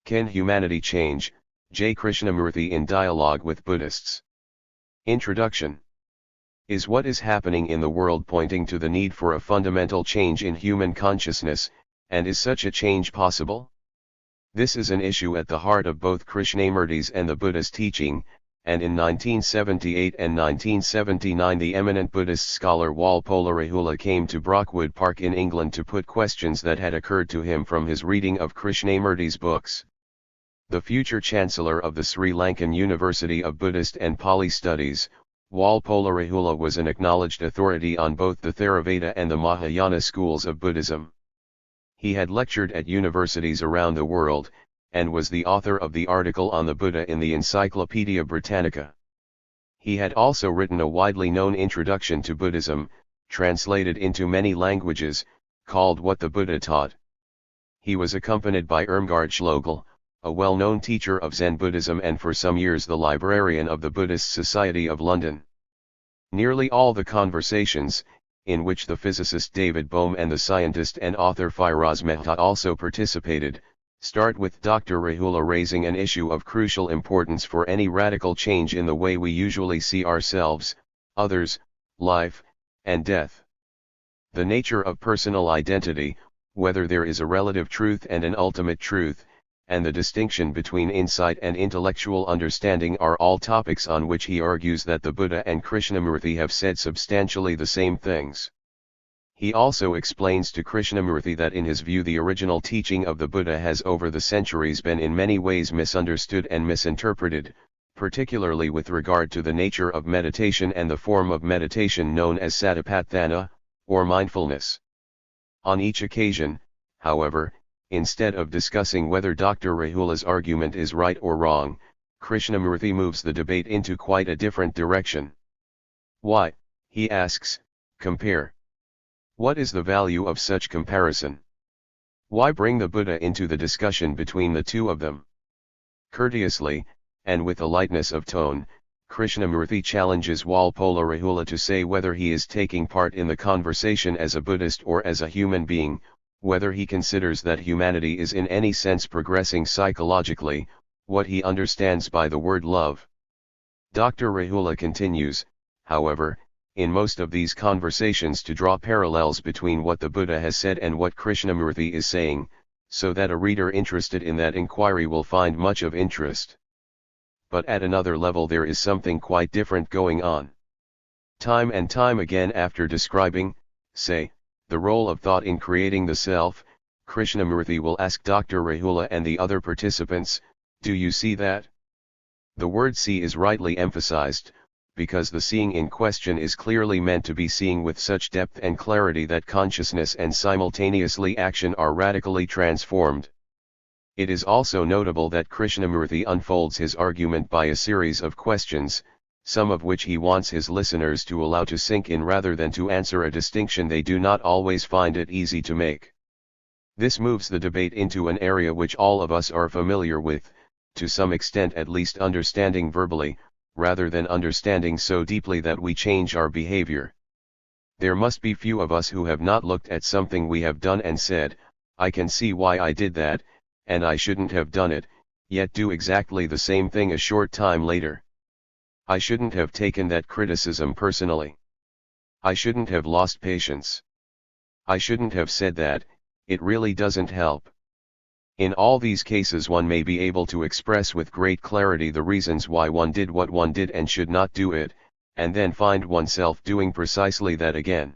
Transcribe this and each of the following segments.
Can Humanity Change? J. Krishnamurti in Dialogue with Buddhists. Introduction. Is what is happening in the world pointing to the need for a fundamental change in human consciousness, and is such a change possible? This is an issue at the heart of both Krishnamurti's and the Buddha's teaching, and in 1978 and 1979 the eminent Buddhist scholar Walpolarahula came to Brockwood Park in England to put questions that had occurred to him from his reading of Krishnamurti's books. The future Chancellor of the Sri Lankan University of Buddhist and Pali Studies, Walpolarahula was an acknowledged authority on both the Theravada and the Mahayana schools of Buddhism. He had lectured at universities around the world, and was the author of the article on the Buddha in the Encyclopaedia Britannica. He had also written a widely known introduction to Buddhism, translated into many languages, called What the Buddha Taught. He was accompanied by Irmgard Schlegel, a well-known teacher of Zen Buddhism and for some years the librarian of the Buddhist Society of London. Nearly all the conversations, in which the physicist David Bohm and the scientist and author Firoz Mehta also participated, start with Dr. Rahula raising an issue of crucial importance for any radical change in the way we usually see ourselves, others, life, and death. The nature of personal identity, whether there is a relative truth and an ultimate truth, and the distinction between insight and intellectual understanding are all topics on which he argues that the Buddha and Krishnamurti have said substantially the same things. He also explains to Krishnamurti that in his view the original teaching of the Buddha has over the centuries been in many ways misunderstood and misinterpreted, particularly with regard to the nature of meditation and the form of meditation known as satipatthana, or mindfulness. On each occasion, however, instead of discussing whether Dr. Rahula's argument is right or wrong, Krishnamurti moves the debate into quite a different direction. Why, he asks, compare? What is the value of such comparison? Why bring the Buddha into the discussion between the two of them? Courteously, and with a lightness of tone, Krishnamurti challenges Walpolarahula to say whether he is taking part in the conversation as a Buddhist or as a human being, whether he considers that humanity is in any sense progressing psychologically, what he understands by the word love. Dr. Rahula continues, however, in most of these conversations to draw parallels between what the Buddha has said and what Krishnamurti is saying, so that a reader interested in that inquiry will find much of interest. But at another level there is something quite different going on. Time and time again after describing, say, the role of thought in creating the self, Krishnamurti will ask Dr. Rahula and the other participants, do you see that? The word see is rightly emphasized, because the seeing in question is clearly meant to be seeing with such depth and clarity that consciousness and simultaneously action are radically transformed. It is also notable that Krishnamurti unfolds his argument by a series of questions, some of which he wants his listeners to allow to sink in rather than to answer a distinction they do not always find it easy to make. This moves the debate into an area which all of us are familiar with, to some extent at least understanding verbally, rather than understanding so deeply that we change our behavior. There must be few of us who have not looked at something we have done and said, I can see why I did that, and I shouldn't have done it, yet do exactly the same thing a short time later. I shouldn't have taken that criticism personally. I shouldn't have lost patience. I shouldn't have said that, it really doesn't help. In all these cases one may be able to express with great clarity the reasons why one did what one did and should not do it, and then find oneself doing precisely that again.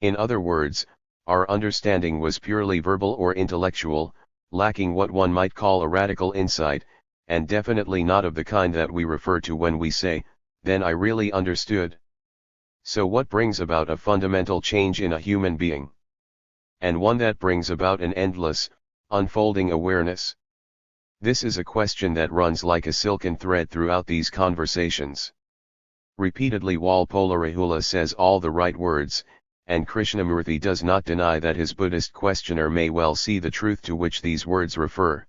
In other words, our understanding was purely verbal or intellectual, lacking what one might call a radical insight, and definitely not of the kind that we refer to when we say, then I really understood. So what brings about a fundamental change in a human being? And one that brings about an endless, unfolding awareness? This is a question that runs like a silken thread throughout these conversations. Repeatedly Walpolarahula says all the right words, and Krishnamurti does not deny that his Buddhist questioner may well see the truth to which these words refer.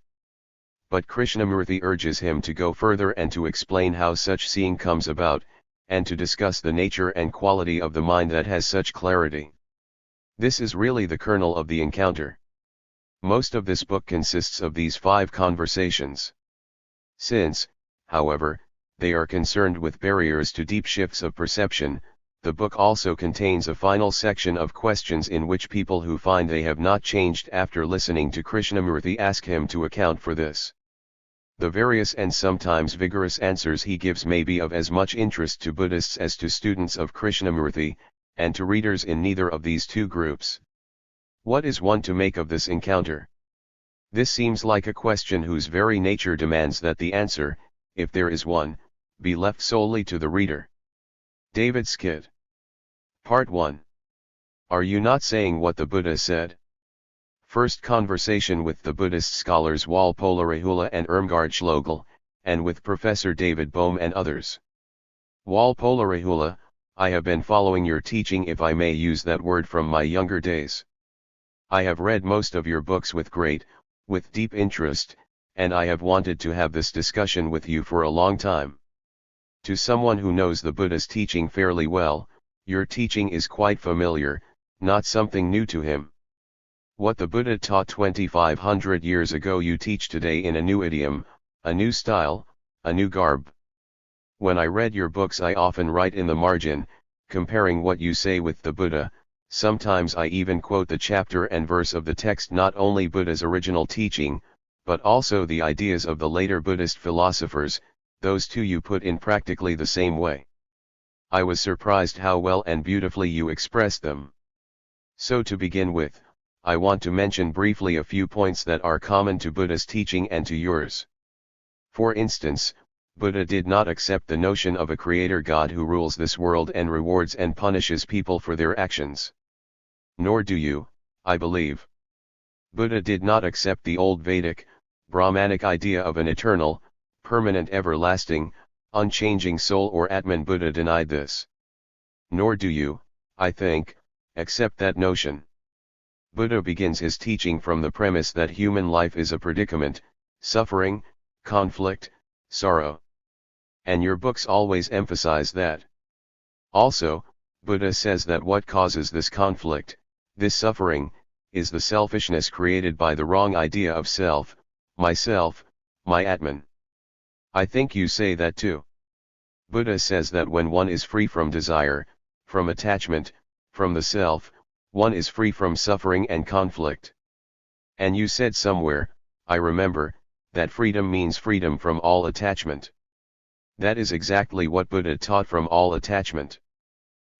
But Krishnamurti urges him to go further and to explain how such seeing comes about, and to discuss the nature and quality of the mind that has such clarity. This is really the kernel of the encounter. Most of this book consists of these 5 conversations. Since, however, they are concerned with barriers to deep shifts of perception, the book also contains a final section of questions in which people who find they have not changed after listening to Krishnamurti ask him to account for this. The various and sometimes vigorous answers he gives may be of as much interest to Buddhists as to students of Krishnamurti, and to readers in neither of these 2 groups. What is one to make of this encounter? This seems like a question whose very nature demands that the answer, if there is one, be left solely to the reader. David Skid. Part 1. Are you not saying what the Buddha said? First conversation with the Buddhist scholars Walpolarehula and Irmgard Schlegel, and with Professor David Bohm and others. Walpolarehula, I have been following your teaching, if I may use that word, from my younger days. I have read most of your books with deep interest, and I have wanted to have this discussion with you for a long time. To someone who knows the Buddha's teaching fairly well, your teaching is quite familiar, not something new to him. What the Buddha taught 2500 years ago you teach today in a new idiom, a new style, a new garb. When I read your books I often write in the margin, comparing what you say with the Buddha. Sometimes I even quote the chapter and verse of the text, not only Buddha's original teaching, but also the ideas of the later Buddhist philosophers. Those 2 you put in practically the same way. I was surprised how well and beautifully you expressed them. So to begin with, I want to mention briefly a few points that are common to Buddha's teaching and to yours. For instance, Buddha did not accept the notion of a creator God who rules this world and rewards and punishes people for their actions. Nor do you, I believe. Buddha did not accept the old Vedic, Brahmanic idea of an eternal, permanent, everlasting, unchanging soul or Atman. Buddha denied this. Nor do you, I think, accept that notion. Buddha begins his teaching from the premise that human life is a predicament, suffering, conflict, sorrow. And your books always emphasize that. Also, Buddha says that what causes this conflict, this suffering, is the selfishness created by the wrong idea of self, myself, my Atman. I think you say that too. Buddha says that when one is free from desire, from attachment, from the self, one is free from suffering and conflict. And you said somewhere, I remember, that freedom means freedom from all attachment. That is exactly what Buddha taught, from all attachment.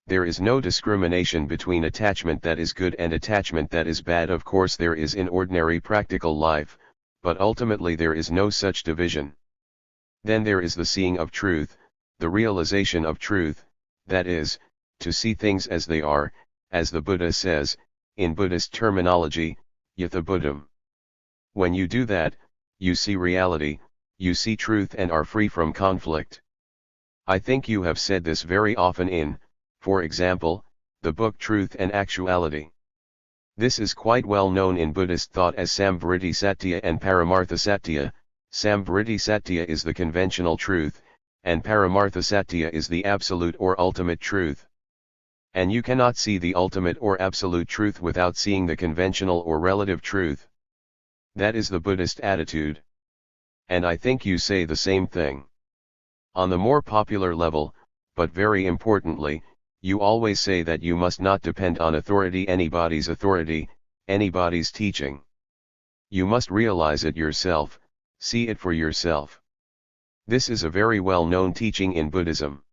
There is no discrimination between attachment that is good and attachment that is bad. Of course there is in ordinary practical life, but ultimately there is no such division. Then there is the seeing of truth, the realization of truth, that is, to see things as they are, as the Buddha says, in Buddhist terminology, yatha buddham. When you do that, you see reality, you see truth and are free from conflict. I think you have said this very often in, for example, the book Truth and Actuality. This is quite well known in Buddhist thought as Samvriti Satya and Paramartha Satya. Samvriti Satya is the conventional truth, and Paramartha Satya is the absolute or ultimate truth. And you cannot see the ultimate or absolute truth without seeing the conventional or relative truth. That is the Buddhist attitude. And I think you say the same thing. On the more popular level, but very importantly, you always say that you must not depend on authority, anybody's teaching. You must realize it yourself, see it for yourself. This is a very well-known teaching in Buddhism.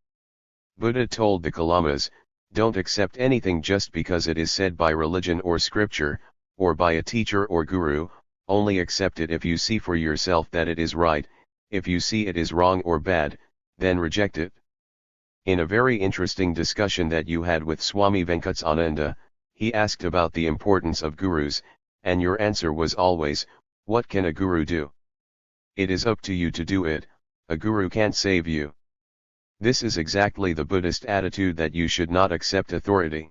Buddha told the Kalamas, don't accept anything just because it is said by religion or scripture, or by a teacher or guru, only accept it if you see for yourself that it is right. If you see it is wrong or bad, then reject it. In a very interesting discussion that you had with Swami Venkatananda, he asked about the importance of gurus, and your answer was always, what can a guru do? It is up to you to do it, a guru can't save you. This is exactly the Buddhist attitude, that you should not accept authority.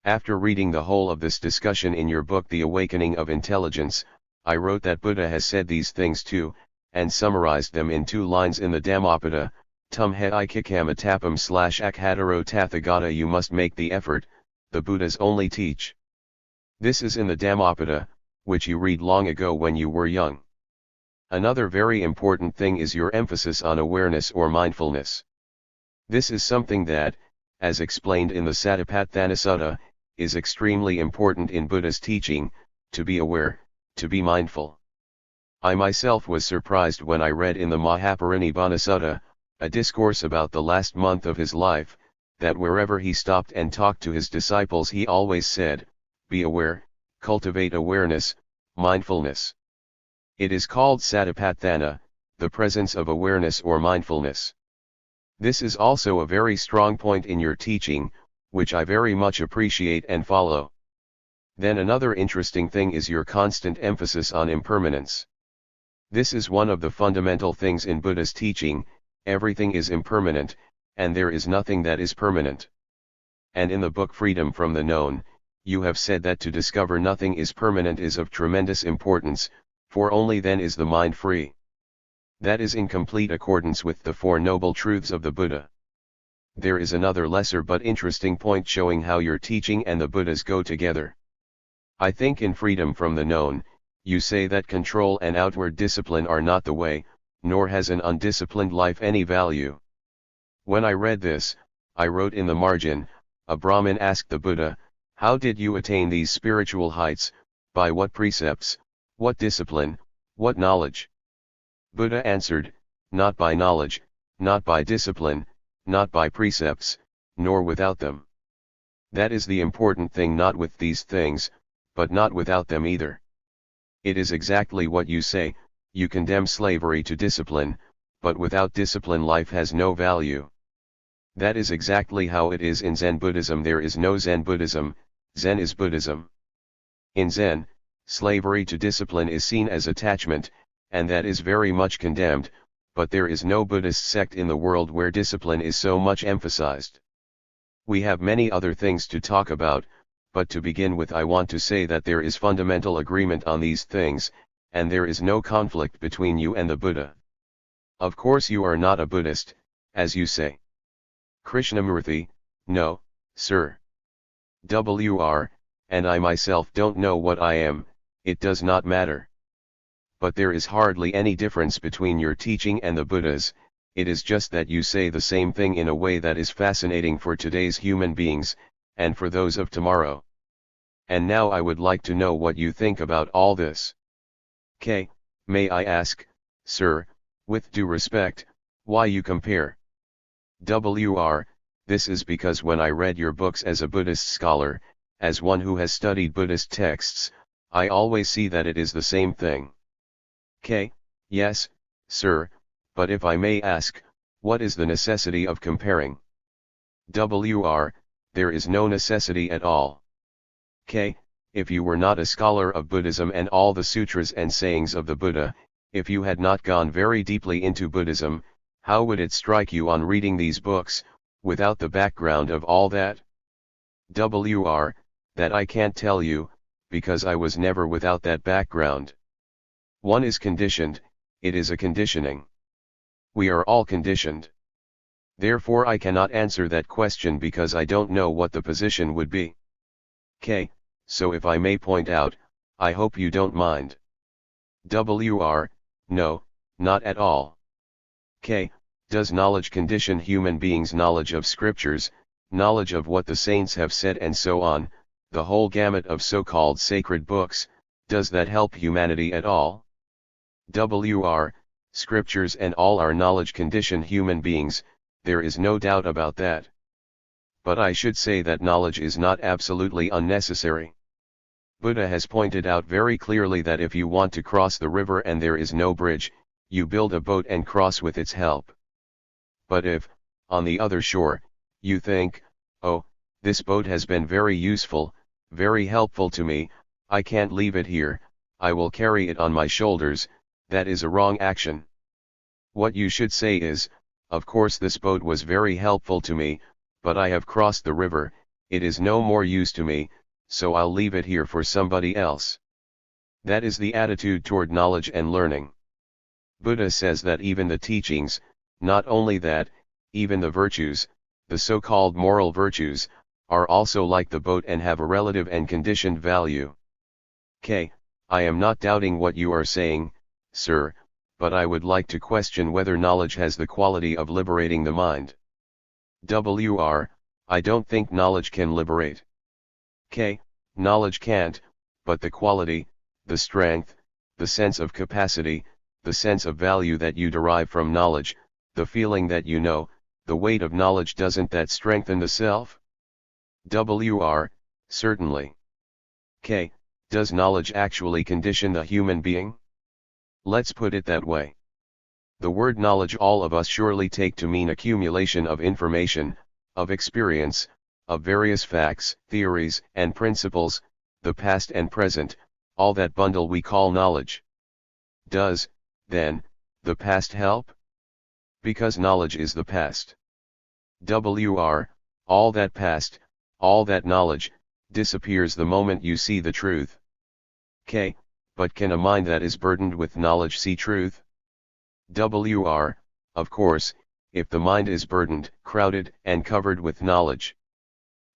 After reading the whole of this discussion in your book The Awakening of Intelligence, I wrote that Buddha has said these things too, and summarized them in 2 lines in the Dhammapada, tum he ikikamatapam /akhataro tathagata. You must make the effort, the Buddhas only teach. This is in the Dhammapada, which you read long ago when you were young. Another very important thing is your emphasis on awareness or mindfulness. This is something that, as explained in the Satipatthana Sutta, is extremely important in Buddha's teaching, to be aware, to be mindful. I myself was surprised when I read in the Mahaparinibbana Sutta, a discourse about the last month of his life, that wherever he stopped and talked to his disciples he always said, be aware, cultivate awareness, mindfulness. It is called Satipatthana, the presence of awareness or mindfulness. This is also a very strong point in your teaching, which I very much appreciate and follow. Then another interesting thing is your constant emphasis on impermanence. This is one of the fundamental things in Buddha's teaching, everything is impermanent, and there is nothing that is permanent. And in the book Freedom from the Known, you have said that to discover nothing is permanent is of tremendous importance, for only then is the mind free. That is in complete accordance with the Four Noble Truths of the Buddha. There is another lesser but interesting point showing how your teaching and the Buddha's go together. I think in Freedom from the Known, you say that control and outward discipline are not the way, nor has an undisciplined life any value. When I read this, I wrote in the margin, a Brahmin asked the Buddha, how did you attain these spiritual heights, by what precepts, what discipline, what knowledge? Buddha answered, not by knowledge, not by discipline, not by precepts, nor without them. That is the important thing, not with these things, but not without them either. It is exactly what you say, you condemn slavery to discipline, but without discipline life has no value. That is exactly how it is in Zen Buddhism. There is no Zen Buddhism, Zen is Buddhism. In Zen, slavery to discipline is seen as attachment, and that is very much condemned, but there is no Buddhist sect in the world where discipline is so much emphasized. We have many other things to talk about, but to begin with I want to say that there is fundamental agreement on these things, and there is no conflict between you and the Buddha. Of course you are not a Buddhist, as you say. Krishnamurti, no, sir. Wr, and I myself don't know what I am, it does not matter. But there is hardly any difference between your teaching and the Buddha's, it is just that you say the same thing in a way that is fascinating for today's human beings, and for those of tomorrow. And now I would like to know what you think about all this. May I ask, sir, with due respect, why you compare? Wr, this is because when I read your books as a Buddhist scholar, as one who has studied Buddhist texts, I always see that it is the same thing. Yes, sir, but if I may ask, what is the necessity of comparing? Wr, there is no necessity at all. If you were not a scholar of Buddhism and all the sutras and sayings of the Buddha, if you had not gone very deeply into Buddhism, how would it strike you on reading these books, without the background of all that? Wr, that I can't tell you, because I was never without that background. One is conditioned, it is a conditioning. We are all conditioned. Therefore I cannot answer that question because I don't know what the position would be. So if I may point out, I hope you don't mind. Wr, no, not at all. Does knowledge condition human beings' knowledge of scriptures, knowledge of what the saints have said and so on, the whole gamut of so-called sacred books, does that help humanity at all? Wr, scriptures and all our knowledge condition human beings, there is no doubt about that. But I should say that knowledge is not absolutely unnecessary. Buddha has pointed out very clearly that if you want to cross the river and there is no bridge, you build a boat and cross with its help. But if, on the other shore, you think, oh, this boat has been very useful, very helpful to me, I can't leave it here, I will carry it on my shoulders, that is a wrong action. What you should say is, of course this boat was very helpful to me, but I have crossed the river, it is no more use to me, so I'll leave it here for somebody else. That is the attitude toward knowledge and learning. Buddha says that even the teachings, not only that, even the virtues, the so-called moral virtues, are also like the boat and have a relative and conditioned value. I am not doubting what you are saying, sir, but I would like to question whether knowledge has the quality of liberating the mind. I don't think knowledge can liberate. Knowledge can't, but the quality, the strength, the sense of capacity, the sense of value that you derive from knowledge, the feeling that you know, the weight of knowledge, doesn't that strengthen the self? Certainly. Does knowledge actually condition the human being? Let's put it that way. The word knowledge all of us surely take to mean accumulation of information, of experience, of various facts, theories, and principles, the past and present, all that bundle we call knowledge. Does, then, the past help? Because knowledge is the past. All that past, all that knowledge, disappears the moment you see the truth. But can a mind that is burdened with knowledge see truth? Of course, if the mind is burdened, crowded, and covered with knowledge.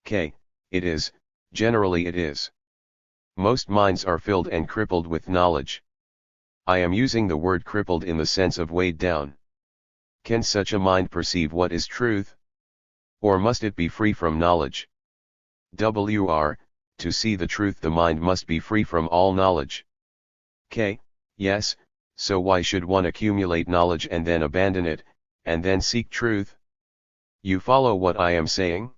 It is, generally it is. Most minds are filled and crippled with knowledge. I am using the word crippled in the sense of weighed down. Can such a mind perceive what is truth? Or must it be free from knowledge? To see the truth the mind must be free from all knowledge. Yes, so why should one accumulate knowledge and then abandon it, and then seek truth? You follow what I am saying?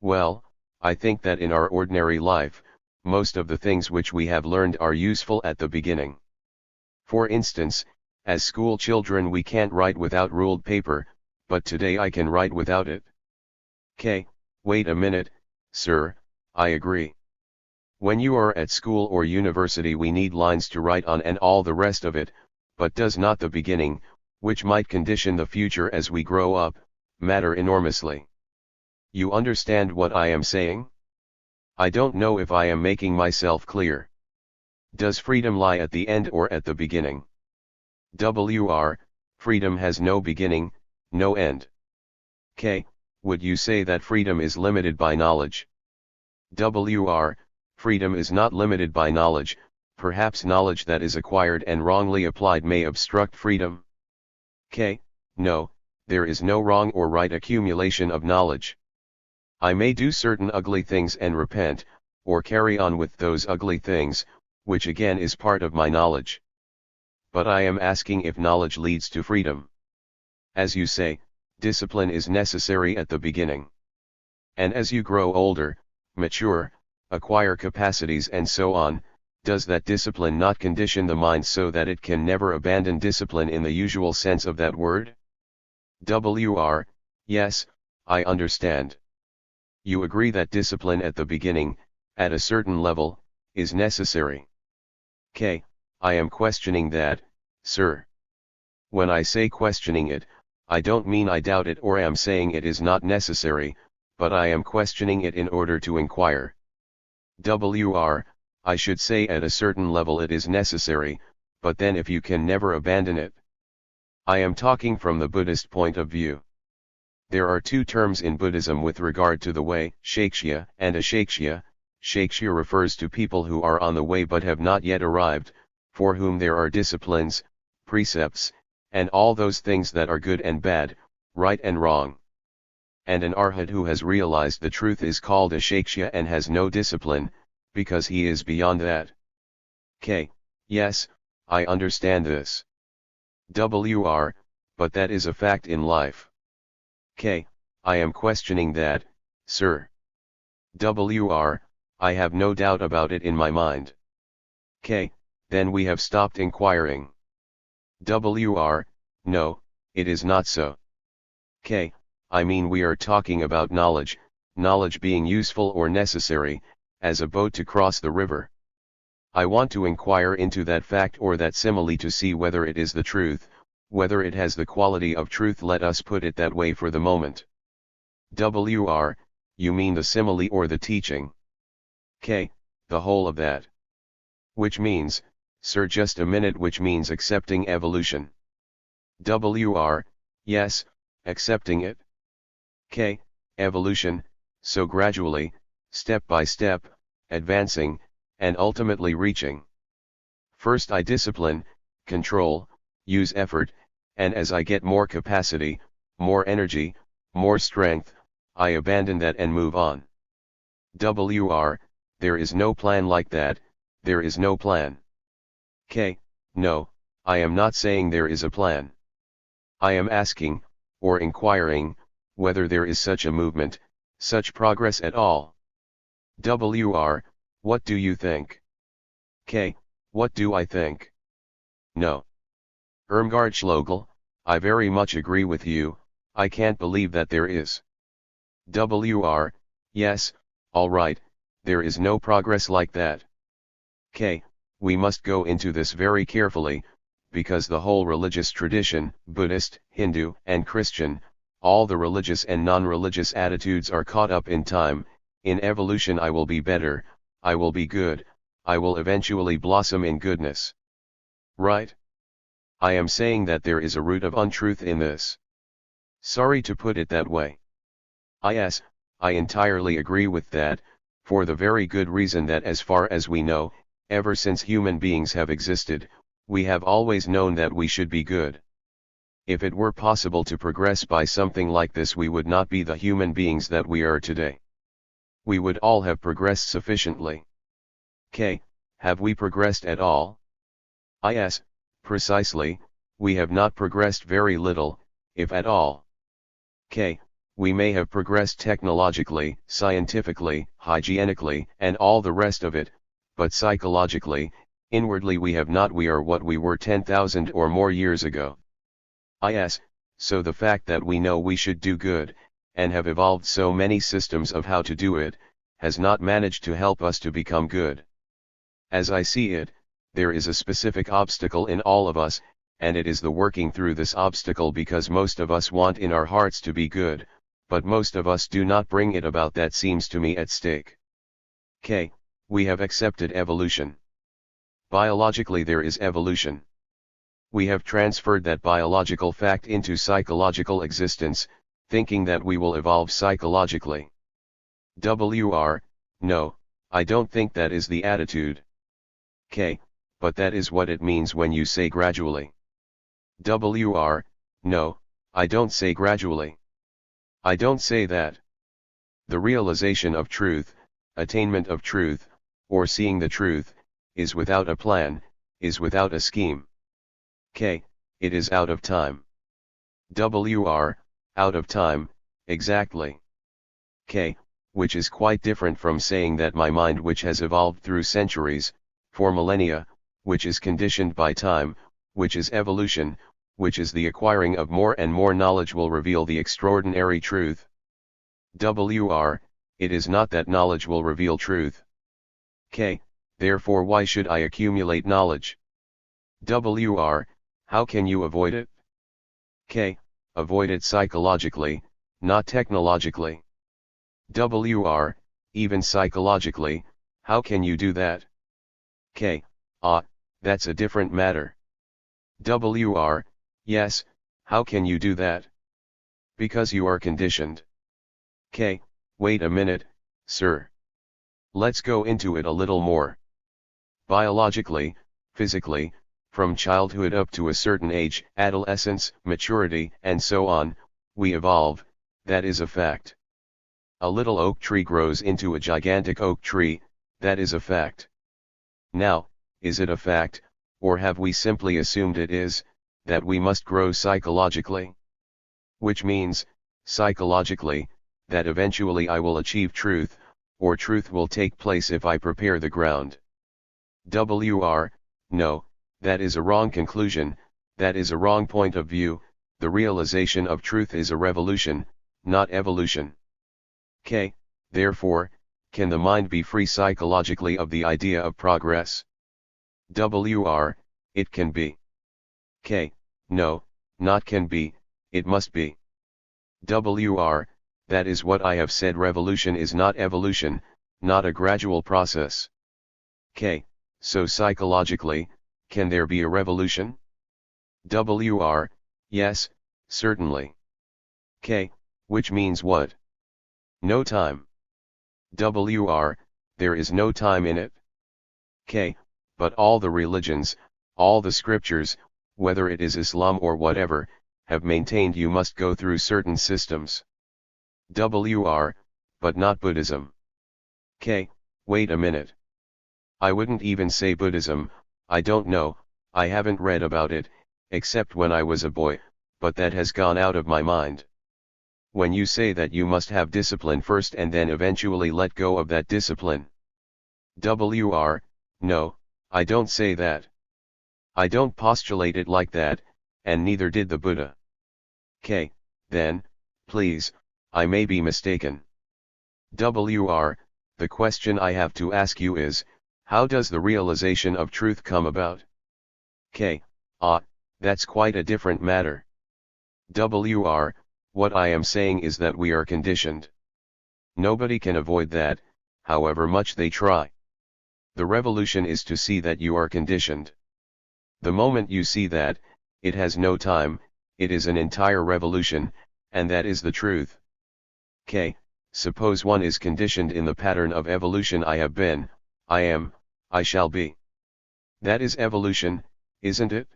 Well, I think that in our ordinary life, most of the things which we have learned are useful at the beginning. For instance, as school children we can't write without ruled paper, but today I can write without it. Wait a minute, sir, I agree. When you are at school or university we need lines to write on and all the rest of it, but does not the beginning, which might condition the future as we grow up, matter enormously? You understand what I am saying? I don't know if I am making myself clear. Does freedom lie at the end or at the beginning? Freedom has no beginning, no end. Would you say that freedom is limited by knowledge? Freedom is not limited by knowledge. Perhaps knowledge that is acquired and wrongly applied may obstruct freedom. No, there is no wrong or right accumulation of knowledge. I may do certain ugly things and repent, or carry on with those ugly things, which again is part of my knowledge. But I am asking if knowledge leads to freedom. As you say, discipline is necessary at the beginning. And as you grow older, mature, acquire capacities and so on, does that discipline not condition the mind so that it can never abandon discipline in the usual sense of that word? Yes, I understand. You agree that discipline at the beginning, at a certain level, is necessary. I am questioning that, sir. When I say questioning it, I don't mean I doubt it or am saying it is not necessary, but I am questioning it in order to inquire. I should say at a certain level it is necessary, but then if you can never abandon it. I am talking from the Buddhist point of view. There are two terms in Buddhism with regard to the way, shakshya and ashakshya. Shakshya refers to people who are on the way but have not yet arrived, for whom there are disciplines, precepts, and all those things that are good and bad, right and wrong. And an arhat who has realized the truth is called ashakshya and has no discipline, because he is beyond that. Yes, I understand this. But that is a fact in life. I am questioning that, sir. I have no doubt about it in my mind. Then we have stopped inquiring. No, it is not so. I mean we are talking about knowledge, knowledge being useful or necessary, as a boat to cross the river. I want to inquire into that fact or that simile to see whether it is the truth, whether it has the quality of truth, let us put it that way for the moment. You mean the simile or the teaching? The whole of that. Which means, sir, just a minute, which means accepting evolution. Yes, accepting it. Evolution, so gradually, step by step, advancing, and ultimately reaching. First I discipline, control, use effort, and as I get more capacity, more energy, more strength, I abandon that and move on. There is no plan like that, there is no plan. No, I am not saying there is a plan. I am asking, or inquiring, whether there is such a movement, such progress at all. What do you think? What do I think? No. Irmgard Schlegel, I very much agree with you, I can't believe that there is. Yes, alright, there is no progress like that. We must go into this very carefully, because the whole religious tradition, Buddhist, Hindu, and Christian, all the religious and non-religious attitudes are caught up in time. In evolution I will be better, I will be good, I will eventually blossom in goodness. Right? I am saying that there is a root of untruth in this. Sorry to put it that way. Yes, I entirely agree with that, for the very good reason that as far as we know, ever since human beings have existed, we have always known that we should be good. If it were possible to progress by something like this, we would not be the human beings that we are today. We would all have progressed sufficiently. Have we progressed at all? Yes, precisely, we have not progressed very little, if at all. We may have progressed technologically, scientifically, hygienically, and all the rest of it, but psychologically, inwardly we have not. We are what we were 10,000 or more years ago. Yes, so the fact that we know we should do good, and have evolved so many systems of how to do it, has not managed to help us to become good. As I see it, there is a specific obstacle in all of us, and it is the working through this obstacle, because most of us want in our hearts to be good, but most of us do not bring it about. That seems to me at stake. We have accepted evolution. Biologically there is evolution. We have transferred that biological fact into psychological existence, thinking that we will evolve psychologically. No, I don't think that is the attitude. But that is what it means when you say gradually. No, I don't say gradually. I don't say that. The realization of truth, attainment of truth, or seeing the truth, is without a plan, is without a scheme. It is out of time. Out of time, exactly. Which is quite different from saying that my mind, which has evolved through centuries, for millennia, which is conditioned by time, which is evolution, which is the acquiring of more and more knowledge, will reveal the extraordinary truth. It is not that knowledge will reveal truth. Therefore why should I accumulate knowledge? How can you avoid it? Avoid it psychologically, not technologically. Even psychologically, how can you do that? That's a different matter. Yes, how can you do that? Because you are conditioned. Wait a minute, sir. Let's go into it a little more. Biologically, physically, from childhood up to a certain age, adolescence, maturity, and so on, we evolve, that is a fact. A little oak tree grows into a gigantic oak tree, that is a fact. Now, is it a fact, or have we simply assumed it is, that we must grow psychologically? Which means, psychologically, that eventually I will achieve truth, or truth will take place if I prepare the ground. No, that is a wrong conclusion, that is a wrong point of view. The realization of truth is a revolution, not evolution. Therefore, can the mind be free psychologically of the idea of progress? It can be. No, not can be, it must be. That is what I have said. Revolution is not evolution, not a gradual process. So psychologically, can there be a revolution? Yes, certainly. Which means what? No time. There is no time in it. K. But all the religions, all the scriptures, whether it is Islam or whatever, have maintained you must go through certain systems. WR, but not Buddhism. K. Wait a minute. I wouldn't even say Buddhism, I don't know, I haven't read about it, except when I was a boy, but that has gone out of my mind. When you say that you must have discipline first and then eventually let go of that discipline. WR, no, I don't say that. I don't postulate it like that, and neither did the Buddha. K. Then, please, I may be mistaken. WR, the question I have to ask you is, how does the realization of truth come about? K. That's quite a different matter. WR, what I am saying is that we are conditioned. Nobody can avoid that, however much they try. The revolution is to see that you are conditioned. The moment you see that, it has no time, it is an entire revolution, and that is the truth. K. Suppose one is conditioned in the pattern of evolution I have been, I am, I shall be. That is evolution, isn't it?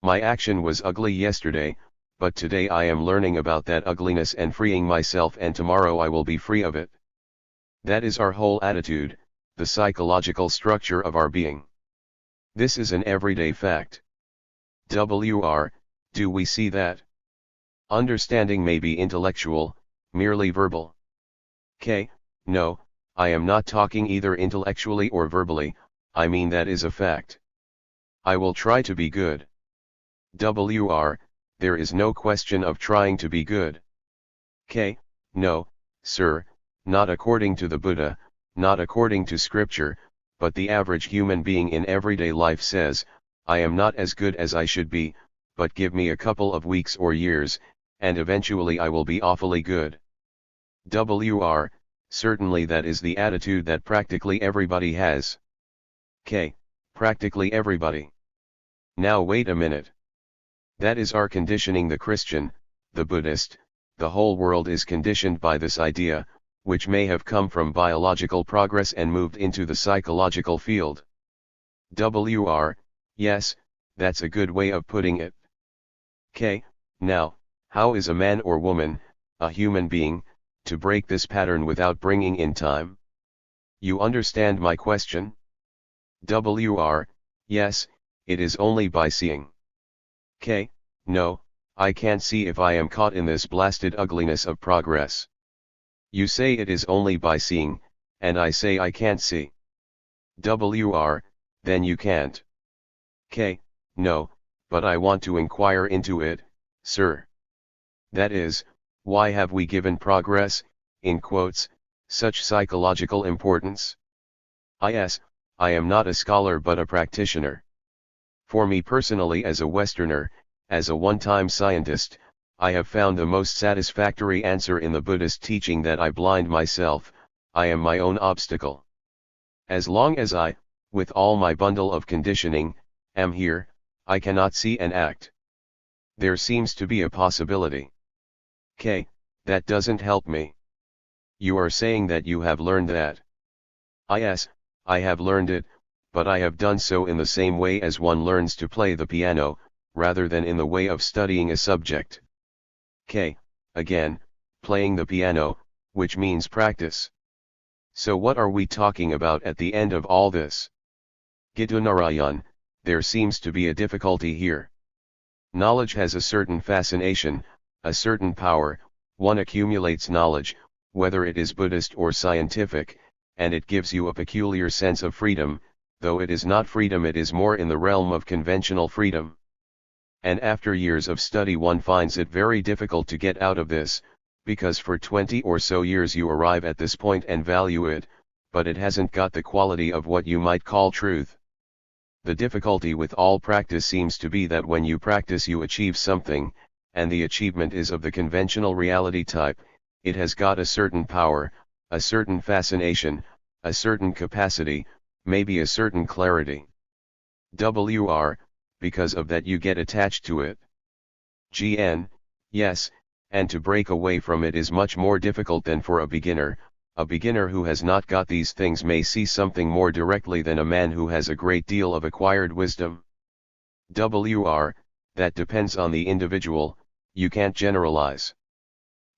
My action was ugly yesterday, but today I am learning about that ugliness and freeing myself, and tomorrow I will be free of it. That is our whole attitude, the psychological structure of our being. This is an everyday fact. WR, do we see that? Understanding may be intellectual, merely verbal. K. No, I am not talking either intellectually or verbally, I mean that is a fact. I will try to be good. WR, there is no question of trying to be good. K. No, sir, not according to the Buddha, not according to scripture, but the average human being in everyday life says, I am not as good as I should be, but give me a couple of weeks or years, and eventually I will be awfully good. WR, certainly that is the attitude that practically everybody has. K. Practically everybody. Now wait a minute. That is our conditioning. The Christian, the Buddhist, the whole world is conditioned by this idea, which may have come from biological progress and moved into the psychological field. WR, yes, that's a good way of putting it. K. Now, how is a man or woman, a human being, to break this pattern without bringing in time? You understand my question? WR, yes, it is only by seeing. K. No, I can't see if I am caught in this blasted ugliness of progress. You say it is only by seeing, and I say I can't see. WR, then you can't. K. No, but I want to inquire into it, sir. That is, why have we given progress, in quotes, such psychological importance? I am not a scholar but a practitioner. For me personally, as a Westerner, as a one-time scientist, I have found the most satisfactory answer in the Buddhist teaching that I blind myself, I am my own obstacle. As long as I, with all my bundle of conditioning, am here, I cannot see and act. There seems to be a possibility. K. That doesn't help me. You are saying that you have learned that. I have learned it, but I have done so in the same way as one learns to play the piano, rather than in the way of studying a subject. K. Again, playing the piano, which means practice. So what are we talking about at the end of all this? Gitunarayan, there seems to be a difficulty here. Knowledge has a certain fascination, a certain power, one accumulates knowledge, whether it is Buddhist or scientific, and it gives you a peculiar sense of freedom, though it is not freedom, it is more in the realm of conventional freedom. And after years of study one finds it very difficult to get out of this, because for 20 or so years you arrive at this point and value it, but it hasn't got the quality of what you might call truth. The difficulty with all practice seems to be that when you practice you achieve something, and the achievement is of the conventional reality type, it has got a certain power, a certain fascination, a certain capacity, maybe a certain clarity. WR, because of that you get attached to it. GN, yes, and to break away from it is much more difficult than for a beginner, A beginner who has not got these things may see something more directly than a man who has a great deal of acquired wisdom. That depends on the individual, you can't generalize.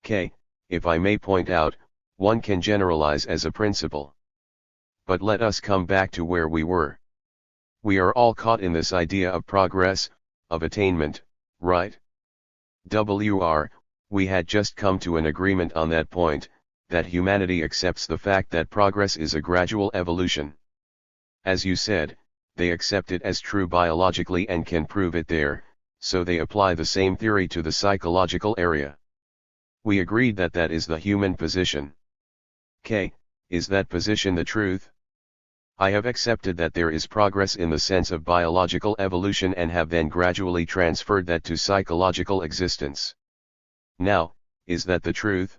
If I may point out, one can generalize as a principle. But let us come back to where we were. We are all caught in this idea of progress, of attainment, right? We had just come to an agreement on that point, that humanity accepts the fact that progress is a gradual evolution. As you said, they accept it as true biologically and can prove it there, so they apply the same theory to the psychological area. We agreed that that is the human position. Is that position the truth? I have accepted that there is progress in the sense of biological evolution and have then gradually transferred that to psychological existence. Now, is that the truth?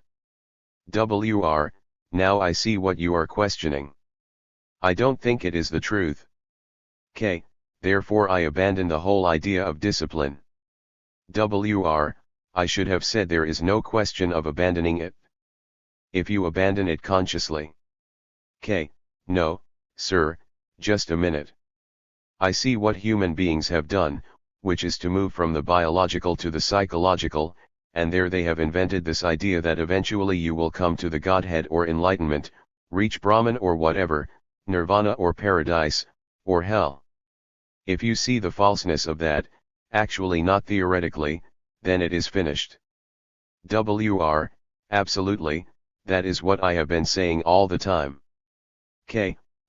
Now I see what you are questioning. I don't think it is the truth. Therefore I abandon the whole idea of discipline. I should have said there is no question of abandoning it. If you abandon it consciously. No, sir, just a minute. I see what human beings have done, which is to move from the biological to the psychological, and there they have invented this idea that eventually you will come to the Godhead or enlightenment, reach Brahman or whatever, nirvana or paradise, or hell. If you see the falseness of that, actually not theoretically, then it is finished. Absolutely, that is what I have been saying all the time.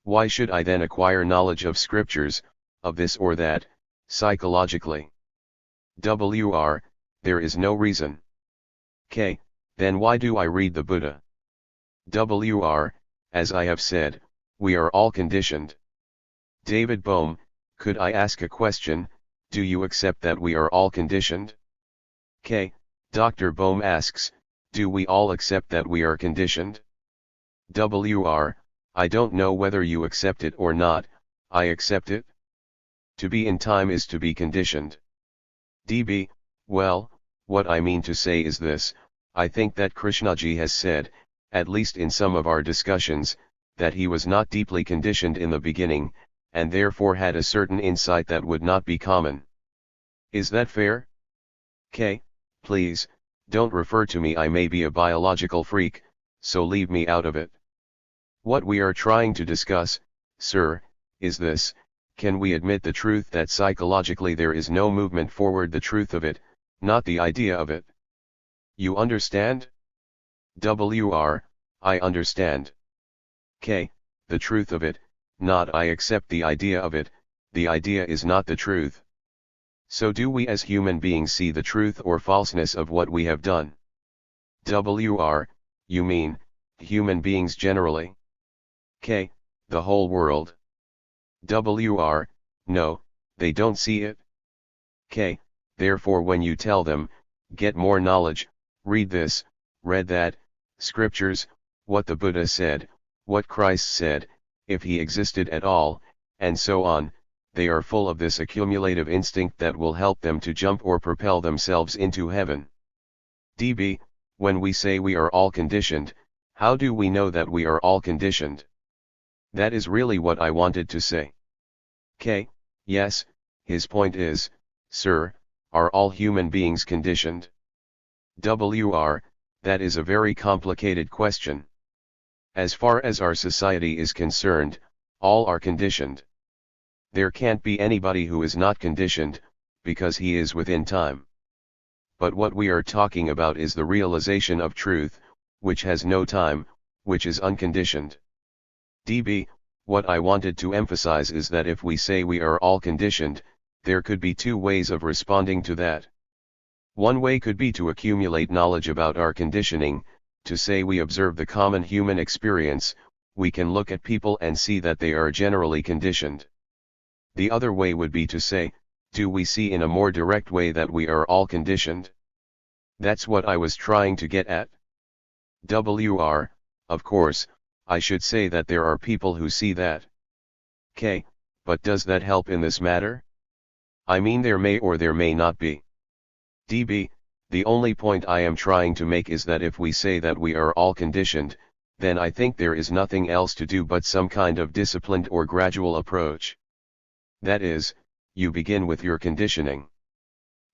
Why should I then acquire knowledge of scriptures, of this or that, psychologically? There is no reason. Then why do I read the Buddha? As I have said, we are all conditioned. David Bohm, could I ask a question? Do you accept that we are all conditioned? Dr. Bohm asks, do we all accept that we are conditioned? I don't know whether you accept it or not, I accept it. To be in time is to be conditioned. Well, what I mean to say is this, I think that Krishnaji has said, at least in some of our discussions, that he was not deeply conditioned in the beginning, and therefore had a certain insight that would not be common. Is that fair? Please, don't refer to me, I may be a biological freak, so leave me out of it. What we are trying to discuss, sir, is this, can we admit the truth that psychologically there is no movement forward, the truth of it, not the idea of it? You understand? I understand. The truth of it, not I accept the idea of it, the idea is not the truth. So do we as human beings see the truth or falseness of what we have done? You mean, human beings generally? The whole world? No, they don't see it. Therefore when you tell them, get more knowledge, read this, read that, scriptures, what the Buddha said, what Christ said, if he existed at all, and so on, they are full of this accumulative instinct that will help them to jump or propel themselves into heaven. When we say we are all conditioned, how do we know that we are all conditioned? That is really what I wanted to say. Yes, his point is, sir, are all human beings conditioned? That is a very complicated question. As far as our society is concerned, all are conditioned. There can't be anybody who is not conditioned, because he is within time. But what we are talking about is the realization of truth, which has no time, which is unconditioned. What I wanted to emphasize is that if we say we are all conditioned, there could be two ways of responding to that. One way could be to accumulate knowledge about our conditioning, to say we observe the common human experience, we can look at people and see that they are generally conditioned. The other way would be to say, do we see in a more direct way that we are all conditioned? That's what I was trying to get at. Of course, I should say that there are people who see that. But does that help in this matter? I mean there may or there may not be. The only point I am trying to make is that if we say that we are all conditioned, then I think there is nothing else to do but some kind of disciplined or gradual approach. That is, you begin with your conditioning.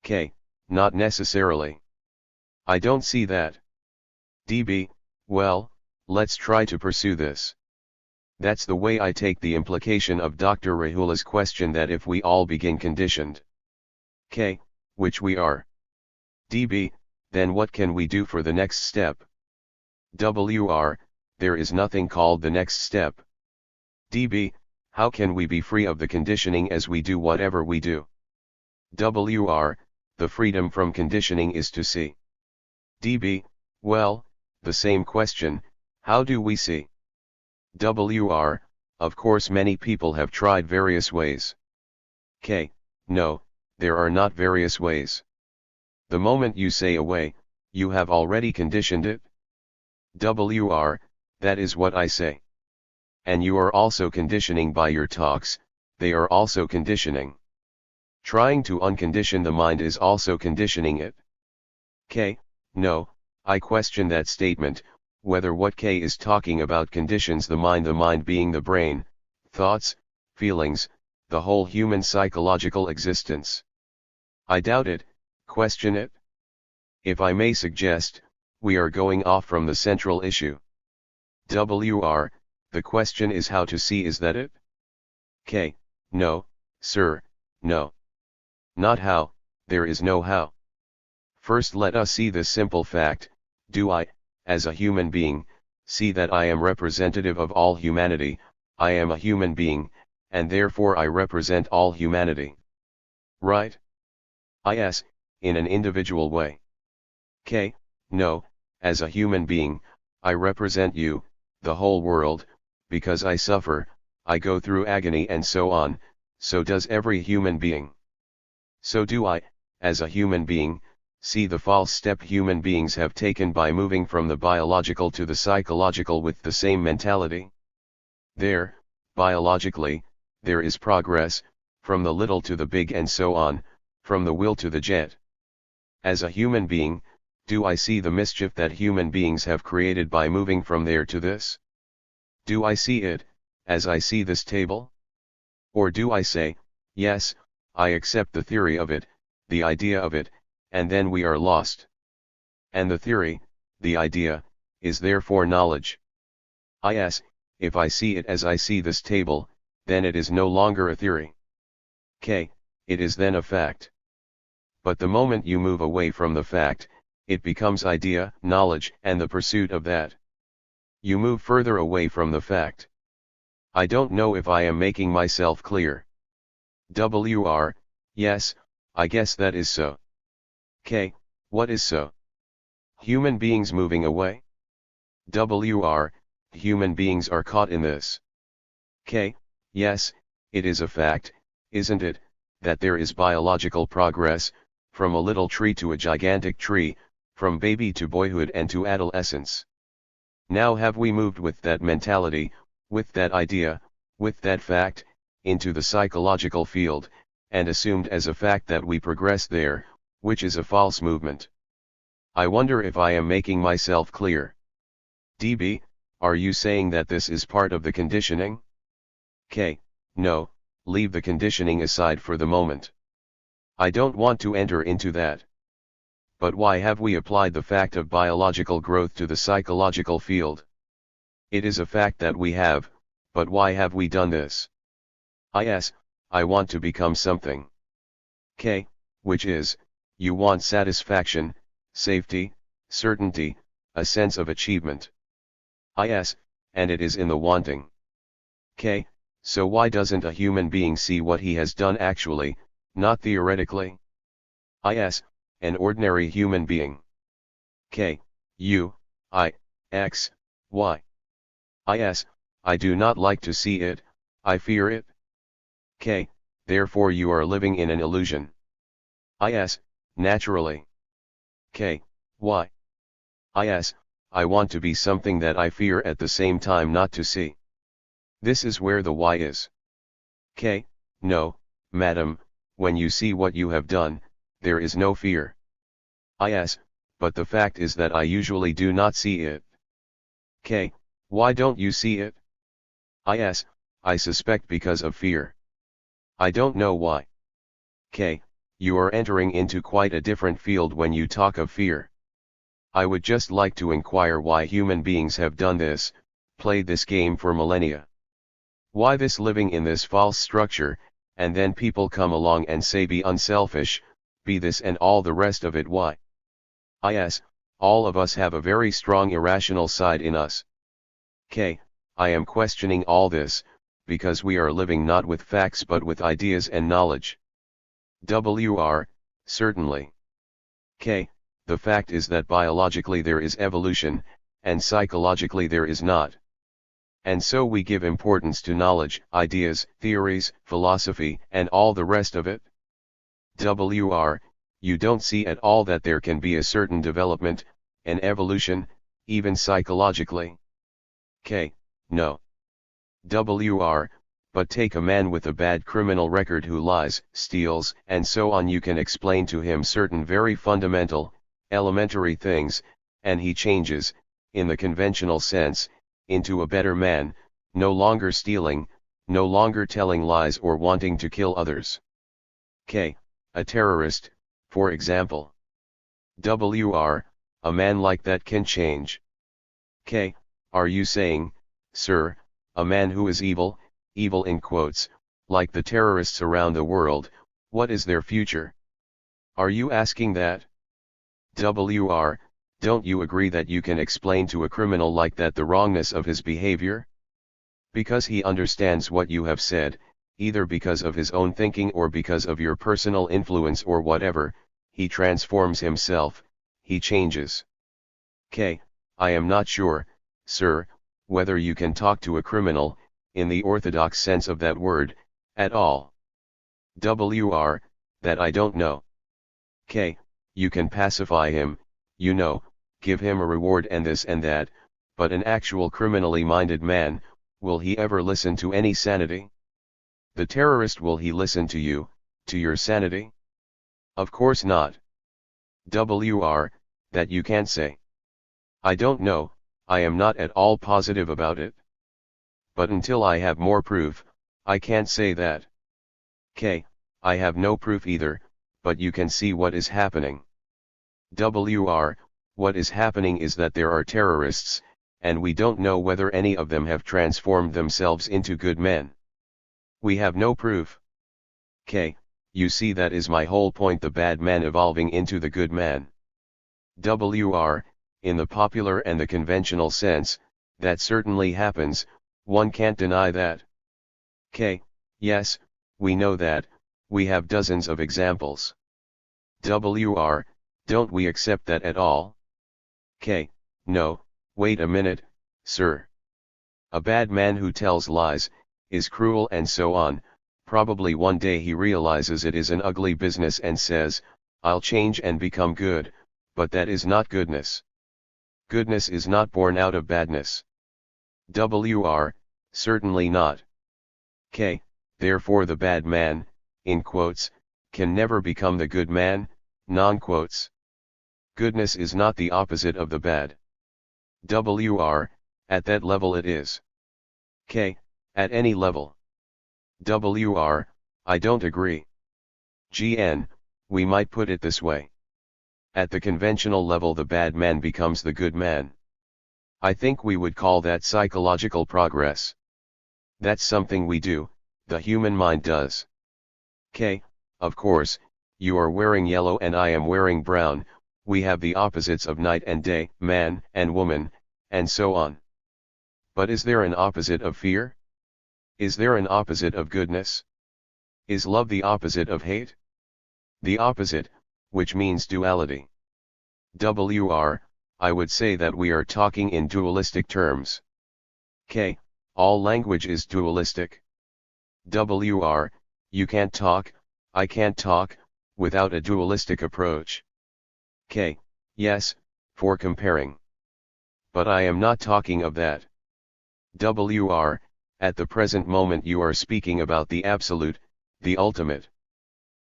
K. Not necessarily. I don't see that. DB, well, let's try to pursue this. That's the way I take the implication of Dr. Rahula's question, that if we all begin conditioned. K. Which we are. DB, then what can we do for the next step? WR, there is nothing called the next step. DB, how can we be free of the conditioning as we do whatever we do? WR, the freedom from conditioning is to see. DB, well, the same question, how do we see? WR, of course many people have tried various ways. K. No, there are not various ways. The moment you say a way, you have already conditioned it. WR, that is what I say. And you are also conditioning by your talks, they are also conditioning. Trying to uncondition the mind is also conditioning it. K. No, I question that statement, whether what K is talking about conditions the mind being the brain, thoughts, feelings, the whole human psychological existence. I doubt it, question it. If I may suggest, we are going off from the central issue. WR, the question is how to see, is that it? K. No, sir, no. Not how, there is no how. First let us see this simple fact, do I, as a human being, see that I am representative of all humanity, I am a human being, and therefore I represent all humanity. Right? Yes, in an individual way. K. No, as a human being, I represent you, the whole world, because I suffer, I go through agony and so on, so does every human being. So do I, as a human being, see the false step human beings have taken by moving from the biological to the psychological with the same mentality. There, biologically, there is progress, from the little to the big and so on, from the will to the jet. As a human being, do I see the mischief that human beings have created by moving from there to this? Do I see it, as I see this table? Or do I say, yes, I accept the theory of it, the idea of it, and then we are lost? And the theory, the idea, is therefore knowledge. Yes, if I see it as I see this table, then it is no longer a theory. K. It is then a fact. But the moment you move away from the fact, it becomes idea, knowledge, and the pursuit of that. You move further away from the fact. I don't know if I am making myself clear. WR, yes, I guess that is so. K. What is so? Human beings moving away? WR, human beings are caught in this. K. Yes, it is a fact, isn't it, that there is biological progress, from a little tree to a gigantic tree, from baby to boyhood and to adolescence. Now have we moved with that mentality, with that idea, with that fact, into the psychological field, and assumed as a fact that we progress there, which is a false movement. I wonder if I am making myself clear. DB, are you saying that this is part of the conditioning? K. No, leave the conditioning aside for the moment. I don't want to enter into that. But why have we applied the fact of biological growth to the psychological field? It is a fact that we have, but why have we done this? Yes, I want to become something. K. Which is, you want satisfaction, safety, certainty, a sense of achievement. Yes, and it is in the wanting. K. So why doesn't a human being see what he has done actually, not theoretically? Yes, an ordinary human being. K. U, I, X, Y. Yes, I do not like to see it, I fear it. K. Therefore you are living in an illusion. Yes, naturally. K. Why? Yes, I want to be something that I fear at the same time not to see. This is where the why is. K. No, madam, when you see what you have done, there is no fear. Yes, but the fact is that I usually do not see it. K. Why don't you see it? Yes, I suspect because of fear. I don't know why. K, you are entering into quite a different field when you talk of fear. I would just like to inquire why human beings have done this, played this game for millennia. Why this living in this false structure, and then people come along and say be unselfish, be this and all the rest of it. Why? Yes, all of us have a very strong irrational side in us. K, I am questioning all this, because we are living not with facts but with ideas and knowledge. WR, certainly. K, the fact is that biologically there is evolution, and psychologically there is not. And so we give importance to knowledge, ideas, theories, philosophy, and all the rest of it. WR, you don't see at all that there can be a certain development, an evolution, even psychologically. K, no. WR, but take a man with a bad criminal record who lies, steals, and so on. You can explain to him certain very fundamental, elementary things, and he changes, in the conventional sense, into a better man, no longer stealing, no longer telling lies or wanting to kill others. K, a terrorist, for example. WR, a man like that can change. K, are you saying, sir, a man who is evil, evil in quotes, like the terrorists around the world, what is their future? Are you asking that? WR, don't you agree that you can explain to a criminal like that the wrongness of his behavior? Because he understands what you have said, either because of his own thinking or because of your personal influence or whatever, he transforms himself, he changes. K, I am not sure, sir, whether you can talk to a criminal, in the orthodox sense of that word, at all. WR, that I don't know. K, you can pacify him, you know, give him a reward and this and that, but an actual criminally minded man, will he ever listen to any sanity? The terrorist, will he listen to you, to your sanity? Of course not. WR, that you can't say. I don't know, I am not at all positive about it. But until I have more proof, I can't say that. K, I have no proof either, but you can see what is happening. WR, what is happening is that there are terrorists, and we don't know whether any of them have transformed themselves into good men. We have no proof. K, you see, that is my whole point, the bad man evolving into the good man. WR, in the popular and the conventional sense, that certainly happens, one can't deny that. K, yes, we know that, we have dozens of examples. WR, don't we accept that at all? K, no, wait a minute, sir. A bad man who tells lies, is cruel and so on, probably one day he realizes it is an ugly business and says, I'll change and become good, but that is not goodness. Goodness is not born out of badness. WR, certainly not. K, therefore the bad man, in quotes, can never become the good man, non-quotes. Goodness is not the opposite of the bad. WR, at that level it is. K, at any level. WR, I don't agree. GN, we might put it this way. At the conventional level the bad man becomes the good man. I think we would call that psychological progress. That's something we do, the human mind does. K, of course, you are wearing yellow and I am wearing brown, we have the opposites of night and day, man and woman, and so on. But is there an opposite of fear? Is there an opposite of goodness? Is love the opposite of hate? The opposite, which means duality. WR, I would say that we are talking in dualistic terms. K, all language is dualistic. WR, you can't talk, I can't talk, without a dualistic approach. K, yes, for comparing. But I am not talking of that. WR, at the present moment you are speaking about the absolute, the ultimate.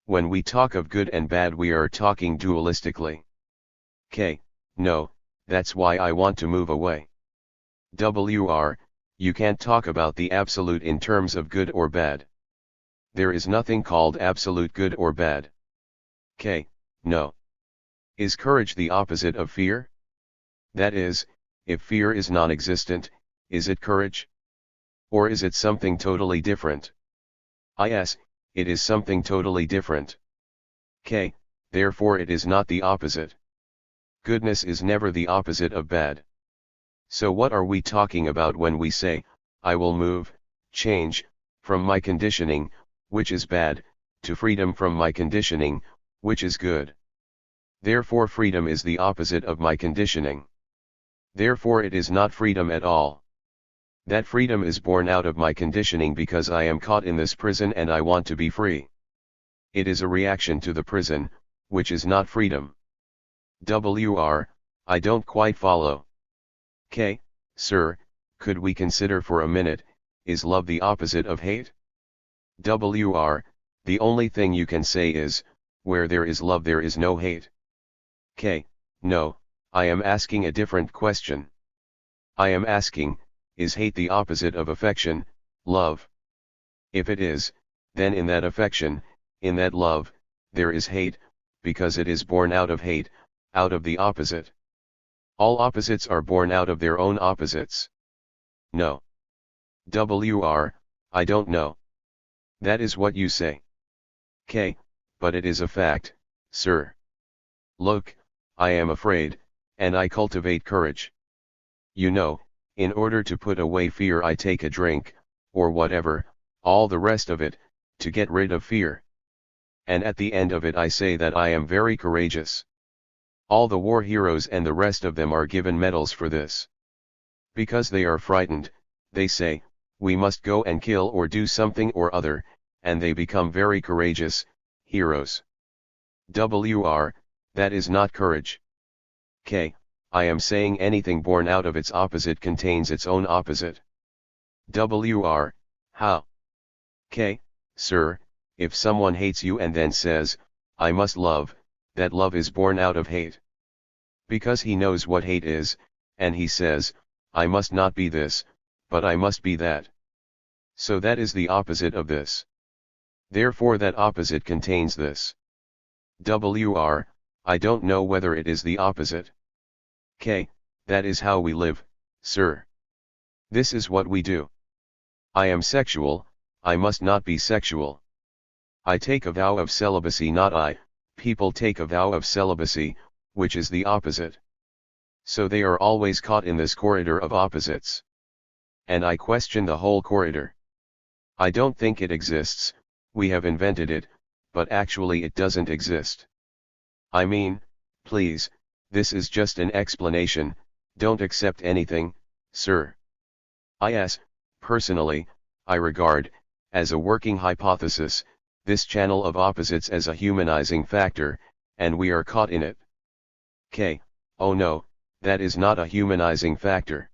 When we talk of good and bad we are talking dualistically. K, no, that's why I want to move away. You can't talk about the absolute in terms of good or bad. There is nothing called absolute good or bad. K. No. Is courage the opposite of fear? That is, if fear is non-existent, is it courage? Or is it something totally different? Yes, it is something totally different. K. Therefore it is not the opposite. Goodness is never the opposite of bad. So what are we talking about when we say, I will move, change, from my conditioning, which is bad, to freedom from my conditioning, which is good? Therefore freedom is the opposite of my conditioning. Therefore it is not freedom at all. That freedom is born out of my conditioning because I am caught in this prison and I want to be free. It is a reaction to the prison, which is not freedom. I don't quite follow. K. Sir, could we consider for a minute, is love the opposite of hate? The only thing you can say is, where there is love there is no hate. K. No, I am asking a different question. I am asking, is hate the opposite of affection, love? If it is, then in that affection, in that love, there is hate, because it is born out of hate, out of the opposite. All opposites are born out of their own opposites. No. I don't know. That is what you say. K. But it is a fact, sir. Look, I am afraid, and I cultivate courage. You know, in order to put away fear I take a drink, or whatever, all the rest of it, to get rid of fear. And at the end of it I say that I am very courageous. All the war heroes and the rest of them are given medals for this. Because they are frightened, they say, we must go and kill or do something or other, and they become very courageous, heroes. That is not courage. K. I am saying anything born out of its opposite contains its own opposite. How? K. Sir, if someone hates you and then says, I must love, that love is born out of hate. Because he knows what hate is, and he says, I must not be this, but I must be that. So that is the opposite of this. Therefore that opposite contains this. I don't know whether it is the opposite. K. That is how we live, sir. This is what we do. I am sexual, I must not be sexual. I take a vow of celibacy, not I, people take a vow of celibacy, which is the opposite. So they are always caught in this corridor of opposites. And I question the whole corridor. I don't think it exists, we have invented it, but actually it doesn't exist. I mean, please, this is just an explanation, don't accept anything, sir. Yes, personally, I regard, as a working hypothesis, this channel of opposites as a humanizing factor, and we are caught in it. K. Oh no, that is not a humanizing factor.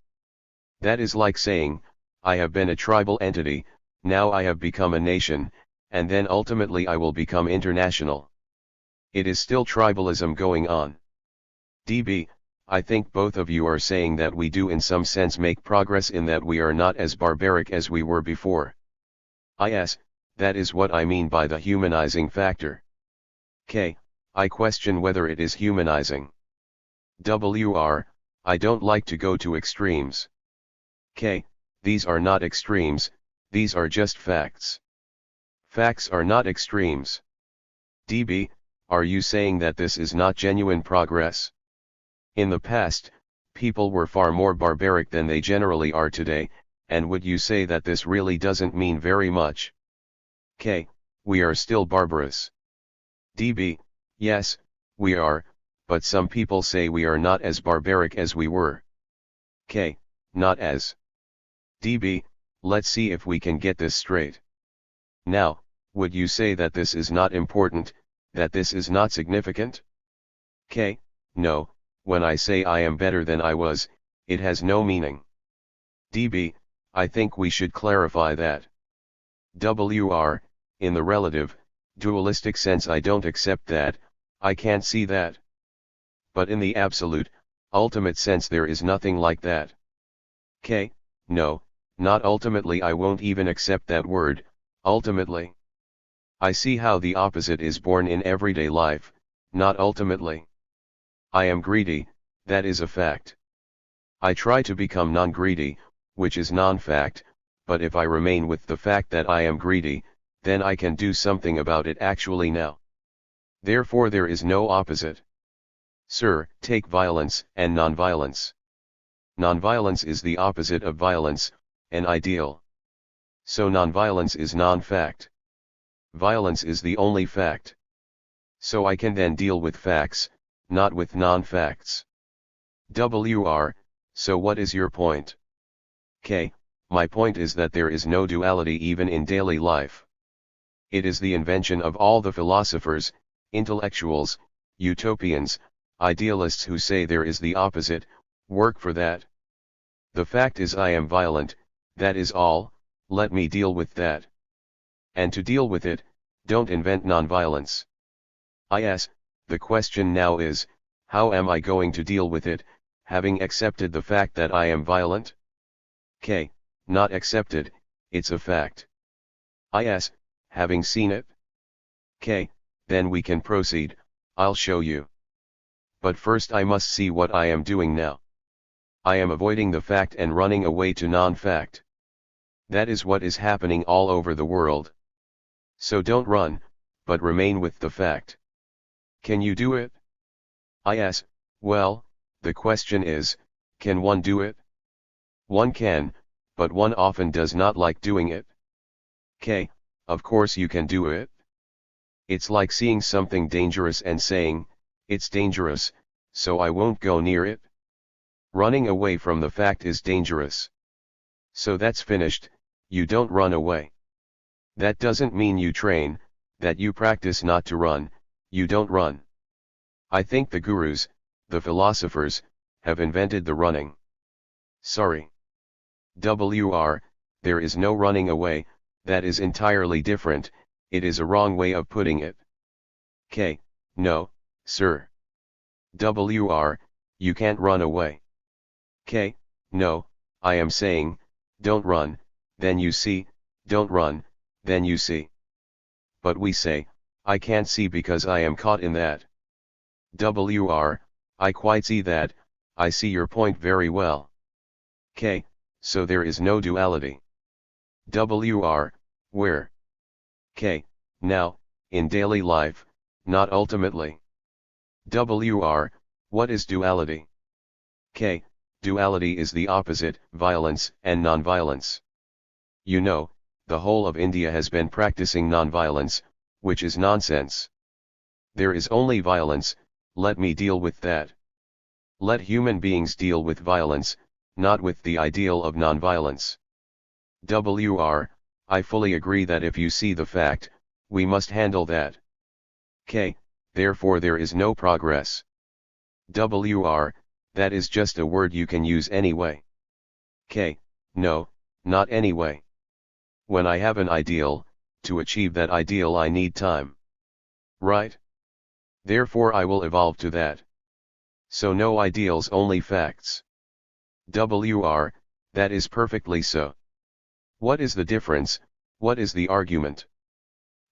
That is like saying, I have been a tribal entity, now I have become a nation, and then ultimately I will become international. It is still tribalism going on. I think both of you are saying that we do in some sense make progress in that we are not as barbaric as we were before. Yes, that is what I mean by the humanizing factor. K. I question whether it is humanizing. I don't like to go to extremes. K. These are not extremes, these are just facts. Facts are not extremes. Are you saying that this is not genuine progress? In the past, people were far more barbaric than they generally are today, and would you say that this really doesn't mean very much? K. We are still barbarous. Yes, we are, but some people say we are not as barbaric as we were. K. Not as. Let's see if we can get this straight. Now, would you say that this is not important, that this is not significant? K. No, when I say I am better than I was, it has no meaning. I think we should clarify that. In the relative, dualistic sense I don't accept that, I can't see that. But in the absolute, ultimate sense there is nothing like that. K, no, not ultimately. I won't even accept that word, ultimately. I see how the opposite is born in everyday life, not ultimately. I am greedy, that is a fact. I try to become non-greedy, which is non-fact, but if I remain with the fact that I am greedy, then I can do something about it actually now. Therefore there is no opposite. Sir, take violence and non-violence. Non-violence is the opposite of violence, an ideal. So non-violence is non-fact. Violence is the only fact. So I can then deal with facts, not with non-facts. WR, so what is your point? K, my point is that there is no duality even in daily life. It is the invention of all the philosophers, intellectuals, utopians, idealists who say there is the opposite, work for that. The fact is I am violent, that is all, let me deal with that. And to deal with it, don't invent non-violence. Is, the question now is, how am I going to deal with it, having accepted the fact that I am violent? K, not accepted, it's a fact. Is, having seen it? K, then we can proceed, I'll show you. But first I must see what I am doing now. I am avoiding the fact and running away to non-fact. That is what is happening all over the world. So don't run, but remain with the fact. Can you do it? Is, well, the question is, can one do it? One can, but one often does not like doing it. K, of course you can do it. It's like seeing something dangerous and saying, it's dangerous, so I won't go near it. Running away from the fact is dangerous. So that's finished, you don't run away. That doesn't mean you train, that you practice not to run, you don't run. I think the gurus, the philosophers, have invented the running. Sorry. WR, there is no running away, that is entirely different, it is a wrong way of putting it. K, no, sir. WR, you can't run away. K, no, I am saying, don't run, then you see, don't run, then you see. But we say, I can't see because I am caught in that. WR, I quite see that, I see your point very well. K, so there is no duality. WR, where? K, now, in daily life, not ultimately. WR, what is duality? K, duality is the opposite, violence and non-violence. You know, the whole of India has been practicing non-violence, which is nonsense. There is only violence, let me deal with that. Let human beings deal with violence, not with the ideal of non-violence. WR, I fully agree that if you see the fact, we must handle that. K, therefore there is no progress. WR, that is just a word you can use anyway. K, no, not anyway. When I have an ideal, to achieve that ideal I need time. Right? Therefore I will evolve to that. So no ideals, only facts. WR, that is perfectly so. What is the difference, what is the argument?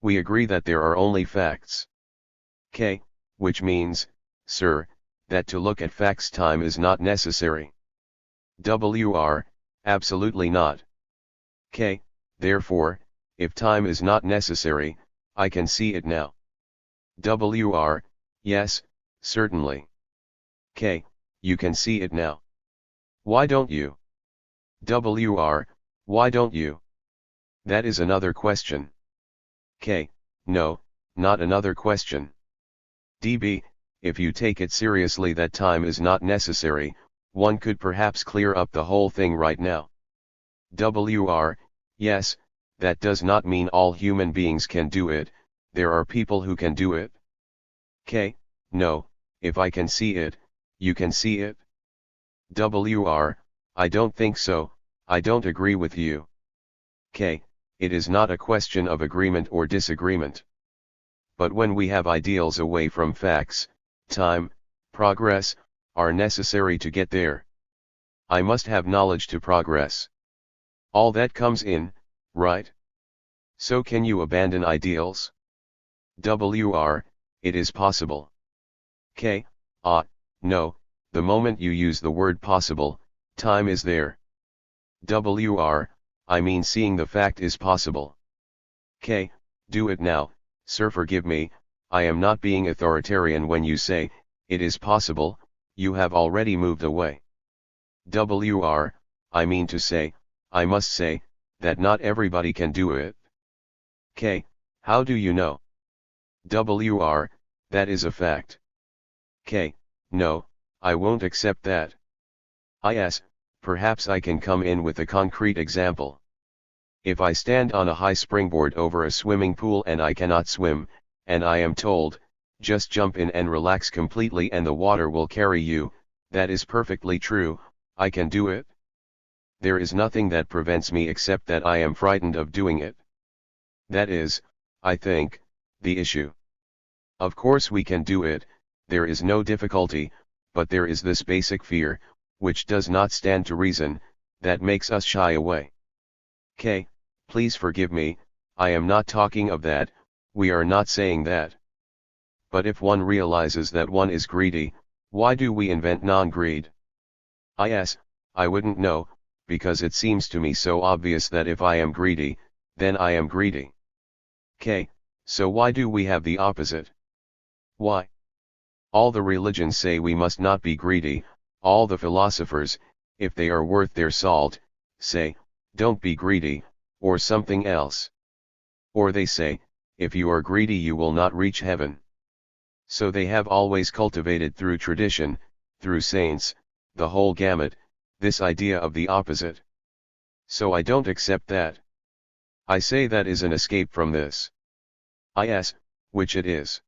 We agree that there are only facts. K, which means, sir, that to look at facts time is not necessary. WR, absolutely not. K, therefore, if time is not necessary, I can see it now. WR, yes, certainly. K, you can see it now. Why don't you? WR, why don't you? That is another question. K, no, not another question. DB, if you take it seriously that time is not necessary, one could perhaps clear up the whole thing right now. WR, yes, that does not mean all human beings can do it, there are people who can do it. K, no, if I can see it, you can see it. WR, I don't think so, I don't agree with you. K, it is not a question of agreement or disagreement. But when we have ideals away from facts, time, progress, are necessary to get there. I must have knowledge to progress. All that comes in, right? So can you abandon ideals? It is possible. No, the moment you use the word possible, time is there. I mean seeing the fact is possible. Do it now, sir, forgive me, I am not being authoritarian when you say, it is possible, you have already moved away. I mean to say, I must say, that not everybody can do it. How do you know? That is a fact. No, I won't accept that. Perhaps I can come in with a concrete example. If I stand on a high springboard over a swimming pool and I cannot swim, and I am told, just jump in and relax completely and the water will carry you, that is perfectly true, I can do it. There is nothing that prevents me except that I am frightened of doing it. That is, I think, the issue. Of course we can do it, there is no difficulty, but there is this basic fear, which does not stand to reason, that makes us shy away. Please forgive me, I am not talking of that, we are not saying that. But if one realizes that one is greedy, why do we invent non-greed? I wouldn't know, because it seems to me so obvious that if I am greedy, then I am greedy. So why do we have the opposite? Why? All the religions say we must not be greedy, all the philosophers, if they are worth their salt, say, don't be greedy, or something else. Or they say, if you are greedy you will not reach heaven. So they have always cultivated through tradition, through saints, the whole gamut, this idea of the opposite. So I don't accept that. I say that is an escape from this. Which it is.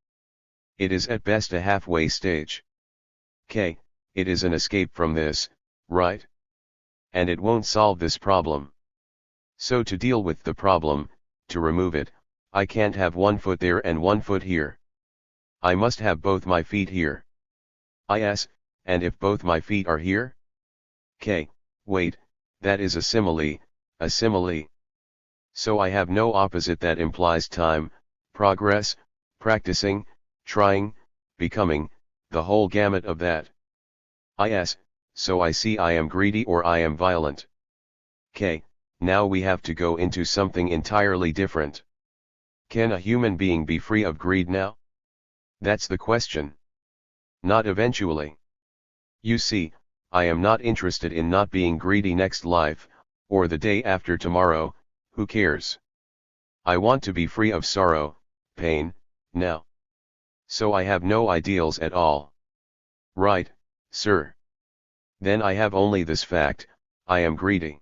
It is at best a halfway stage. It is an escape from this, right? And it won't solve this problem. So to deal with the problem, to remove it, I can't have one foot there and one foot here. I must have both my feet here. And if both my feet are here? Wait, that is a simile, a simile. So I have no opposite that implies time, progress, practicing, trying, becoming, the whole gamut of that. So I see I am greedy or I am violent. Now we have to go into something entirely different. Can a human being be free of greed now? That's the question. Not eventually. You see, I am not interested in not being greedy next life, or the day after tomorrow, who cares? I want to be free of sorrow, pain, now. So I have no ideals at all. Right, sir. Then I have only this fact, I am greedy.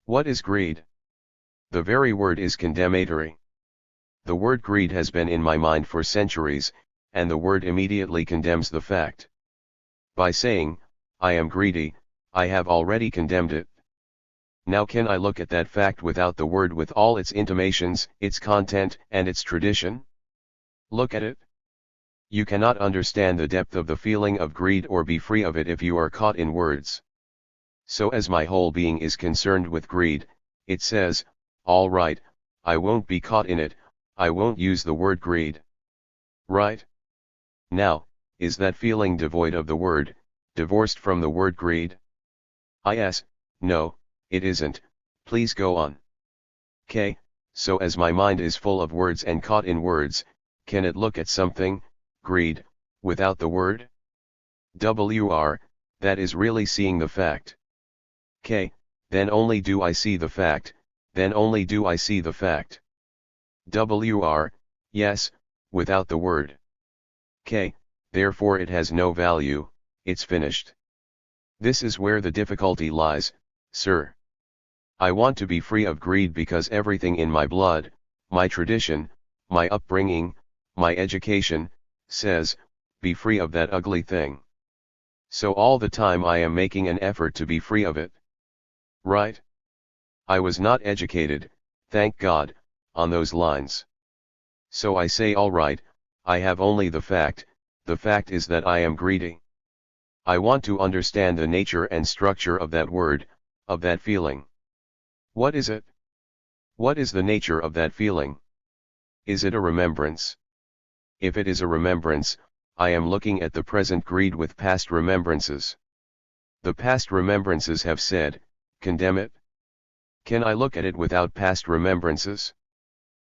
What is greed? The very word is condemnatory. The word greed has been in my mind for centuries, and the word immediately condemns the fact. By saying, I am greedy, I have already condemned it. Now can I look at that fact without the word with all its intimations, its content, and its tradition? Look at it. You cannot understand the depth of the feeling of greed or be free of it if you are caught in words. So as my whole being is concerned with greed, it says, all right, I won't be caught in it, I won't use the word greed. Right? Now, is that feeling devoid of the word, divorced from the word greed? No, it isn't, please go on. So as my mind is full of words and caught in words, can it look at something, greed, without the word? That is really seeing the fact. Then only do I see the fact, then only do I see the fact. Yes, without the word. Therefore it has no value, it's finished. This is where the difficulty lies, sir. I want to be free of greed because everything in my blood, my tradition, my upbringing, my education, says, be free of that ugly thing. So all the time I am making an effort to be free of it. Right? I was not educated, thank God, on those lines. So I say all right, I have only the fact is that I am greedy. I want to understand the nature and structure of that word, of that feeling. What is it? What is the nature of that feeling? Is it a remembrance? If it is a remembrance, I am looking at the present greed with past remembrances. The past remembrances have said, condemn it. Can I look at it without past remembrances?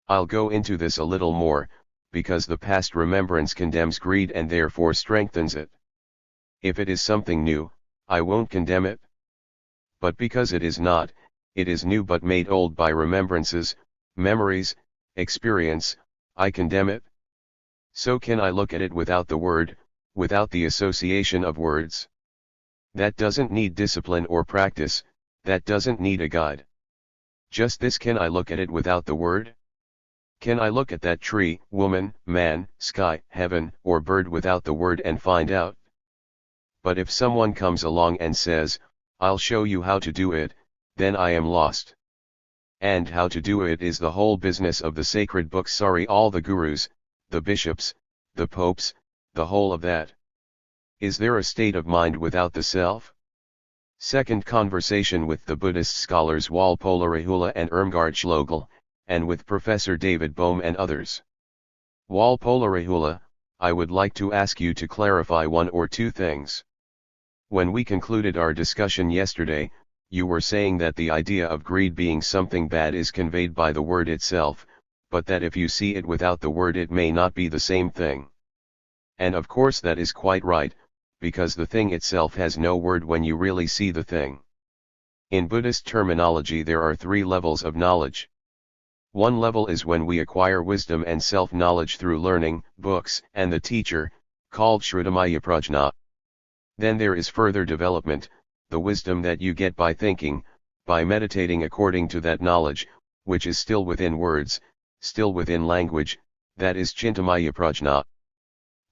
I'll go into this a little more, because the past remembrance condemns greed and therefore strengthens it. If it is something new, I won't condemn it. But because it is not, it is new but made old by remembrances, memories, experience, I condemn it. So can I look at it without the word, without the association of words? That doesn't need discipline or practice, that doesn't need a guide. Just this, can I look at it without the word? Can I look at that tree, woman, man, sky, heaven, or bird without the word and find out? But if someone comes along and says, I'll show you how to do it, then I am lost. And how to do it is the whole business of the sacred books, all the gurus, the bishops, the popes, the whole of that. Is there a state of mind without the self? Second conversation with the Buddhist scholars Walpolarihula and Irmgard Schlegel, and with Professor David Bohm and others. Walpolarihula, I would like to ask you to clarify one or two things. When we concluded our discussion yesterday, you were saying that the idea of greed being something bad is conveyed by the word itself, but that if you see it without the word it may not be the same thing. And of course that is quite right, because the thing itself has no word when you really see the thing. In Buddhist terminology there are 3 levels of knowledge. One level is when we acquire wisdom and self-knowledge through learning, books, and the teacher, called Shrutamaya Prajna. Then there is further development, the wisdom that you get by thinking, by meditating according to that knowledge, which is still within words, still within language, that is Chintamaya Prajna.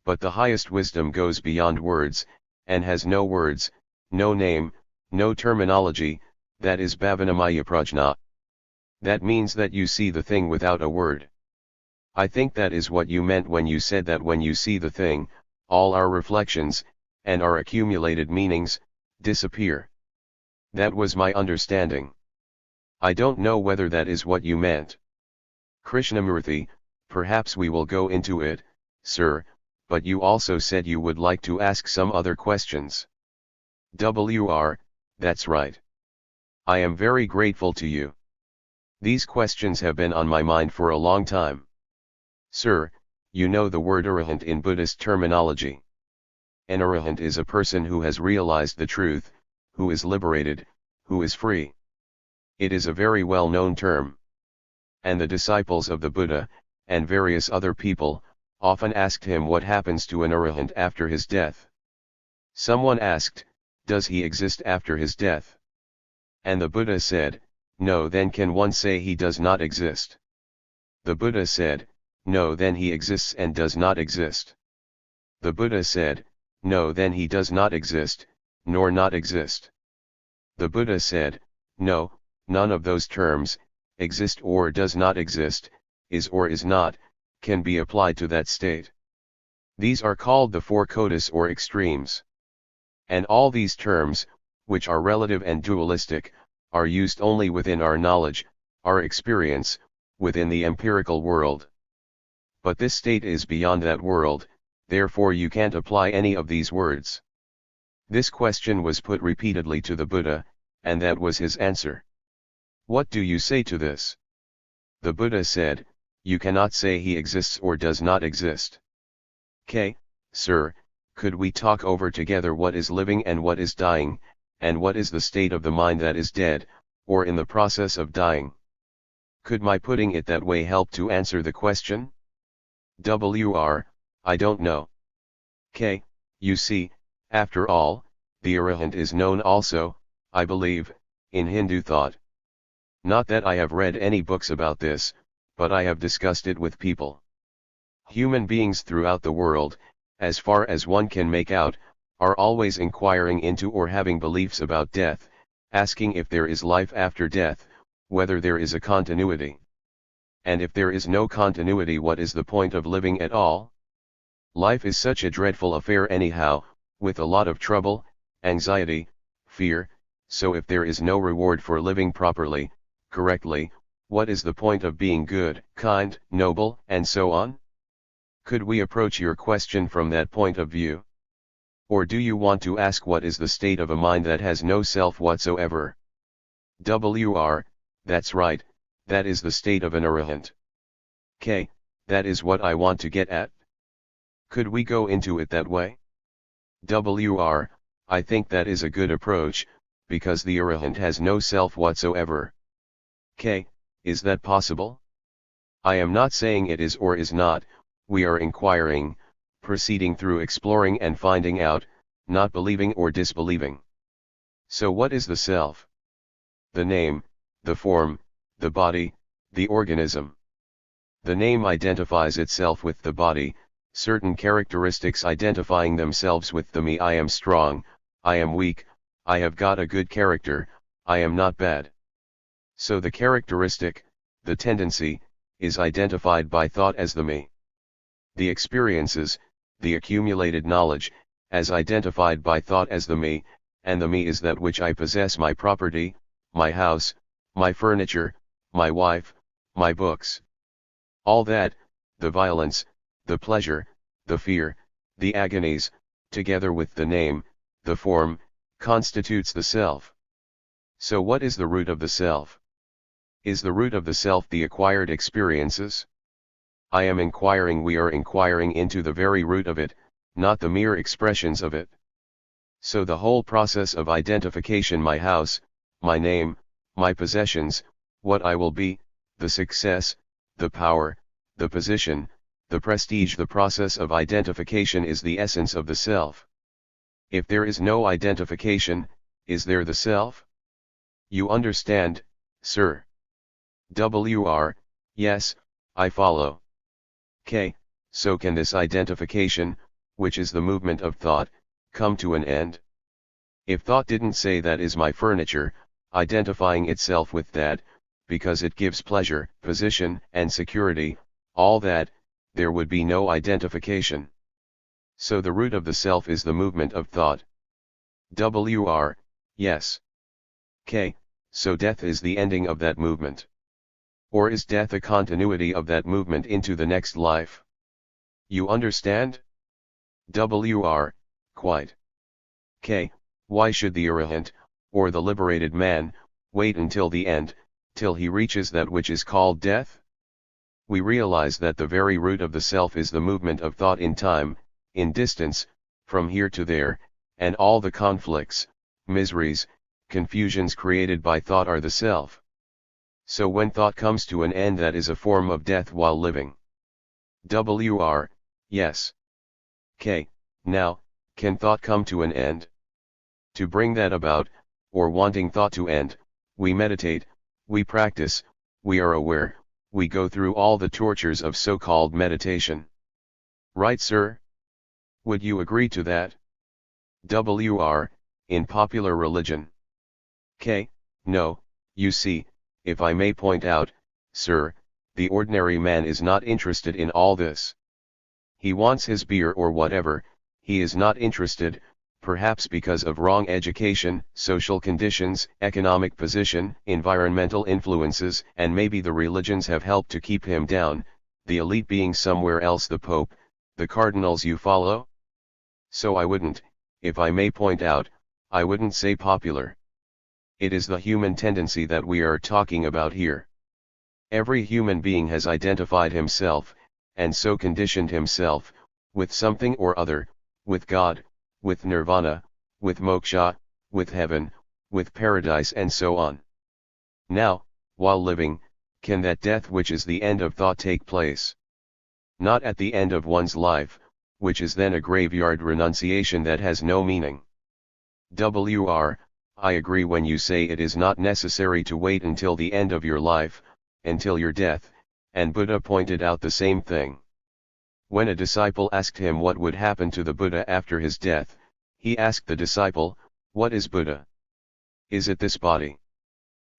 But the highest wisdom goes beyond words, and has no words, no name, no terminology, that is Bhavanamaya Prajna. That means that you see the thing without a word. I think that is what you meant when you said that when you see the thing, all our reflections, and our accumulated meanings, disappear. That was my understanding. I don't know whether that is what you meant. Krishnamurti, perhaps we will go into it, sir, but you also said you would like to ask some other questions. That's right. I am very grateful to you. These questions have been on my mind for a long time. Sir, you know the word arahant in Buddhist terminology. An arahant is a person who has realized the truth, who is liberated, who is free. It is a very well-known term. And the disciples of the Buddha, and various other people, often asked him what happens to an arahant after his death. Someone asked, does he exist after his death? And the Buddha said, no. Then can one say he does not exist? The Buddha said, no. Then he exists and does not exist. The Buddha said, no. Then he does not exist, nor not exist. The Buddha said, no, none of those terms, exist or does not exist, is or is not, can be applied to that state. These are called the 4 kotas or extremes. And all these terms, which are relative and dualistic, are used only within our knowledge, our experience, within the empirical world. But this state is beyond that world, therefore you can't apply any of these words. This question was put repeatedly to the Buddha, and that was his answer. What do you say to this? The Buddha said, you cannot say he exists or does not exist. Sir, could we talk over together what is living and what is dying, and what is the state of the mind that is dead, or in the process of dying? Could my putting it that way help to answer the question? I don't know. You see, after all, the arahant is known also, I believe, in Hindu thought. Not that I have read any books about this, but I have discussed it with people. Human beings throughout the world, as far as one can make out, are always inquiring into or having beliefs about death, asking if there is life after death, whether there is a continuity. And if there is no continuity, what is the point of living at all? Life is such a dreadful affair anyhow, with a lot of trouble, anxiety, fear. So if there is no reward for living properly, correctly, what is the point of being good, kind, noble, and so on? Could we approach your question from that point of view? Or do you want to ask what is the state of a mind that has no self whatsoever? That's right, that is the state of an arahant. K, that is what I want to get at. Could we go into it that way? I think that is a good approach, because the arahant has no self whatsoever. K, is that possible? I am not saying it is or is not, we are inquiring, proceeding through exploring and finding out, not believing or disbelieving. So what is the self? The name, the form, the body, the organism. The name identifies itself with the body, certain characteristics identifying themselves with the me. I am strong, I am weak, I have got a good character, I am not bad. So the characteristic, the tendency, is identified by thought as the me. The experiences, the accumulated knowledge, as identified by thought as the me, and the me is that which I possess: my property, my house, my furniture, my wife, my books. All that, the violence, the pleasure, the fear, the agonies, together with the name, the form, constitutes the self. So what is the root of the self? Is the root of the self the acquired experiences? I am inquiring, we are inquiring into the very root of it, not the mere expressions of it. So the whole process of identification: my house, my name, my possessions, what I will be, the success, the power, the position, the prestige, the process of identification is the essence of the self. If there is no identification, is there the self? You understand, sir? Yes, I follow. K, so can this identification, which is the movement of thought, come to an end? If thought didn't say that is my furniture, identifying itself with that, because it gives pleasure, position, and security, all that, there would be no identification. So the root of the self is the movement of thought. Yes. K, so death is the ending of that movement. Or is death a continuity of that movement into the next life? You understand? Quite. K, why should the arahant, or the liberated man, wait until the end, till he reaches that which is called death? We realize that the very root of the self is the movement of thought in time, in distance, from here to there, and all the conflicts, miseries, confusions created by thought are the self. So when thought comes to an end, that is a form of death while living. Yes. K, now, can thought come to an end? To bring that about, or wanting thought to end, we meditate, we practice, we are aware, we go through all the tortures of so-called meditation. Right, sir? Would you agree to that? In popular religion. K, no, you see, if I may point out, sir, the ordinary man is not interested in all this. He wants his beer or whatever, he is not interested, perhaps because of wrong education, social conditions, economic position, environmental influences, and maybe the religions have helped to keep him down, the elite being somewhere else, the Pope, the cardinals, you follow? So I wouldn't, if I may point out, I wouldn't say popular. It is the human tendency that we are talking about here. Every human being has identified himself, and so conditioned himself, with something or other, with God, with nirvana, with moksha, with heaven, with paradise, and so on. Now, while living, can that death which is the end of thought take place? Not at the end of one's life, which is then a graveyard renunciation that has no meaning. I agree when you say it is not necessary to wait until the end of your life, until your death, and Buddha pointed out the same thing. When a disciple asked him what would happen to the Buddha after his death, he asked the disciple, "What is Buddha? Is it this body?"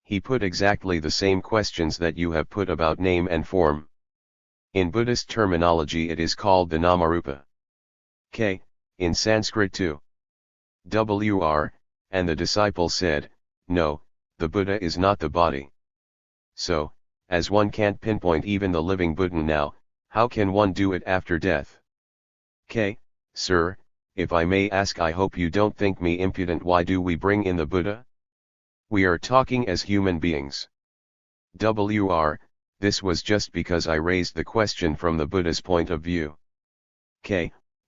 He put exactly the same questions that you have put about name and form. In Buddhist terminology it is called the Namarupa. K, in Sanskrit too. And the disciple said, no, the Buddha is not the body. So, as one can't pinpoint even the living Buddha now, how can one do it after death? Sir, if I may ask, I hope you don't think me impudent. Why do we bring in the Buddha? We are talking as human beings. This was just because I raised the question from the Buddha's point of view.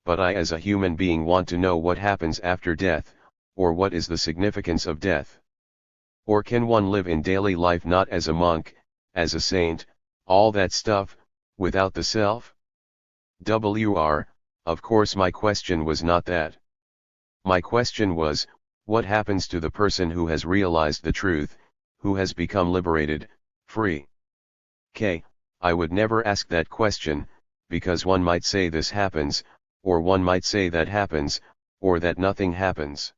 But I as a human being want to know what happens after death, or what is the significance of death. Or can one live in daily life not as a monk, as a saint, all that stuff, without the self? Of course my question was not that. My question was, what happens to the person who has realized the truth, who has become liberated, free? I would never ask that question, because one might say this happens, or one might say that happens, or that nothing happens.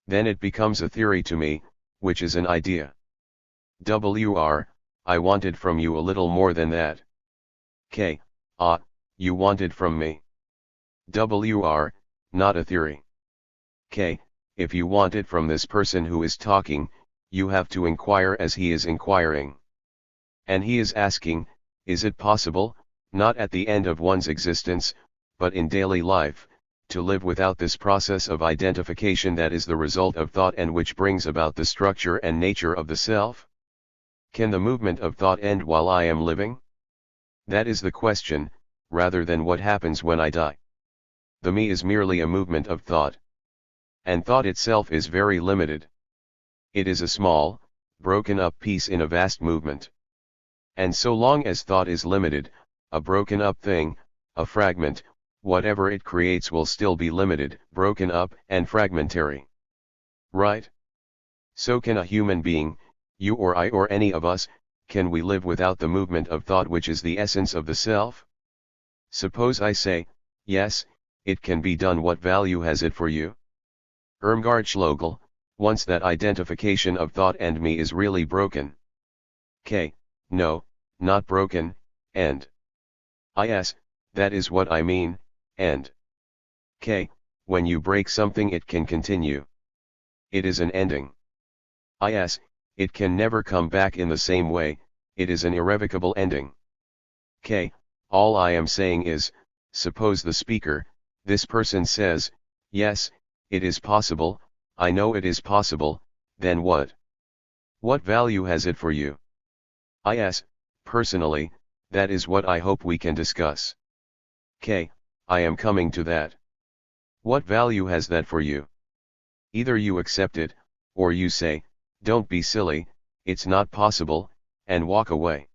Then it becomes a theory to me, which is an idea. I wanted from you a little more than that. You wanted from me. Not a theory. If you want it from this person who is talking, you have to inquire as he is inquiring. And he is asking, is it possible, not at the end of one's existence, but in daily life, to live without this process of identification that is the result of thought and which brings about the structure and nature of the self? Can the movement of thought end while I am living? That is the question, rather than what happens when I die. The me is merely a movement of thought. And thought itself is very limited. It is a small, broken up piece in a vast movement. And so long as thought is limited, a broken up thing, a fragment, whatever it creates will still be limited, broken up, and fragmentary. Right? So can a human being, you or I or any of us, can we live without the movement of thought which is the essence of the self? Suppose I say, yes, it can be done. What value has it for you? Irmgard Schlegel, once that identification of thought and me is really broken. No, not broken, and. Yes, that is what I mean, and. When you break something it can continue. It is an ending. Yes, it can never come back in the same way, it is an irrevocable ending. All I am saying is, suppose the speaker, this person says, yes, it is possible, I know it is possible, then what? What value has it for you? Yes, personally, that is what I hope we can discuss. I am coming to that. What value has that for you? Either you accept it, or you say, don't be silly, it's not possible, and walk away.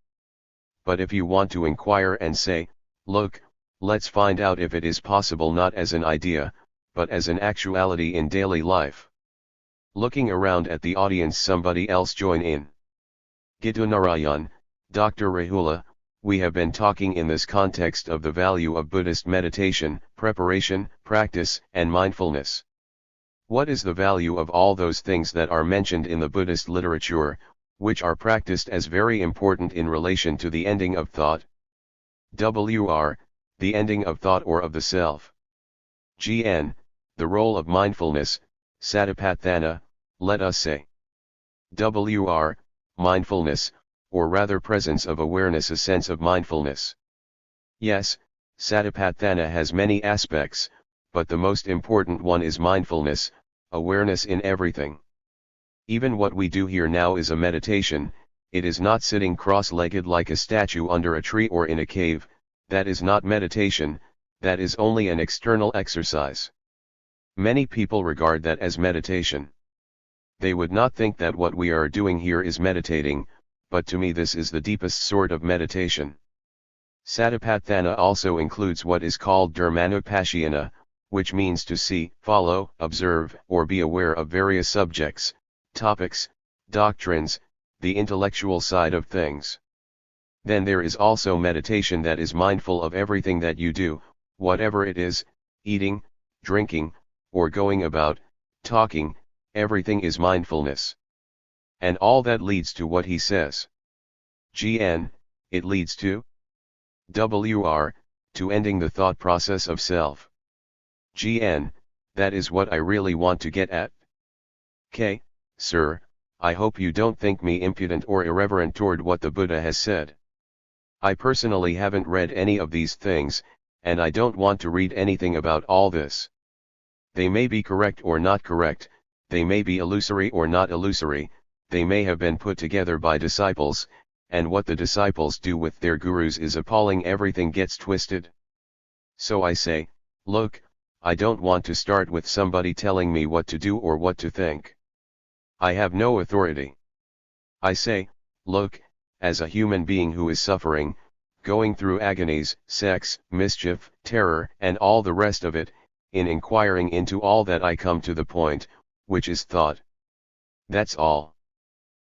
But if you want to inquire and say, look, let's find out if it is possible not as an idea, but as an actuality in daily life. Looking around at the audience, somebody else join in. Gitu Narayan, Dr. Rahula, we have been talking in this context of the value of Buddhist meditation, preparation, practice, and mindfulness. What is the value of all those things that are mentioned in the Buddhist literature, which are practiced as very important in relation to the ending of thought? The ending of thought or of the self. GN, the role of mindfulness, satipatthana, let us say. Mindfulness, or rather presence of awareness, a sense of mindfulness. Yes, satipatthana has many aspects, but the most important one is mindfulness, awareness in everything. Even what we do here now is a meditation, it is not sitting cross-legged like a statue under a tree or in a cave, that is not meditation, that is only an external exercise. Many people regard that as meditation. They would not think that what we are doing here is meditating, but to me this is the deepest sort of meditation. Satipatthana also includes what is called dharmanupassana, which means to see, follow, observe, or be aware of various subjects, topics, doctrines, the intellectual side of things. Then there is also meditation that is mindful of everything that you do, whatever it is, eating, drinking, or going about, talking, everything is mindfulness. And all that leads to what he says. GN, it leads to to ending the thought process of self. GN, that is what I really want to get at. K. Sir, I hope you don't think me impudent or irreverent toward what the Buddha has said. I personally haven't read any of these things, and I don't want to read anything about all this. They may be correct or not correct, they may be illusory or not illusory, they may have been put together by disciples, and what the disciples do with their gurus is appalling. Everything gets twisted. So I say, look, I don't want to start with somebody telling me what to do or what to think. I have no authority. I say, look, as a human being who is suffering, going through agonies, sex, mischief, terror, and all the rest of it, in inquiring into all that I come to the point, which is thought. That's all.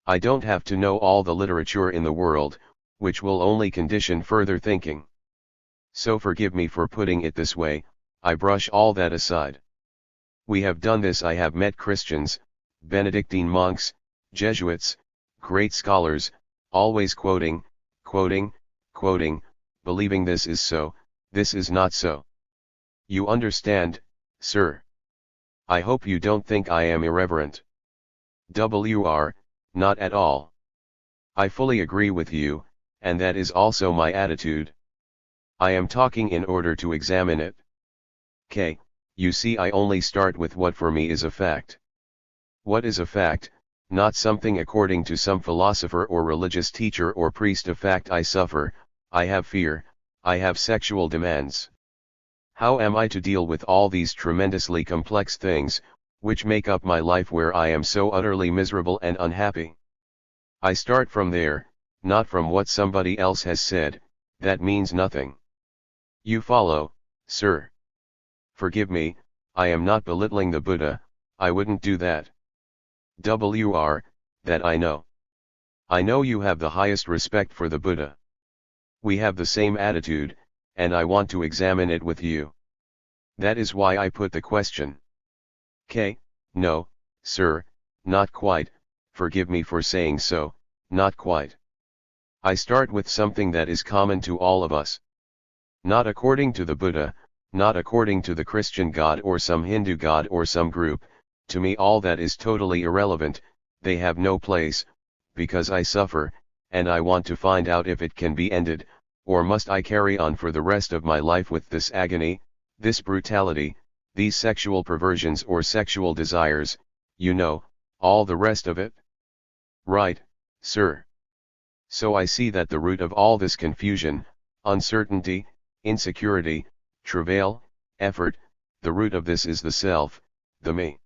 I don't have to know all the literature in the world, which will only condition further thinking. So forgive me for putting it this way, I brush all that aside. We have done this. I have met Christians, Benedictine monks, Jesuits, great scholars, always quoting, believing this is so, this is not so. You understand, sir? I hope you don't think I am irreverent. Not at all. I fully agree with you, and that is also my attitude. I am talking in order to examine it. K. You see, I only start with what for me is a fact. What is a fact? Not something according to some philosopher or religious teacher or priest. A fact: I suffer, I have fear, I have sexual demands. How am I to deal with all these tremendously complex things, which make up my life, where I am so utterly miserable and unhappy? I start from there, not from what somebody else has said. That means nothing. You follow, sir? Forgive me, I am not belittling the Buddha, I wouldn't do that. That I know. I know you have the highest respect for the Buddha. We have the same attitude, and I want to examine it with you. That is why I put the question. K. No, sir, not quite, forgive me for saying so, not quite. I start with something that is common to all of us. Not according to the Buddha, not according to the Christian God or some Hindu God or some group. To me all that is totally irrelevant, they have no place, because I suffer, and I want to find out if it can be ended, or must I carry on for the rest of my life with this agony, this brutality, these sexual perversions or sexual desires, you know, all the rest of it? Right, sir. So I see that the root of all this confusion, uncertainty, insecurity, travail, effort, the root of this is the self, the me.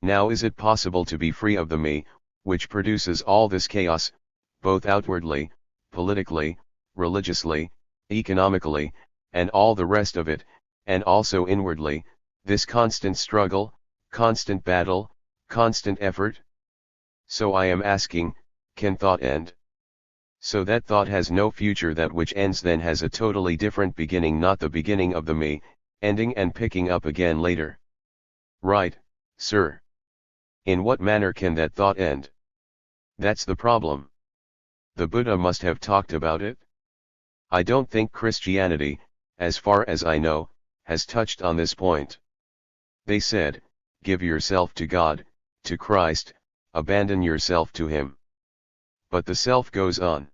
Now is it possible to be free of the me, which produces all this chaos, both outwardly, politically, religiously, economically, and all the rest of it, and also inwardly, this constant struggle, constant battle, constant effort? So I am asking, can thought end? So that thought has no future, that which ends then has a totally different beginning, not the beginning of the me, ending and picking up again later. Right, sir. In what manner can that thought end? That's the problem. The Buddha must have talked about it. I don't think Christianity, as far as I know, has touched on this point. They said, give yourself to God, to Christ, abandon yourself to Him. But the self goes on.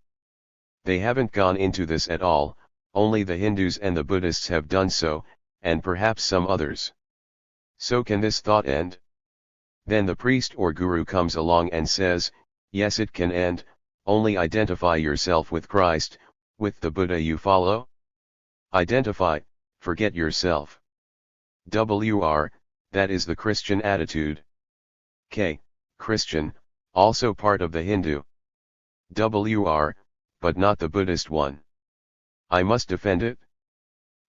They haven't gone into this at all, only the Hindus and the Buddhists have done so, and perhaps some others. So can this thought end? Then the priest or guru comes along and says, yes, it can end, only identify yourself with Christ, with the Buddha you follow. Identify, forget yourself. That is the Christian attitude. K. Christian, also part of the Hindu. But not the Buddhist one. I must defend it.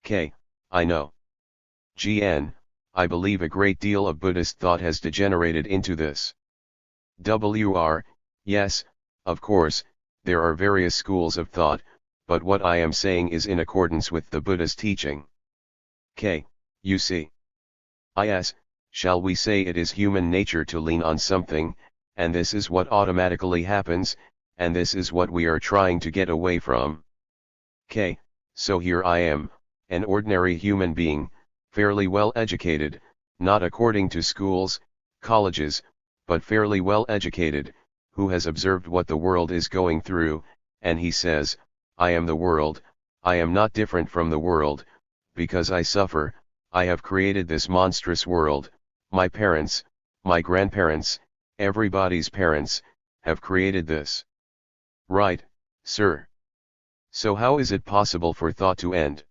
K. I know. GN, I believe a great deal of Buddhist thought has degenerated into this. Yes, of course, there are various schools of thought, but what I am saying is in accordance with the Buddha's teaching. K. You see. Yes, shall we say it is human nature to lean on something, and this is what automatically happens, and this is what we are trying to get away from. K. So here I am, an ordinary human being, fairly well educated, not according to schools, colleges, but fairly well educated, who has observed what the world is going through, and he says, I am the world, I am not different from the world, because I suffer, I have created this monstrous world, my parents, my grandparents, everybody's parents, have created this. Right, sir. So how is it possible for thought to end?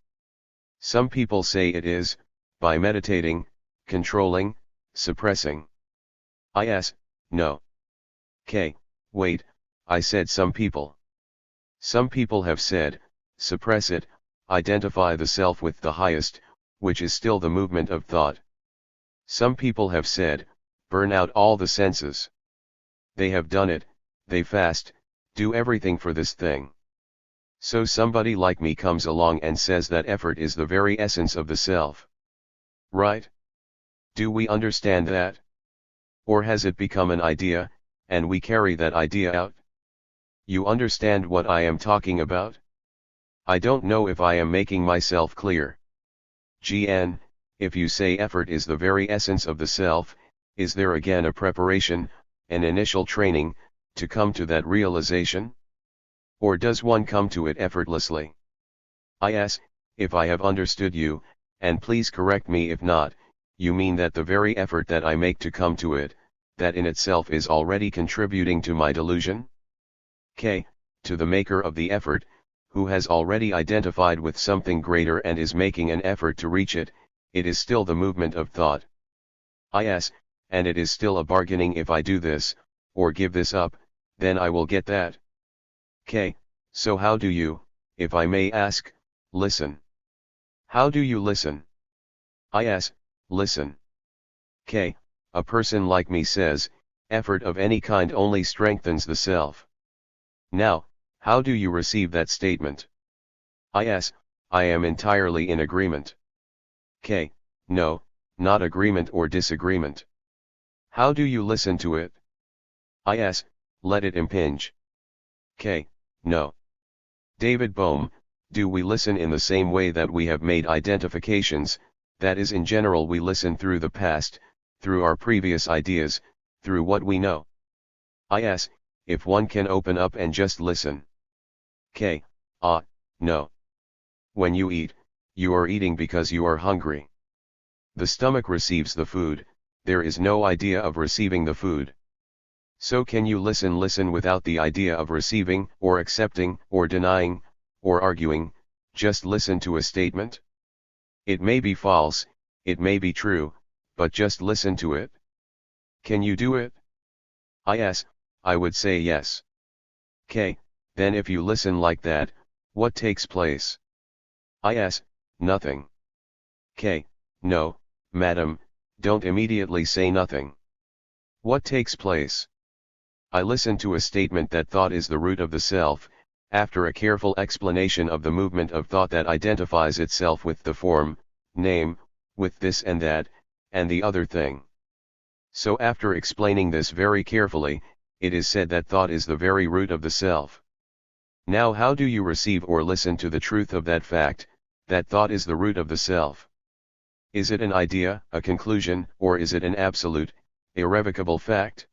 Some people say it is, by meditating, controlling, suppressing. No. Wait, I said some people. Some people have said, suppress it, identify the self with the highest, which is still the movement of thought. Some people have said, burn out all the senses. They have done it, they fast, do everything for this thing. So somebody like me comes along and says that effort is the very essence of the self. Right? Do we understand that? Or has it become an idea, and we carry that idea out? You understand what I am talking about? I don't know if I am making myself clear. GN, if you say effort is the very essence of the self, is there again a preparation, an initial training, to come to that realization? Or does one come to it effortlessly? If I have understood you, and please correct me if not, you mean that the very effort that I make to come to it, that in itself is already contributing to my delusion? To the maker of the effort, who has already identified with something greater and is making an effort to reach it, it is still the movement of thought. And it is still a bargaining. If I do this, or give this up, then I will get that. So how do you, if I may ask, listen? How do you listen? Listen. A person like me says, effort of any kind only strengthens the self. Now, how do you receive that statement? I am entirely in agreement. No, not agreement or disagreement. How do you listen to it? Let it impinge. No. David Bohm, do we listen in the same way that we have made identifications, that is in general we listen through the past, through our previous ideas, through what we know? If one can open up and just listen. No. When you eat, you are eating because you are hungry. The stomach receives the food, there is no idea of receiving the food. So can you listen without the idea of receiving, or accepting, or denying, or arguing, just listen to a statement? It may be false, it may be true, but just listen to it. Can you do it? I would say yes. Then if you listen like that, what takes place? Nothing. No, madam, don't immediately say nothing. What takes place? I listen to a statement that thought is the root of the self, after a careful explanation of the movement of thought that identifies itself with the form, name, with this and that, and the other thing. So after explaining this very carefully, it is said that thought is the very root of the self. Now how do you receive or listen to the truth of that fact, that thought is the root of the self? Is it an idea, a conclusion, or is it an absolute, irrevocable fact?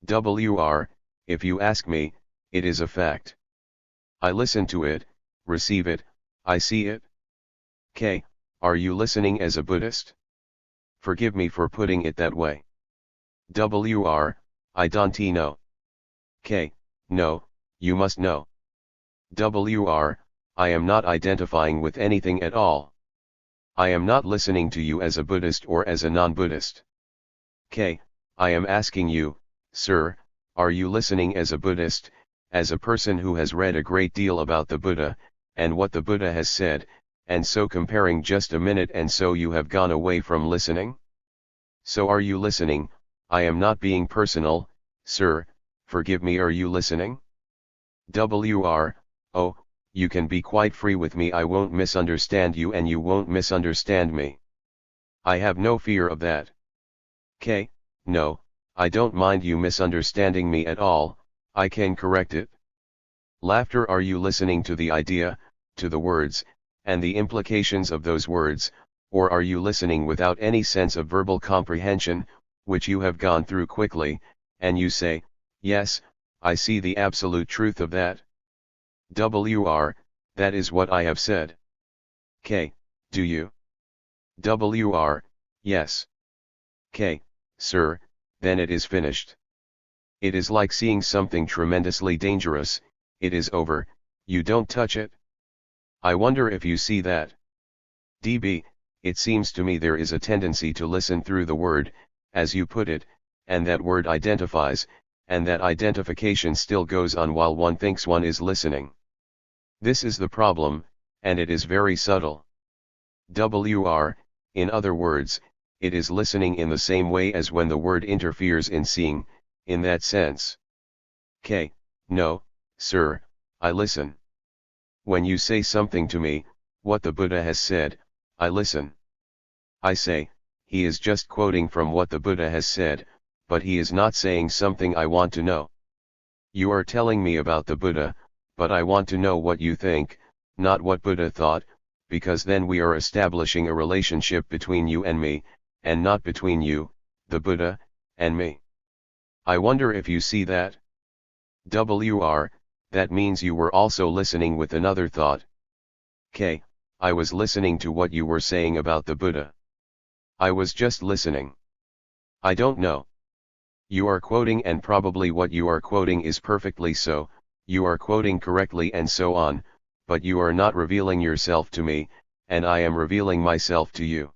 If you ask me, it is a fact. I listen to it, receive it, I see it. Are you listening as a Buddhist? Forgive me for putting it that way. I don't know. No, you must know. I am not identifying with anything at all. I am not listening to you as a Buddhist or as a non-Buddhist. I am asking you, sir, are you listening as a Buddhist, as a person who has read a great deal about the Buddha, and what the Buddha has said, and so comparing just a minute and so you have gone away from listening? So are you listening? I am not being personal, sir, forgive me. Are you listening? Oh, you can be quite free with me. I won't misunderstand you and you won't misunderstand me. I have no fear of that. No, I don't mind you misunderstanding me at all, I can correct it. Laughter. Are you listening to the idea, to the words, and the implications of those words, Or are you listening without any sense of verbal comprehension, which you have gone through quickly, and you say, yes, I see the absolute truth of that. WR, that is what I have said. K, do you? WR, yes. K, sir, then it is finished. It is like seeing something tremendously dangerous, it is over, you don't touch it. I wonder if you see that. DB, it seems to me there is a tendency to listen through the word, as you put it, and that word identifies, and that identification still goes on while one thinks one is listening. This is the problem, and it is very subtle. WR, in other words, it is listening in the same way as when the word interferes in seeing, in that sense. K, no, sir, I listen. When you say something to me, what the Buddha has said, I listen. I say, he is just quoting from what the Buddha has said, but he is not saying something I want to know. You are telling me about the Buddha, but I want to know what you think, not what Buddha thought, because then we are establishing a relationship between you and me, and not between you, the Buddha, and me. I wonder if you see that. WR, that means you were also listening with another thought. K, I was listening to what you were saying about the Buddha. I was just listening. I don't know. You are quoting, and probably what you are quoting is perfectly so, you are quoting correctly and so on, but you are not revealing yourself to me, and I am revealing myself to you.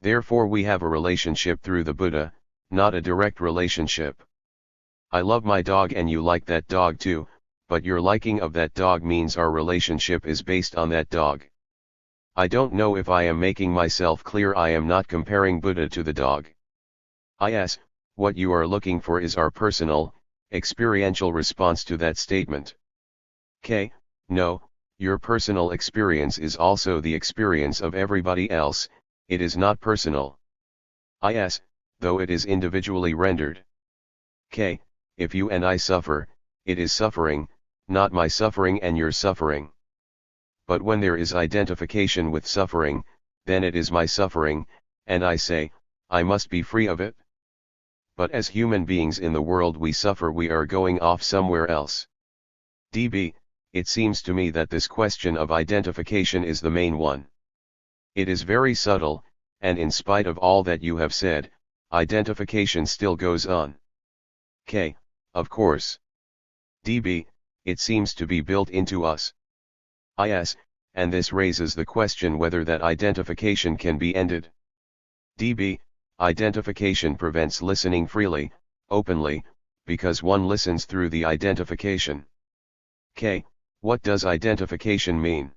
Therefore we have a relationship through the Buddha, not a direct relationship. I love my dog and you like that dog too, but your liking of that dog means our relationship is based on that dog. I don't know if I am making myself clear. I am not comparing Buddha to the dog. Is, what you are looking for is our personal, experiential response to that statement. K, no, your personal experience is also the experience of everybody else, it is not personal. Is, though it is individually rendered. K, if you and I suffer, it is suffering, not my suffering and your suffering. But when there is identification with suffering, then it is my suffering, and I say, I must be free of it. But as human beings in the world we suffer, we are going off somewhere else. DB, it seems to me that this question of identification is the main one. It is very subtle, and in spite of all that you have said, identification still goes on. K, of course. DB, it seems to be built into us. Is, and this raises the question whether that identification can be ended. DB, identification prevents listening freely, openly, because one listens through the identification. K, what does identification mean?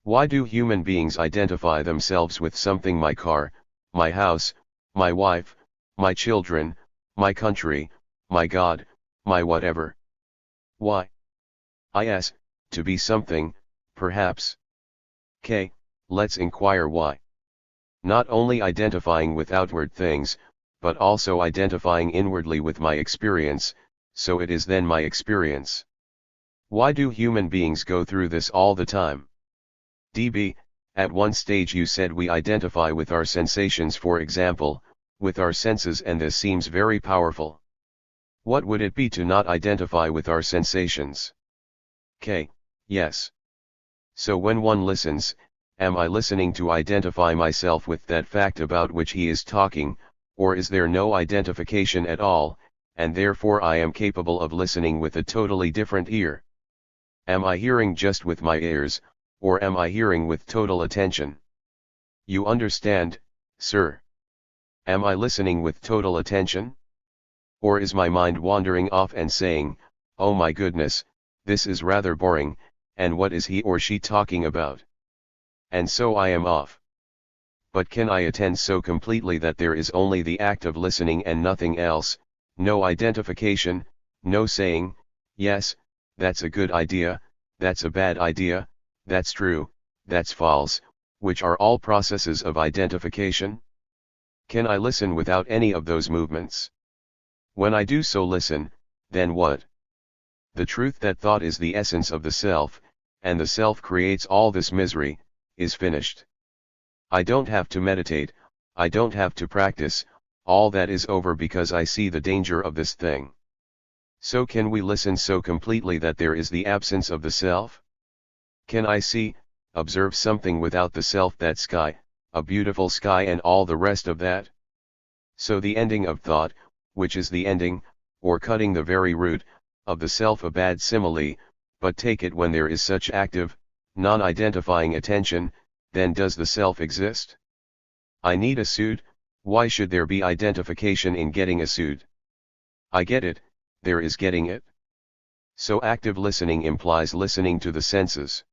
Why do human beings identify themselves with something? My car, my house, my wife, my children, my country, my God, my whatever. Why? Is, to be something, perhaps. K, let's inquire why. Not only identifying with outward things, but also identifying inwardly with my experience, so it is then my experience. Why do human beings go through this all the time? DB, at one stage you said we identify with our sensations, for example, with our senses, and this seems very powerful. What would it be to not identify with our sensations? K, yes. So when one listens, am I listening to identify myself with that fact about which he is talking, or is there no identification at all, and therefore I am capable of listening with a totally different ear? Am I hearing just with my ears, or am I hearing with total attention? You understand, sir? Am I listening with total attention? Or is my mind wandering off and saying, oh my goodness, this is rather boring, and what is he or she talking about? And so I am off. But can I attend so completely that there is only the act of listening and nothing else, no identification, no saying, yes, that's a good idea, that's a bad idea, that's true, that's false, which are all processes of identification? Can I listen without any of those movements? When I do so listen, then what? The truth that thought is the essence of the self, and the self creates all this misery, is finished. I don't have to meditate, I don't have to practice, all that is over because I see the danger of this thing. So can we listen so completely that there is the absence of the self? Can I see, observe something without the self, that sky, a beautiful sky and all the rest of that? So the ending of thought, which is the ending, or cutting the very root, of the self, a bad simile, but take it when there is such active, non-identifying attention, then does the self exist? I need a suit, why should there be identification in getting a suit? I get it, there is getting it. So active listening implies listening to the senses.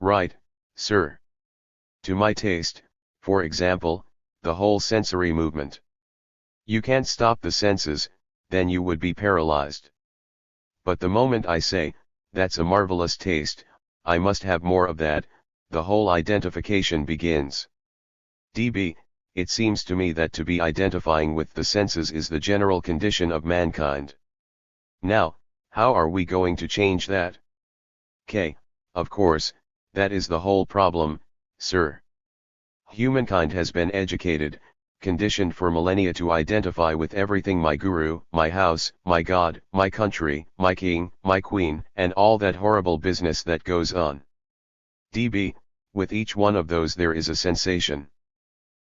Right, sir. To my taste, for example, the whole sensory movement. You can't stop the senses, then you would be paralyzed. But the moment I say, that's a marvelous taste, I must have more of that, the whole identification begins. DB, it seems to me that to be identifying with the senses is the general condition of mankind. Now, how are we going to change that? K, of course, that is the whole problem, sir. Humankind has been educated, conditioned for millennia to identify with everything: my guru, my house, my God, my country, my king, my queen, and all that horrible business that goes on. DB, with each one of those there is a sensation.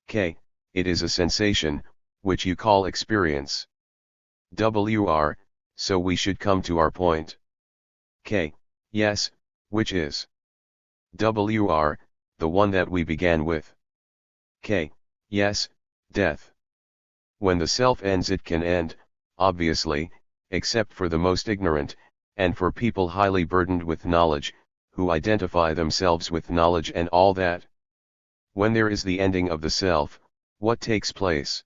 K, it is a sensation, which you call experience. WR, so we should come to our point. K, yes, which is? WR, the one that we began with. K, yes, death. When the self ends, it can end, obviously, except for the most ignorant, and for people highly burdened with knowledge, who identify themselves with knowledge and all that. When there is the ending of the self, what takes place?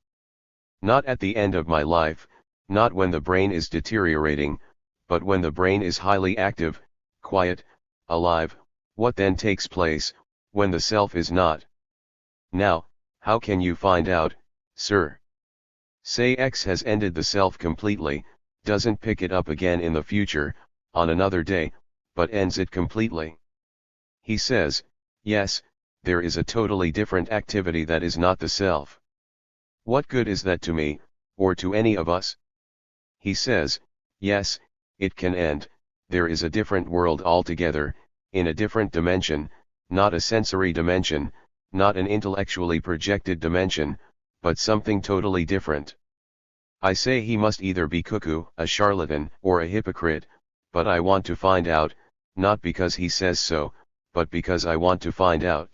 Not at the end of my life, not when the brain is deteriorating, but when the brain is highly active, quiet, alive. What then takes place, when the self is not? Now, how can you find out, sir? Say X has ended the self completely, doesn't pick it up again in the future, on another day, but ends it completely. He says, yes, there is a totally different activity that is not the self. What good is that to me, or to any of us? He says, yes, it can end, there is a different world altogether, in a different dimension, not a sensory dimension, not an intellectually projected dimension, but something totally different. I say he must either be cuckoo, a charlatan, or a hypocrite, but I want to find out, not because he says so, but because I want to find out.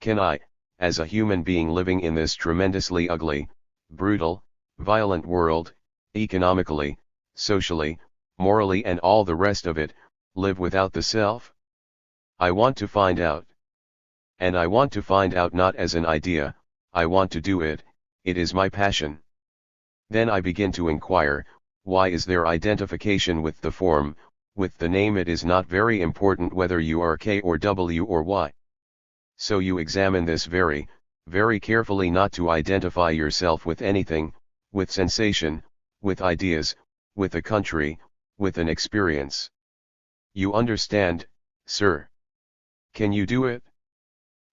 Can I, as a human being living in this tremendously ugly, brutal, violent world, economically, socially, morally and all the rest of it, live without the self? I want to find out. And I want to find out not as an idea, I want to do it, it is my passion. Then I begin to inquire, why is there identification with the form, with the name? It is not very important whether you are K or W or Y. So you examine this very, very carefully, not to identify yourself with anything, with sensation, with ideas, with a country, with an experience. You understand, sir? Can you do it?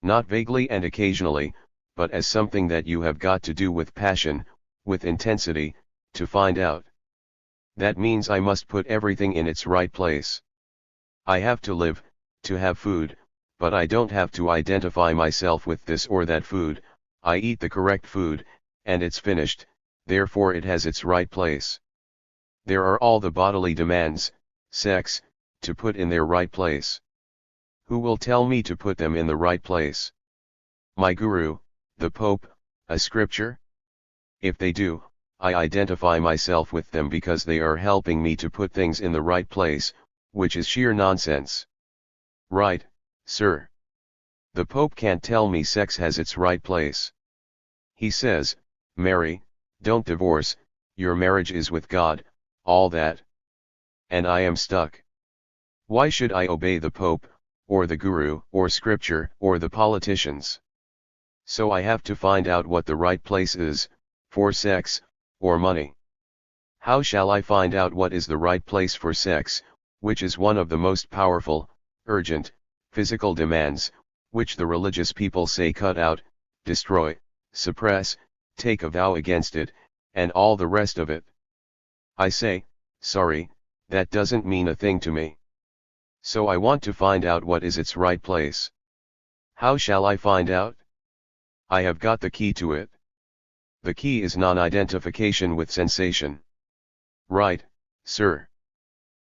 Not vaguely and occasionally, but as something that you have got to do with passion, with intensity, to find out. That means I must put everything in its right place. I have to live, to have food, but I don't have to identify myself with this or that food. I eat the correct food, and it's finished, therefore it has its right place. There are all the bodily demands, sex, to put in their right place. Who will tell me to put them in the right place? My guru, the Pope, a scripture? If they do, I identify myself with them because they are helping me to put things in the right place, which is sheer nonsense. Right, sir. The Pope can't tell me sex has its right place. He says, marry, don't divorce, your marriage is with God, all that. And I am stuck. Why should I obey the Pope, or the Guru, or Scripture, or the politicians? So I have to find out what the right place is, for sex, or money. How shall I find out what is the right place for sex, which is one of the most powerful, urgent, physical demands, which the religious people say cut out, destroy, suppress, take a vow against it, and all the rest of it. I say, sorry, that doesn't mean a thing to me. So I want to find out what is its right place. How shall I find out? I have got the key to it. The key is non-identification with sensation. Right, sir.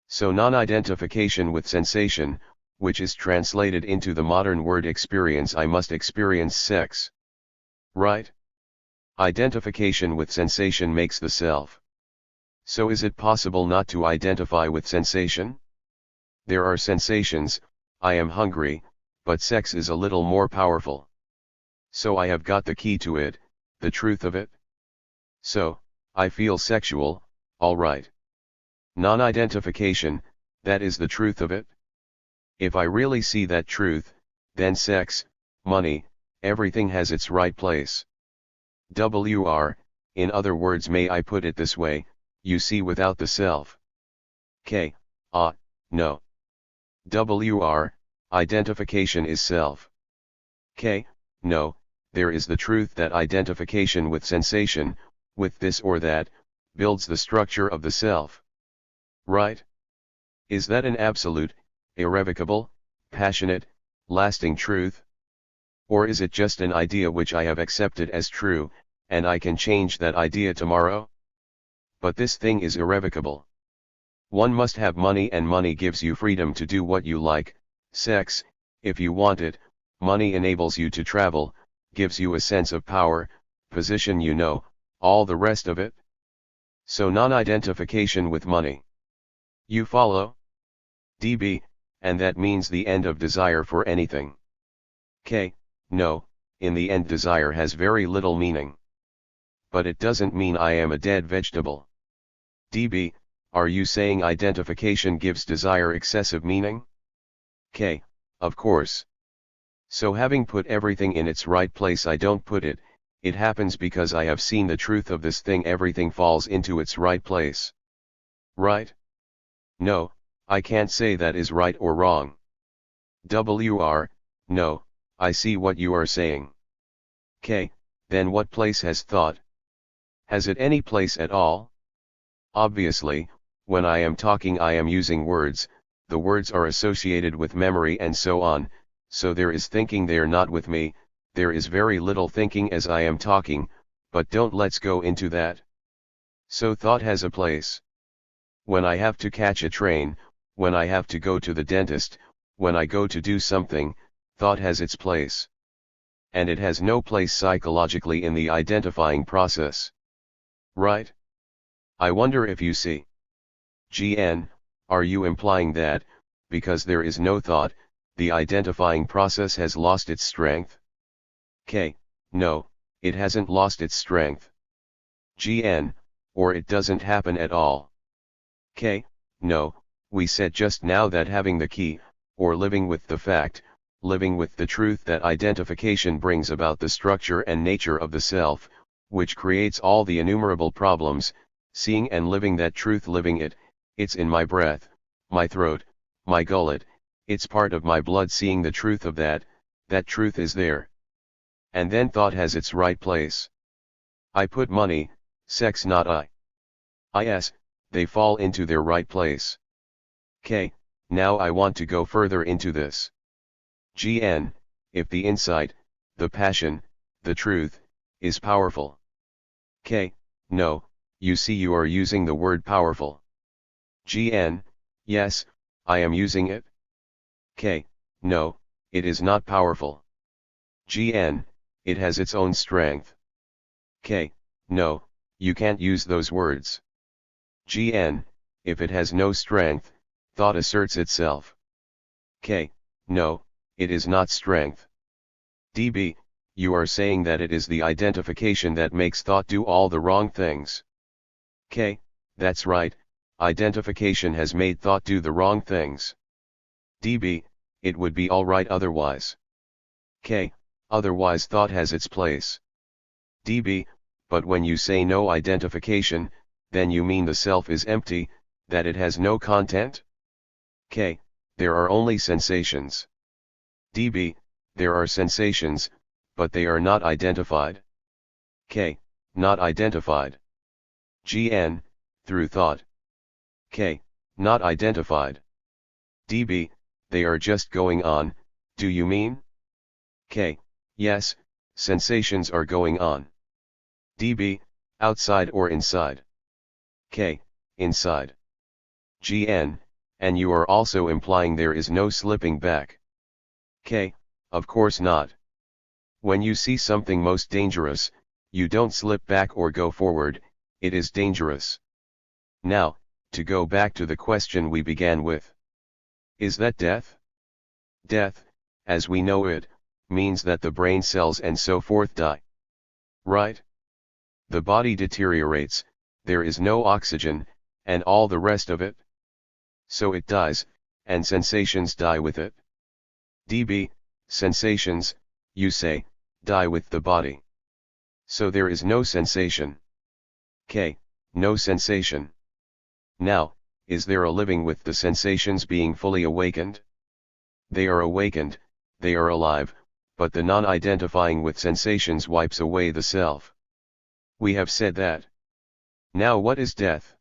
So non-identification with sensation, which is translated into the modern word experience, I must experience sex. Right? Identification with sensation makes the self. So is it possible not to identify with sensation? There are sensations, I am hungry, but sex is a little more powerful. So I have got the key to it, the truth of it. So, I feel sexual, all right. Non-identification, that is the truth of it. If I really see that truth, then sex, money, everything has its right place. In other words, may I put it this way, you see without the self. No. Identification is self. No, there is the truth that identification with sensation, with this or that, builds the structure of the self. Right? Is that an absolute, irrevocable, passionate, lasting truth? Or is it just an idea which I have accepted as true, and I can change that idea tomorrow? But this thing is irrevocable. One must have money, and money gives you freedom to do what you like, sex, if you want it, money enables you to travel, gives you a sense of power, position, all the rest of it. So non-identification with money. You follow? DB, and that means the end of desire for anything. No, in the end desire has very little meaning. But it doesn't mean I am a dead vegetable. DB, are you saying identification gives desire excessive meaning? Of course. So having put everything in its right place, I don't put it, it happens because I have seen the truth of this thing, everything falls into its right place. Right? No, I can't say that is right or wrong. No, I see what you are saying. Then what place has thought? Has it any place at all? Obviously, when I am talking I am using words, the words are associated with memory and so on, so there is thinking there, not with me, there is very little thinking as I am talking, but let's go into that. So thought has a place. When I have to catch a train, when I have to go to the dentist, when I go to do something, thought has its place. And it has no place psychologically in the identifying process. Right? I wonder if you see. Are you implying that, because there is no thought, the identifying process has lost its strength? No, it hasn't lost its strength. Or it doesn't happen at all. No, we said just now that having the key, or living with the fact, living with the truth that identification brings about the structure and nature of the self, which creates all the innumerable problems, seeing and living that truth, living it, it's in my breath, my throat, my gullet, it's part of my blood, seeing the truth of that truth is there. And then thought has its right place. I put money, sex, not I. Yes, they fall into their right place. Now I want to go further into this. If the insight, the passion, the truth, is powerful. No, you see you are using the word powerful. Yes, I am using it. No, it is not powerful. It has its own strength. No, you can't use those words. If it has no strength, thought asserts itself. No, it is not strength. DB, you are saying that it is the identification that makes thought do all the wrong things. That's right, identification has made thought do the wrong things. DB, it would be alright otherwise. Otherwise thought has its place. DB, but when you say no identification, then you mean the self is empty, that it has no content? There are only sensations. DB, there are sensations, but they are not identified. K. Not identified. GN, through thought. K. Not identified. DB, they are just going on, do you mean? K. Yes, sensations are going on. DB, outside or inside? K. Inside. GN, and you are also implying there is no slipping back. K. Of course not. When you see something most dangerous, you don't slip back or go forward, it is dangerous. Now, to go back to the question we began with. Is that death? Death, as we know it, means that the brain cells and so forth die. Right? The body deteriorates, there is no oxygen, and all the rest of it. So it dies, and sensations die with it. DB, sensations, you say, die with the body. So there is no sensation. K. No sensation. Now, is there a living with the sensations being fully awakened? They are awakened, they are alive, but the non-identifying with sensations wipes away the self. We have said that. Now what is death?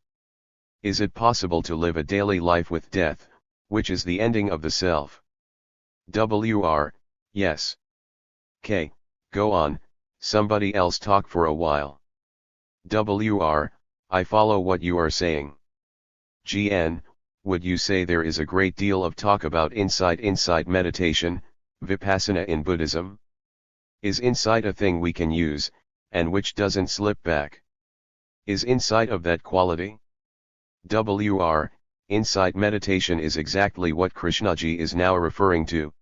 Is it possible to live a daily life with death, which is the ending of the self? WR, yes. K. Go on, somebody else talk for a while. WR, I follow what you are saying. GN, would you say there is a great deal of talk about insight meditation, vipassana in Buddhism? Is insight a thing we can use, and which doesn't slip back? Is insight of that quality? WR, insight meditation is exactly what Krishnaji is now referring to.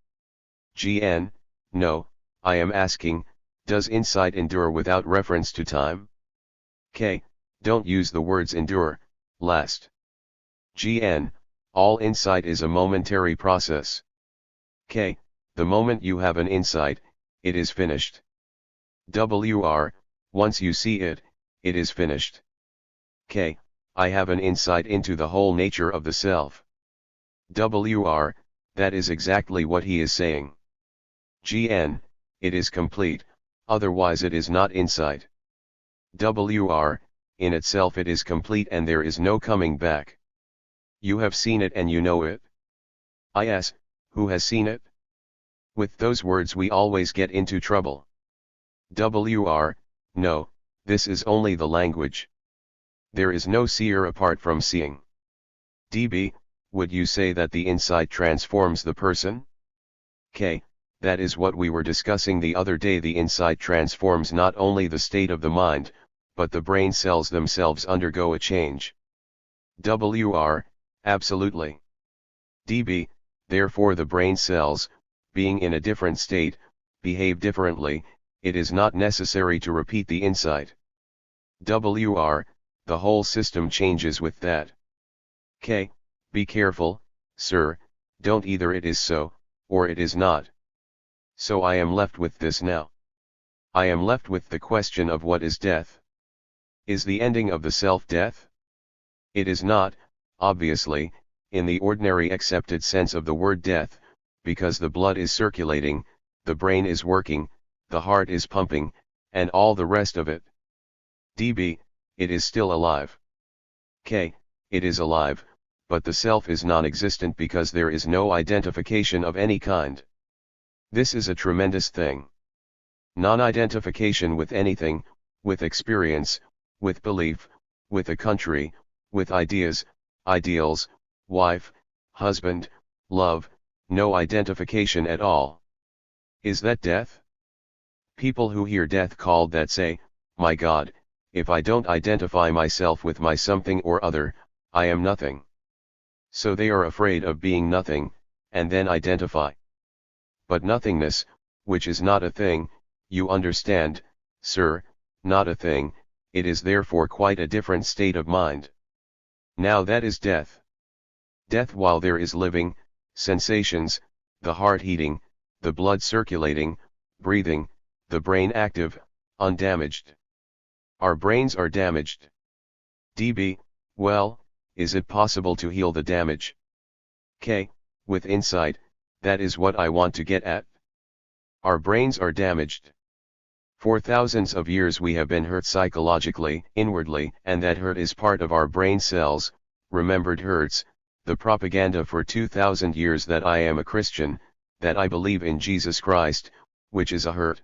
GN, no, I am asking, does insight endure without reference to time? K. Don't use the words endure, last. GN, all insight is a momentary process. K. The moment you have an insight, it is finished. WR, once you see it, it is finished. K. I have an insight into the whole nature of the self. WR, that is exactly what he is saying. GN, it is complete, otherwise it is not insight. WR, in itself it is complete and there is no coming back. You have seen it and you know it. IS, who has seen it? With those words we always get into trouble. WR, no, this is only the language. There is no seer apart from seeing. DB, would you say that the insight transforms the person? K, that is what we were discussing the other day. The insight transforms not only the state of the mind, but the brain cells themselves undergo a change. WR, absolutely. DB, therefore the brain cells, being in a different state, behave differently, it is not necessary to repeat the insight. WR, the whole system changes with that. K, be careful, sir, don't either it is so, or it is not. So I am left with this now. I am left with the question of what is death? Is the ending of the self death? It is not, obviously, in the ordinary accepted sense of the word death, because the blood is circulating, the brain is working, the heart is pumping, and all the rest of it. DB, it is still alive. K, it is alive, but the self is non-existent because there is no identification of any kind. This is a tremendous thing. Non-identification with anything, with experience, with belief, with a country, with ideas, ideals, wife, husband, love, no identification at all. Is that death? People who hear death called that say, my God, if I don't identify myself with my something or other, I am nothing. So they are afraid of being nothing, and then identify. But nothingness, which is not a thing, you understand, sir, not a thing, it is therefore quite a different state of mind. Now that is death. Death while there is living, sensations, the heart heating, the blood circulating, breathing, the brain active, undamaged. Our brains are damaged. DB, well, is it possible to heal the damage? K, with insight, that is what I want to get at. Our brains are damaged. For thousands of years we have been hurt psychologically, inwardly, and that hurt is part of our brain cells, remembered hurts, the propaganda for 2000 years that I am a Christian, that I believe in Jesus Christ, which is a hurt.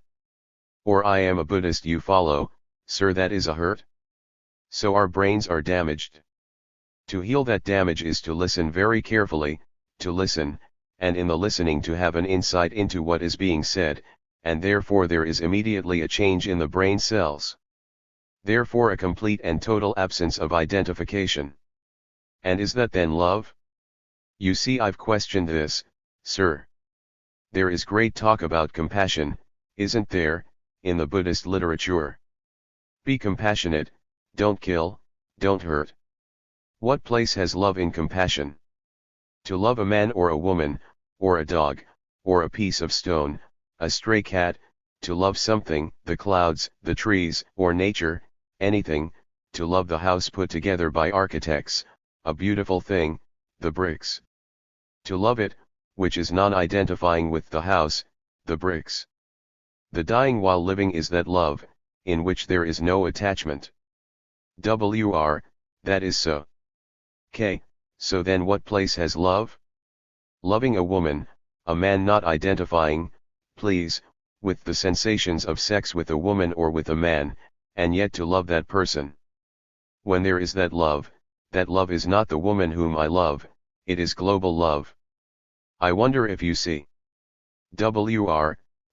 Or I am a Buddhist, you follow, sir, that is a hurt. So our brains are damaged. To heal that damage is to listen very carefully, to listen, and in the listening to have an insight into what is being said, and therefore there is immediately a change in the brain cells. Therefore a complete and total absence of identification. And is that then love? You see, I've questioned this, sir. There is great talk about compassion, isn't there, in the Buddhist literature? Be compassionate, don't kill, don't hurt. What place has love in compassion? To love a man or a woman, or a dog, or a piece of stone, a stray cat, to love something, the clouds, the trees, or nature, anything, to love the house put together by architects, a beautiful thing, the bricks. To love it, which is non-identifying with the house, the bricks. The dying while living is that love, in which there is no attachment. That is so. So then what place has love? Loving a woman, a man not identifying, please, with the sensations of sex with a woman or with a man, and yet to love that person. When there is that love is not the woman whom I love, it is global love. I wonder if you see.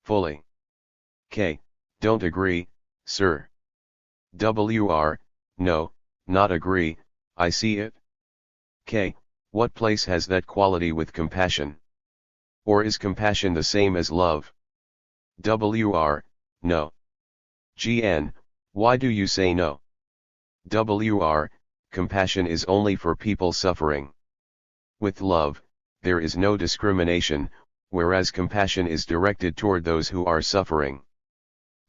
Fully. Don't agree, sir. No, not agree, I see it. What place has that quality with compassion? Or is compassion the same as love? No. GN, why do you say no? Compassion is only for people suffering. With love, there is no discrimination, whereas compassion is directed toward those who are suffering.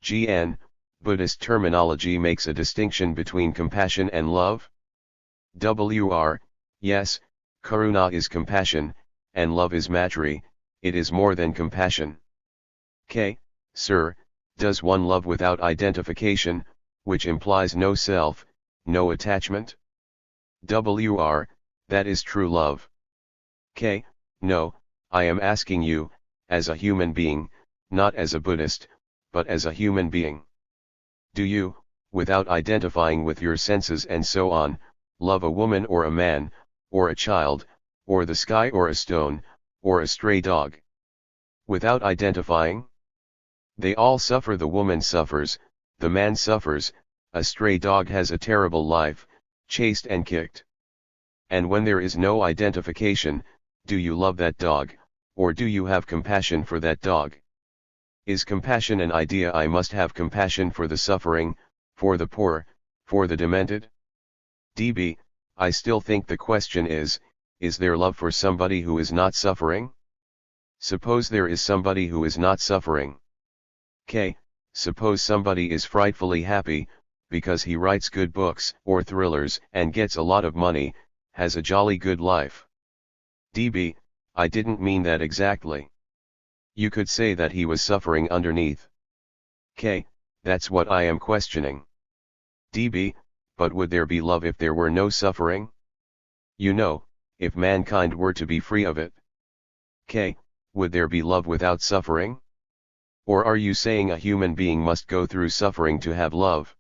GN, Buddhist terminology makes a distinction between compassion and love? Yes, karuna is compassion, and love is matri, it is more than compassion. Sir, does one love without identification, which implies no self, no attachment? That is true love. No, I am asking you, as a human being, not as a Buddhist, but as a human being. Do you, without identifying with your senses and so on, love a woman or a man, or a child, or the sky or a stone, or a stray dog? Without identifying? They all suffer, the woman suffers, the man suffers, a stray dog has a terrible life, chased and kicked. And when there is no identification, do you love that dog, or do you have compassion for that dog? Is compassion an idea? I must have compassion for the suffering, for the poor, for the demented? I still think the question is there love for somebody who is not suffering? Suppose there is somebody who is not suffering. Suppose somebody is frightfully happy, because he writes good books or thrillers and gets a lot of money, has a jolly good life. I didn't mean that exactly. You could say that he was suffering underneath. That's what I am questioning. But would there be love if there were no suffering? You know, if mankind were to be free of it. Would there be love without suffering? Or are you saying a human being must go through suffering to have love?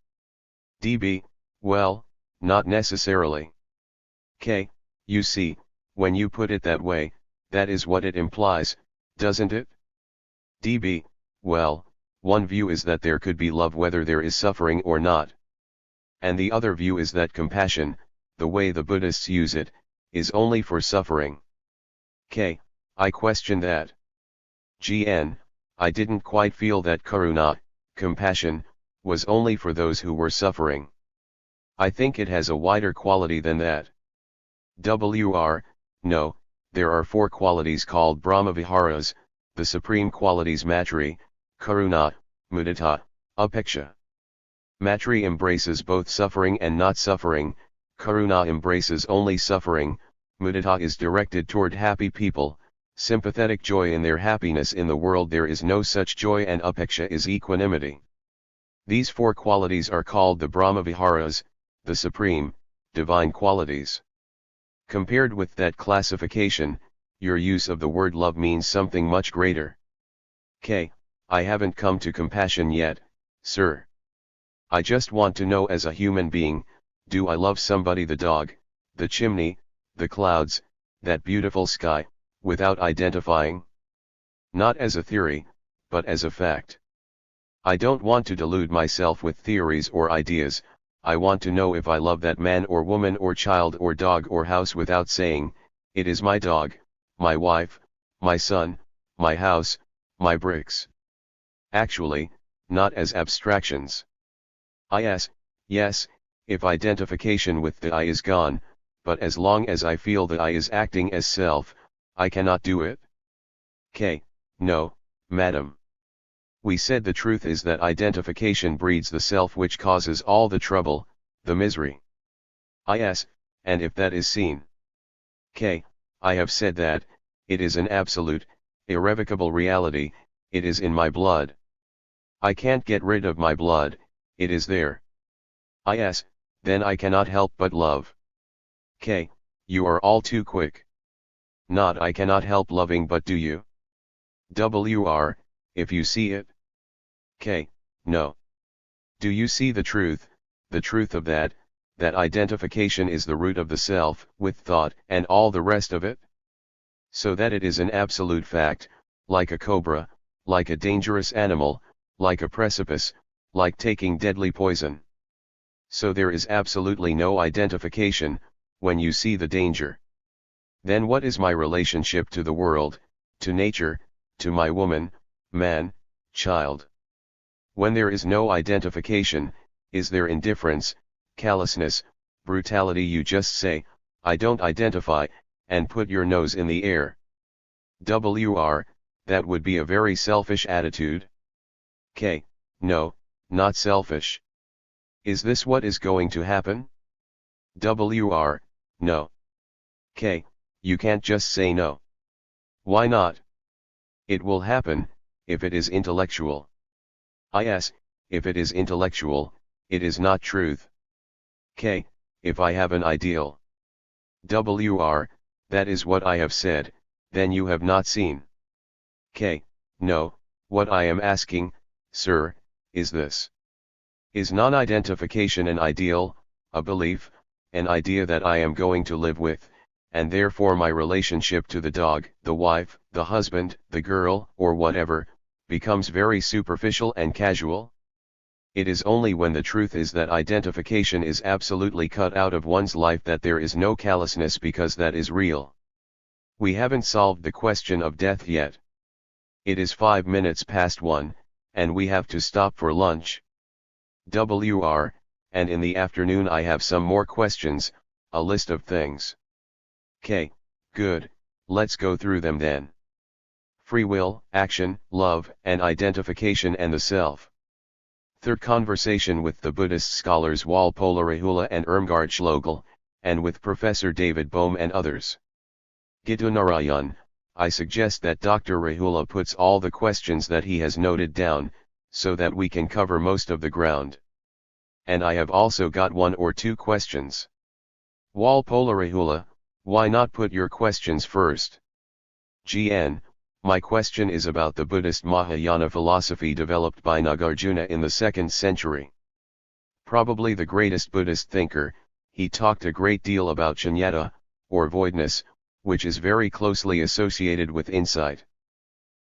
Well, not necessarily. You see, when you put it that way, that is what it implies, doesn't it? Well, one view is that there could be love whether there is suffering or not. And the other view is that compassion, the way the Buddhists use it, is only for suffering. I question that. I didn't quite feel that karuna, compassion, was only for those who were suffering. I think it has a wider quality than that. No, there are 4 qualities called Brahmaviharas, the supreme qualities matri, karuna, mudita, upeksha. Matri embraces both suffering and not suffering, karuna embraces only suffering, mudita is directed toward happy people, sympathetic joy in their happiness in the world. There is no such joy, and upeksha is equanimity. These four qualities are called the Brahmaviharas, the supreme, divine qualities. Compared with that classification, your use of the word love means something much greater. I haven't come to compassion yet, sir. I just want to know, as a human being, do I love somebody, the dog, the chimney, the clouds, that beautiful sky, without identifying? Not as a theory, but as a fact. I don't want to delude myself with theories or ideas. I want to know if I love that man or woman or child or dog or house without saying, it is my dog, my wife, my son, my house, my bricks. Actually, not as abstractions. Yes, if identification with the I is gone, but as long as I feel the I is acting as self, I cannot do it. No, madam. We said the truth is that identification breeds the self which causes all the trouble, the misery. And if that is seen. I have said that, it is an absolute, irrevocable reality, it is in my blood. I can't get rid of my blood, it is there. Then I cannot help but love. You are all too quick. Not I cannot help loving, but do you? If you see it. No. Do you see the truth of that identification is the root of the self, with thought and all the rest of it? So that it is an absolute fact, like a cobra, like a dangerous animal, like a precipice, like taking deadly poison. So there is absolutely no identification, when you see the danger. Then what is my relationship to the world, to nature, to my woman, man, child? When there is no identification, is there indifference, callousness, brutality? You just say, I don't identify, and put your nose in the air. That would be a very selfish attitude. No, not selfish. Is this what is going to happen? No. You can't just say no. Why not? It will happen, if it is intellectual. If it is intellectual, it is not truth. If I have an ideal. That is what I have said, then you have not seen. No, what I am asking, sir, is this. Is non-identification an ideal, a belief, an idea that I am going to live with, and therefore my relationship to the dog, the wife, the husband, the girl, or whatever, becomes very superficial and casual? It is only when the truth is that identification is absolutely cut out of one's life that there is no callousness, because that is real. We haven't solved the question of death yet. It is 5 minutes past 1, and we have to stop for lunch. And in the afternoon I have some more questions, a list of things. Good, let's go through them then. Free will, action, love, and identification, and the self. Third, conversation with the Buddhist scholars Walpola Rahula and Irmgard Schlegel, and with Professor David Bohm and others. Gitu Narayan, I suggest that Dr. Rahula puts all the questions that he has noted down, so that we can cover most of the ground. And I have also got 1 or 2 questions. Walpola Rahula, why not put your questions first? GN, my question is about the Buddhist Mahayana philosophy developed by Nagarjuna in the 2nd century. Probably the greatest Buddhist thinker, he talked a great deal about shunyata, or voidness, which is very closely associated with insight.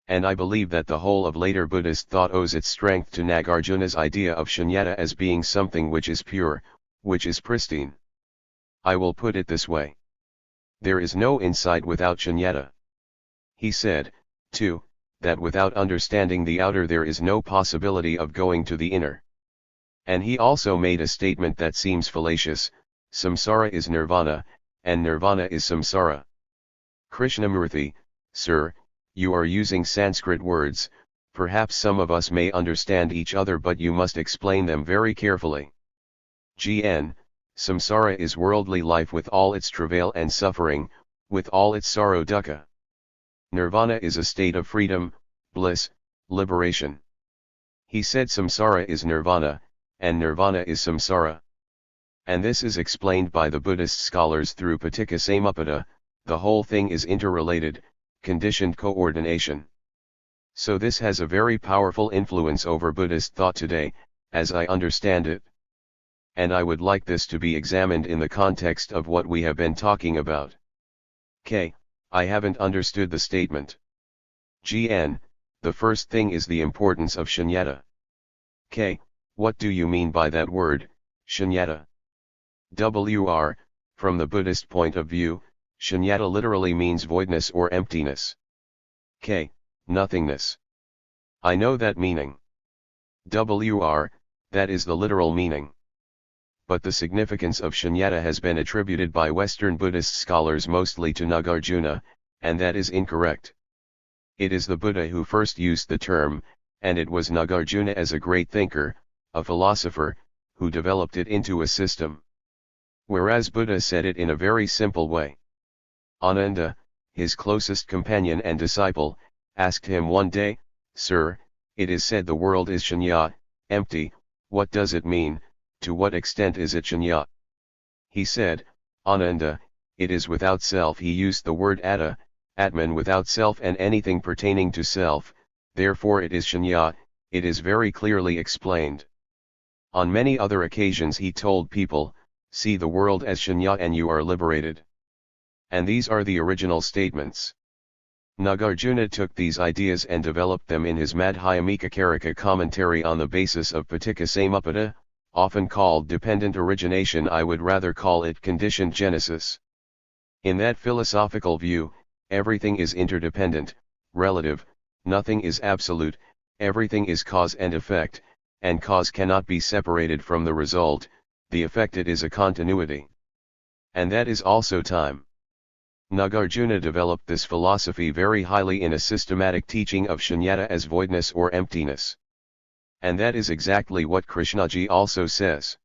And I believe that the whole of later Buddhist thought owes its strength to Nagarjuna's idea of shunyata as being something which is pure, which is pristine. I will put it this way. There is no insight without shunyata. He said, too, that without understanding the outer there is no possibility of going to the inner. And he also made a statement that seems fallacious: samsara is nirvana, and nirvana is samsara. Krishnamurti, sir, you are using Sanskrit words, perhaps some of us may understand each other, but you must explain them very carefully. GN, samsara is worldly life with all its travail and suffering, with all its sorrow dukkha. Nirvana is a state of freedom, bliss, liberation. He said samsara is nirvana, and nirvana is samsara. And this is explained by the Buddhist scholars through Paticca Samuppada. The whole thing is interrelated, conditioned coordination. So this has a very powerful influence over Buddhist thought today, as I understand it. And I would like this to be examined in the context of what we have been talking about. K. I haven't understood the statement. GN. The first thing is the importance of shunyata. K. What do you mean by that word, shunyata? WR. From the Buddhist point of view, shunyata literally means voidness or emptiness. K. Nothingness. I know that meaning. WR. That is the literal meaning. But the significance of shunyata has been attributed by Western Buddhist scholars mostly to Nagarjuna, and that is incorrect. It is the Buddha who first used the term, and it was Nagarjuna as a great thinker, a philosopher, who developed it into a system. Whereas Buddha said it in a very simple way. Ananda, his closest companion and disciple, asked him one day, "Sir, it is said the world is shunya, empty, what does it mean? To what extent is it shunya?" He said, "Ananda, it is without self." He used the word atta, atman, without self and anything pertaining to self, therefore it is shunya. It is very clearly explained. On many other occasions he told people, "See the world as shunya and you are liberated." And these are the original statements. Nagarjuna took these ideas and developed them in his Madhyamika commentary on the basis of Paticca Samuppada, often called dependent origination. I would rather call it conditioned genesis. In that philosophical view, everything is interdependent, relative, nothing is absolute, everything is cause and effect, and cause cannot be separated from the result, the effect it is a continuity. And that is also time. Nagarjuna developed this philosophy very highly in a systematic teaching of shunyata as voidness or emptiness. And that is exactly what Krishnaji also says.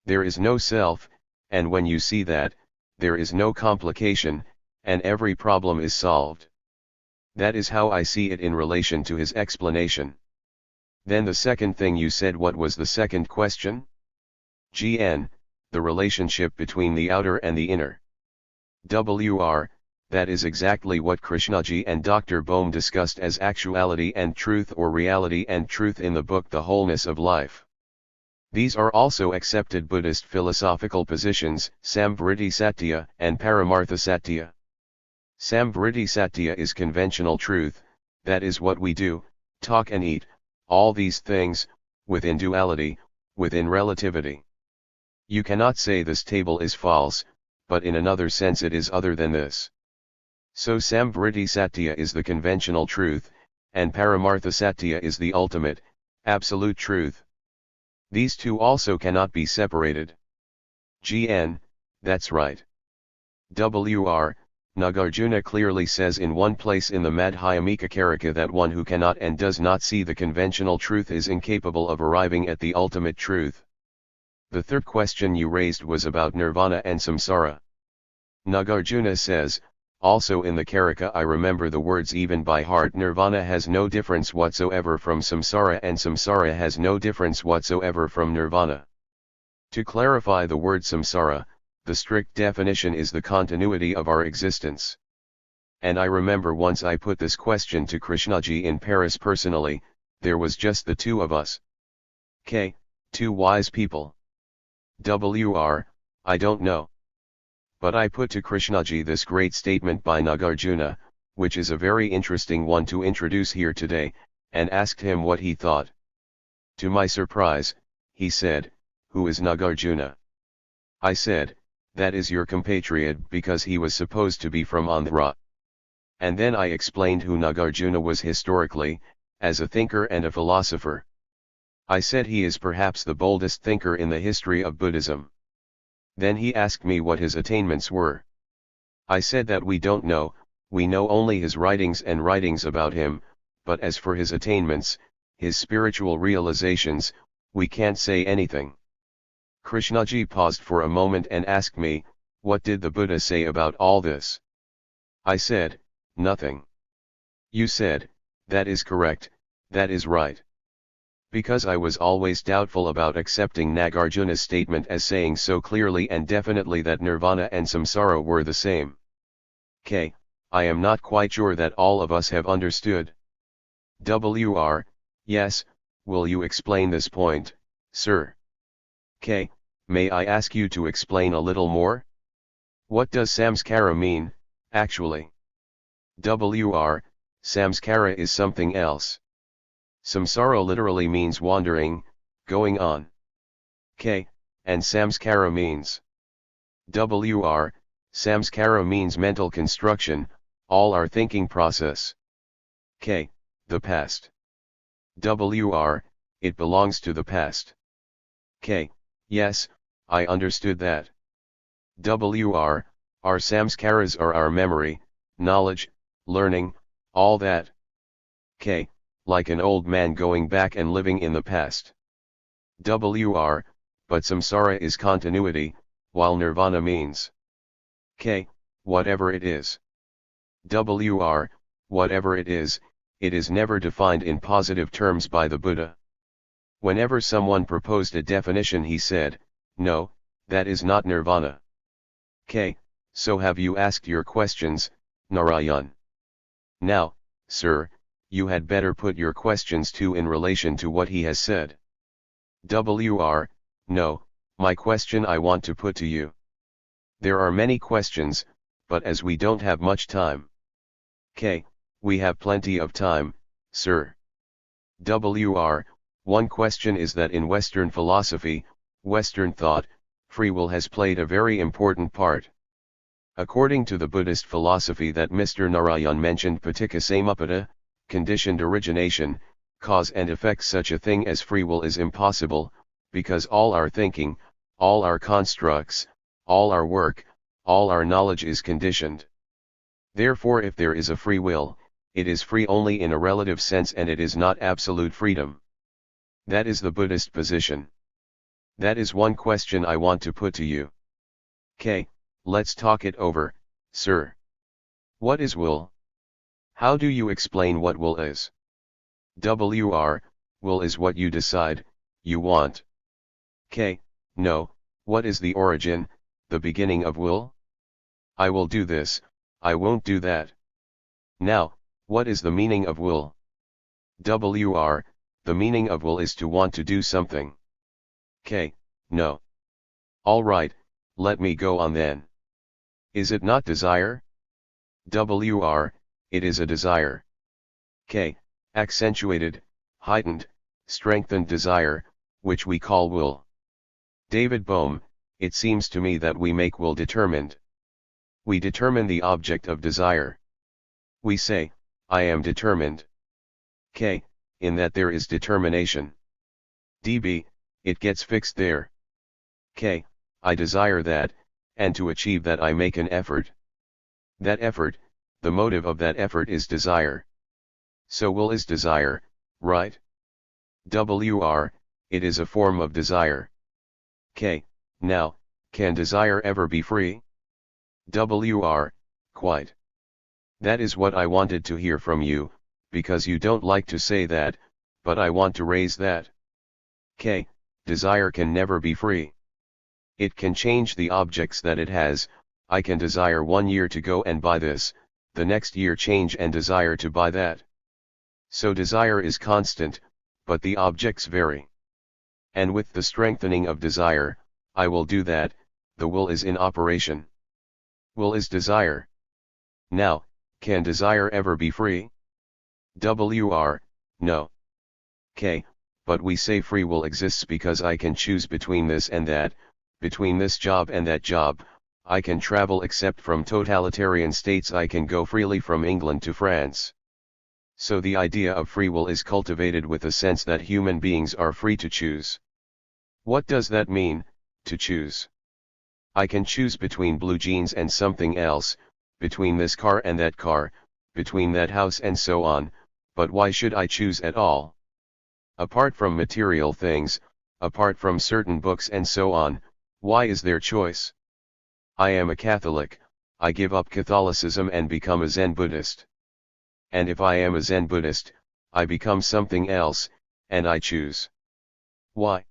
There is no self, and when you see that, there is no complication, and every problem is solved. That is how I see it in relation to his explanation. Then the second thing you said, what was the second question? GN, the relationship between the outer and the inner. WR, that is exactly what Krishnaji and Dr. Bohm discussed as actuality and truth, or reality and truth, in the book The Wholeness of Life. These are also accepted Buddhist philosophical positions, Samvriti Satya and Paramartha Satya. Samvriti Satya is conventional truth, that is what we do, talk and eat, all these things, within duality, within relativity. You cannot say this table is false, but in another sense it is other than this. So Samvriti Satya is the conventional truth, and Paramartha Satya is the ultimate, absolute truth. These two also cannot be separated. GN, that's right. WR, Nagarjuna clearly says in one place in the Madhyamika Karika that one who cannot and does not see the conventional truth is incapable of arriving at the ultimate truth. The third question you raised was about nirvana and samsara. Nagarjuna says, also in the Karika, I remember the words even by heart, nirvana has no difference whatsoever from samsara, and samsara has no difference whatsoever from nirvana. To clarify the word samsara, the strict definition is the continuity of our existence. And I remember once I put this question to Krishnaji in Paris personally, there was just the two of us. K. Two wise people. WR, I don't know. But I put to Krishnaji this great statement by Nagarjuna, which is a very interesting one to introduce here today, and asked him what he thought. To my surprise, he said, "Who is Nagarjuna?" I said, "That is your compatriot," because he was supposed to be from Andhra. And then I explained who Nagarjuna was historically, as a thinker and a philosopher. I said he is perhaps the boldest thinker in the history of Buddhism. Then he asked me what his attainments were. I said that we don't know, we know only his writings and writings about him, but as for his attainments, his spiritual realizations, we can't say anything. Krishnaji paused for a moment and asked me, what did the Buddha say about all this? I said, nothing. You said, that is correct, that is right. Because I was always doubtful about accepting Nagarjuna's statement as saying so clearly and definitely that nirvana and samsara were the same. K. I am not quite sure that all of us have understood. Wr. Yes, will you explain this point, sir? K. May I ask you to explain a little more? What does samskara mean, actually? Wr. Samskara is something else. Samsara literally means wandering, going on. K. And samskara means. Wr. Samskara means mental construction, all our thinking process. K. The past. Wr. It belongs to the past. K. Yes, I understood that. Wr. Our samskaras are our memory, knowledge, learning, all that. K. Like an old man going back and living in the past. Wr. But samsara is continuity, while nirvana means. K. Whatever it is. Wr. Whatever it is never defined in positive terms by the Buddha. Whenever someone proposed a definition he said, no, that is not nirvana. K. So have you asked your questions, Narayan? Now, sir, you had better put your questions too in relation to what he has said. Wr. No, my question I want to put to you. There are many questions, but as we don't have much time. K. We have plenty of time, sir. Wr. One question is that in Western philosophy, Western thought, free will has played a very important part. According to the Buddhist philosophy that Mr. Narayan mentioned paticca conditioned origination, cause and effect, such a thing as free will is impossible, because all our thinking, all our constructs, all our work, all our knowledge is conditioned. Therefore if there is a free will, it is free only in a relative sense and it is not absolute freedom. That is the Buddhist position. That is one question I want to put to you. K. Let's talk it over, sir. What is will? How do you explain what will is? Wr. Will is what you decide, you want. K. No, what is the origin, the beginning of will? I will do this, I won't do that. Now, what is the meaning of will? Wr. The meaning of will is to want to do something. K. No. All right, let me go on then. Is it not desire? Wr. It is a desire. K. Accentuated, heightened, strengthened desire, which we call will. David Bohm, it seems to me that we make will determined. We determine the object of desire. We say, I am determined. K. In that there is determination. Db. It gets fixed there. K. I desire that, and to achieve that I make an effort. That effort, the motive of that effort is desire. So will is desire, right? Wr. It is a form of desire. K. Now, can desire ever be free? Wr. Quite. That is what I wanted to hear from you, because you don't like to say that, but I want to raise that. K. Desire can never be free. It can change the objects that it has. I can desire 1 year to go and buy this, the next year change and desire to buy that. So desire is constant, but the objects vary. And with the strengthening of desire, I will do that, the will is in operation. Will is desire. Now, can desire ever be free? Wr. No. K. But we say free will exists because I can choose between this and that, between this job and that job. I can travel except from totalitarian states. I can go freely from England to France. So the idea of free will is cultivated with the sense that human beings are free to choose. What does that mean, to choose? I can choose between blue jeans and something else, between this car and that car, between that house and so on, but why should I choose at all? Apart from material things, apart from certain books and so on, why is there choice? I am a Catholic, I give up Catholicism and become a Zen Buddhist. and if I am a Zen Buddhist, I become something else, and I choose. Why?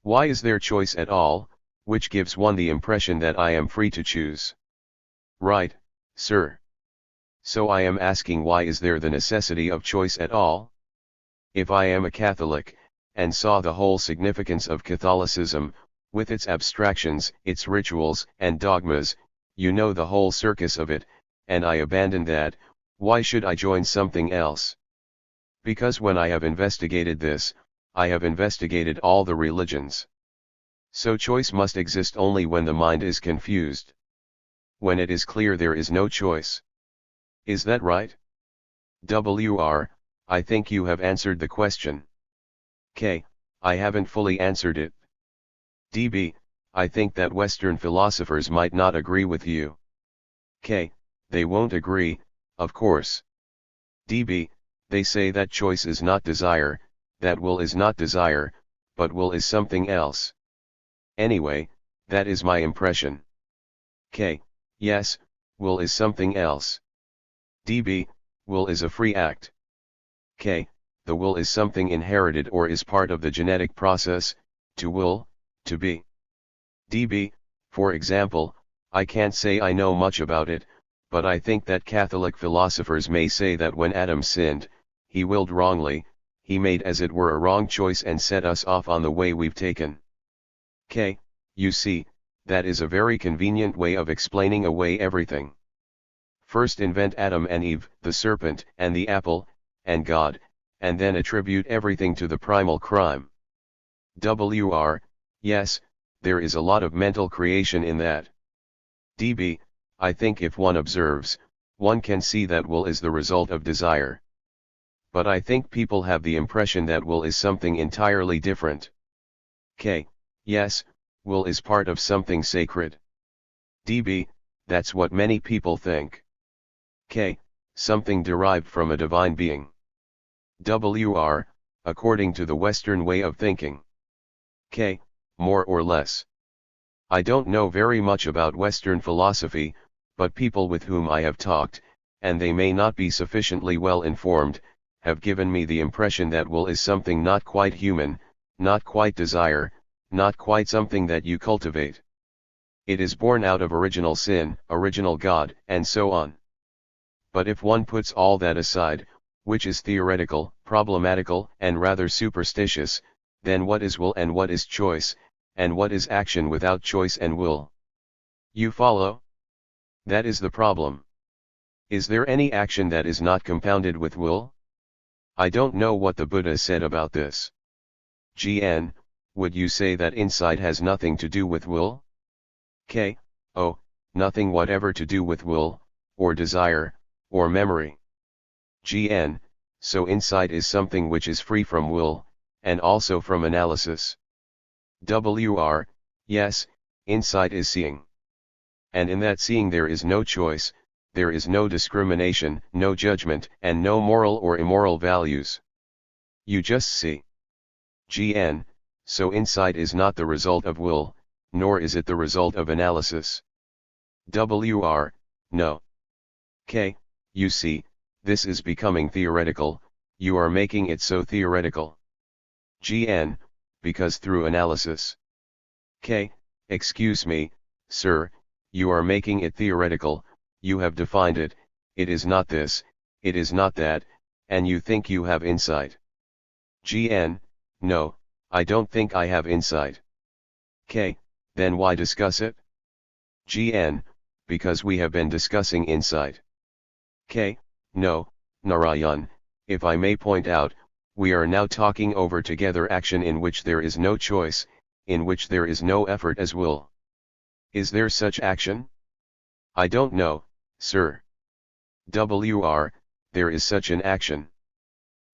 Why is there choice at all, which gives one the impression that I am free to choose? Right, sir. So I am asking, why is there the necessity of choice at all? If I am a Catholic, and saw the whole significance of Catholicism, with its abstractions, its rituals, and dogmas, you know the whole circus of it, and I abandon that, why should I join something else? Because when I have investigated this, I have investigated all the religions. So choice must exist only when the mind is confused. When it is clear, there is no choice. Is that right? WR, I think you have answered the question. K, I haven't fully answered it. DB, I think that Western philosophers might not agree with you. K, they won't agree, of course. DB, they say that choice is not desire, that will is not desire, but will is something else. Anyway, that is my impression. K, yes, will is something else. DB, will is a free act. K, the will is something inherited or is part of the genetic process, to will, to be. DB, for example, I can't say I know much about it, but I think that Catholic philosophers may say that when Adam sinned, he willed wrongly, he made as it were a wrong choice and set us off on the way we've taken. K, you see, that is a very convenient way of explaining away everything. First invent Adam and Eve, the serpent, and the apple, and God, and then attribute everything to the primal crime. WR, yes, there is a lot of mental creation in that. DB, I think if one observes, one can see that will is the result of desire. But I think people have the impression that will is something entirely different. K, yes, will is part of something sacred. DB, that's what many people think. K, something derived from a divine being. WR, according to the Western way of thinking. K, more or less. I don't know very much about Western philosophy, but people with whom I have talked, and they may not be sufficiently well informed, have given me the impression that will is something not quite human, not quite desire, not quite something that you cultivate. It is born out of original sin, original God, and so on. But if one puts all that aside, which is theoretical, problematical, and rather superstitious, then what is will and what is choice, and what is action without choice and will? You follow? That is the problem. Is there any action that is not compounded with will? I don't know what the Buddha said about this. GN, would you say that insight has nothing to do with will? K, oh, nothing whatever to do with will, or desire, or memory. GN, so insight is something which is free from will, and also from analysis. WR, yes, insight is seeing. And in that seeing there is no choice, there is no discrimination, no judgment, and no moral or immoral values. You just see. GN, so insight is not the result of will, nor is it the result of analysis. WR, no. K, you see, this is becoming theoretical, you are making it so theoretical. GN, because through analysis. K, excuse me, sir, you are making it theoretical, you have defined it, it is not this, it is not that, and you think you have insight. GN, no, I don't think I have insight. K, then why discuss it? GN, because we have been discussing insight. K, no, Narayan, if I may point out, we are now talking over together action in which there is no choice, in which there is no effort as will. Is there such action? I don't know, sir. WR, there is such an action.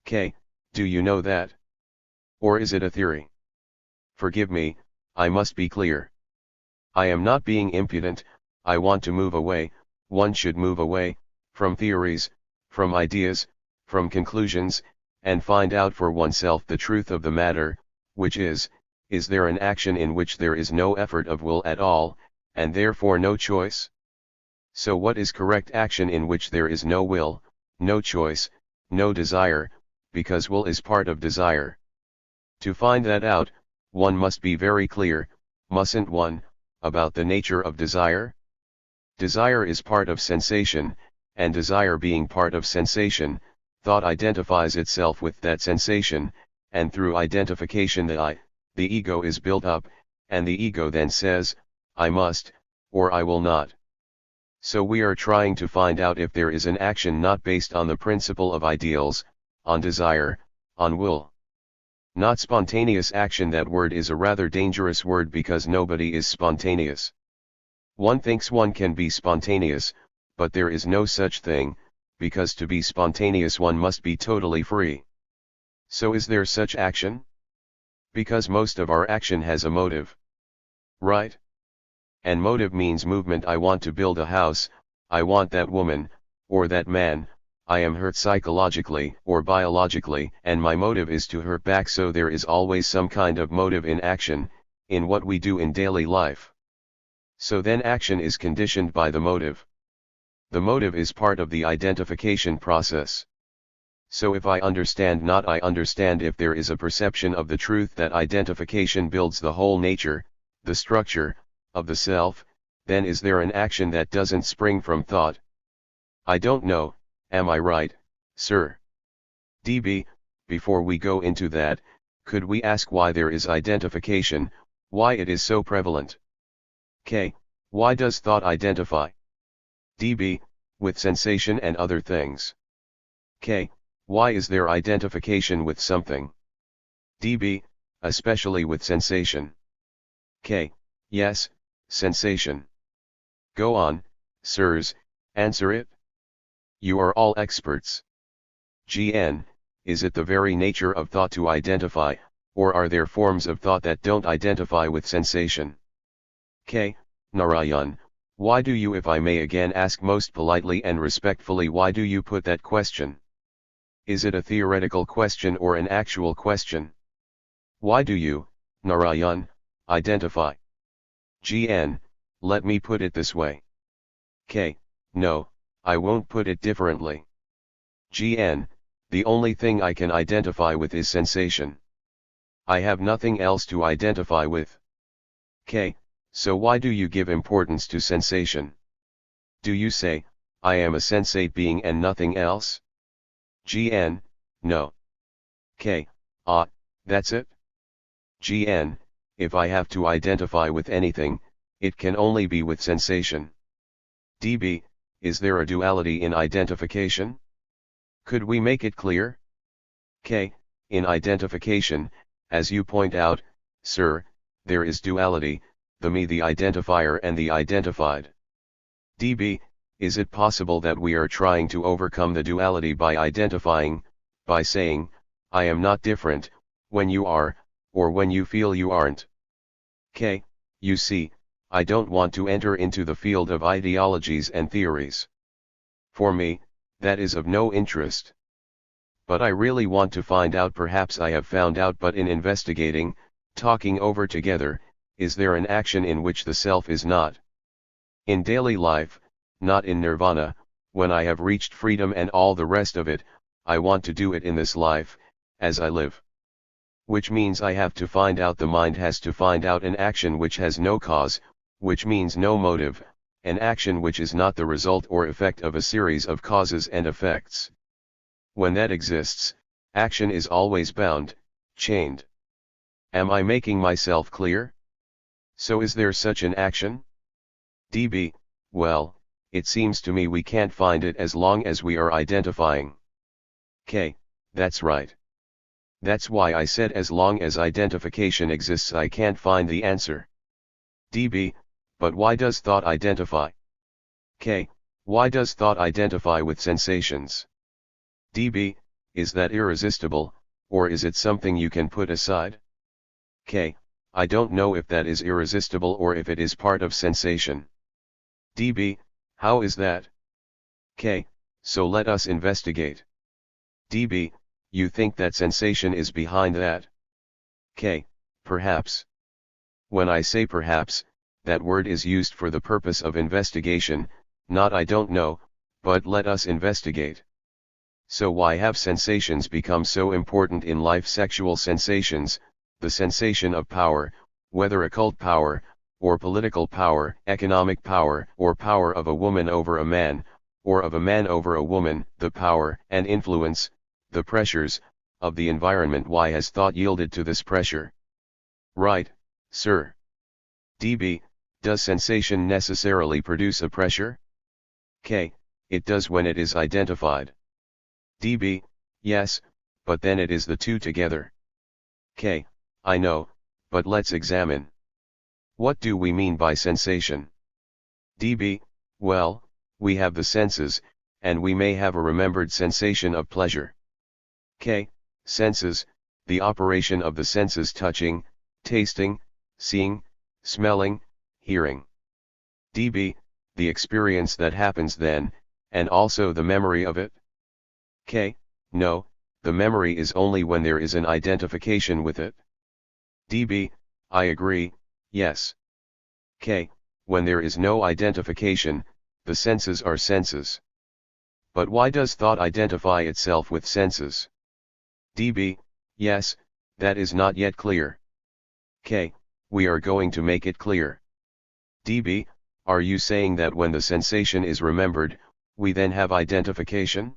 K, do you know that? Or is it a theory? Forgive me, I must be clear. I am not being impudent, I want to move away, one should move away, from theories, from ideas, from conclusions, and find out for oneself the truth of the matter, which is there an action in which there is no effort of will at all, and therefore no choice? So what is correct action in which there is no will, no choice, no desire, because will is part of desire. To find that out, one must be very clear, mustn't one, about the nature of desire? Desire is part of sensation, and desire being part of sensation, thought identifies itself with that sensation, and through identification the ego is built up, and the ego then says, I must, or I will not. So we are trying to find out if there is an action not based on the principle of ideals, on desire, on will. Not spontaneous action. That word is a rather dangerous word because nobody is spontaneous. One thinks one can be spontaneous, but there is no such thing, because to be spontaneous one must be totally free. So is there such action? Because most of our action has a motive. Right? And motive means movement. I want to build a house, I want that woman, or that man, I am hurt psychologically or biologically, and my motive is to hurt back. So there is always some kind of motive in action, in what we do in daily life. So then action is conditioned by the motive. The motive is part of the identification process. So if I understand not I understand, if there is a perception of the truth that identification builds the whole nature, the structure, of the self, then is there an action that doesn't spring from thought? I don't know, am I right, sir? DB, before we go into that, could we ask why there is identification, why it is so prevalent? K. Why does thought identify? DB, with sensation and other things. K. Why is there identification with something? DB, especially with sensation. K. Yes, sensation. Go on, sirs, answer it. You are all experts. GN, is it the very nature of thought to identify, or are there forms of thought that don't identify with sensation? K. Narayan, why do you, if I may again ask most politely and respectfully, why do you put that question? Is it a theoretical question or an actual question? Why do you, Narayan, identify? GN, let me put it this way. K. No, I won't put it differently. GN, the only thing I can identify with is sensation. I have nothing else to identify with. K. So why do you give importance to sensation? Do you say, I am a sensate being and nothing else? GN, no. K. That's it? GN, if I have to identify with anything, it can only be with sensation. DB, is there a duality in identification? Could we make it clear? K. In identification, as you point out, sir, there is duality, the me, the identifier, and the identified. DB, is it possible that we are trying to overcome the duality by identifying, by saying, I am not different, when you are, or when you feel you aren't? K. You see, I don't want to enter into the field of ideologies and theories. For me, that is of no interest. But I really want to find out, perhaps I have found out, but in investigating, talking over together, is there an action in which the self is not? In daily life, not in nirvana, when I have reached freedom and all the rest of it, I want to do it in this life, as I live. Which means I have to find out, the mind has to find out an action which has no cause, which means no motive, an action which is not the result or effect of a series of causes and effects. When that exists, action is always bound, chained. Am I making myself clear? So is there such an action? DB, well, it seems to me we can't find it as long as we are identifying. K, that's right. That's why I said as long as identification exists I can't find the answer. DB, but why does thought identify? K, why does thought identify with sensations? DB, is that irresistible, or is it something you can put aside? K, I don't know if that is irresistible or if it is part of sensation. DB, how is that? K, so let us investigate. DB, you think that sensation is behind that? K, perhaps. When I say perhaps, that word is used for the purpose of investigation, not I don't know, but let us investigate. So why have sensations become so important in life? Sexual sensations, the sensation of power, whether occult power, or political power, economic power, or power of a woman over a man, or of a man over a woman, the power and influence, the pressures, of the environment. Why has thought yielded to this pressure? Right, sir. DB, does sensation necessarily produce a pressure? K, it does when it is identified. DB, yes, but then it is the two together. K, I know, but let's examine. What do we mean by sensation? DB, well, we have the senses, and we may have a remembered sensation of pleasure. K, senses, the operation of the senses: touching, tasting, seeing, smelling, hearing. DB, the experience that happens then, and also the memory of it. K, no, the memory is only when there is an identification with it. DB, I agree, yes. K, when there is no identification, the senses are senses. But why does thought identify itself with senses? DB, yes, that is not yet clear. K, we are going to make it clear. DB, are you saying that when the sensation is remembered, we then have identification?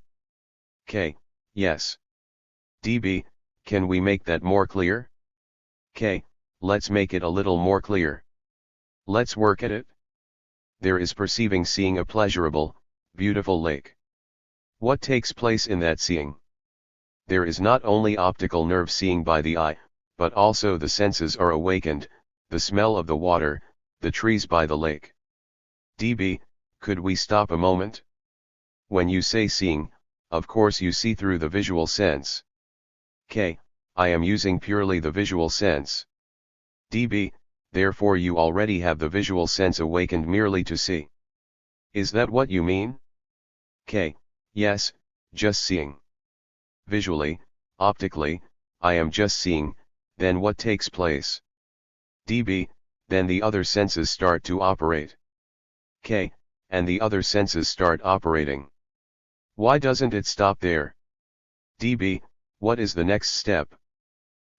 K, yes. DB, can we make that more clear? K, let's make it a little more clear. Let's work at it. There is perceiving, seeing a pleasurable, beautiful lake. What takes place in that seeing? There is not only optical nerve seeing by the eye, but also the senses are awakened, the smell of the water, the trees by the lake. DB, could we stop a moment? When you say seeing, of course you see through the visual sense. K, I am using purely the visual sense. DB, therefore you already have the visual sense awakened merely to see. Is that what you mean? K, yes, just seeing. Visually, optically, I am just seeing, then what takes place? DB, then the other senses start to operate. K, and the other senses start operating. Why doesn't it stop there? DB, what is the next step?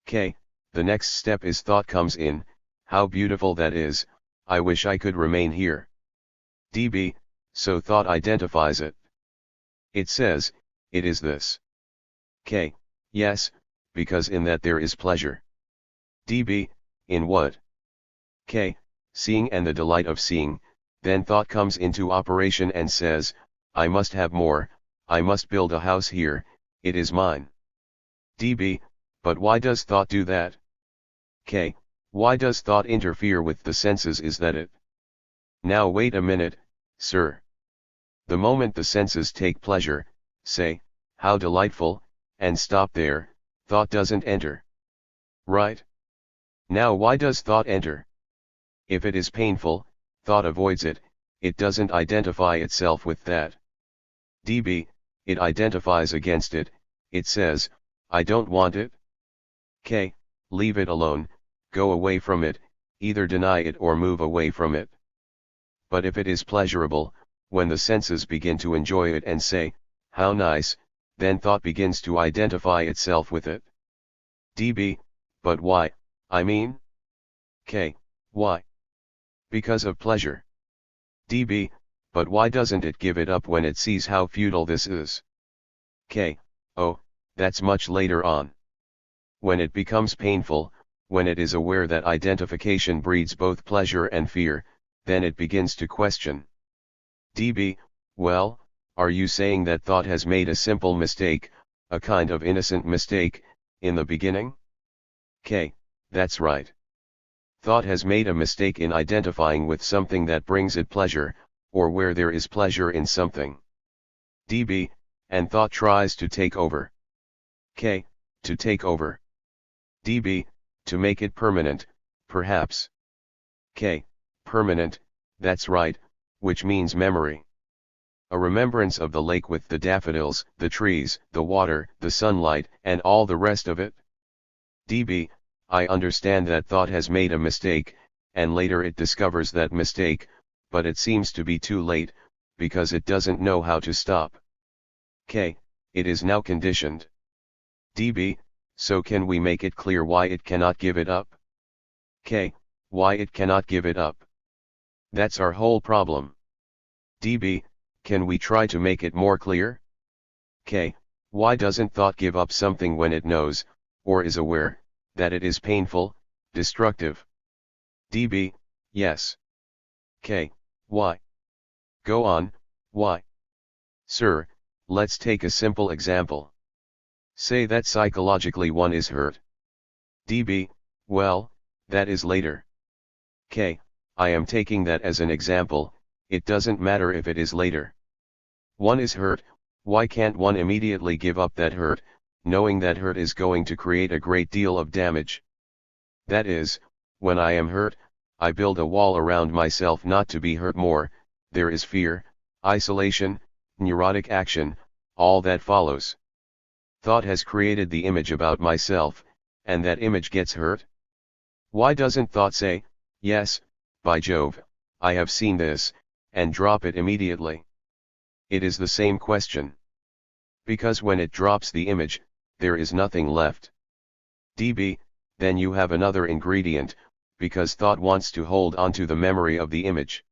K, the next step is thought comes in, how beautiful that is, I wish I could remain here. DB, so thought identifies it. It says, it is this. K, yes, because in that there is pleasure. DB, in what? K, seeing and the delight of seeing, then thought comes into operation and says, I must have more, I must build a house here, it is mine. DB, but why does thought do that? K, why does thought interfere with the senses? Is that it? Now wait a minute, sir. The moment the senses take pleasure, say, how delightful, and stop there, thought doesn't enter. Right? Now why does thought enter? If it is painful, thought avoids it, it doesn't identify itself with that. DB, it identifies against it, it says, I don't want it. K, leave it alone, go away from it, either deny it or move away from it. But if it is pleasurable, when the senses begin to enjoy it and say, how nice, then thought begins to identify itself with it. DB, but why, I mean? K, why? Because of pleasure. DB, but why doesn't it give it up when it sees how futile this is? K, oh, that's much later on. When it becomes painful, when it is aware that identification breeds both pleasure and fear, then it begins to question. DB, well, are you saying that thought has made a simple mistake, a kind of innocent mistake, in the beginning? K, that's right. Thought has made a mistake in identifying with something that brings it pleasure, or where there is pleasure in something. DB, and thought tries to take over. K, to take over. DB, to make it permanent, perhaps. K, permanent, that's right, which means memory. A remembrance of the lake with the daffodils, the trees, the water, the sunlight, and all the rest of it. DB, I understand that thought has made a mistake, and later it discovers that mistake, but it seems to be too late, because it doesn't know how to stop. K, it is now conditioned. db, so can we make it clear why it cannot give it up? K, why it cannot give it up? That's our whole problem. db, can we try to make it more clear? K, why doesn't thought give up something when it knows, or is aware, that it is painful, destructive? db, yes. K, why? Go on, why? Sir, let's take a simple example. Say that psychologically one is hurt. db, well, that is later. K, I am taking that as an example, it doesn't matter if it is later. One is hurt, why can't one immediately give up that hurt, knowing that hurt is going to create a great deal of damage? That is, when I am hurt, I build a wall around myself not to be hurt more, there is fear, isolation, neurotic action, all that follows. Thought has created the image about myself, and that image gets hurt. Why doesn't thought say, yes, by Jove, I have seen this, and drop it immediately? It is the same question. Because when it drops the image, there is nothing left. db, then you have another ingredient, because thought wants to hold onto the memory of the image.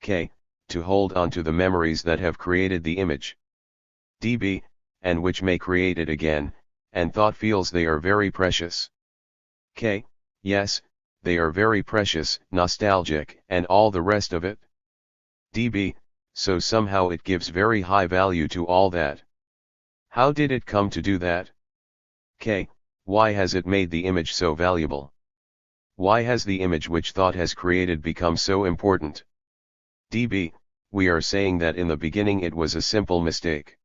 K, to hold onto the memories that have created the image. db, and which may create it again, and thought feels they are very precious. K, yes, they are very precious, nostalgic, and all the rest of it. db, so somehow it gives very high value to all that. How did it come to do that? K, why has it made the image so valuable? Why has the image which thought has created become so important? db, we are saying that in the beginning it was a simple mistake.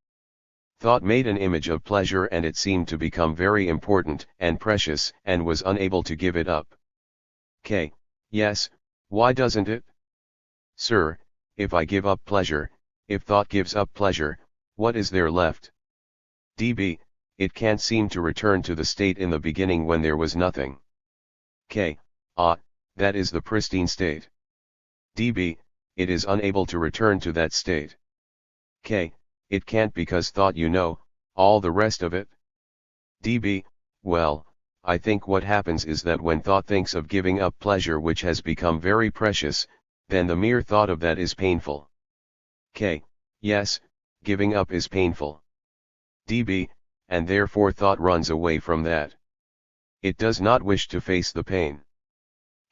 Thought made an image of pleasure and it seemed to become very important and precious and was unable to give it up. K, yes, why doesn't it? Sir, if I give up pleasure, if thought gives up pleasure, what is there left? db, it can't seem to return to the state in the beginning when there was nothing. K, that is the pristine state. db, it is unable to return to that state. K, it can't because thought all the rest of it. db, well, I think what happens is that when thought thinks of giving up pleasure which has become very precious, then the mere thought of that is painful. K, yes, giving up is painful. db, and therefore thought runs away from that. It does not wish to face the pain.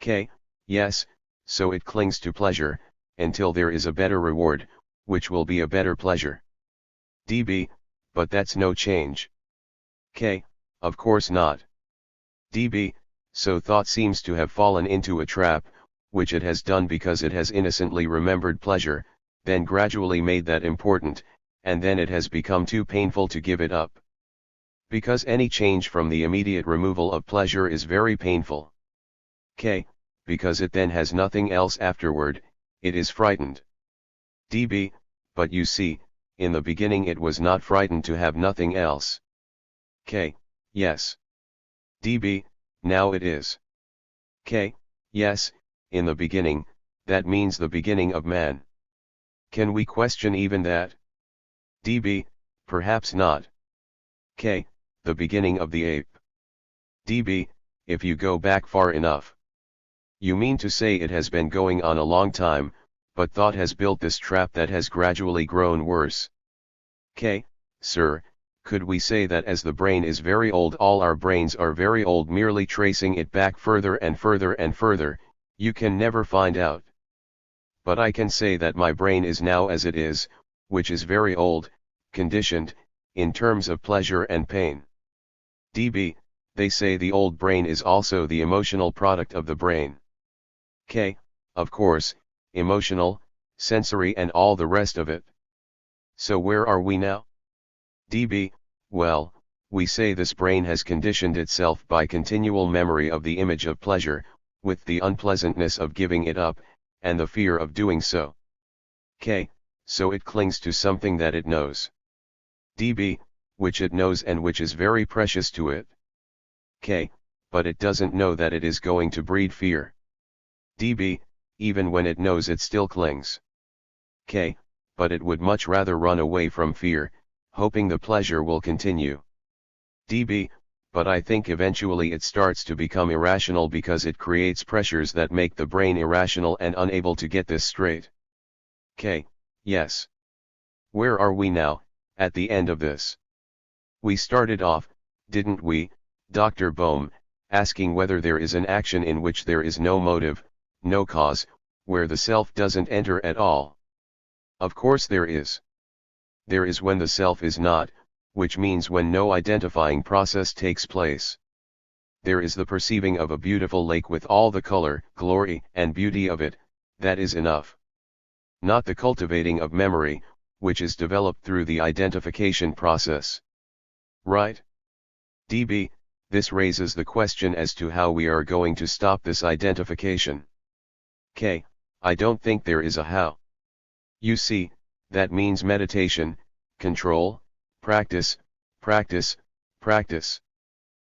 K, yes, so it clings to pleasure, until there is a better reward, which will be a better pleasure. db, but that's no change. K, of course not. db, so thought seems to have fallen into a trap, which it has done because it has innocently remembered pleasure, then gradually made that important, and then it has become too painful to give it up. Because any change from the immediate removal of pleasure is very painful. K, because it then has nothing else afterward, it is frightened. db, but you see, in the beginning it was not frightened to have nothing else. K, yes. db, now it is. K, yes, in the beginning, that means the beginning of man. Can we question even that? db, perhaps not. K, the beginning of the ape. db, if you go back far enough. You mean to say it has been going on a long time, but thought has built this trap that has gradually grown worse. K, sir, could we say that as the brain is very old, all our brains are very old, merely tracing it back further and further and further, you can never find out. But I can say that my brain is now as it is, which is very old, conditioned, in terms of pleasure and pain. db, they say the old brain is also the emotional product of the brain. K, of course, emotional, sensory and all the rest of it. So where are we now? db, well, we say this brain has conditioned itself by continual memory of the image of pleasure, with the unpleasantness of giving it up, and the fear of doing so. K, so it clings to something that it knows. db, which it knows and which is very precious to it. K, but it doesn't know that it is going to breed fear. db, even when it knows it still clings. K, but it would much rather run away from fear, hoping the pleasure will continue. DB, but I think eventually it starts to become irrational because it creates pressures that make the brain irrational and unable to get this straight. K. Yes. Where are we now, at the end of this? We started off, didn't we, Dr. Bohm, asking whether there is an action in which there is no motive, no cause, where the self doesn't enter at all. Of course there is. There is when the self is not, which means when no identifying process takes place. There is the perceiving of a beautiful lake with all the color, glory, and beauty of it, that is enough. Not the cultivating of memory, which is developed through the identification process. Right? DB, this raises the question as to how we are going to stop this identification. K. I don't think there is a how. You see, that means meditation, control, practice, practice, practice.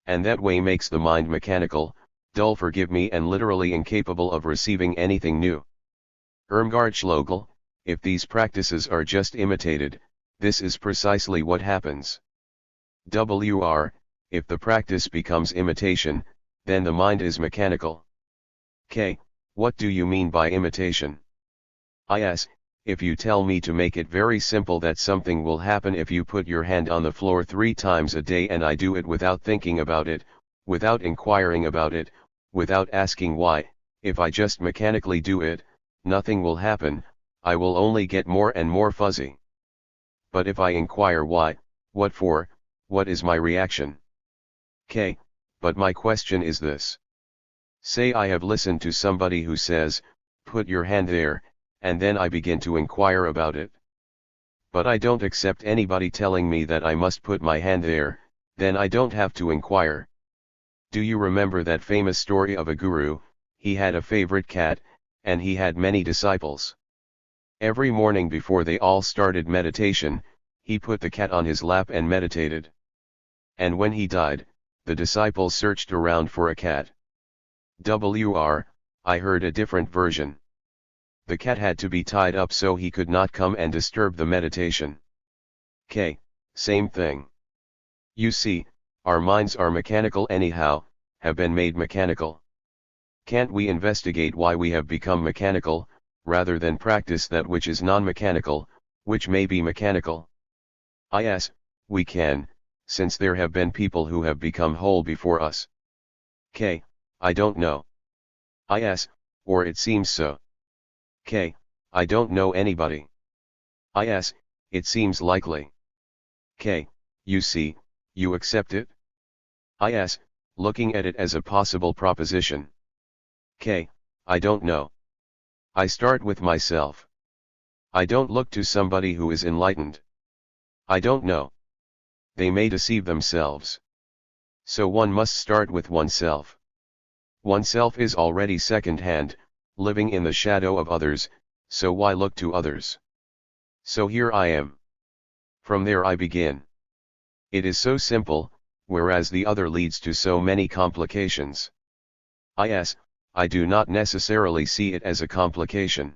And that way makes the mind mechanical, dull, forgive me, and literally incapable of receiving anything new. Irmgard Schlegel, if these practices are just imitated, this is precisely what happens. WR, if the practice becomes imitation, then the mind is mechanical. K. What do you mean by imitation? IS, if you tell me to make it very simple that something will happen if you put your hand on the floor 3 times a day and I do it without thinking about it, without inquiring about it, without asking why, if I just mechanically do it, nothing will happen, I will only get more and more fuzzy. But if I inquire why, what for, what is my reaction? K. But my question is this. Say I have listened to somebody who says, put your hand there, and then I begin to inquire about it. But I don't accept anybody telling me that I must put my hand there, then I don't have to inquire. Do you remember that famous story of a guru? He had a favorite cat, and he had many disciples. Every morning before they all started meditation, he put the cat on his lap and meditated. And when he died, the disciples searched around for a cat. WR, I heard a different version. The cat had to be tied up so he could not come and disturb the meditation. K. Same thing. You see, our minds are mechanical anyhow, have been made mechanical. Can't we investigate why we have become mechanical, rather than practice that which is non-mechanical, which may be mechanical? Yes, we can, since there have been people who have become whole before us. K. I don't know. Yes, or it seems so. K. I don't know anybody. Yes, it seems likely. K. You see, you accept it? Yes, looking at it as a possible proposition. K. I don't know. I start with myself. I don't look to somebody who is enlightened. I don't know. They may deceive themselves. So one must start with oneself. Oneself is already second-hand, living in the shadow of others, so why look to others? So here I am. From there I begin. It is so simple, whereas the other leads to so many complications. Yes, I do not necessarily see it as a complication.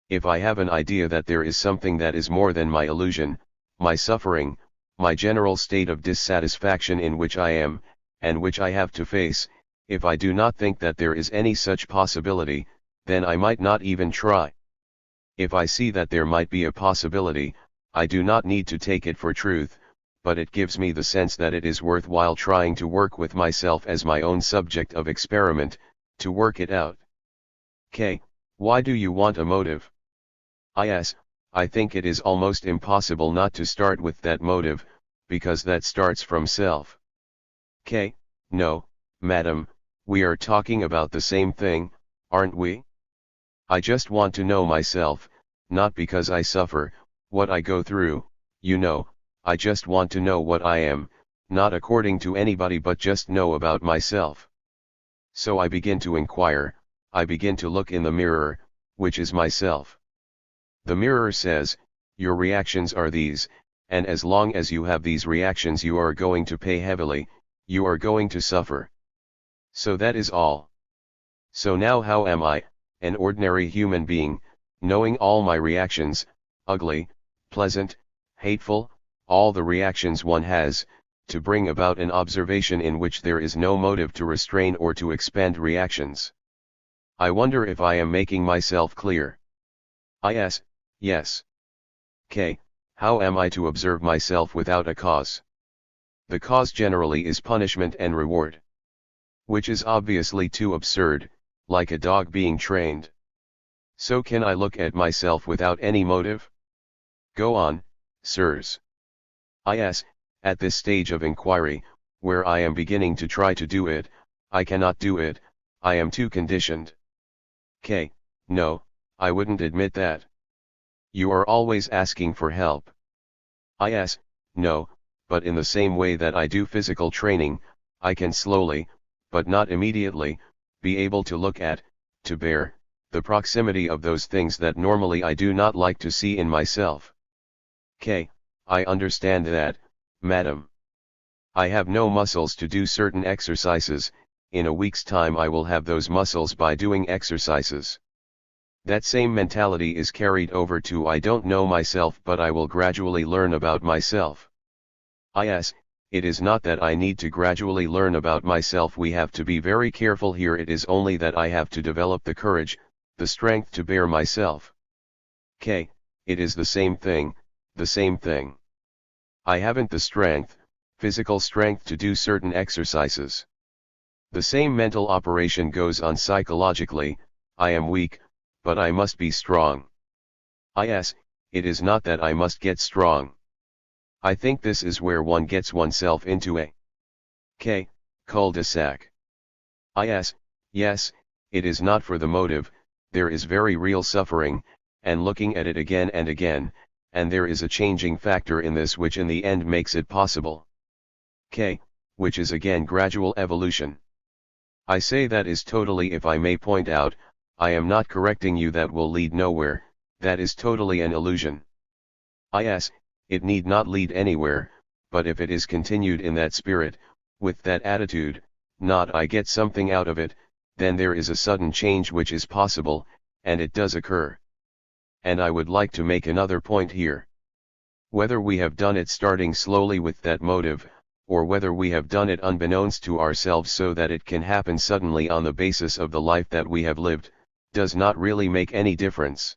If I have an idea that there is something that is more than my illusion, my suffering, my general state of dissatisfaction in which I am, and which I have to face, if I do not think that there is any such possibility, then I might not even try. If I see that there might be a possibility, I do not need to take it for truth, but it gives me the sense that it is worthwhile trying to work with myself as my own subject of experiment, to work it out. K. Why do you want a motive? Yes, I think it is almost impossible not to start with that motive, because that starts from self. K. No, madam, we are talking about the same thing, aren't we? I just want to know myself, not because I suffer, what I go through, you know, I just want to know what I am, not according to anybody but just know about myself. So I begin to inquire, I begin to look in the mirror, which is myself. The mirror says, your reactions are these, and as long as you have these reactions you are going to pay heavily, you are going to suffer. So that is all. So now how am I, an ordinary human being, knowing all my reactions, ugly, pleasant, hateful, all the reactions one has, to bring about an observation in which there is no motive to restrain or to expand reactions. I wonder if I am making myself clear. Is, yes. K. How am I to observe myself without a cause? The cause generally is punishment and reward. Which is obviously too absurd, like a dog being trained. So can I look at myself without any motive? Go on, sirs. Is, at this stage of inquiry, where I am beginning to try to do it, I cannot do it, I am too conditioned. K. No, I wouldn't admit that. You are always asking for help. Is, no, but in the same way that I do physical training, I can slowly, but not immediately, be able to look at, to bear, the proximity of those things that normally I do not like to see in myself. K. I understand that, madam. I have no muscles to do certain exercises, in a week's time I will have those muscles by doing exercises. That same mentality is carried over to I don't know myself but I will gradually learn about myself. Is, it is not that I need to gradually learn about myself, we have to be very careful here, it is only that I have to develop the courage, the strength to bear myself. K. It is the same thing, the same thing. I haven't the strength, physical strength to do certain exercises. The same mental operation goes on psychologically, I am weak, but I must be strong. Is, it is not that I must get strong. I think this is where one gets oneself into a K. cul-de-sac. Is, yes, it is not for the motive, there is very real suffering, and looking at it again and again, and there is a changing factor in this which in the end makes it possible. K. Which is again gradual evolution. I say that is totally, if I may point out, I am not correcting you, that will lead nowhere, that is totally an illusion. Is, it need not lead anywhere, but if it is continued in that spirit, with that attitude, not I get something out of it, then there is a sudden change which is possible, and it does occur. And I would like to make another point here. Whether we have done it starting slowly with that motive, or whether we have done it unbeknownst to ourselves so that it can happen suddenly on the basis of the life that we have lived, does not really make any difference.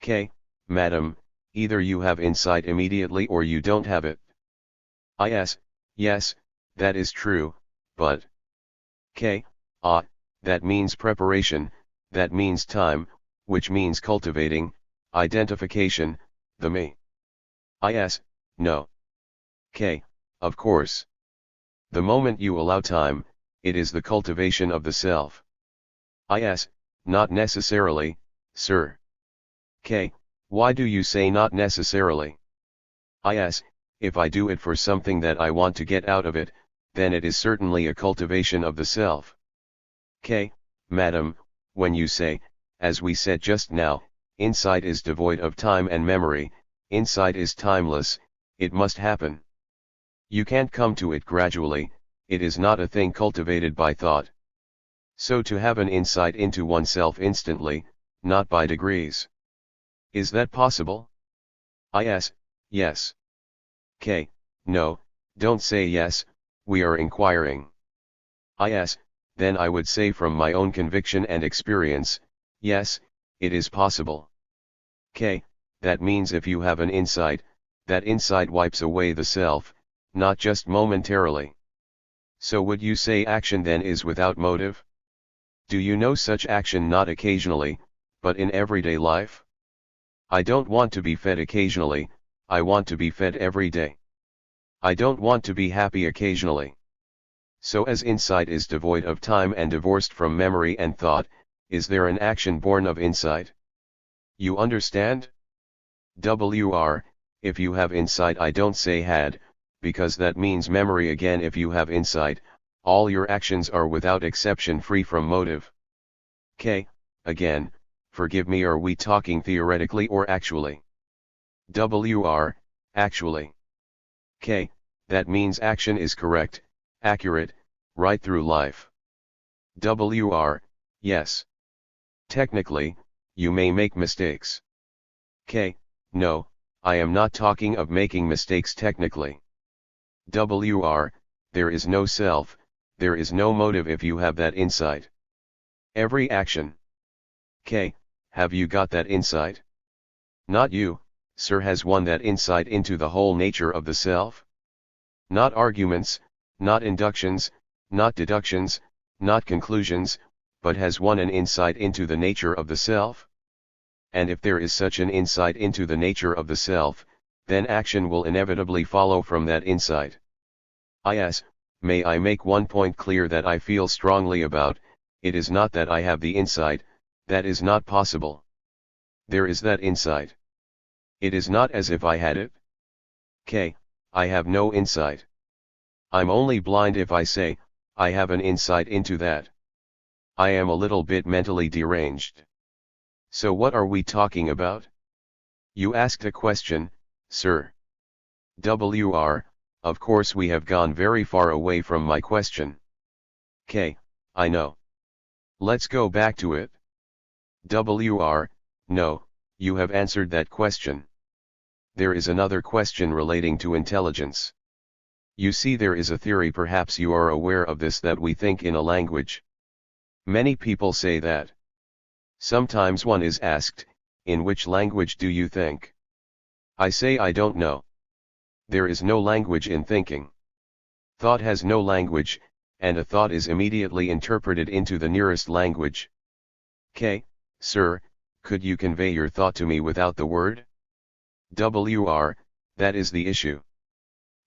K. Madam, either you have insight immediately or you don't have it. Is, yes, that is true, but K. That means preparation, that means time, which means cultivating, identification, the me. Is, no. K. Of course. The moment you allow time, it is the cultivation of the self. Is, not necessarily, sir. K. Why do you say not necessarily? Is, if I do it for something that I want to get out of it, then it is certainly a cultivation of the self. K. Madam, when you say, as we said just now, insight is devoid of time and memory, insight is timeless, it must happen. You can't come to it gradually, it is not a thing cultivated by thought. So to have an insight into oneself instantly, not by degrees. Is that possible? Is, yes. K. No, don't say yes, we are inquiring. Is, then I would say from my own conviction and experience, yes, it is possible. K. That means if you have an insight, that insight wipes away the self, not just momentarily. So would you say action then is without motive? Do you know such action not occasionally, but in everyday life? I don't want to be fed occasionally, I want to be fed every day. I don't want to be happy occasionally. So as insight is devoid of time and divorced from memory and thought, is there an action born of insight? You understand? If you have insight, I don't say had, because that means memory again. If you have insight, all your actions are without exception free from motive. K. Again, forgive me, are we talking theoretically or actually? Actually. K. That means action is correct, accurate, right through life. Yes. Technically, you may make mistakes. K. No, I am not talking of making mistakes technically. WR, there is no self, there is no motive if you have that insight. Every action. K, have you got that insight? Not you, sir, has won that insight into the whole nature of the self? Not arguments, not inductions, not deductions, not conclusions, but has won an insight into the nature of the self? And if there is such an insight into the nature of the self, then action will inevitably follow from that insight. Is, may I make one point clear that I feel strongly about, it is not that I have the insight, that is not possible. There is that insight. It is not as if I had it. K, I have no insight. I'm only blind if I say, I have an insight into that. I am a little bit mentally deranged. So what are we talking about? You asked a question, sir. WR, of course we have gone very far away from my question. K, I know. Let's go back to it. WR, no, you have answered that question. There is another question relating to intelligence. You see, there is a theory, perhaps you are aware of this, that we think in a language. Many people say that. Sometimes one is asked, in which language do you think? I say I don't know. There is no language in thinking. Thought has no language, and a thought is immediately interpreted into the nearest language. K, sir, could you convey your thought to me without the word? WR, that is the issue.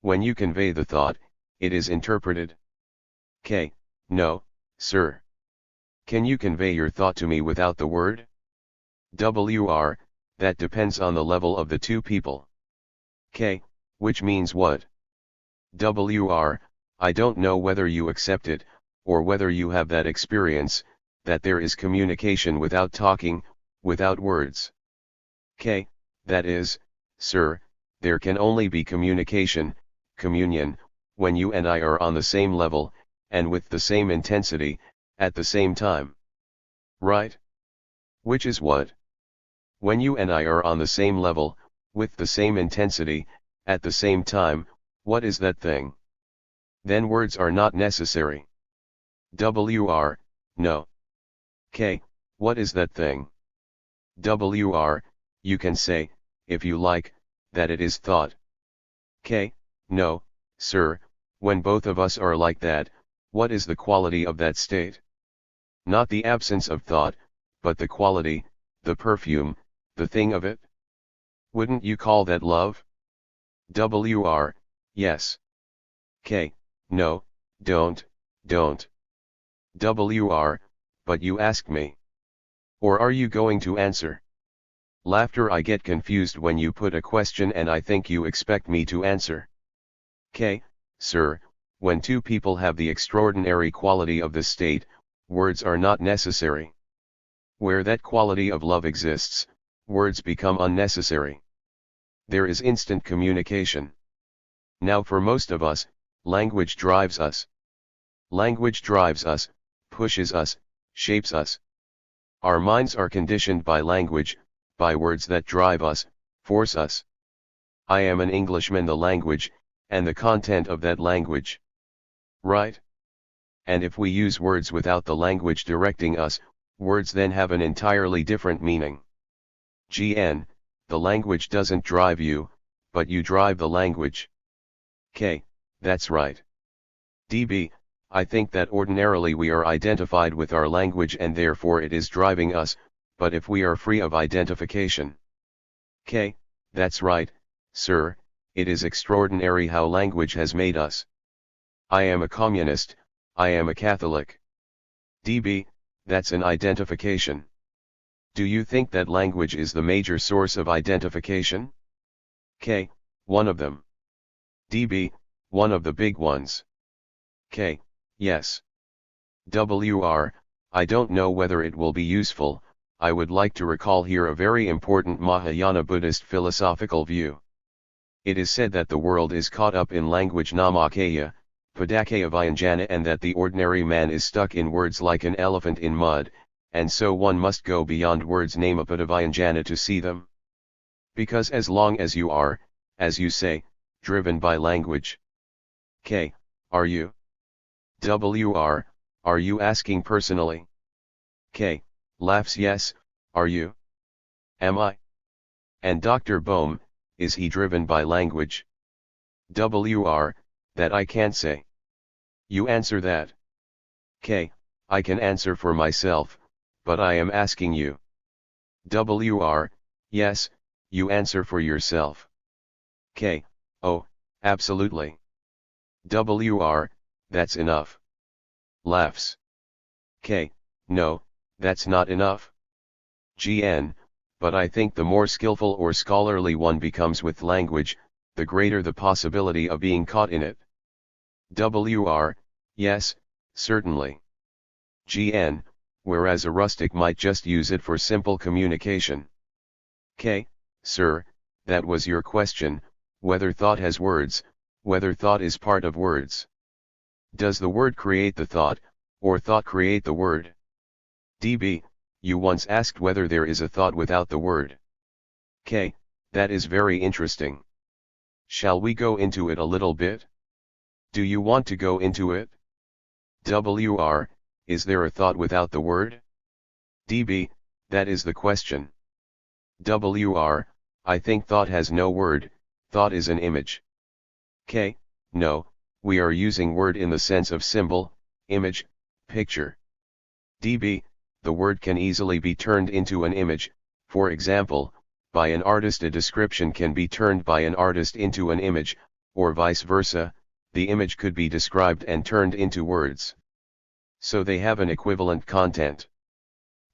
When you convey the thought, it is interpreted. K, no, sir. Can you convey your thought to me without the word? WR, that depends on the level of the two people. K, which means what? WR, I don't know whether you accept it, or whether you have that experience, that there is communication without talking, without words. K, that is, sir, there can only be communication, communion, when you and I are on the same level, and with the same intensity, at the same time. Right? Which is what? When you and I are on the same level, with the same intensity, at the same time, what is that thing? Then words are not necessary. WR, no. K, what is that thing? WR, you can say, if you like, that it is thought. K, no, sir, when both of us are like that, what is the quality of that state? Not the absence of thought, but the quality, the perfume, the thing of it? Wouldn't you call that love? WR, yes. K, no, don't. WR, but you asked me. Or are you going to answer? Laughter. I get confused when you put a question and I think you expect me to answer. K, sir, when two people have the extraordinary quality of the state, words are not necessary. Where that quality of love exists, words become unnecessary. There is instant communication. Now for most of us, language drives us. Language drives us, pushes us, shapes us. Our minds are conditioned by language, by words that drive us, force us. I am an Englishman, the language, and the content of that language. Right? And if we use words without the language directing us, words then have an entirely different meaning. GN, the language doesn't drive you, but you drive the language. K, that's right. DB, I think that ordinarily we are identified with our language and therefore it is driving us, but if we are free of identification. K, that's right, sir, it is extraordinary how language has made us. I am a communist, I am a Catholic. DB, that's an identification. Do you think that language is the major source of identification? K, one of them. DB, one of the big ones. K, yes. WR, I don't know whether it will be useful. I would like to recall here a very important Mahayana Buddhist philosophical view. It is said that the world is caught up in language namakaya, padakaya vyanjana, and that the ordinary man is stuck in words like an elephant in mud, and so one must go beyond words namapada vyanjana to see them. Because as long as you are, as you say, driven by language. K. Are you? WR, are you asking personally? K. Laughs yes, are you? Am I? And Dr. Bohm, is he driven by language? WR, that I can't say. You answer that. K. I can answer for myself, but I am asking you. WR, yes, you answer for yourself. K. Oh, absolutely. WR, that's enough. Laughs. K. No, that's not enough. GN, but I think the more skillful or scholarly one becomes with language, the greater the possibility of being caught in it. WR, yes, certainly. GN, whereas a rustic might just use it for simple communication. K. Sir, that was your question, whether thought has words, whether thought is part of words. Does the word create the thought, or thought create the word? DB, you once asked whether there is a thought without the word. K. That is very interesting. Shall we go into it a little bit? Do you want to go into it? WR, is there a thought without the word? DB, that is the question. WR, I think thought has no word, thought is an image. K. No, we are using word in the sense of symbol, image, picture. DB, the word can easily be turned into an image, for example, by an artist a description can be turned by an artist into an image, or vice versa, the image could be described and turned into words. So they have an equivalent content.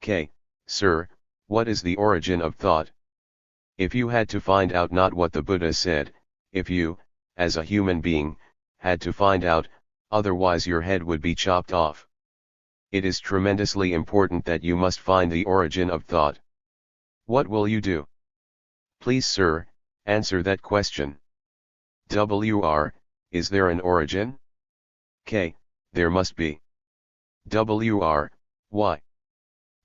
K. Sir, what is the origin of thought? If you had to find out not what the Buddha said, if you, as a human being, had to find out, otherwise your head would be chopped off. It is tremendously important that you must find the origin of thought. What will you do? Please sir, answer that question. WR, is there an origin? K. There must be. WR, why?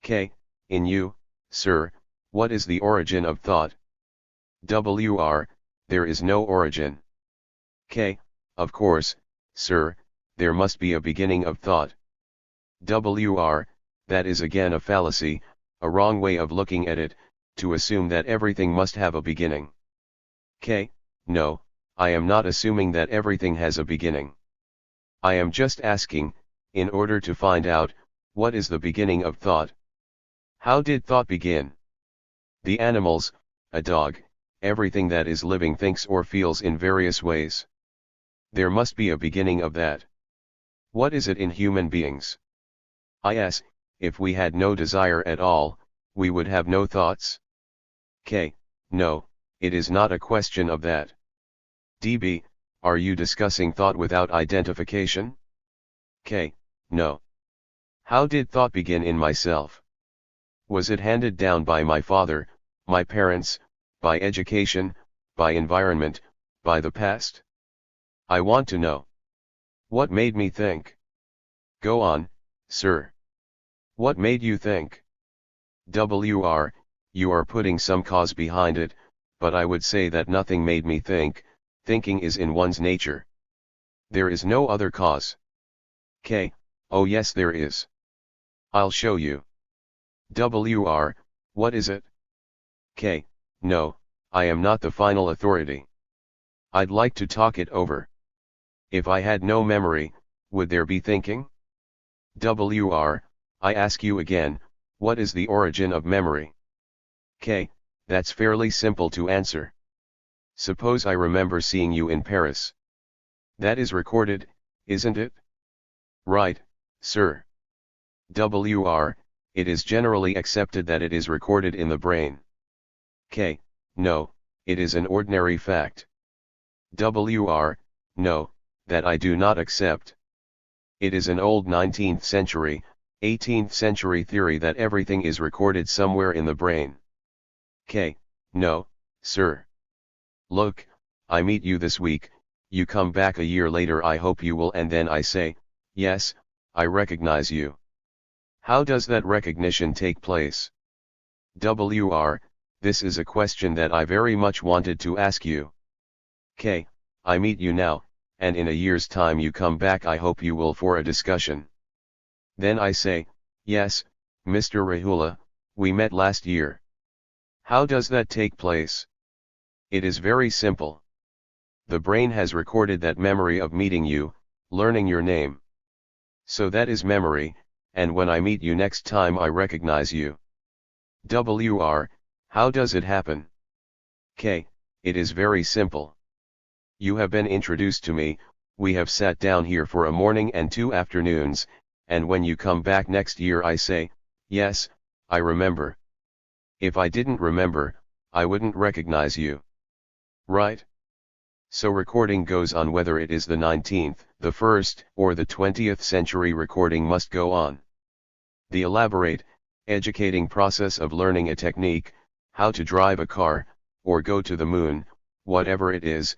K. In you, sir, what is the origin of thought? WR, there is no origin. K. Of course, sir, there must be a beginning of thought. WR, that is again a fallacy, a wrong way of looking at it, to assume that everything must have a beginning. K. No, I am not assuming that everything has a beginning. I am just asking, in order to find out, what is the beginning of thought? How did thought begin? The animals, a dog, everything that is living thinks or feels in various ways. There must be a beginning of that. What is it in human beings? Yes, if we had no desire at all, we would have no thoughts? K. No, it is not a question of that. DB, are you discussing thought without identification? K. No. How did thought begin in myself? Was it handed down by my father, my parents, by education, by environment, by the past? I want to know. What made me think? Go on, sir. What made you think? WR, you are putting some cause behind it, but I would say that nothing made me think, thinking is in one's nature. There is no other cause. K. Oh yes there is. I'll show you. WR, what is it? K. No, I am not the final authority. I'd like to talk it over. If I had no memory, would there be thinking? WR, I ask you again, what is the origin of memory? K. That's fairly simple to answer. Suppose I remember seeing you in Paris. That is recorded, isn't it? Right, sir. WR, it is generally accepted that it is recorded in the brain. K. No, it is an ordinary fact. WR, no, that I do not accept. It is an old 19th century, 18th century theory that everything is recorded somewhere in the brain. K. No, sir. Look, I meet you this week, you come back a year later I hope you will and then I say, yes, I recognize you. How does that recognition take place? WR, This is a question that I very much wanted to ask you. K. I meet you now, and in a year's time you come back. I hope you will for a discussion. Then I say, yes, Mr. Rahula, we met last year. How does that take place? It is very simple. The brain has recorded that memory of meeting you, learning your name. So that is memory, and when I meet you next time I recognize you. WR, how does it happen? K. It is very simple. You have been introduced to me, we have sat down here for a morning and 2 afternoons, and when you come back next year I say, yes, I remember. If I didn't remember, I wouldn't recognize you. Right? So recording goes on whether it is the 19th, the 1st, or the 20th century, recording must go on. The elaborate, educating process of learning a technique, how to drive a car, or go to the moon, whatever it is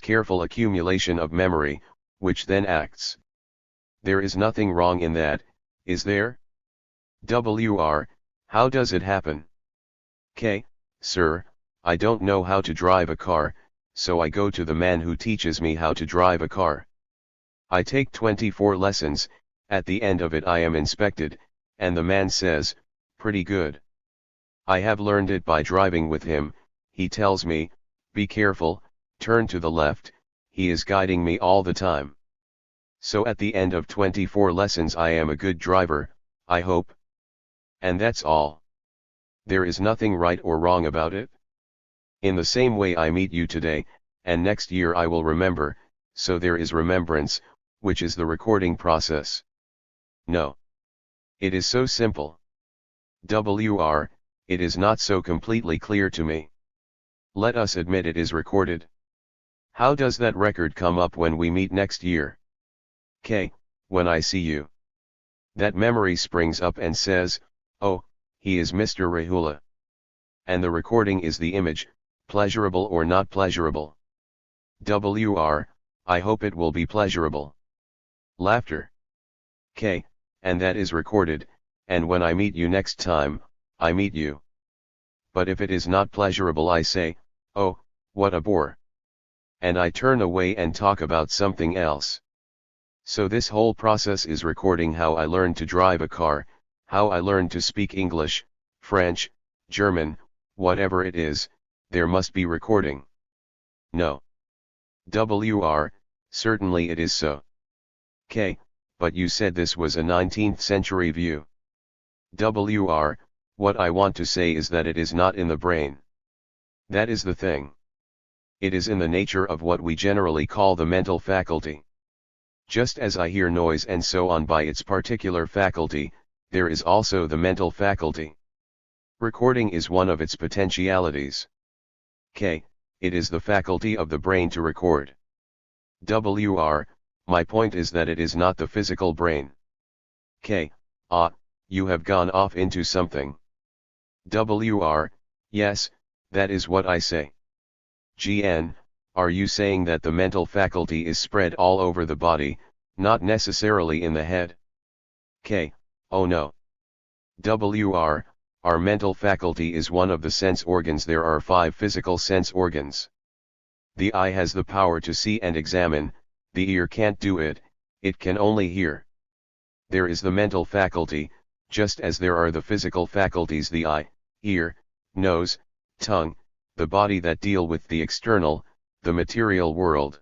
careful accumulation of memory, which then acts. There is nothing wrong in that, is there? WR, how does it happen? K. Sir, I don't know how to drive a car, so I go to the man who teaches me how to drive a car. I take 24 lessons, at the end of it I am inspected, and the man says, pretty good. I have learned it by driving with him, he tells me, be careful, turn to the left, he is guiding me all the time. So at the end of 24 lessons I am a good driver, I hope. And that's all. There is nothing right or wrong about it. In the same way I meet you today, and next year I will remember, so there is remembrance, which is the recording process. No. It is so simple. WR, it is not so completely clear to me. Let us admit it is recorded. How does that record come up when we meet next year? K. When I see you. That memory springs up and says, oh, he is Mr. Rahula. And the recording is the image, pleasurable or not pleasurable. WR, I hope it will be pleasurable. Laughter. K. And that is recorded, and when I meet you next time, I meet you. But if it is not pleasurable I say, oh, what a bore. And I turn away and talk about something else. So this whole process is recording how I learned to drive a car, how I learned to speak English, French, German, whatever it is, there must be recording. No. WR, certainly it is so. K. But you said this was a 19th century view. WR, what I want to say is that it is not in the brain. That is the thing. It is in the nature of what we generally call the mental faculty. Just as I hear noise and so on by its particular faculty, there is also the mental faculty. Recording is one of its potentialities. K. It is the faculty of the brain to record. WR, my point is that it is not the physical brain. K. You have gone off into something. WR, yes, that is what I say. GN, are you saying that the mental faculty is spread all over the body, not necessarily in the head? K. Oh no. WR, our mental faculty is one of the sense organs. There are 5 physical sense organs. The eye has the power to see and examine, the ear can't do it, it can only hear. There is the mental faculty, just as there are the physical faculties, the eye, ear, nose, tongue, the body that deal with the external, the material world.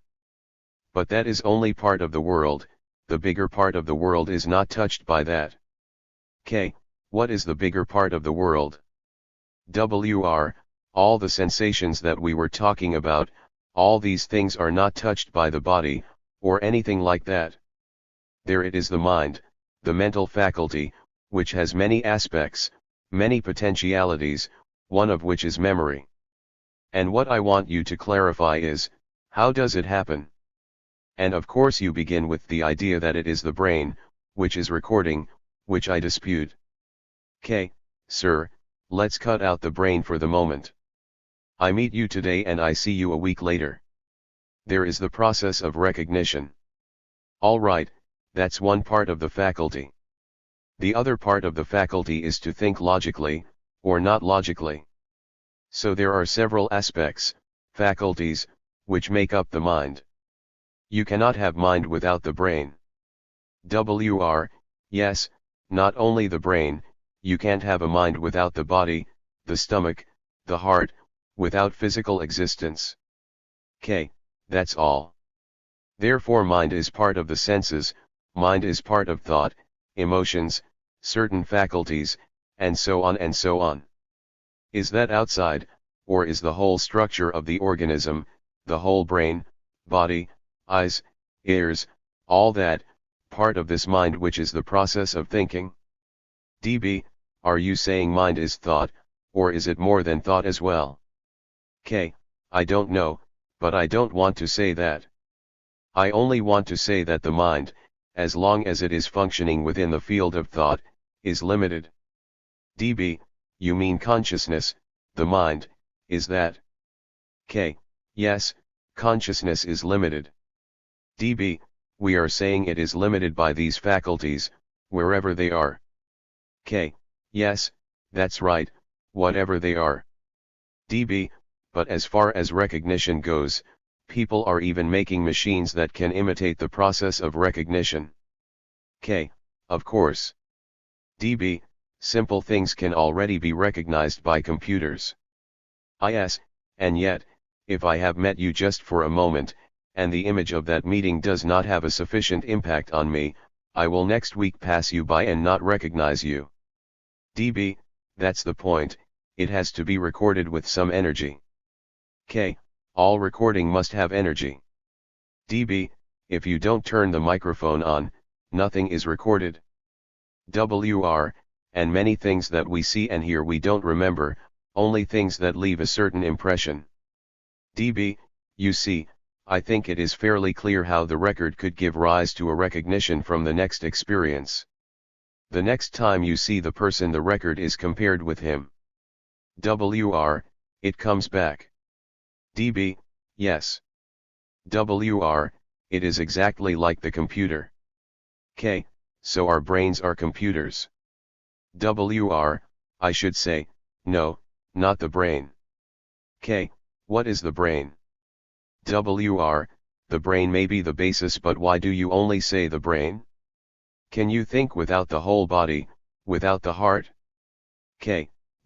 But that is only part of the world, the bigger part of the world is not touched by that. K. What is the bigger part of the world? WR, all the sensations that we were talking about, all these things are not touched by the body, or anything like that. There it is, the mind, the mental faculty, which has many aspects, many potentialities, one of which is memory. And what I want you to clarify is, how does it happen? And of course you begin with the idea that it is the brain, which is recording, which I dispute. K. Sir, let's cut out the brain for the moment. I meet you today and I see you a week later. There is the process of recognition. All right, that's one part of the faculty. The other part of the faculty is to think logically, or not logically. So there are several aspects, faculties, which make up the mind. You cannot have mind without the brain. Yes, not only the brain, you can't have a mind without the body, the stomach, the heart, without physical existence. That's all. Therefore mind is part of the senses, mind is part of thought, emotions, certain faculties, and so on and so on. Is that outside, or is the whole structure of the organism, the whole brain, body, eyes, ears, all that, part of this mind which is the process of thinking? Are you saying mind is thought, or is it more than thought as well? I don't know, but I don't want to say that. I only want to say that the mind, as long as it is functioning within the field of thought, is limited. You mean consciousness, the mind, is that? Yes, consciousness is limited. We are saying it is limited by these faculties, wherever they are. Yes, that's right, whatever they are. But as far as recognition goes, people are even making machines that can imitate the process of recognition. Of course. Simple things can already be recognized by computers. Yes, and yet, if I have met you just for a moment, and the image of that meeting does not have a sufficient impact on me, I will next week pass you by and not recognize you. That's the point, it has to be recorded with some energy. All recording must have energy. If you don't turn the microphone on, nothing is recorded. And many things that we see and hear we don't remember, only things that leave a certain impression. You see, I think it is fairly clear how the record could give rise to a recognition from the next experience. The next time you see the person, the record is compared with him. It comes back. Yes. It is exactly like the computer. So our brains are computers. I should say, no, not the brain. What is the brain? The brain may be the basis, but why do you only say the brain? Can you think without the whole body, without the heart?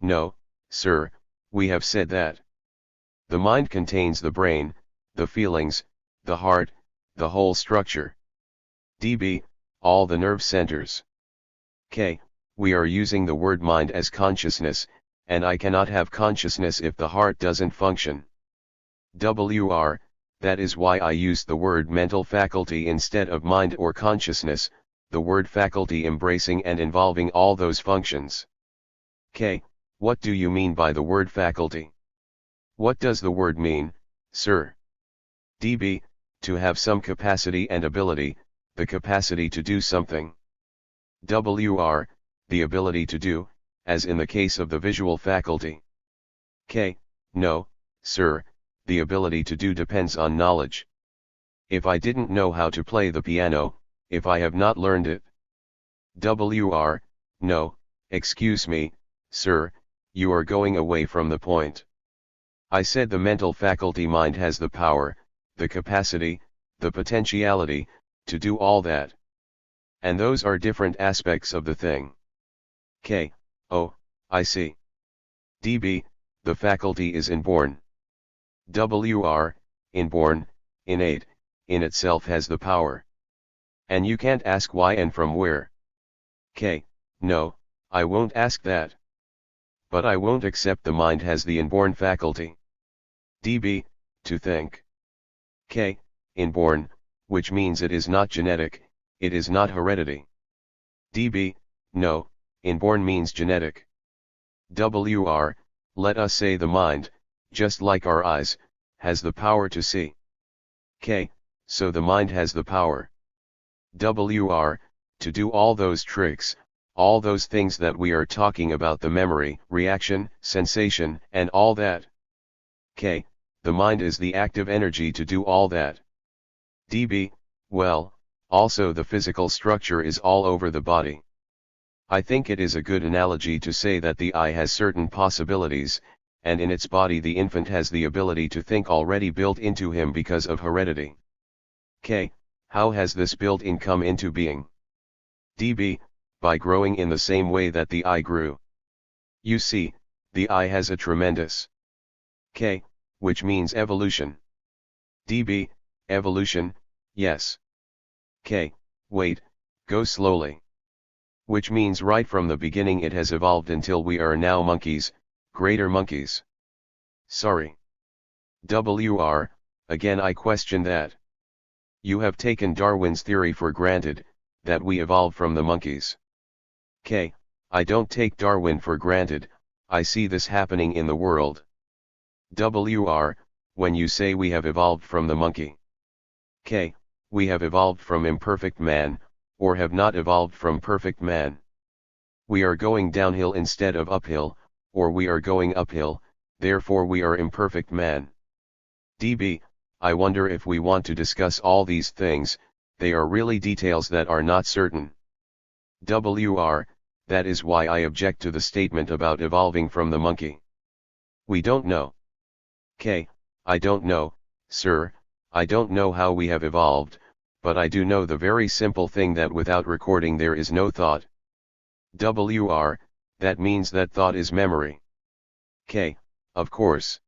No, sir, we have said that. The mind contains the brain, the feelings, the heart, the whole structure. All the nerve centers. We are using the word mind as consciousness, and I cannot have consciousness if the heart doesn't function. That is why I used the word mental faculty instead of mind or consciousness, the word faculty embracing and involving all those functions. What do you mean by the word faculty? What does the word mean, sir? To have some capacity and ability, the capacity to do something. The ability to do, as in the case of the visual faculty. No, sir, the ability to do depends on knowledge. If I didn't know how to play the piano, if I have not learned it. No, excuse me, sir, you are going away from the point. I said the mental faculty mind has the power, the capacity, the potentiality, to do all that. And those are different aspects of the thing. Oh, I see. The faculty is inborn. Inborn, innate, in itself has the power. And you can't ask why and from where. No, I won't ask that. But I won't accept the mind has the inborn faculty. To think. Inborn, which means it is not genetic, it is not heredity. No, inborn means genetic. Let us say the mind, just like our eyes, has the power to see. So the mind has the power. To do all those tricks, all those things that we are talking about, the memory, reaction, sensation, and all that. The mind is the active energy to do all that. Well, also the physical structure is all over the body. I think it is a good analogy to say that the eye has certain possibilities, and in its body the infant has the ability to think already built into him because of heredity. K. How has this built-in come into being? DB. By growing in the same way that the eye grew. You see, the eye has a tremendous K, which means evolution. DB. Evolution, yes. K. Wait, go slowly. Which means right from the beginning it has evolved until we are now monkeys, greater monkeys. Sorry. WR, again I question that. You have taken Darwin's theory for granted, that we evolved from the monkeys. K. I don't take Darwin for granted, I see this happening in the world. WR, when you say we have evolved from the monkey. K. We have evolved from imperfect man, or have not evolved from perfect man. We are going downhill instead of uphill, or we are going uphill, therefore we are imperfect man. DB. I wonder if we want to discuss all these things, they are really details that are not certain. WR, that is why I object to the statement about evolving from the monkey. We don't know. K. I don't know, sir, I don't know how we have evolved, but I do know the very simple thing that without recording there is no thought. WR, that means that thought is memory. K. Of course.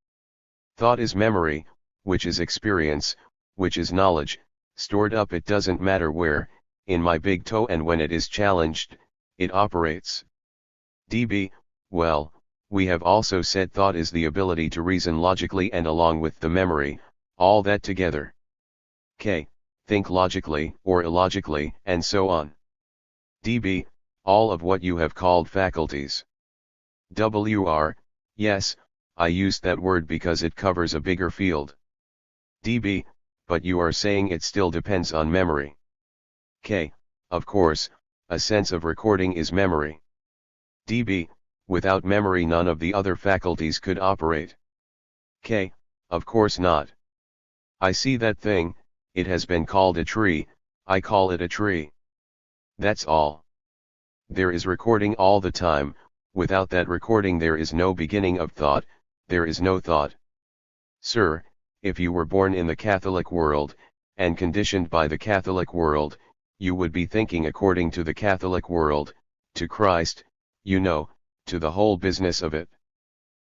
Thought is memory, which is experience, which is knowledge, stored up it doesn't matter where, in my big toe, and when it is challenged, it operates. DB, well, we have also said thought is the ability to reason logically and along with the memory, all that together. K. Think logically or illogically and so on. DB, all of what you have called faculties. WR, yes, I used that word because it covers a bigger field. DB, but you are saying it still depends on memory. K. Of course, a sense of recording is memory. DB, without memory none of the other faculties could operate. K. Of course not. I see that thing, it has been called a tree, I call it a tree. That's all. There is recording all the time, without that recording there is no beginning of thought, there is no thought. Sir, if you were born in the Catholic world, and conditioned by the Catholic world, you would be thinking according to the Catholic world, to Christ, you know, to the whole business of it.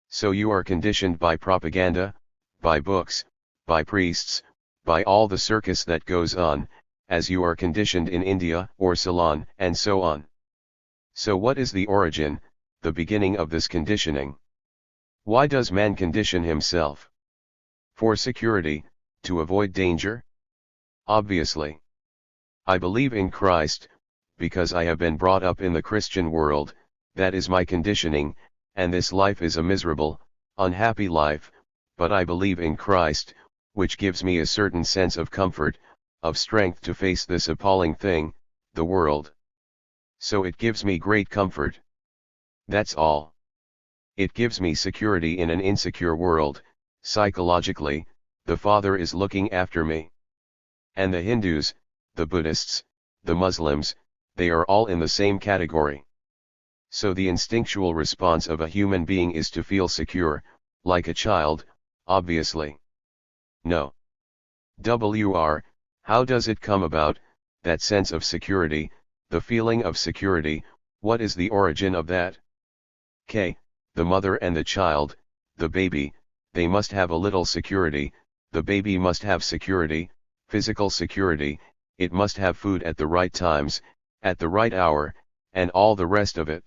So you are conditioned by propaganda, by books, by priests, by all the circus that goes on, as you are conditioned in India or Ceylon and so on. So what is the origin, the beginning of this conditioning? Why does man condition himself? For security, to avoid danger? Obviously. I believe in Christ, because I have been brought up in the Christian world, that is my conditioning, and this life is a miserable, unhappy life, but I believe in Christ, which gives me a certain sense of comfort, of strength to face this appalling thing, the world. So it gives me great comfort. That's all. It gives me security in an insecure world, psychologically, the Father is looking after me. And the Hindus, the Buddhists, the Muslims, they are all in the same category. So the instinctual response of a human being is to feel secure, like a child, obviously. No. WR, how does it come about, that sense of security, the feeling of security, what is the origin of that? K. The mother and the child, the baby, they must have a little security, the baby must have security, physical security, it must have food at the right times, at the right hour, and all the rest of it.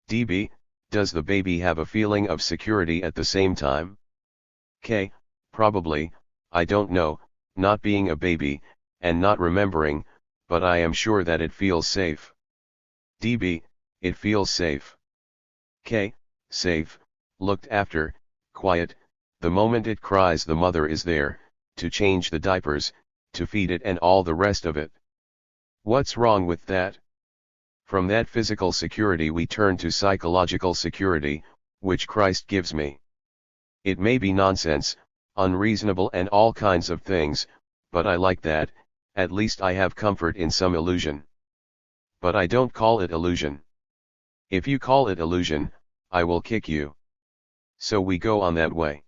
DB, does the baby have a feeling of security at the same time? K. Probably, I don't know, not being a baby, and not remembering, but I am sure that it feels safe. DB, it feels safe. K. Safe, looked after, quiet, the moment it cries the mother is there, to change the diapers, to feed it and all the rest of it. What's wrong with that? From that physical security we turn to psychological security, which Christ gives me. It may be nonsense, unreasonable and all kinds of things, but I like that, at least I have comfort in some illusion. But I don't call it illusion. If you call it illusion, I will kick you. So we go on that way.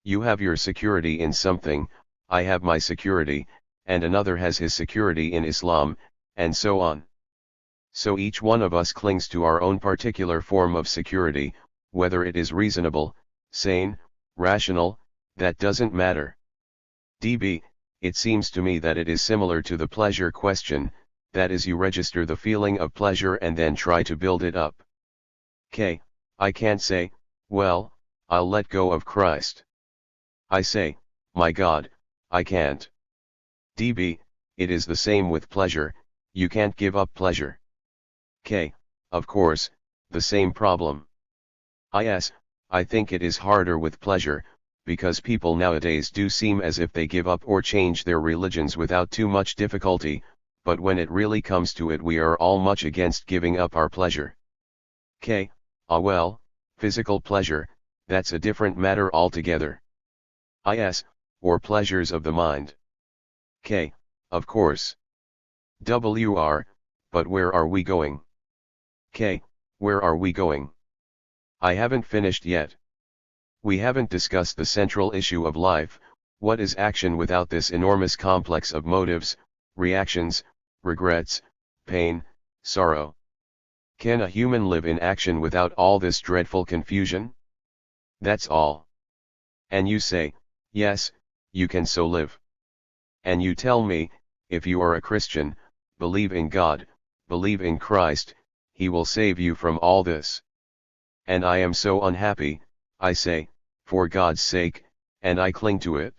You have your security in something, I have my security, and another has his security in Islam, and so on. So each one of us clings to our own particular form of security, whether it is reasonable, sane, rational, that doesn't matter. DB, it seems to me that it is similar to the pleasure question, that is, you register the feeling of pleasure and then try to build it up. K, I can't say, well, I'll let go of Christ. I say, my God, I can't. DB, it is the same with pleasure, you can't give up pleasure. K, of course, the same problem. Is, I think it is harder with pleasure, because people nowadays do seem as if they give up or change their religions without too much difficulty, but when it really comes to it we are all much against giving up our pleasure. K, well, physical pleasure, that's a different matter altogether. Is, or pleasures of the mind. K, of course. WR, but where are we going? K, where are we going? I haven't finished yet. We haven't discussed the central issue of life, what is action without this enormous complex of motives, reactions, regrets, pain, sorrow? Can a human live in action without all this dreadful confusion? That's all. And you say, yes, you can so live. And you tell me, if you are a Christian, believe in God, believe in Christ, He will save you from all this. And I am so unhappy, I say, for God's sake, and I cling to it.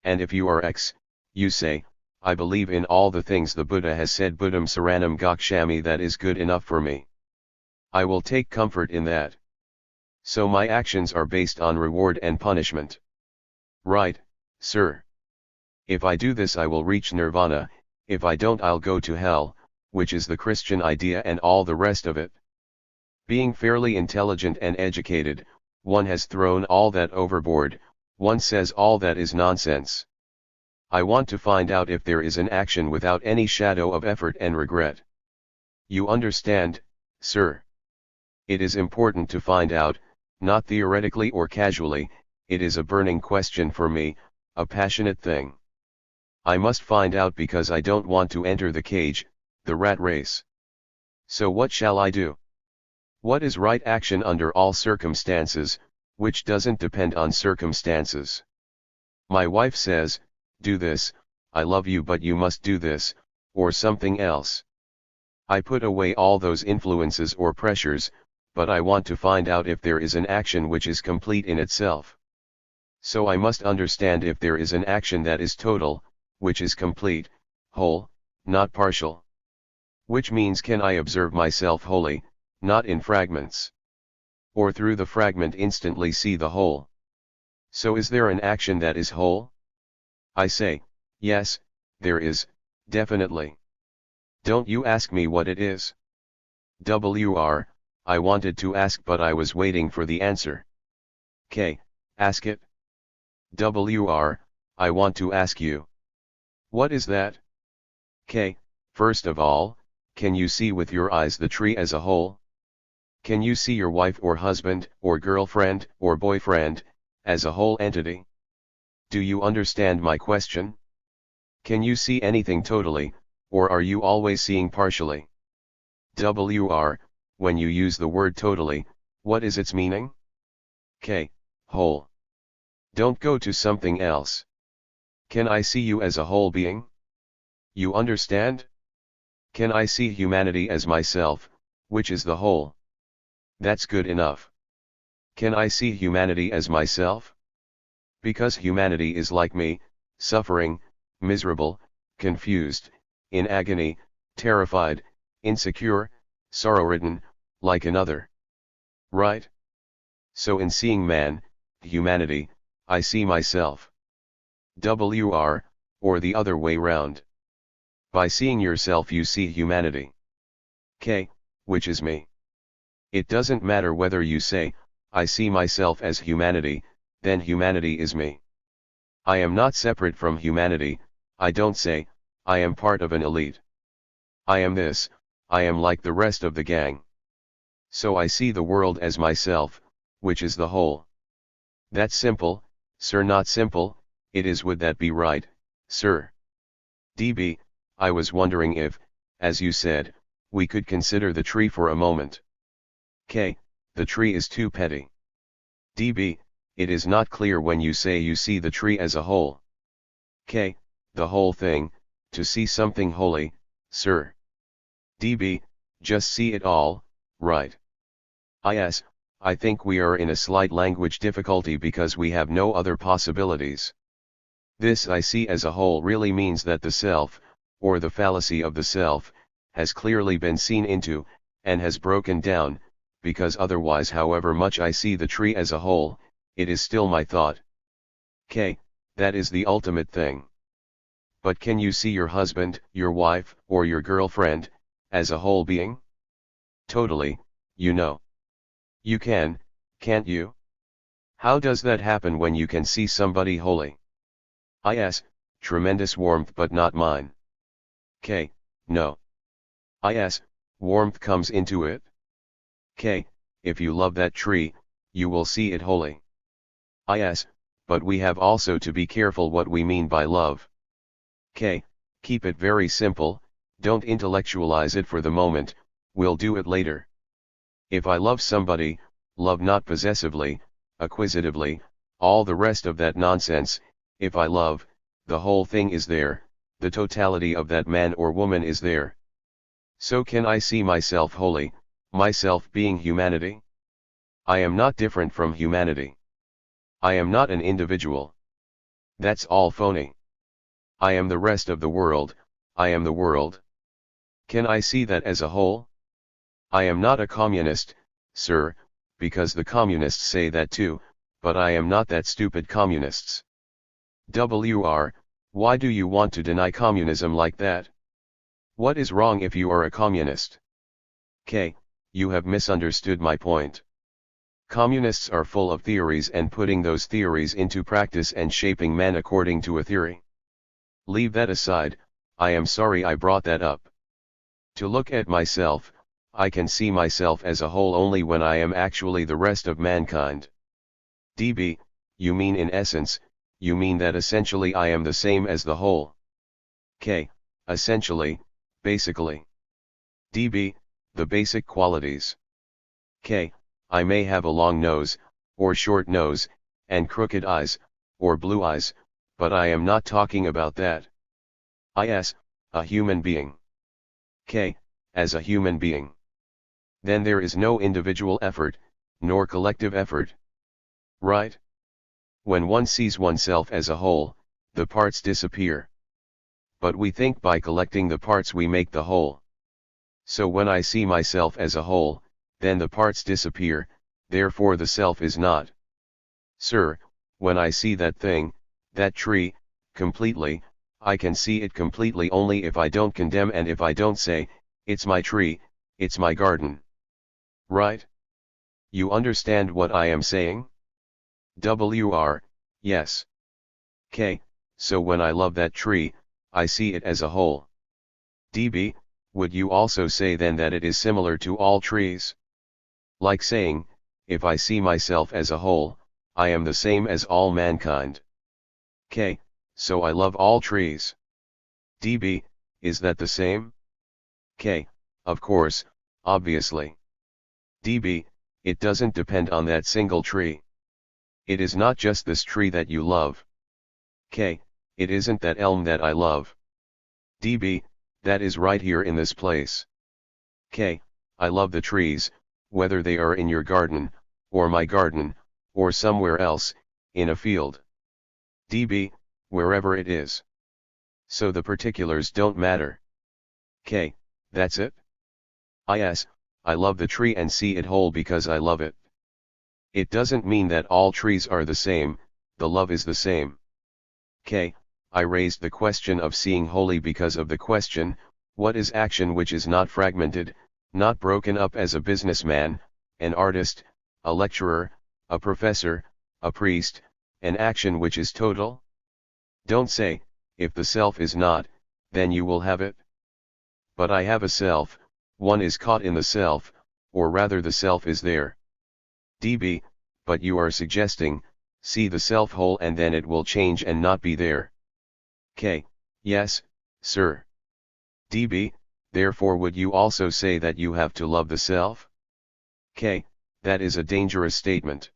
And if you are X, you say, I believe in all the things the Buddha has said, Buddham Saranam Gakshami, that is good enough for me. I will take comfort in that. So my actions are based on reward and punishment. Right, sir. If I do this I will reach nirvana, if I don't I'll go to hell, which is the Christian idea and all the rest of it. Being fairly intelligent and educated, one has thrown all that overboard, one says all that is nonsense. I want to find out if there is an action without any shadow of effort and regret. You understand, sir? It is important to find out, not theoretically or casually, it is a burning question for me, a passionate thing. I must find out because I don't want to enter the cage, the rat race. So what shall I do? What is right action under all circumstances, which doesn't depend on circumstances? My wife says, do this, I love you but you must do this, or something else. I put away all those influences or pressures, but I want to find out if there is an action which is complete in itself. So I must understand if there is an action that is total, which is complete, whole, not partial. Which means, can I observe myself wholly, not in fragments? Or through the fragment instantly see the whole? So is there an action that is whole? I say, yes, there is, definitely. Don't you ask me what it is? WR, I wanted to ask but I was waiting for the answer. K, ask it. WR, I want to ask you. What is that? K, first of all, can you see with your eyes the tree as a whole? Can you see your wife or husband, or girlfriend, or boyfriend, as a whole entity? Do you understand my question? Can you see anything totally, or are you always seeing partially? WR, when you use the word totally, what is its meaning? K, whole. Don't go to something else. Can I see you as a whole being? You understand? Can I see humanity as myself, which is the whole? That's good enough. Can I see humanity as myself? Because humanity is like me, suffering, miserable, confused, in agony, terrified, insecure, sorrow-ridden, like another. Right? So in seeing man, humanity, I see myself. WR, or the other way round. By seeing yourself you see humanity. K, which is me. It doesn't matter whether you say, I see myself as humanity, then humanity is me. I am not separate from humanity, I don't say, I am part of an elite. I am this, I am like the rest of the gang. So I see the world as myself, which is the whole. That's simple, sir, not simple, it is. Would that be right, sir? DB, I was wondering if, as you said, we could consider the tree for a moment. K, the tree is too petty. DB, it is not clear when you say you see the tree as a whole. K, the whole thing, to see something holy, sir. DB, just see it all, right? Yes, I think we are in a slight language difficulty because we have no other possibilities. This I see as a whole really means that the self, or the fallacy of the self, has clearly been seen into, and has broken down, because otherwise however much I see the tree as a whole, it is still my thought. K, that is the ultimate thing. But can you see your husband, your wife, or your girlfriend, as a whole being? Totally, you know. You can, can't you? How does that happen when you can see somebody wholly? Yes, tremendous warmth, but not mine. K, no. Yes, warmth comes into it. K, if you love that tree, you will see it wholly. Yes, but we have also to be careful what we mean by love. K, keep it very simple, don't intellectualize it for the moment, we'll do it later. If I love somebody, love not possessively, acquisitively, all the rest of that nonsense. If I love, the whole thing is there, the totality of that man or woman is there. So can I see myself wholly, myself being humanity? I am not different from humanity. I am not an individual. That's all phony. I am the rest of the world, I am the world. Can I see that as a whole? I am not a communist, sir, because the communists say that too, but I am not that stupid communists. Why do you want to deny communism like that? What is wrong if you are a communist? K, you have misunderstood my point. Communists are full of theories and putting those theories into practice and shaping men according to a theory. Leave that aside, I am sorry I brought that up. To look at myself, I can see myself as a whole only when I am actually the rest of mankind. DB, you mean in essence, you mean that essentially I am the same as the whole. K, essentially, basically. DB, the basic qualities. K, I may have a long nose, or short nose, and crooked eyes, or blue eyes, but I am not talking about that. Yes, a human being. K, as a human being. Then there is no individual effort, nor collective effort. Right? When one sees oneself as a whole, the parts disappear. But we think by collecting the parts we make the whole. So when I see myself as a whole, then the parts disappear, therefore the self is not. Sir, when I see that thing, that tree, completely, I can see it completely only if I don't condemn and if I don't say, it's my tree, it's my garden. Right? You understand what I am saying? Yes. K, so when I love that tree, I see it as a whole. DB, would you also say then that it is similar to all trees? Like saying, if I see myself as a whole, I am the same as all mankind. K, so I love all trees. DB, is that the same? K, of course, obviously. DB, it doesn't depend on that single tree. It is not just this tree that you love. K, it isn't that elm that I love. DB, that is right here in this place. K, I love the trees, whether they are in your garden, or my garden, or somewhere else, in a field. DB, wherever it is. So the particulars don't matter. K, that's it? Yes, I love the tree and see it whole because I love it. It doesn't mean that all trees are the same, the love is the same. K, I raised the question of seeing wholly because of the question, what is action which is not fragmented, not broken up as a businessman, an artist, a lecturer, a professor, a priest, an action which is total? Don't say, if the self is not, then you will have it. But I have a self, one is caught in the self, or rather the self is there. DB, but you are suggesting, see the self whole and then it will change and not be there. K. Yes, sir. DB, therefore would you also say that you have to love the self? K. That is a dangerous statement.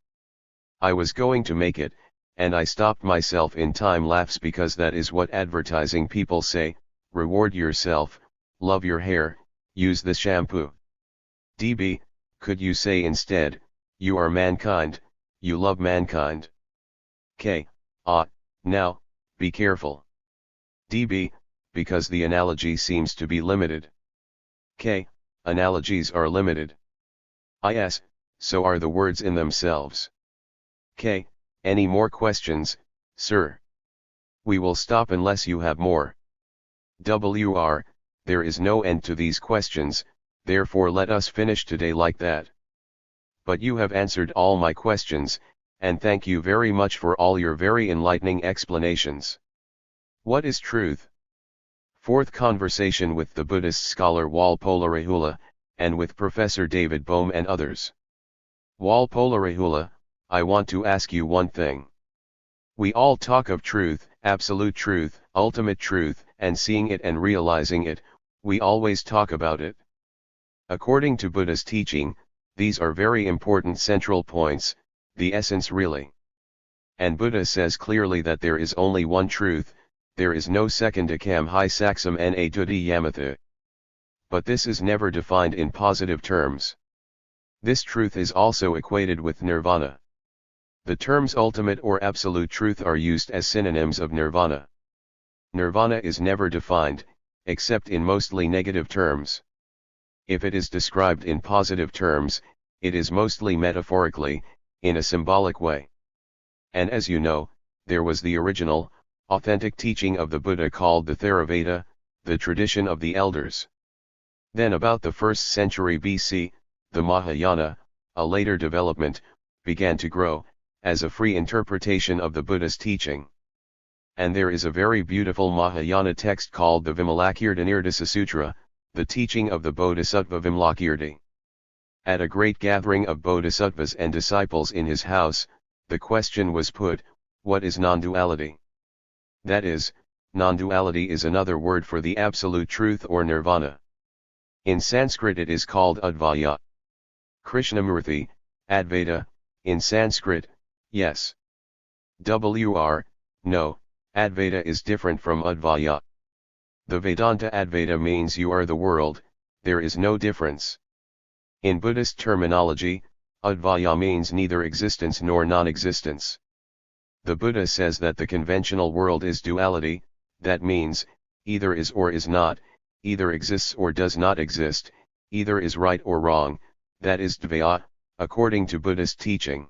I was going to make it, and I stopped myself in time lapse because that is what advertising people say, reward yourself, love your hair, use this shampoo. DB, could you say instead, you are mankind, you love mankind? K. Now, be careful. DB, because the analogy seems to be limited. K. Analogies are limited. Is, so are the words in themselves. K. Any more questions, sir? We will stop unless you have more. WR, there is no end to these questions, therefore let us finish today like that. But you have answered all my questions, and thank you very much for all your very enlightening explanations. What is truth? Fourth conversation with the Buddhist scholar Walpolarehula, and with Professor David Bohm and others. Walpolarehula, I want to ask you one thing. We all talk of truth, absolute truth, ultimate truth, and seeing it and realizing it, we always talk about it. According to Buddha's teaching, these are very important central points, the essence really. And Buddha says clearly that there is only one truth, there is no second ekam hi saksam na duti yamatha. But this is never defined in positive terms. This truth is also equated with nirvana. The terms ultimate or absolute truth are used as synonyms of nirvana. Nirvana is never defined, except in mostly negative terms. If it is described in positive terms, it is mostly metaphorically, in a symbolic way. And as you know, there was the original, authentic teaching of the Buddha called the Theravada, the tradition of the elders. Then about the 1st century BC, the Mahayana, a later development, began to grow, as a free interpretation of the Buddha's teaching. And there is a very beautiful Mahayana text called the Vimalakirtanirdhasa Sutra, the teaching of the Bodhisattva Vimalakirti. At a great gathering of bodhisattvas and disciples in his house, the question was put, what is non-duality? That is, non-duality is another word for the absolute truth or nirvana. In Sanskrit it is called Advaya. Krishnamurti, Advaita, in Sanskrit, yes. WR, no, Advaita is different from Advaya. The Vedanta Advaita means you are the world, there is no difference. In Buddhist terminology, Advaya means neither existence nor non-existence. The Buddha says that the conventional world is duality, that means, either is or is not, either exists or does not exist, either is right or wrong, that is Dvaya, according to Buddhist teaching.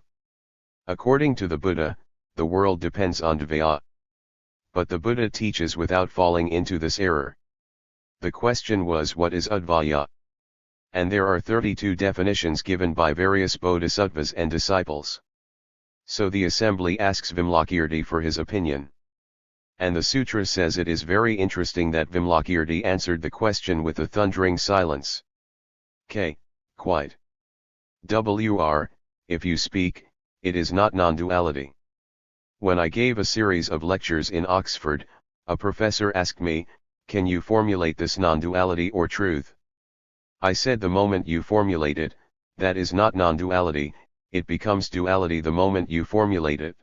According to the Buddha, the world depends on Dvaya. But the Buddha teaches without falling into this error. The question was, what is Advaya? And there are 32 definitions given by various bodhisattvas and disciples. So the assembly asks Vimalakirti for his opinion. And the sutra says it is very interesting that Vimalakirti answered the question with a thundering silence. K. Quite. WR, if you speak, it is not non-duality. When I gave a series of lectures in Oxford, a professor asked me, can you formulate this non-duality or truth? I said the moment you formulate it, that is not non-duality, it becomes duality the moment you formulate it.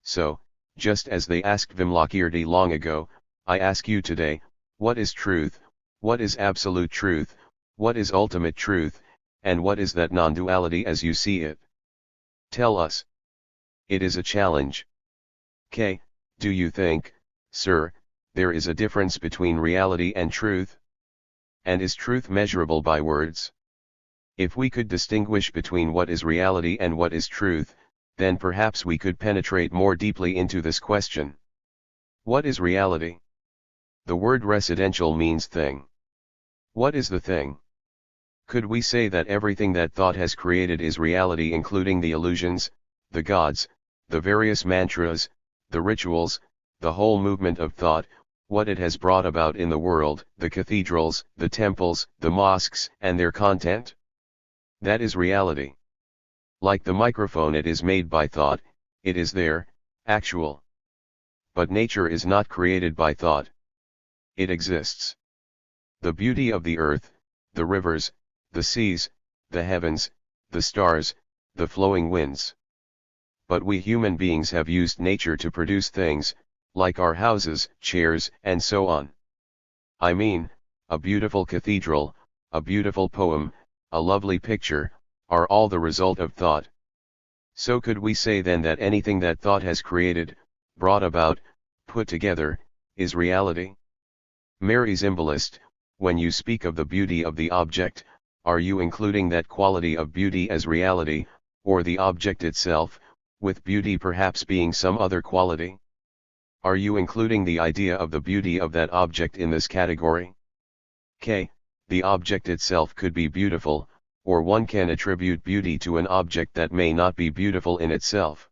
So, just as they asked Vimalakirti long ago, I ask you today, what is truth, what is absolute truth, what is ultimate truth, and what is that non-duality as you see it? Tell us. It is a challenge. K. Do you think, sir, there is a difference between reality and truth? And is truth measurable by words? If we could distinguish between what is reality and what is truth, then perhaps we could penetrate more deeply into this question. What is reality? The word residential means thing. What is the thing? Could we say that everything that thought has created is reality, including the illusions, the gods, the various mantras, the rituals, the whole movement of thought, what it has brought about in the world, the cathedrals, the temples, the mosques, and their content? That is reality. Like the microphone, it is made by thought, it is there, actual. But nature is not created by thought. It exists. The beauty of the earth, the rivers, the seas, the heavens, the stars, the flowing winds. But we human beings have used nature to produce things, like our houses, chairs, and so on. I mean, a beautiful cathedral, a beautiful poem, a lovely picture, are all the result of thought. So could we say then that anything that thought has created, brought about, put together, is reality? Mary Zimbalist, when you speak of the beauty of the object, are you including that quality of beauty as reality, or the object itself, with beauty perhaps being some other quality? Are you including the idea of the beauty of that object in this category? K. The object itself could be beautiful, or one can attribute beauty to an object that may not be beautiful in itself.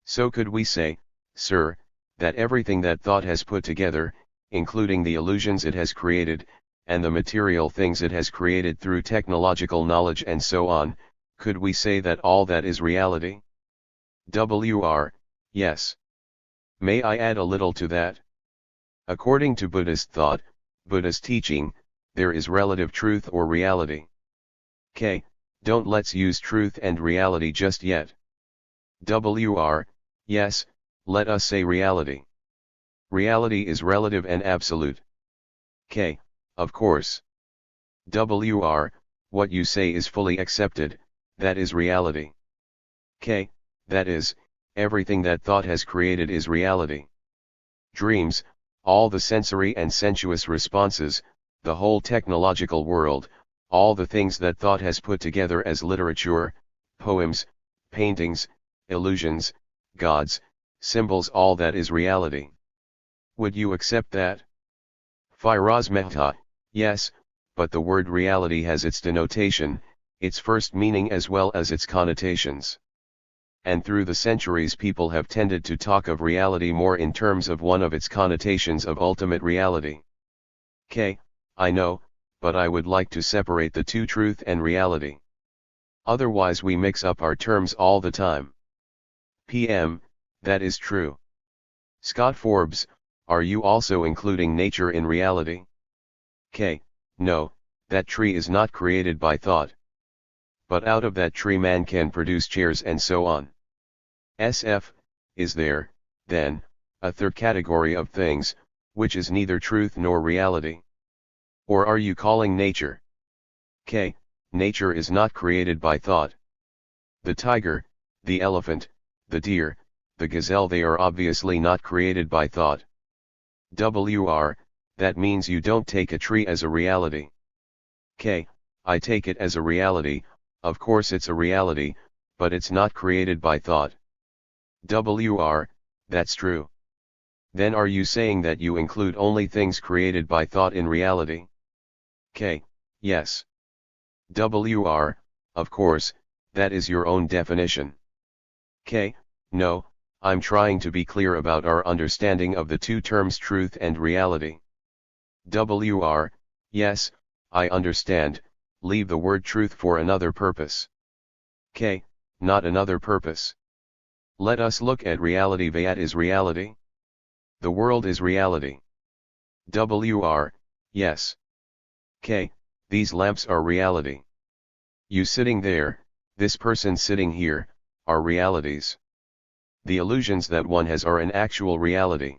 So could we say, sir, that everything that thought has put together, including the illusions it has created, and the material things it has created through technological knowledge and so on, could we say that all that is reality? Yes. May I add a little to that? According to Buddhist thought, Buddhist teaching, there is relative truth or reality. K. Don't let's use truth and reality just yet. Yes, let us say reality. Reality is relative and absolute. K. Of course. What you say is fully accepted, that is reality. K. That is, everything that thought has created is reality. Dreams, all the sensory and sensuous responses, the whole technological world, all the things that thought has put together as literature, poems, paintings, illusions, gods, symbols, all that is reality. Would you accept that? Firoz Mehta, yes, but the word reality has its denotation, its first meaning as well as its connotations. And through the centuries people have tended to talk of reality more in terms of one of its connotations of ultimate reality. K. I know, but I would like to separate the two, truth and reality. Otherwise we mix up our terms all the time. PM, that is true. Scott Forbes, are you also including nature in reality? K. No, that tree is not created by thought. But out of that tree man can produce chairs and so on. SF, is there, then, a third category of things, which is neither truth nor reality? Or are you calling nature? K. Nature is not created by thought. The tiger, the elephant, the deer, the gazelle, they are obviously not created by thought. That means you don't take a tree as a reality. K. I take it as a reality, of course it's a reality, but it's not created by thought. That's true. Then are you saying that you include only things created by thought in reality? K. Yes. Of course, that is your own definition. K. No, I'm trying to be clear about our understanding of the two terms truth and reality. Yes, I understand, leave the word truth for another purpose. K. Not another purpose. Let us look at reality. That is reality. The world is reality. Yes. K. These lamps are reality. You sitting there, this person sitting here, are realities. The illusions that one has are an actual reality.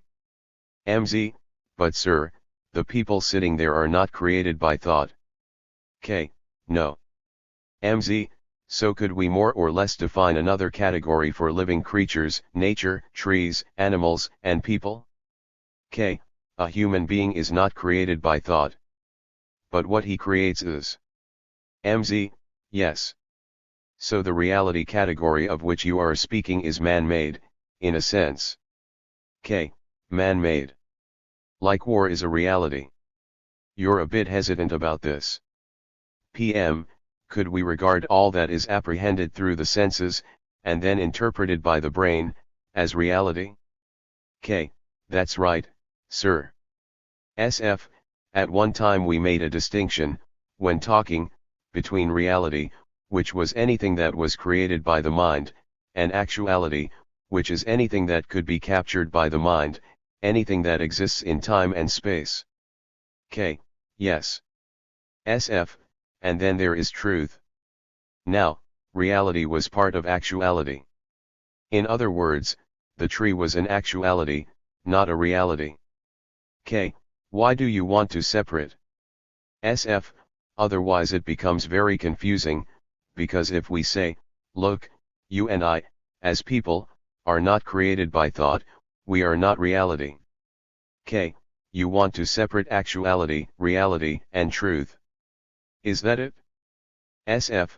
MZ, but sir, the people sitting there are not created by thought. K. No. MZ, so could we more or less define another category for living creatures, nature, trees, animals, and people? K. A human being is not created by thought. But what he creates is. MZ, yes. So the reality category of which you are speaking is man-made, in a sense. K. Man-made. Like war is a reality. You're a bit hesitant about this. PM, could we regard all that is apprehended through the senses, and then interpreted by the brain, as reality? K. That's right, sir. SF, at one time we made a distinction, when talking, between reality, which was anything that was created by the mind, and actuality, which is anything that could be captured by the mind, anything that exists in time and space. K. Yes. SF, and then there is truth. Now, reality was part of actuality. In other words, the tree was an actuality, not a reality. K. Why do you want to separate? SF, otherwise it becomes very confusing, because if we say, look, you and I, as people, are not created by thought, we are not reality. K. You want to separate actuality, reality, and truth. Is that it? SF,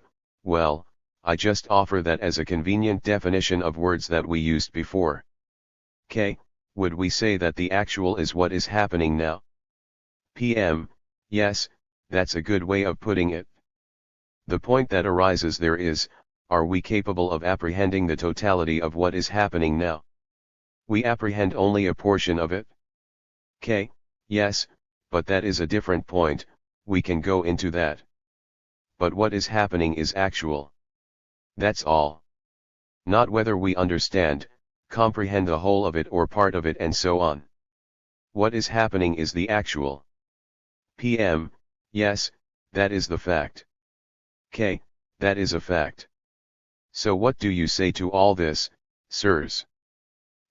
well, I just offer that as a convenient definition of words that we used before. K. Would we say that the actual is what is happening now? PM, yes, that's a good way of putting it. The point that arises there is, are we capable of apprehending the totality of what is happening now? We apprehend only a portion of it. K. Yes, but that is a different point, we can go into that. But what is happening is actual. That's all. Not whether we understand, comprehend the whole of it or part of it and so on. What is happening is the actual. PM, yes, that is the fact. K, that is a fact. So what do you say to all this, sirs?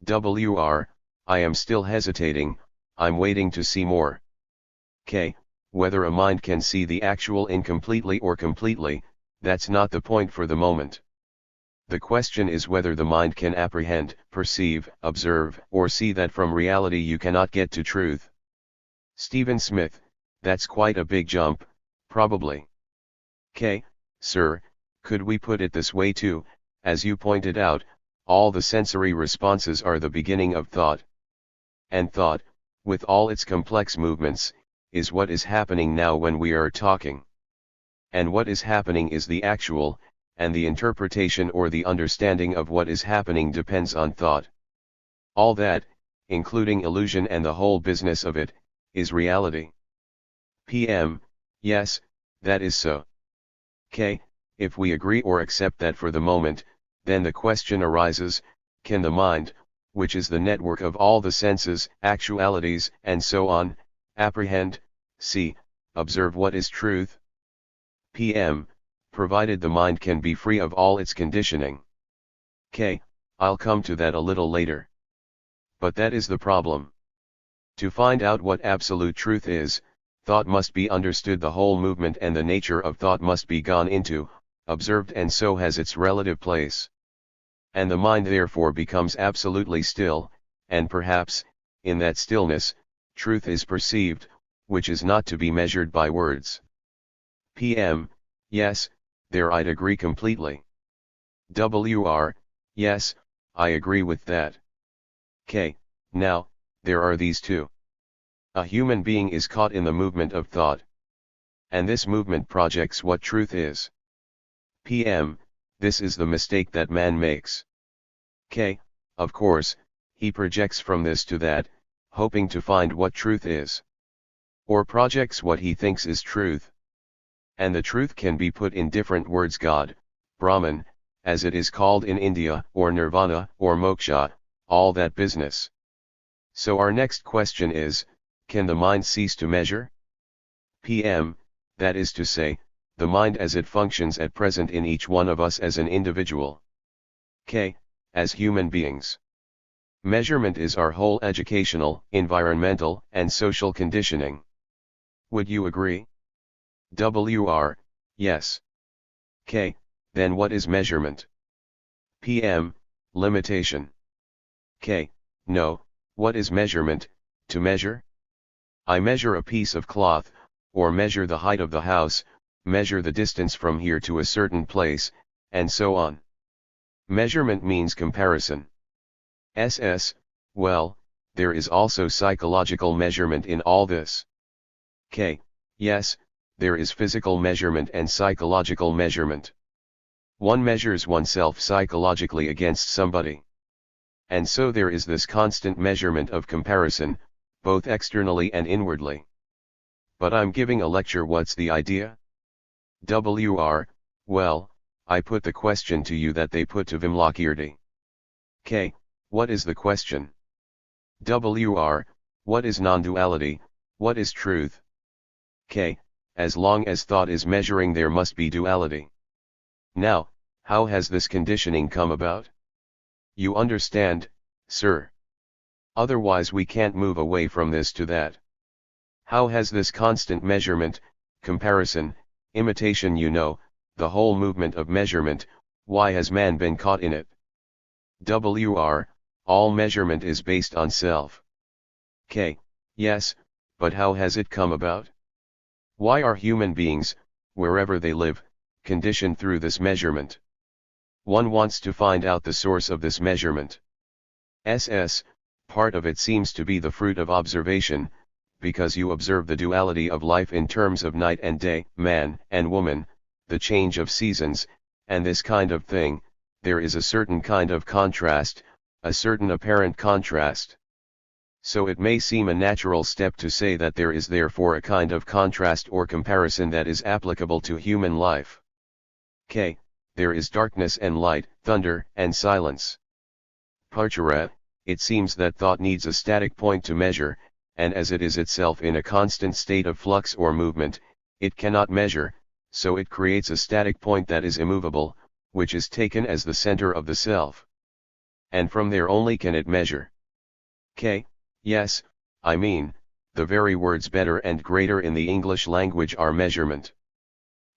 WR, I am still hesitating, I'm waiting to see more. K, whether a mind can see the actual incompletely or completely, that's not the point for the moment. The question is whether the mind can apprehend, perceive, observe, or see that from reality you cannot get to truth. Stephen Smith, that's quite a big jump, probably. K, sir, could we put it this way too, as you pointed out, all the sensory responses are the beginning of thought. And thought, with all its complex movements, is what is happening now when we are talking. And what is happening is the actual, and the interpretation or the understanding of what is happening depends on thought. All that, including illusion and the whole business of it, is reality. PM, yes, that is so. K, if we agree or accept that for the moment, then the question arises, can the mind, which is the network of all the senses, actualities, and so on, apprehend, see, observe what is truth? PM, provided the mind can be free of all its conditioning. K, I'll come to that a little later. But that is the problem. To find out what absolute truth is, thought must be understood, the whole movement and the nature of thought must be gone into, observed, and so has its relative place. And the mind therefore becomes absolutely still, and perhaps, in that stillness, truth is perceived, which is not to be measured by words. PM, yes, there I'd agree completely. WR, yes, I agree with that. K, now, there are these two. A human being is caught in the movement of thought. And this movement projects what truth is. PM, this is the mistake that man makes. K, of course, he projects from this to that, hoping to find what truth is. Or projects what he thinks is truth. And the truth can be put in different words: God, Brahman, as it is called in India, or Nirvana, or Moksha, all that business. So our next question is, can the mind cease to measure? PM, that is to say, the mind as it functions at present in each one of us as an individual. K, as human beings. Measurement is our whole educational, environmental, and social conditioning. Would you agree? WR, yes. K, then what is measurement? PM, limitation. K, no, what is measurement, to measure? I measure a piece of cloth, or measure the height of the house, measure the distance from here to a certain place, and so on. Measurement means comparison. SS, well, there is also psychological measurement in all this. K, yes, there is physical measurement and psychological measurement. One measures oneself psychologically against somebody. And so there is this constant measurement of comparison, both externally and inwardly. But I'm giving a lecture, what's the idea? WR, well, I put the question to you that they put to Vimlakirti. K. What is the question? WR. What is non-duality, what is truth? K. As long as thought is measuring there must be duality. Now, how has this conditioning come about? You understand, sir? Otherwise we can't move away from this to that. How has this constant measurement, comparison, imitation, the whole movement of measurement, why has man been caught in it? WR. All measurement is based on self. K. Yes, but how has it come about? Why are human beings, wherever they live, conditioned through this measurement? One wants to find out the source of this measurement. Part of it seems to be the fruit of observation, because you observe the duality of life in terms of night and day, man and woman, the change of seasons, and this kind of thing. There is a certain kind of contrast, a certain apparent contrast. So it may seem a natural step to say that there is therefore a kind of contrast or comparison that is applicable to human life. K. There is darkness and light, thunder and silence. Parchara. It seems that thought needs a static point to measure, and as it is itself in a constant state of flux or movement, it cannot measure, so it creates a static point that is immovable, which is taken as the center of the self. And from there only can it measure. K. Yes, I mean, the very words better and greater in the English language are measurement.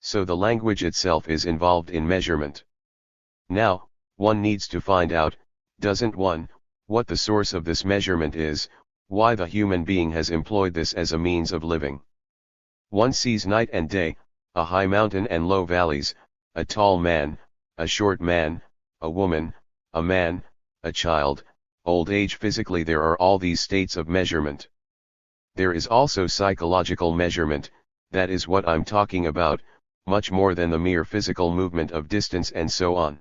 So the language itself is involved in measurement. Now, one needs to find out, doesn't one, what the source of this measurement is, why the human being has employed this as a means of living. One sees night and day, a high mountain and low valleys, a tall man, a short man, a woman, a man, a child, old age. Physically there are all these states of measurement. There is also psychological measurement, that is what I'm talking about, much more than the mere physical movement of distance and so on.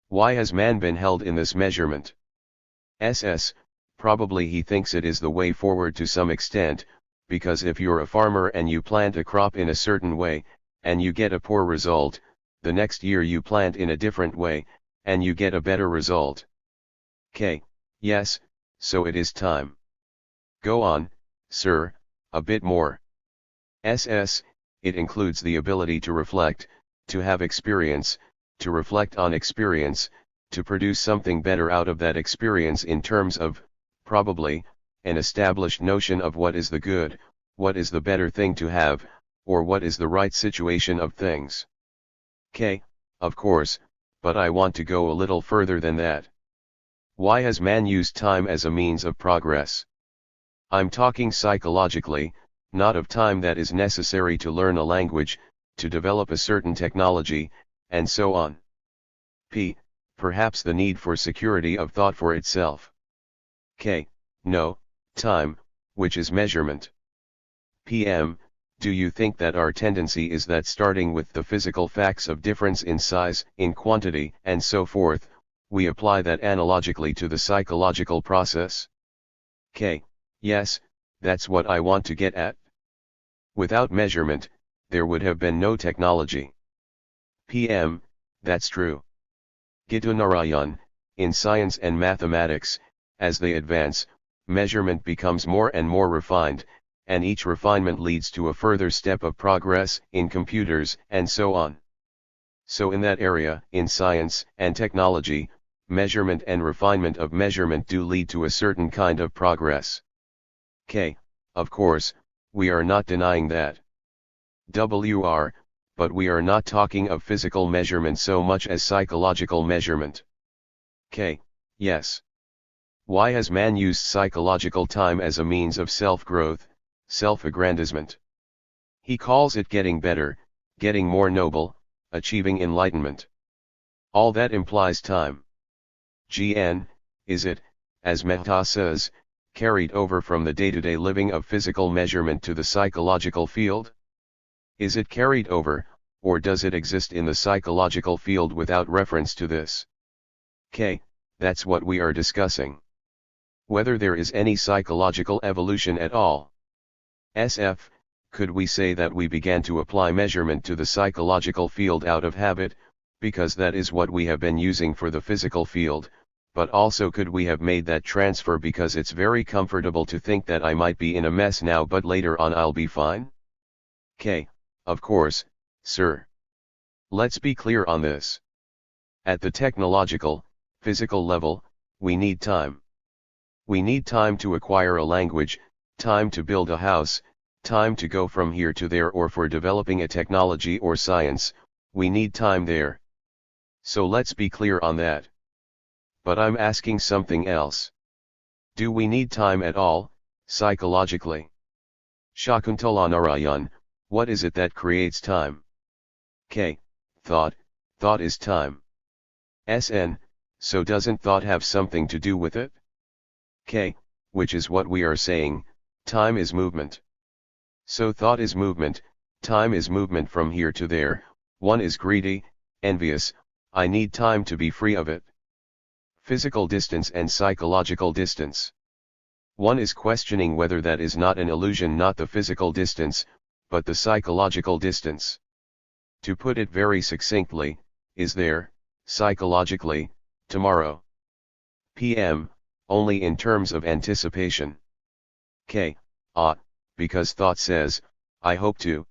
Why has man been held in this measurement? Probably he thinks it is the way forward to some extent, because if you're a farmer and you plant a crop in a certain way, and you get a poor result, the next year you plant in a different way, and you get a better result. K. Yes, so it is time. Go on, sir, a bit more. It includes the ability to reflect, to have experience, to reflect on experience, to produce something better out of that experience in terms of, probably, an established notion of what is the good, what is the better thing to have, or what is the right situation of things. K. Of course, but I want to go a little further than that. Why has man used time as a means of progress? I'm talking psychologically, not of time that is necessary to learn a language, to develop a certain technology, and so on. P. Perhaps the need for security of thought for itself. K. No, time, which is measurement. PM. Do you think that our tendency is that starting with the physical facts of difference in size, in quantity, and so forth, we apply that analogically to the psychological process? K. Yes, that's what I want to get at. Without measurement, there would have been no technology. PM. That's true. Gitu Narayan, in science and mathematics, as they advance, measurement becomes more and more refined, and each refinement leads to a further step of progress in computers and so on. So in that area, in science and technology, measurement and refinement of measurement do lead to a certain kind of progress. K. Of course, we are not denying that. WR. But we are not talking of physical measurement so much as psychological measurement. K. Yes. Why has man used psychological time as a means of self-growth, self-aggrandizement? He calls it getting better, getting more noble, achieving enlightenment. All that implies time. GN, is it, as Mehta says, carried over from the day-to-day living of physical measurement to the psychological field? Is it carried over, or does it exist in the psychological field without reference to this? K. That's what we are discussing. Whether there is any psychological evolution at all. SF. Could we say that we began to apply measurement to the psychological field out of habit, because that is what we have been using for the physical field, but also could we have made that transfer because it's very comfortable to think that I might be in a mess now but later on I'll be fine? K. Of course, sir. Let's be clear on this. At the technological, physical level, we need time. We need time to acquire a language, time to build a house, time to go from here to there, or for developing a technology or science, we need time there. So let's be clear on that. But I'm asking something else. Do we need time at all, psychologically? Shakuntala Narayan, what is it that creates time? K. Thought. Thought is time. SN, so doesn't thought have something to do with it? K. Which is what we are saying, time is movement. So thought is movement, time is movement from here to there, one is greedy, envious, I need time to be free of it. Physical distance and psychological distance. One is questioning whether that is not an illusion, not the physical distance, but the psychological distance. To put it very succinctly, is there, psychologically, tomorrow? PM, only in terms of anticipation. K. Because thought says, I hope to.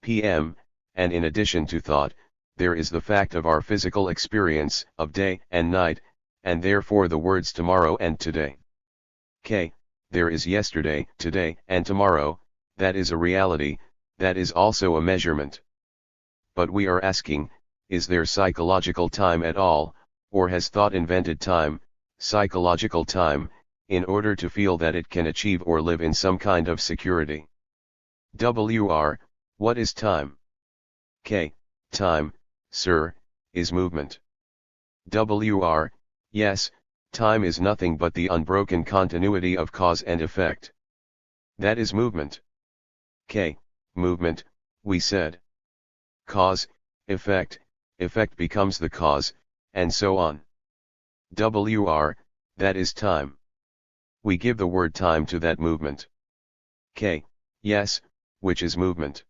PM, and in addition to thought, there is the fact of our physical experience of day and night, and therefore the words tomorrow and today. K. There is yesterday, today, and tomorrow, that is a reality, that is also a measurement. But we are asking, is there psychological time at all, or has thought invented time, psychological time, in order to feel that it can achieve or live in some kind of security? WR, what is time? K. Time, sir, is movement. WR, yes, time is nothing but the unbroken continuity of cause and effect. That is movement. K. Movement, we said. Cause, effect, effect becomes the cause, and so on. WR, that is time. We give the word time to that movement. K. Yes, which is movement.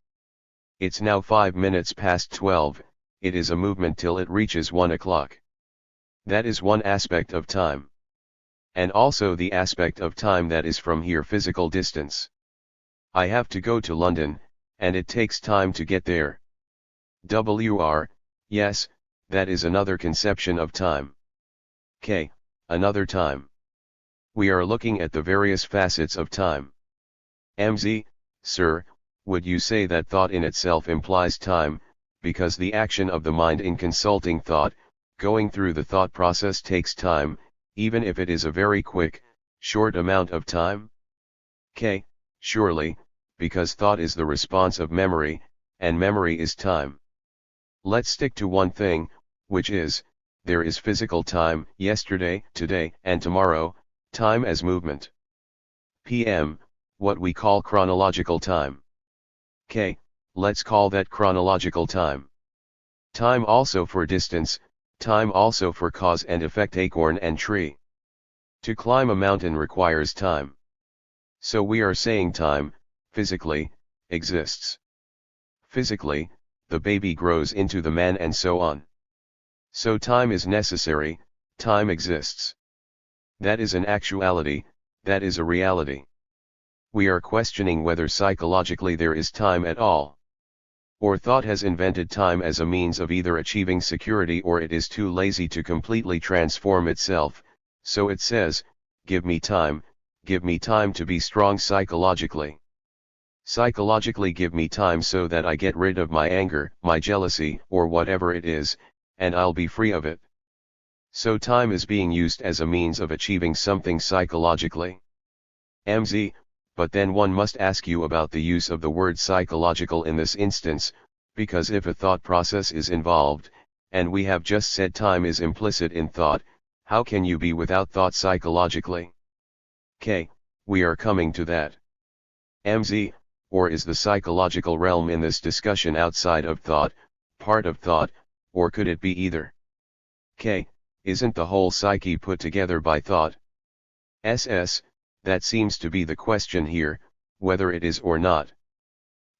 It's now 5 minutes past 12, it is a movement till it reaches 1 o'clock. That is one aspect of time. And also the aspect of time that is from here physical distance. I have to go to London, and it takes time to get there. WR, yes, that is another conception of time. K. Another time. We are looking at the various facets of time. MZ, sir, would you say that thought in itself implies time, because the action of the mind in consulting thought, going through the thought process takes time, even if it is a very quick, short amount of time? K. Surely, because thought is the response of memory, and memory is time. Let's stick to one thing, which is, there is physical time, yesterday, today, and tomorrow, time as movement. PM, what we call chronological time. K. Let's call that chronological time. Time also for distance, time also for cause and effect, acorn and tree. To climb a mountain requires time. So we are saying time, physically, exists. Physically, the baby grows into the man and so on. So time is necessary, time exists. That is an actuality, that is a reality. We are questioning whether psychologically there is time at all. Or thought has invented time as a means of either achieving security or it is too lazy to completely transform itself, so it says, give me time to be strong psychologically. Psychologically give me time so that I get rid of my anger, my jealousy, or whatever it is, and I'll be free of it. So time is being used as a means of achieving something psychologically. MZ, but then one must ask you about the use of the word psychological in this instance, because if a thought process is involved, and we have just said time is implicit in thought, how can you be without thought psychologically? K. We are coming to that. MZ, or is the psychological realm in this discussion outside of thought, part of thought, or could it be either? K. Isn't the whole psyche put together by thought? SS, that seems to be the question here, whether it is or not.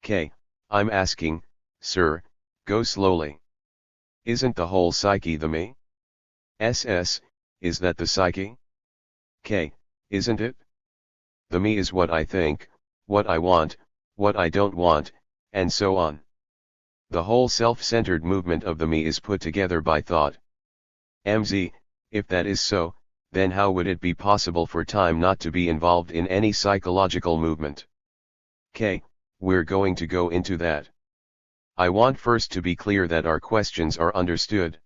K. I'm asking, sir, go slowly. Isn't the whole psyche the me? SS, is that the psyche? K, isn't it? The me is what I think, what I want, what I don't want, and so on. The whole self-centered movement of the me is put together by thought. MZ, if that is so, then how would it be possible for time not to be involved in any psychological movement? K, we're going to go into that. I want first to be clear that our questions are understood.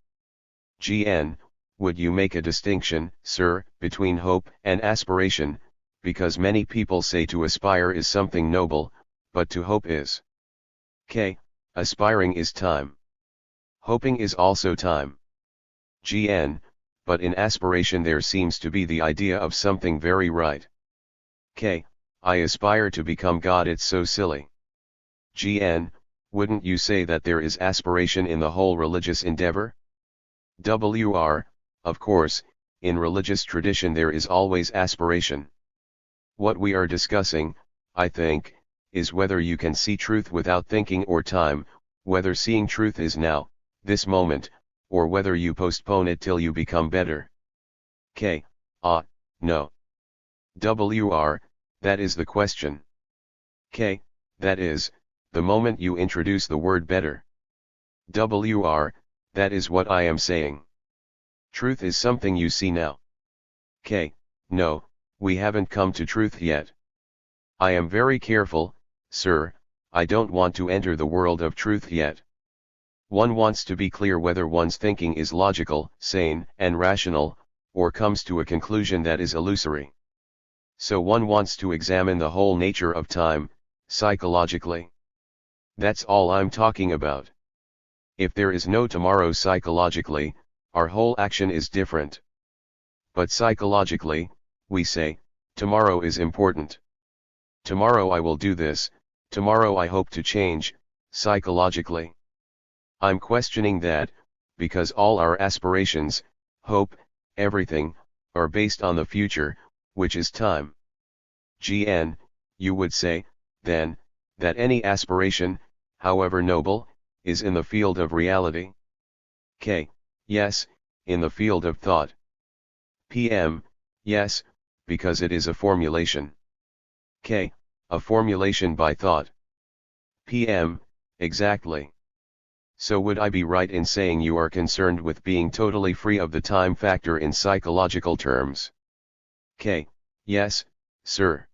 GN, would you make a distinction, sir, between hope and aspiration, because many people say to aspire is something noble, but to hope is. K, aspiring is time. Hoping is also time. GN, but in aspiration there seems to be the idea of something very right. K, I aspire to become God, it's so silly. GN, wouldn't you say that there is aspiration in the whole religious endeavor? WR, of course, in religious tradition there is always aspiration. What we are discussing, I think, is whether you can see truth without thinking or time, whether seeing truth is now, this moment, or whether you postpone it till you become better. K, no. WR, that is the question. K, that is, the moment you introduce the word better. WR, that is what I am saying. Truth is something you see now. K, no, we haven't come to truth yet. I am very careful, sir, I don't want to enter the world of truth yet. One wants to be clear whether one's thinking is logical, sane, and rational, or comes to a conclusion that is illusory. So one wants to examine the whole nature of time, psychologically. That's all I'm talking about. If there is no tomorrow psychologically, our whole action is different. But psychologically, we say, tomorrow is important. Tomorrow I will do this, tomorrow I hope to change, psychologically. I'm questioning that, because all our aspirations, hope, everything, are based on the future, which is time. GN, you would say, then, that any aspiration, however noble, is in the field of reality? K, yes, in the field of thought. PM, yes, because it is a formulation. K, a formulation by thought. PM, exactly. So would I be right in saying you are concerned with being totally free of the time factor in psychological terms? K, yes, sir.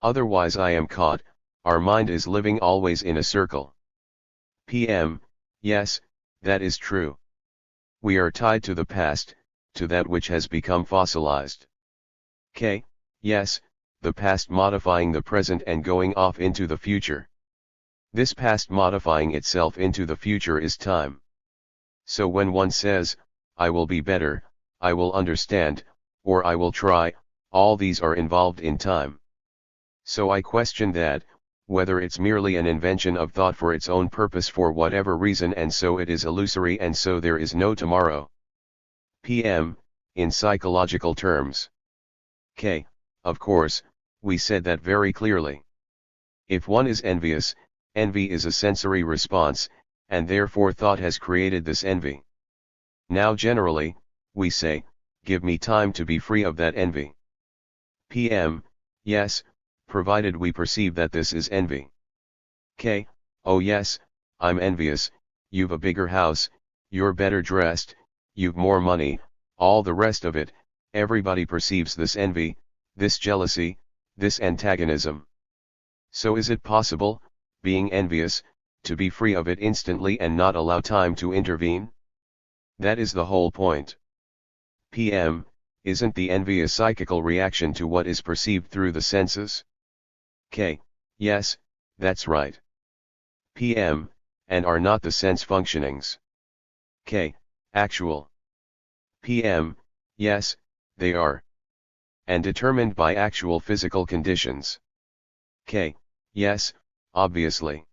Otherwise I am caught, our mind is living always in a circle. PM, yes, that is true. We are tied to the past, to that which has become fossilized. K, yes, the past modifying the present and going off into the future. This past modifying itself into the future is time. So when one says, I will be better, I will understand, or I will try, all these are involved in time. So I question that, whether it's merely an invention of thought for its own purpose for whatever reason, and so it is illusory and so there is no tomorrow. PM, in psychological terms. K, of course, we said that very clearly. If one is envious, envy is a sensory response, and therefore thought has created this envy. Now generally, we say, give me time to be free of that envy. PM, yes, provided we perceive that this is envy. K, oh yes, I'm envious, you've a bigger house, you're better dressed, you've more money, all the rest of it, everybody perceives this envy, this jealousy, this antagonism. So is it possible, being envious, to be free of it instantly and not allow time to intervene? That is the whole point. PM, isn't the envy a psychical reaction to what is perceived through the senses? K, yes, that's right. PM, and are not the sense functionings? K, actual. PM, yes, they are. And determined by actual physical conditions. K, yes, obviously.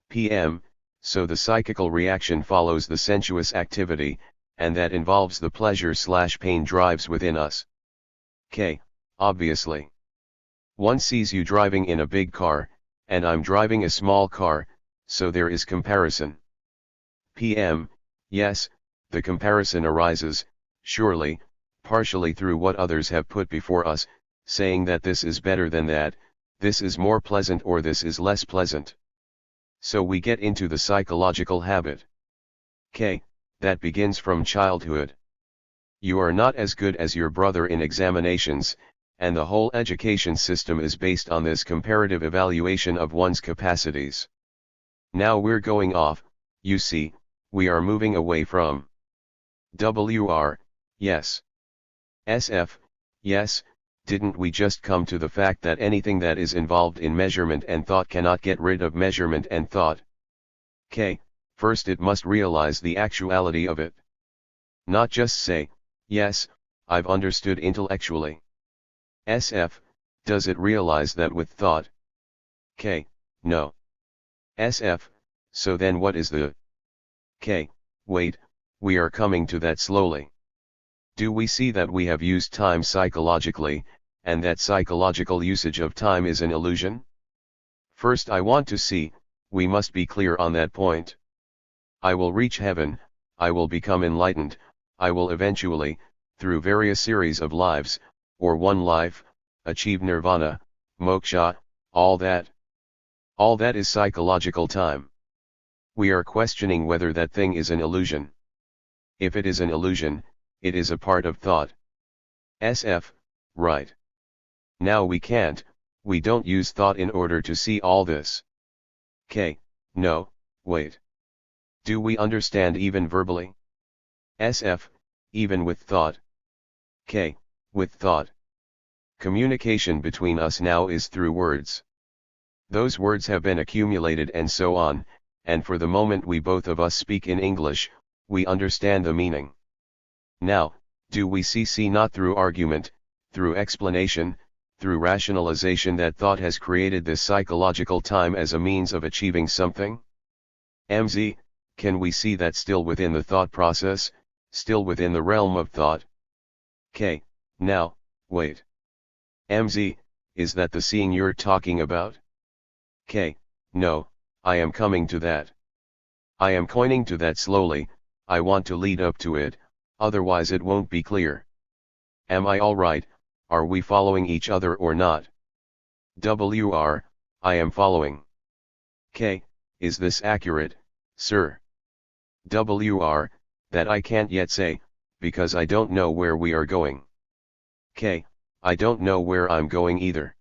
PM, so the psychical reaction follows the sensuous activity, and that involves the pleasure/pain drives within us. K, obviously. One sees you driving in a big car, and I'm driving a small car, so there is comparison. PM, Yes, the comparison arises, surely, partially through what others have put before us, saying that this is better than that, this is more pleasant or this is less pleasant. So we get into the psychological habit. That begins from childhood. You are not as good as your brother in examinations, and the whole education system is based on this comparative evaluation of one's capacities. Now we're going off, you see, we are moving away from WR, yes. SF, yes, didn't we just come to the fact that anything that is involved in measurement and thought cannot get rid of measurement and thought? First it must realize the actuality of it. Not just say, yes, I've understood intellectually. SF, does it realize that with thought? No. SF, so then what is the wait, we are coming to that slowly. Do we see that we have used time psychologically, and that psychological usage of time is an illusion? First I want to see, we must be clear on that point. I will reach heaven, I will become enlightened, I will eventually, through various series of lives, or one life, achieve nirvana, moksha, all that. All that is psychological time. We are questioning whether that thing is an illusion. If it is an illusion, it is a part of thought. SF, right. Now we don't use thought in order to see all this. No, wait. Do we understand even verbally? SF, even with thought? With thought. Communication between us now is through words. Those words have been accumulated and so on, and for the moment we both of us speak in English, we understand the meaning. Now, do we see not through argument, through explanation, through rationalization that thought has created this psychological time as a means of achieving something? MZ, can we see that still within the thought process, still within the realm of thought? Now, wait. MZ, is that the seeing you're talking about? No, I am coming to that. I am pointing to that slowly, I want to lead up to it, otherwise it won't be clear. Am I alright, are we following each other or not? WR, I am following. Is this accurate, sir? WR, that I can't yet say, because I don't know where we are going. I don't know where I'm going either.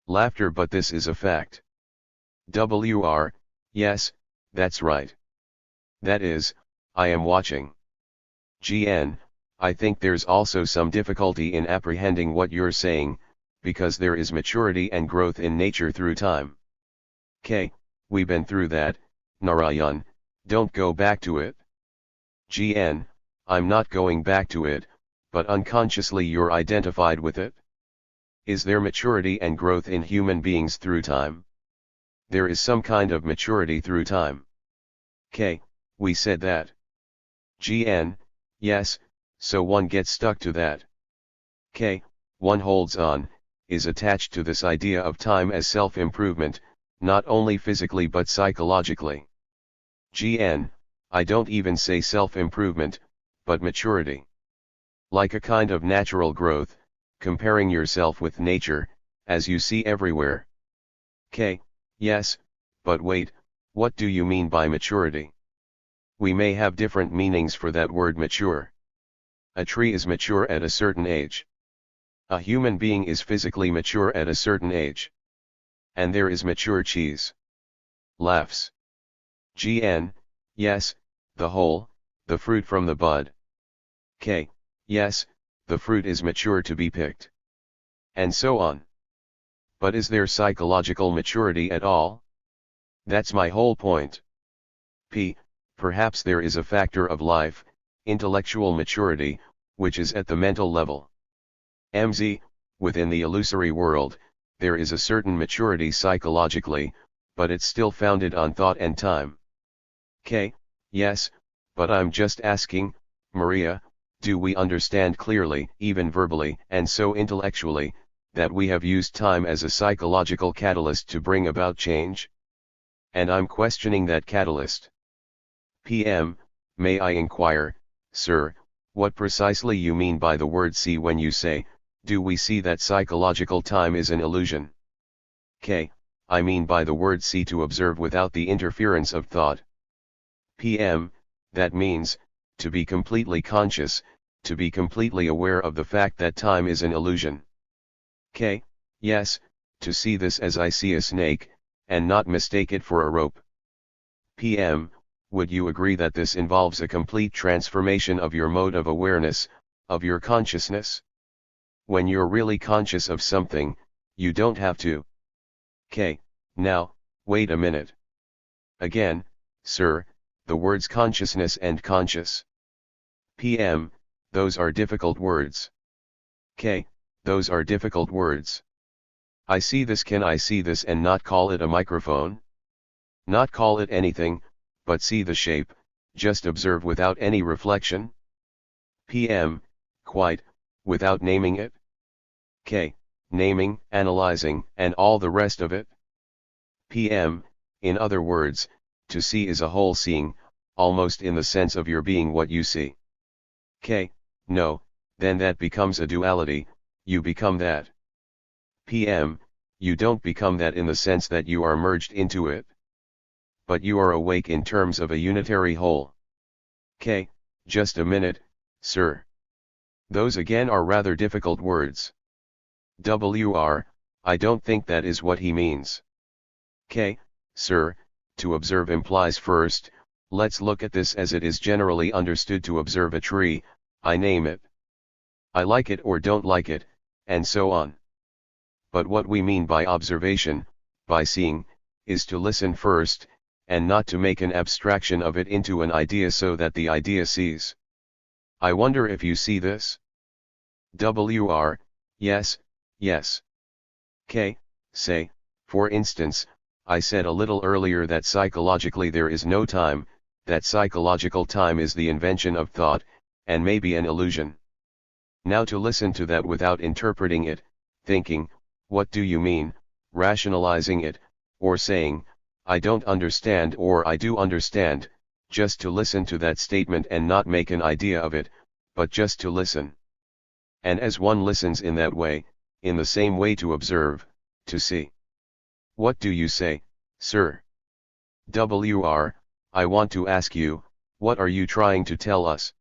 Laughter, but this is a fact. WR, yes, that's right. That is, I am watching. GN, I think there's also some difficulty in apprehending what you're saying, because there is maturity and growth in nature through time. We've been through that, Narayan, don't go back to it. GN, I'm not going back to it, but unconsciously you're identified with it. Is there maturity and growth in human beings through time? There is some kind of maturity through time. We said that. GN, yes, so one gets stuck to that. One holds on, is attached to this idea of time as self-improvement, not only physically but psychologically. GN, I don't even say self-improvement, but maturity. Like a kind of natural growth, comparing yourself with nature, as you see everywhere. Yes, but wait, what do you mean by maturity? We may have different meanings for that word mature. A tree is mature at a certain age. A human being is physically mature at a certain age. And there is mature cheese. Laughs. GN, yes, the whole, the fruit from the bud. Yes, the fruit is mature to be picked. And so on. But is there psychological maturity at all? That's my whole point. Perhaps there is a factor of life, intellectual maturity, which is at the mental level. MZ, within the illusory world, there is a certain maturity psychologically, but it's still founded on thought and time. Yes, but I'm just asking, Maria, do we understand clearly, even verbally and so intellectually, that we have used time as a psychological catalyst to bring about change? And I'm questioning that catalyst. PM, may I inquire, sir, what precisely you mean by the word see when you say, do we see that psychological time is an illusion? K. I mean by the word see to observe without the interference of thought. PM. That means, to be completely conscious, to be completely aware of the fact that time is an illusion. K. Yes, to see this as I see a snake, and not mistake it for a rope. PM. Would you agree that this involves a complete transformation of your mode of awareness, of your consciousness? When you're really conscious of something, you don't have to. K. Now, wait a minute. Again, sir, the words consciousness and conscious. PM. Those are difficult words. K. Those are difficult words. I see this. Can I see this and not call it a microphone? Not call it anything, but see the shape, just observe without any reflection? PM. Quite, without naming it? K. Naming, analyzing, and all the rest of it? PM. In other words, to see is a whole seeing, almost in the sense of your being what you see. K. No, then that becomes a duality, you become that. PM. You don't become that in the sense that you are merged into it. But you are awake in terms of a unitary whole. K. Just a minute, sir. Those again are rather difficult words. WR. I don't think that is what he means. K. Sir, to observe implies first, let's look at this as it is generally understood to observe a tree, I name it. I like it or don't like it, and so on. But what we mean by observation, by seeing, is to listen first, and not to make an abstraction of it into an idea so that the idea sees. I wonder if you see this? WR. Yes, yes. K. Say, for instance, I said a little earlier that psychologically there is no time, that psychological time is the invention of thought, and maybe an illusion. Now to listen to that without interpreting it, thinking, what do you mean, rationalizing it, or saying, I don't understand or I do understand, just to listen to that statement and not make an idea of it, but just to listen. And as one listens in that way, in the same way to observe, to see. What do you say, sir? WR. I want to ask you, what are you trying to tell us?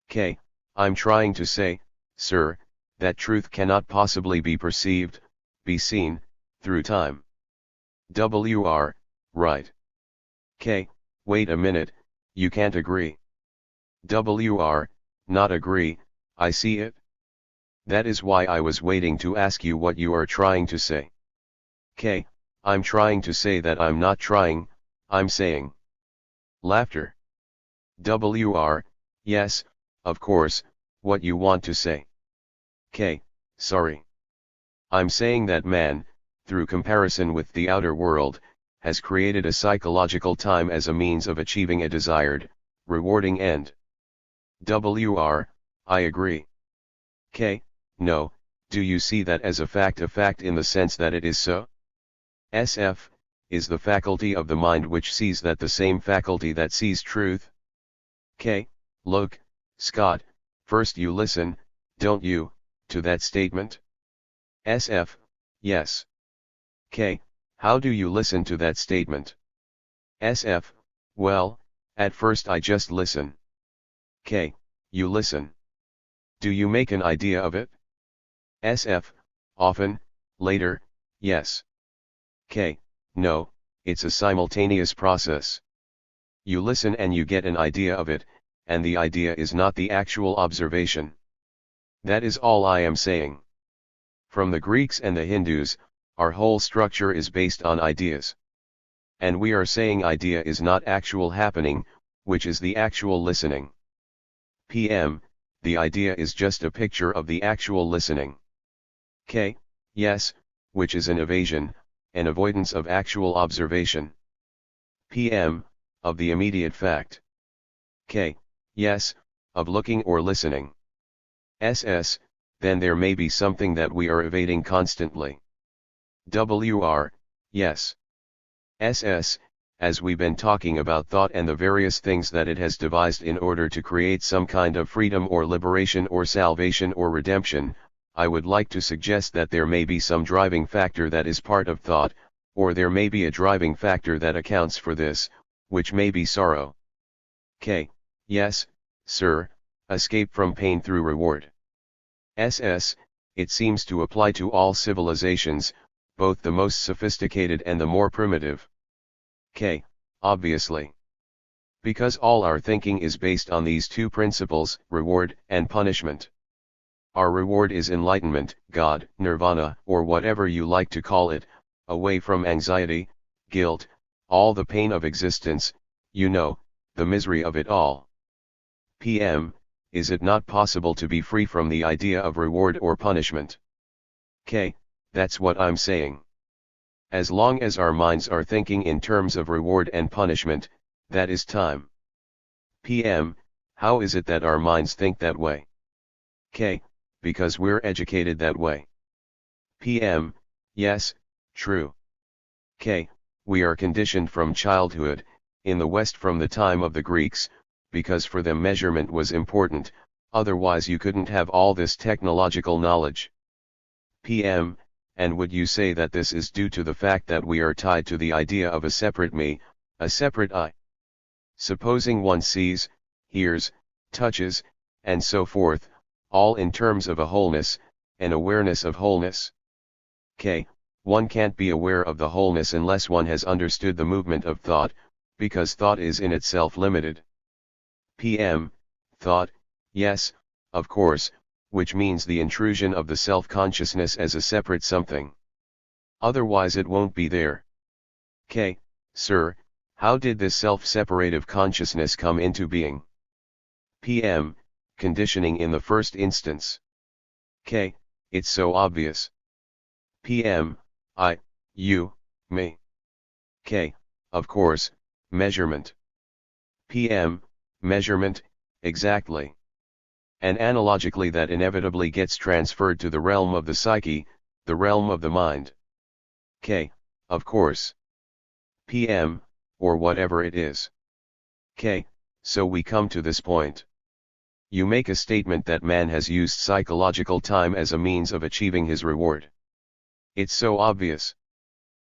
K. I'm trying to say, sir, that truth cannot possibly be perceived, be seen, through time. WR. Right. K. Wait a minute, you can't agree. WR. Not agree, I see it. That is why I was waiting to ask you what you are trying to say. K. I'm trying to say that I'm not trying, I'm saying. Laughter. WR. Yes, of course, what you want to say. K. Sorry. I'm saying that man, through comparison with the outer world, has created a psychological time as a means of achieving a desired, rewarding end. WR. I agree. K. No, do you see that as a fact in the sense that it is so? SF. Is the faculty of the mind which sees that the same faculty that sees truth? K. Look, Scott, first you listen, don't you, to that statement? SF. Yes. K. How do you listen to that statement? SF. Well, at first I just listen. K. You listen. Do you make an idea of it? SF. Often, later, yes. K. No, it's a simultaneous process. You listen and you get an idea of it, and the idea is not the actual observation. That is all I am saying. From the Greeks and the Hindus, our whole structure is based on ideas. And we are saying idea is not actual happening, which is the actual listening. PM. The idea is just a picture of the actual listening. K. Yes, which is an evasion, an avoidance of actual observation. PM. Of the immediate fact. K. Yes, of looking or listening. SS. Then there may be something that we are evading constantly. WR. Yes. SS. as we've been talking about thought and the various things that it has devised in order to create some kind of freedom or liberation or salvation or redemption, I would like to suggest that there may be some driving factor that is part of thought, or there may be a driving factor that accounts for this, which may be sorrow. Yes, sir, escape from pain through reward. It seems to apply to all civilizations, both the most sophisticated and the more primitive. Obviously. Because all our thinking is based on these two principles, reward and punishment. Our reward is enlightenment, God, nirvana, or whatever you like to call it, away from anxiety, guilt, all the pain of existence, the misery of it all. Is it not possible to be free from the idea of reward or punishment? That's what I'm saying. As long as our minds are thinking in terms of reward and punishment, that is time. How is it that our minds think that way? Because we're educated that way. Yes, true. We are conditioned from childhood, in the West from the time of the Greeks, because for them measurement was important, otherwise you couldn't have all this technological knowledge. And would you say that this is due to the fact that we are tied to the idea of a separate me, a separate I? Supposing one sees, hears, touches, and so forth, all in terms of a wholeness, an awareness of wholeness. One can't be aware of the wholeness unless one has understood the movement of thought, because thought is in itself limited. Thought, yes, of course, which means the intrusion of the self-consciousness as a separate something. Otherwise it won't be there. Sir, how did this self-separative consciousness come into being? Conditioning in the first instance. It's so obvious. I, you, me. Of course, measurement. Measurement, exactly. And analogically that inevitably gets transferred to the realm of the psyche, the realm of the mind. Of course. Or whatever it is. So we come to this point. You make a statement that man has used psychological time as a means of achieving his reward. It's so obvious.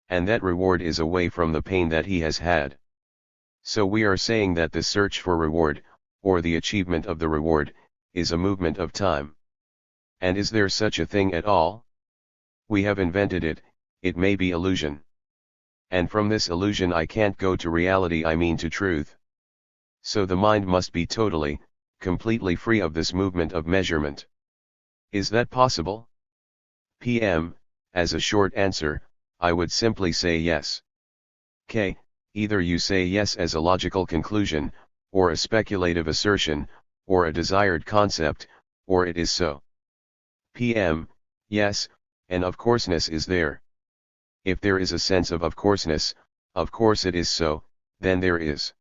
And that reward is away from the pain that he has had. So we are saying that the search for reward, or the achievement of the reward, is a movement of time. And is there such a thing at all? We have invented it, it may be illusion. And from this illusion I can't go to reality, I mean to truth. So the mind must be totally, completely free of this movement of measurement. Is that possible? As a short answer, I would simply say yes. Either you say yes as a logical conclusion, or a speculative assertion, or a desired concept, or it is so. Yes, and of courseness is there. If there is a sense of courseness, of course it is so, then there is.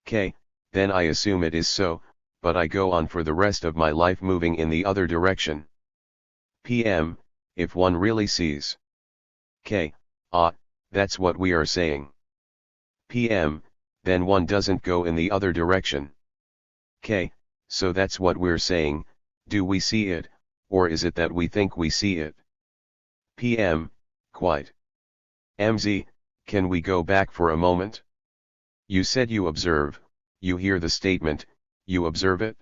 Then I assume it is so, but I go on for the rest of my life moving in the other direction. If one really sees. That's what we are saying. Then one doesn't go in the other direction. So that's what we're saying, do we see it, or is it that we think we see it? Quite. MZ, can we go back for a moment? You said you observe, you hear the statement, you observe it?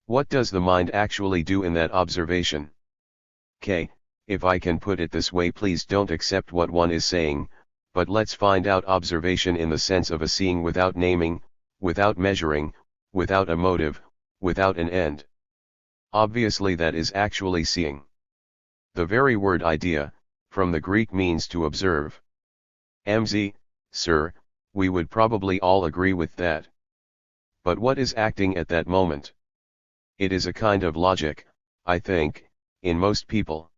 What does the mind actually do in that observation? If I can put it this way, please don't accept what one is saying, but let's find out observation in the sense of a seeing without naming, without measuring, without a motive, without an end. Obviously that is actually seeing. The very word idea, from the Greek, means to observe. MZ, sir, we would probably all agree with that. But what is acting at that moment? It is a kind of logic, I think, in most people.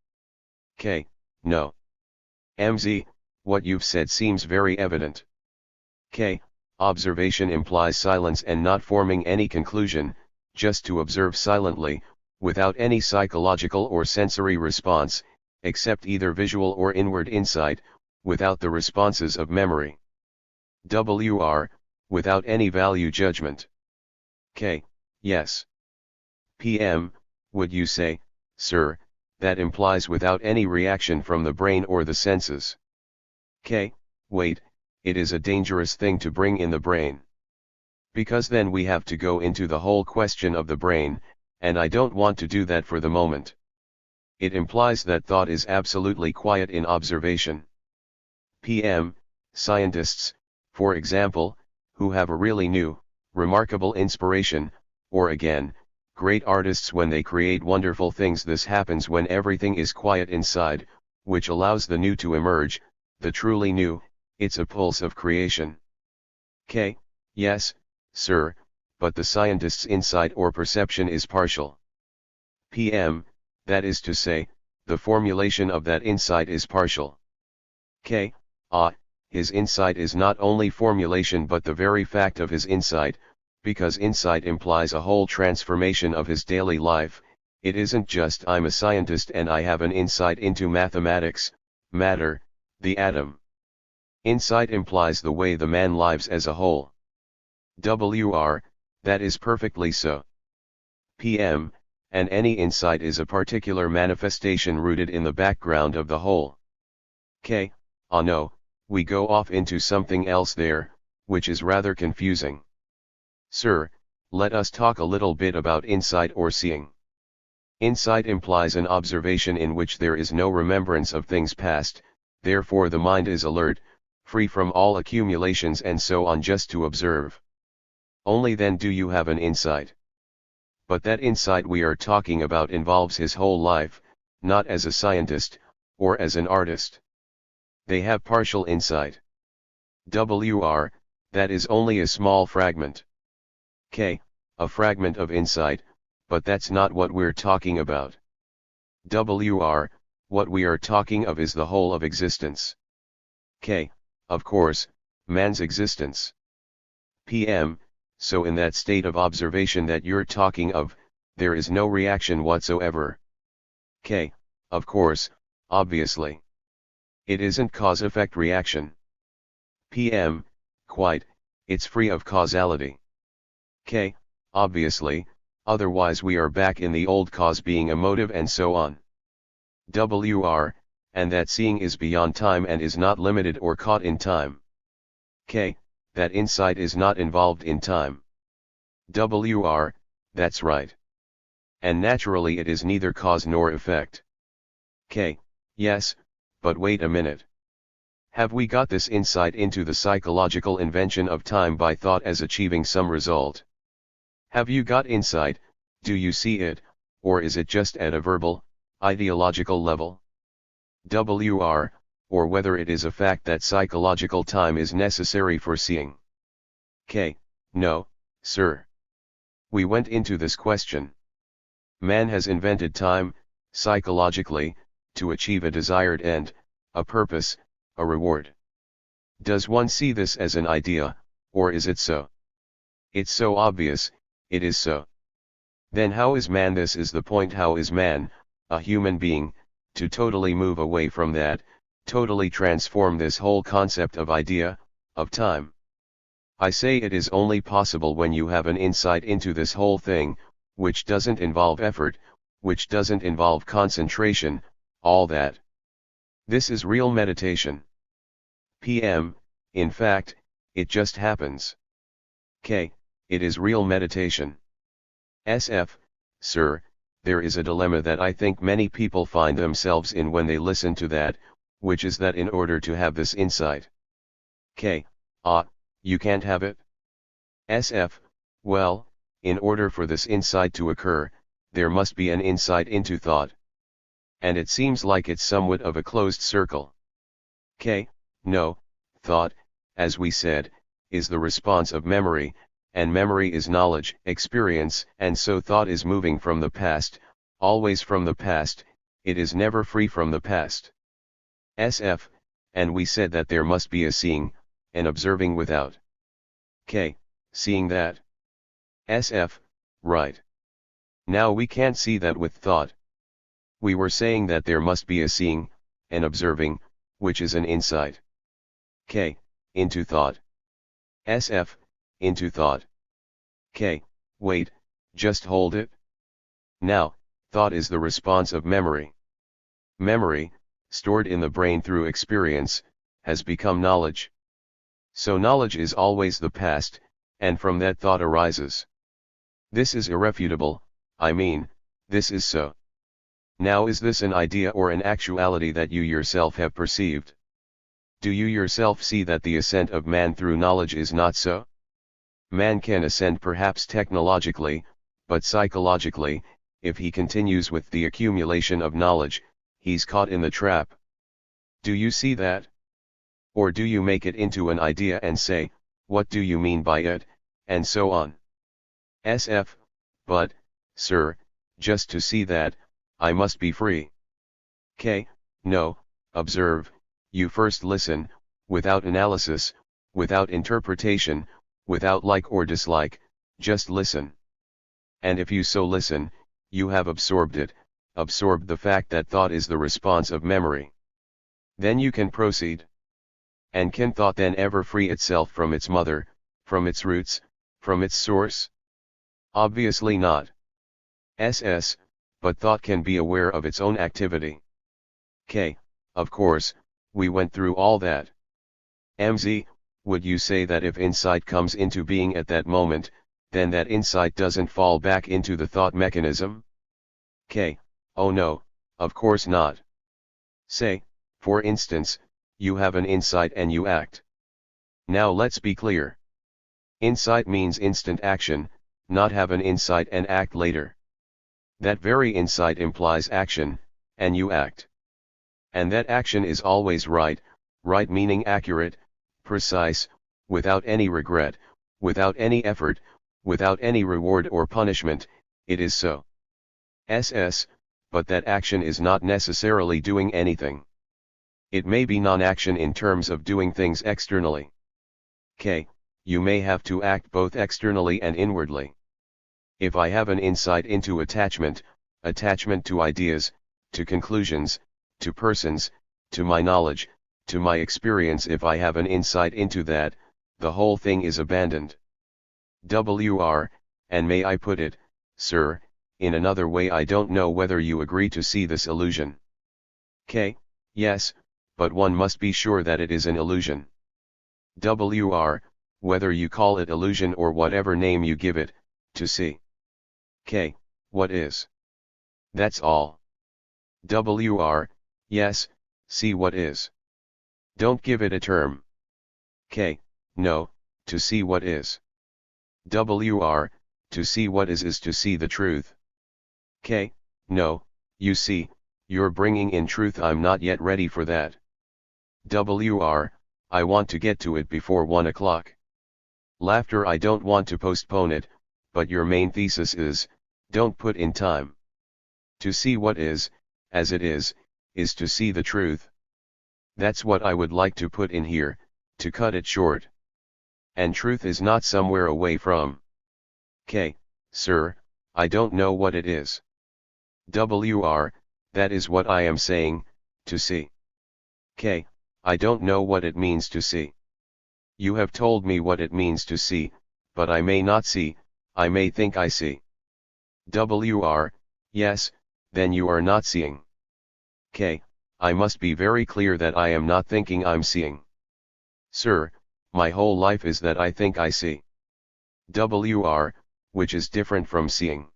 No. MZ, what you've said seems very evident. Observation implies silence and not forming any conclusion, just to observe silently, without any psychological or sensory response, except either visual or inward insight, without the responses of memory. WR, without any value judgment. K. Yes. PM, would you say, sir, that implies without any reaction from the brain or the senses? K. Wait, it is a dangerous thing to bring in the brain. Because then we have to go into the whole question of the brain, and I don't want to do that for the moment. It implies that thought is absolutely quiet in observation. PM, scientists, for example, who have a really new, remarkable inspiration, or again, great artists when they create wonderful things. This happens when everything is quiet inside, which allows the new to emerge, the truly new. It's a pulse of creation. K. Yes, sir, but the scientist's insight or perception is partial. PM, that is to say, the formulation of that insight is partial. K. His insight is not only formulation but the very fact of his insight, because insight implies a whole transformation of his daily life. It isn't just I'm a scientist and I have an insight into mathematics, matter, the atom. Insight implies the way the man lives as a whole. WR, that is perfectly so. PM, and any insight is a particular manifestation rooted in the background of the whole. K. No, we go off into something else there, which is rather confusing. Sir, let us talk a little bit about insight or seeing. Insight implies an observation in which there is no remembrance of things past, therefore the mind is alert, free from all accumulations and so on, just to observe. Only then do you have an insight. But that insight we are talking about involves his whole life, not as a scientist, or as an artist. They have partial insight. WR, that is only a small fragment. K. A fragment of insight, but that's not what we're talking about. WR, what we are talking of is the whole of existence. K. Of course, man's existence. PM, so in that state of observation that you're talking of, there is no reaction whatsoever. K. Of course, obviously. It isn't cause-effect reaction. PM, quite, it's free of causality. K. Obviously, otherwise we are back in the old cause being a motive and so on. WR, and that seeing is beyond time and is not limited or caught in time. K. That insight is not involved in time. WR, that's right. And naturally it is neither cause nor effect. K. Yes, but wait a minute. Have we got this insight into the psychological invention of time by thought as achieving some result? Have you got insight, do you see it, or is it just at a verbal, ideological level? WR, or whether it is a fact that psychological time is necessary for seeing? K. No, sir. We went into this question. Man has invented time, psychologically, to achieve a desired end, a purpose, a reward. Does one see this as an idea, or is it so? It's so obvious, it is so. Then how is man, this is the point, how is man, a human being, to totally move away from that, totally transform this whole concept of idea, of time? I say it is only possible when you have an insight into this whole thing, which doesn't involve effort, which doesn't involve concentration, all that. This is real meditation. PM, in fact, it just happens. K. It is real meditation. SF, sir, there is a dilemma that I think many people find themselves in when they listen to that, which is that in order to have this insight. K. You can't have it? SF, well, in order for this insight to occur, there must be an insight into thought. And it seems like it's somewhat of a closed circle. K. No, thought, as we said, is the response of memory, and memory is knowledge, experience, and so thought is moving from the past, always from the past, it is never free from the past. SF, and we said that there must be a seeing, an observing without. K. Seeing that? SF, right. Now we can't see that with thought. We were saying that there must be a seeing, an observing, which is an insight. K. Into thought. SF, into thought. K, wait, just hold it. Now, thought is the response of memory. Memory, stored in the brain through experience, has become knowledge. So knowledge is always the past, and from that thought arises. This is irrefutable, I mean, this is so. Now is this an idea or an actuality that you yourself have perceived? Do you yourself see that the ascent of man through knowledge is not so? Man can ascend perhaps technologically, but psychologically, if he continues with the accumulation of knowledge, he's caught in the trap. Do you see that? Or do you make it into an idea and say, what do you mean by it, and so on? SF, but, sir, just to see that, I must be free. K, no, observe, you first listen, without analysis, without interpretation, without like or dislike, just listen. And if you so listen, you have absorbed it, absorbed the fact that thought is the response of memory. Then you can proceed. And can thought then ever free itself from its mother, from its roots, from its source? Obviously not. SS, but thought can be aware of its own activity. K, of course, we went through all that. MZ, would you say that if insight comes into being at that moment, then that insight doesn't fall back into the thought mechanism? K, oh no, of course not. Say, for instance, you have an insight and you act. Now let's be clear. Insight means instant action, not have an insight and act later. That very insight implies action, and you act. And that action is always right, right meaning accurate, precise, without any regret, without any effort, without any reward or punishment, it is so. SS, but that action is not necessarily doing anything. It may be non-action in terms of doing things externally. K, you may have to act both externally and inwardly. If I have an insight into attachment, attachment to ideas, to conclusions, to persons, to my knowledge, to my experience, if I have an insight into that, the whole thing is abandoned. WR, and may I put it, sir, in another way, I don't know whether you agree to see this illusion. K, yes, but one must be sure that it is an illusion. WR, whether you call it illusion or whatever name you give it, to see. K, what is? That's all. WR, yes, see what is. Don't give it a term. K, no, to see what is. WR, to see what is to see the truth. K, no, you see, you're bringing in truth, I'm not yet ready for that. WR, I want to get to it before 1 o'clock. Laughter, I don't want to postpone it, but your main thesis is, don't put in time. To see what is, as it is to see the truth. That's what I would like to put in here, to cut it short. And truth is not somewhere away from. K, sir, I don't know what it is. WR, that is what I am saying, to see. K, I don't know what it means to see. You have told me what it means to see, but I may not see, I may think I see. WR, yes, then you are not seeing. K, I must be very clear that I am not thinking I'm seeing. Sir, my whole life is that I think I see. WR, which is different from seeing.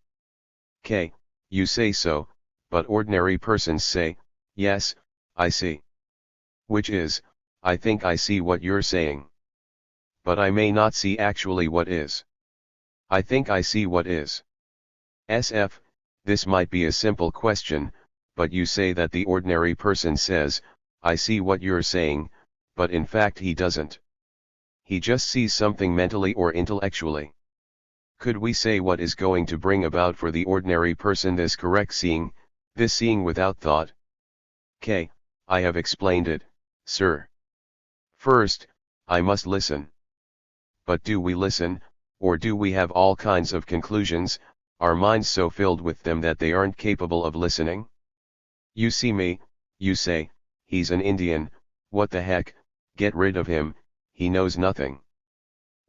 K, you say so, but ordinary persons say, yes, I see. Which is, I think I see what you're saying. But I may not see actually what is. I think I see what is. SF, this might be a simple question, but you say that the ordinary person says, I see what you're saying, but in fact he doesn't. He just sees something mentally or intellectually. Could we say what is going to bring about for the ordinary person this correct seeing, this seeing without thought? K, I have explained it, sir. First, I must listen. But do we listen, or do we have all kinds of conclusions, our minds so filled with them that they aren't capable of listening? You see me, you say, he's an Indian, what the heck, get rid of him, he knows nothing.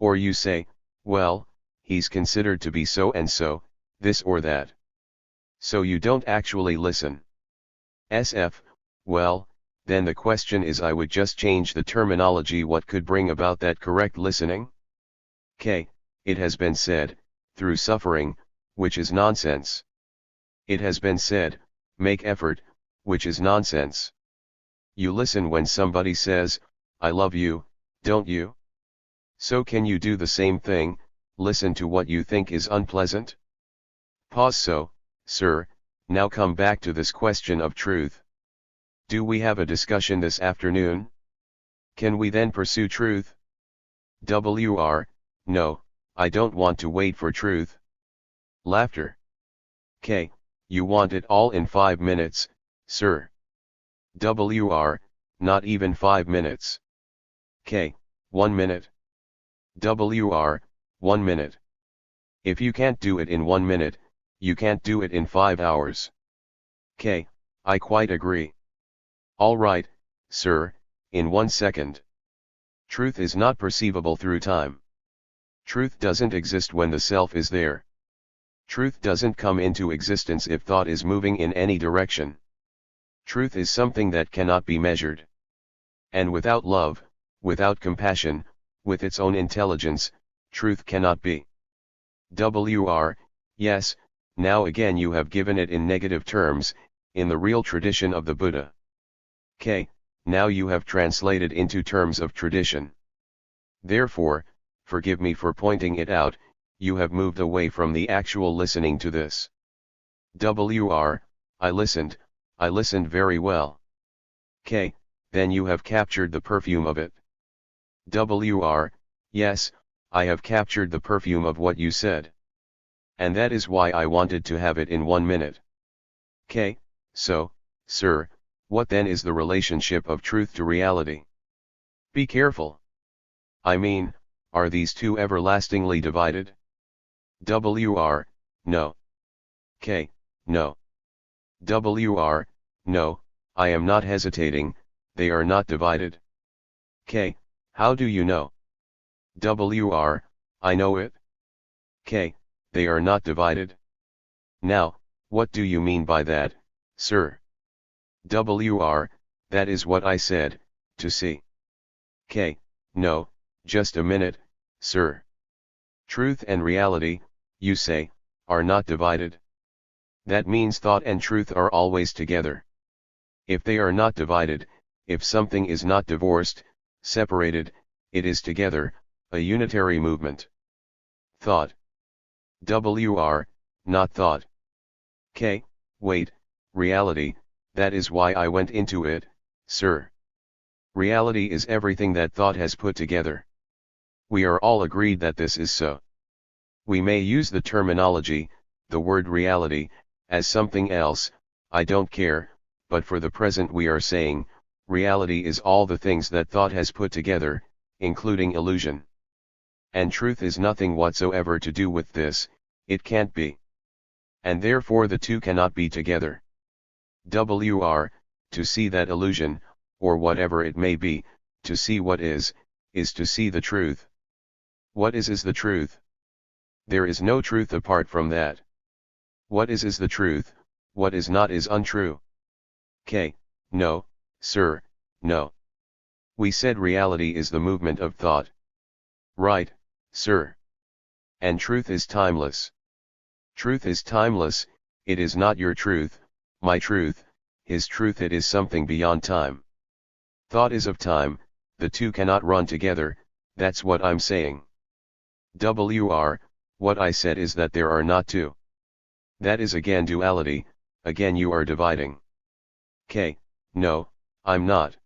Or you say, well, he's considered to be so and so, this or that. So you don't actually listen. SF, well, then the question is, I would just change the terminology. What could bring about that correct listening? K, it has been said, through suffering, which is nonsense. It has been said, make effort, which is nonsense. You listen when somebody says, I love you, don't you? So can you do the same thing, listen to what you think is unpleasant? Pause. So, sir, now come back to this question of truth. Do we have a discussion this afternoon? Can we then pursue truth? WR, no, I don't want to wait for truth. Laughter. K, you want it all in 5 minutes, sir. WR, not even 5 minutes. K, 1 minute. WR, 1 minute. If you can't do it in 1 minute, you can't do it in 5 hours. K, I quite agree. All right, sir, in 1 second. Truth is not perceivable through time. Truth doesn't exist when the self is there. Truth doesn't come into existence if thought is moving in any direction. Truth is something that cannot be measured. And without love, without compassion, with its own intelligence, truth cannot be. WR, yes, now again you have given it in negative terms, in the real tradition of the Buddha. K, now you have translated into terms of tradition. Therefore, forgive me for pointing it out, you have moved away from the actual listening to this. WR, I listened very well. K, then you have captured the perfume of it. WR, yes, I have captured the perfume of what you said. And that is why I wanted to have it in 1 minute. K, so, sir, what then is the relationship of truth to reality? Be careful. I mean, are these two everlastingly divided? WR, no. K, no. WR, no, I am not hesitating, they are not divided. K, how do you know? WR, I know it. K, they are not divided. Now, what do you mean by that, sir? WR, that is what I said, to see. K, no, just a minute, sir. Truth and reality, you say, are not divided. That means thought and truth are always together. If they are not divided, if something is not divorced, separated, it is together, a unitary movement. Thought. WR, not thought. K, wait, reality, that is why I went into it, sir. Reality is everything that thought has put together. We are all agreed that this is so. We may use the terminology, the word reality, as something else, I don't care, but for the present we are saying, reality is all the things that thought has put together, including illusion. And truth is nothing whatsoever to do with this, it can't be. And therefore the two cannot be together. WR, to see that illusion, or whatever it may be, to see what is to see the truth. What is the truth? There is no truth apart from that. What is the truth, what is not is untrue. K, no, sir, no. We said reality is the movement of thought. Right, sir. And truth is timeless. Truth is timeless, it is not your truth, my truth, his truth, it is something beyond time. Thought is of time, the two cannot run together, that's what I'm saying. WR, what I said is that there are not two. That is again duality, again you are dividing. K, no, I'm not.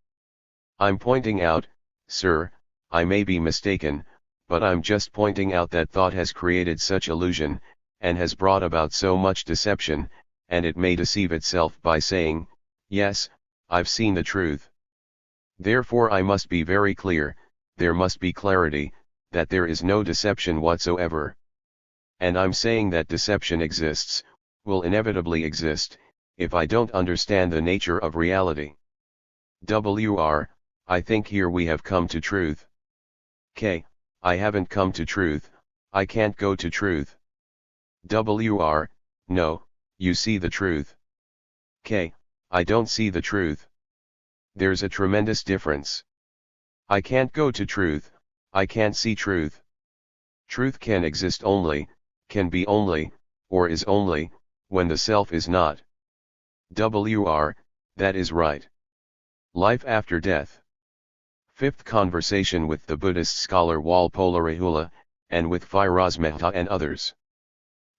I'm pointing out, sir, I may be mistaken, but I'm just pointing out that thought has created such illusion, and has brought about so much deception, and it may deceive itself by saying, yes, I've seen the truth. Therefore I must be very clear, there must be clarity, that there is no deception whatsoever. And I'm saying that deception exists, will inevitably exist, if I don't understand the nature of reality. WR, I think here we have come to truth. K, I haven't come to truth, I can't go to truth. WR, no, you see the truth. K, I don't see the truth. There's a tremendous difference. I can't go to truth, I can't see truth. Truth can exist only, can be only, or is only, when the self is not. WR, that is right. Life after death. Fifth conversation with the Buddhist scholar Walpolarahula, and with Firoz Mehta and others.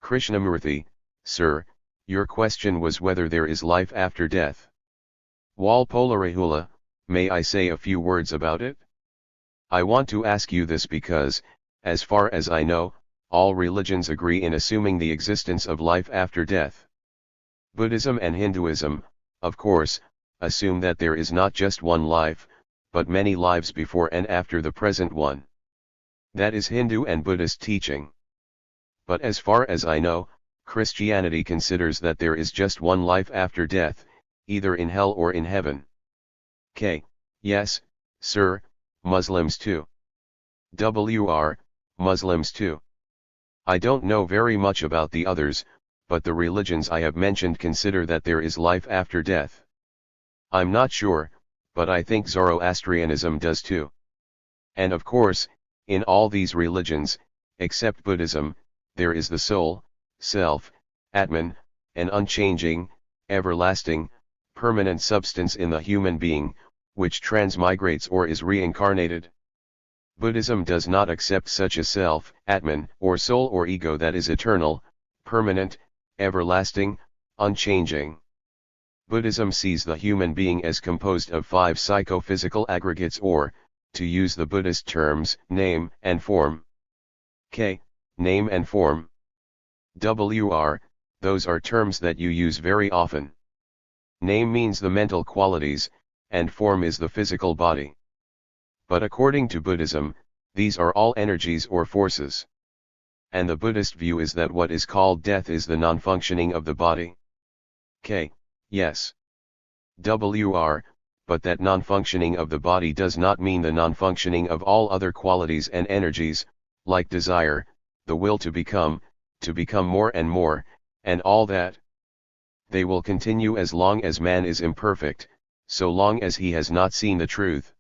Krishnamurti, sir, your question was whether there is life after death. Walpolarahula, may I say a few words about it? I want to ask you this because, as far as I know, all religions agree in assuming the existence of life after death. Buddhism and Hinduism, of course, assume that there is not just one life, but many lives before and after the present one. That is Hindu and Buddhist teaching. But as far as I know, Christianity considers that there is just one life after death, either in hell or in heaven. K. Yes, sir, Muslims too. WR, Muslims too. I don't know very much about the others, but the religions I have mentioned consider that there is life after death. I'm not sure, but I think Zoroastrianism does too. And of course, in all these religions, except Buddhism, there is the soul, self, Atman, an unchanging, everlasting, permanent substance in the human being, which transmigrates or is reincarnated. Buddhism does not accept such a self, Atman, or soul or ego that is eternal, permanent, everlasting, unchanging. Buddhism sees the human being as composed of 5 psychophysical aggregates or, to use the Buddhist terms, name and form. K. Name and form. WR, those are terms that you use very often. Name means the mental qualities, and form is the physical body. But according to Buddhism, these are all energies or forces. And the Buddhist view is that what is called death is the non-functioning of the body. K. Yes. WR, but that non-functioning of the body does not mean the non-functioning of all other qualities and energies, like desire, the will to become more and more, and all that. They will continue as long as man is imperfect, so long as he has not seen the truth.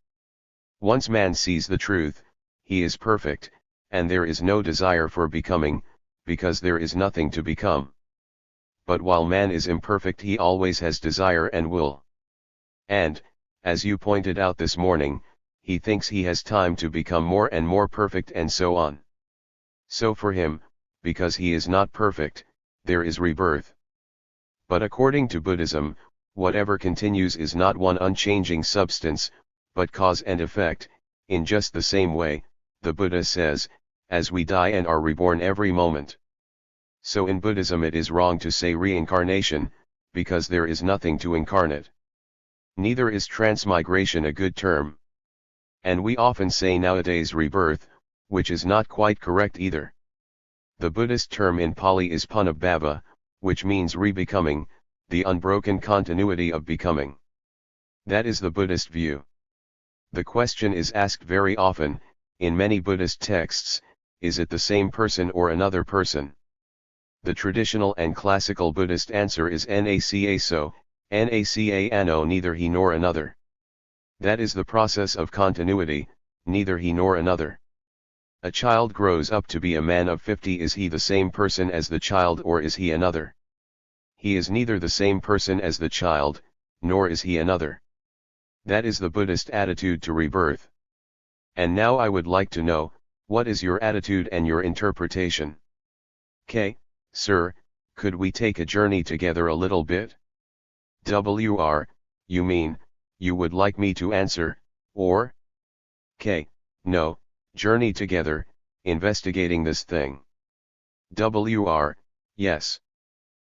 Once man sees the truth, he is perfect, and there is no desire for becoming, because there is nothing to become. But while man is imperfect, he always has desire and will. And, as you pointed out this morning, he thinks he has time to become more and more perfect and so on. So for him, because he is not perfect, there is rebirth. But according to Buddhism, whatever continues is not one unchanging substance, but cause and effect, in just the same way, the Buddha says, as we die and are reborn every moment. So in Buddhism it is wrong to say reincarnation, because there is nothing to incarnate. Neither is transmigration a good term. And we often say nowadays rebirth, which is not quite correct either. The Buddhist term in Pali is punabbhava, which means rebecoming, the unbroken continuity of becoming. That is the Buddhist view. The question is asked very often, in many Buddhist texts, is it the same person or another person? The traditional and classical Buddhist answer is naca so, naca ano, neither he nor another. That is the process of continuity, neither he nor another. A child grows up to be a man of 50. Is he the same person as the child or is he another? He is neither the same person as the child, nor is he another. That is the Buddhist attitude to rebirth. And now I would like to know, what is your attitude and your interpretation? K. Sir, could we take a journey together a little bit? WR, you mean, you would like me to answer, or? K. No, journey together, investigating this thing. WR, yes.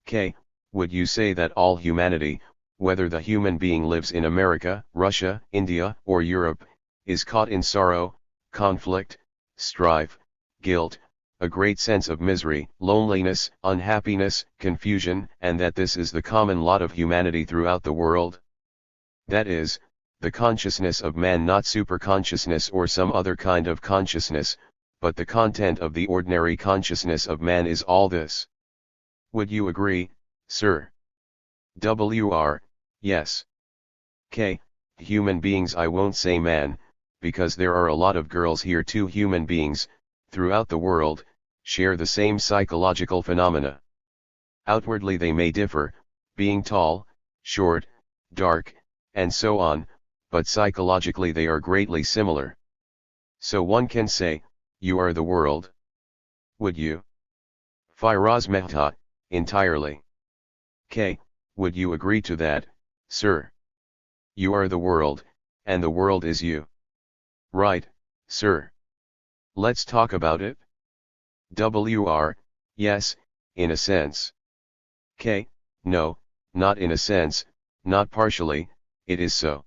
K. Would you say that all humanity, whether the human being lives in America, Russia, India, or Europe, is caught in sorrow, conflict, strife, guilt, a great sense of misery, loneliness, unhappiness, confusion, and that this is the common lot of humanity throughout the world? That is, the consciousness of man, not superconsciousness or some other kind of consciousness, but the content of the ordinary consciousness of man is all this. Would you agree, sir? WR, yes. K, human beings. I won't say man, because there are a lot of girls here too. Human beings, throughout the world, share the same psychological phenomena. Outwardly they may differ, being tall, short, dark, and so on, but psychologically they are greatly similar. So one can say, you are the world. Would you? Firoz Mehta, entirely. K, would you agree to that, sir? You are the world, and the world is you. Right, sir. Let's talk about it. WR, yes, in a sense. K, no, not in a sense, not partially, it is so.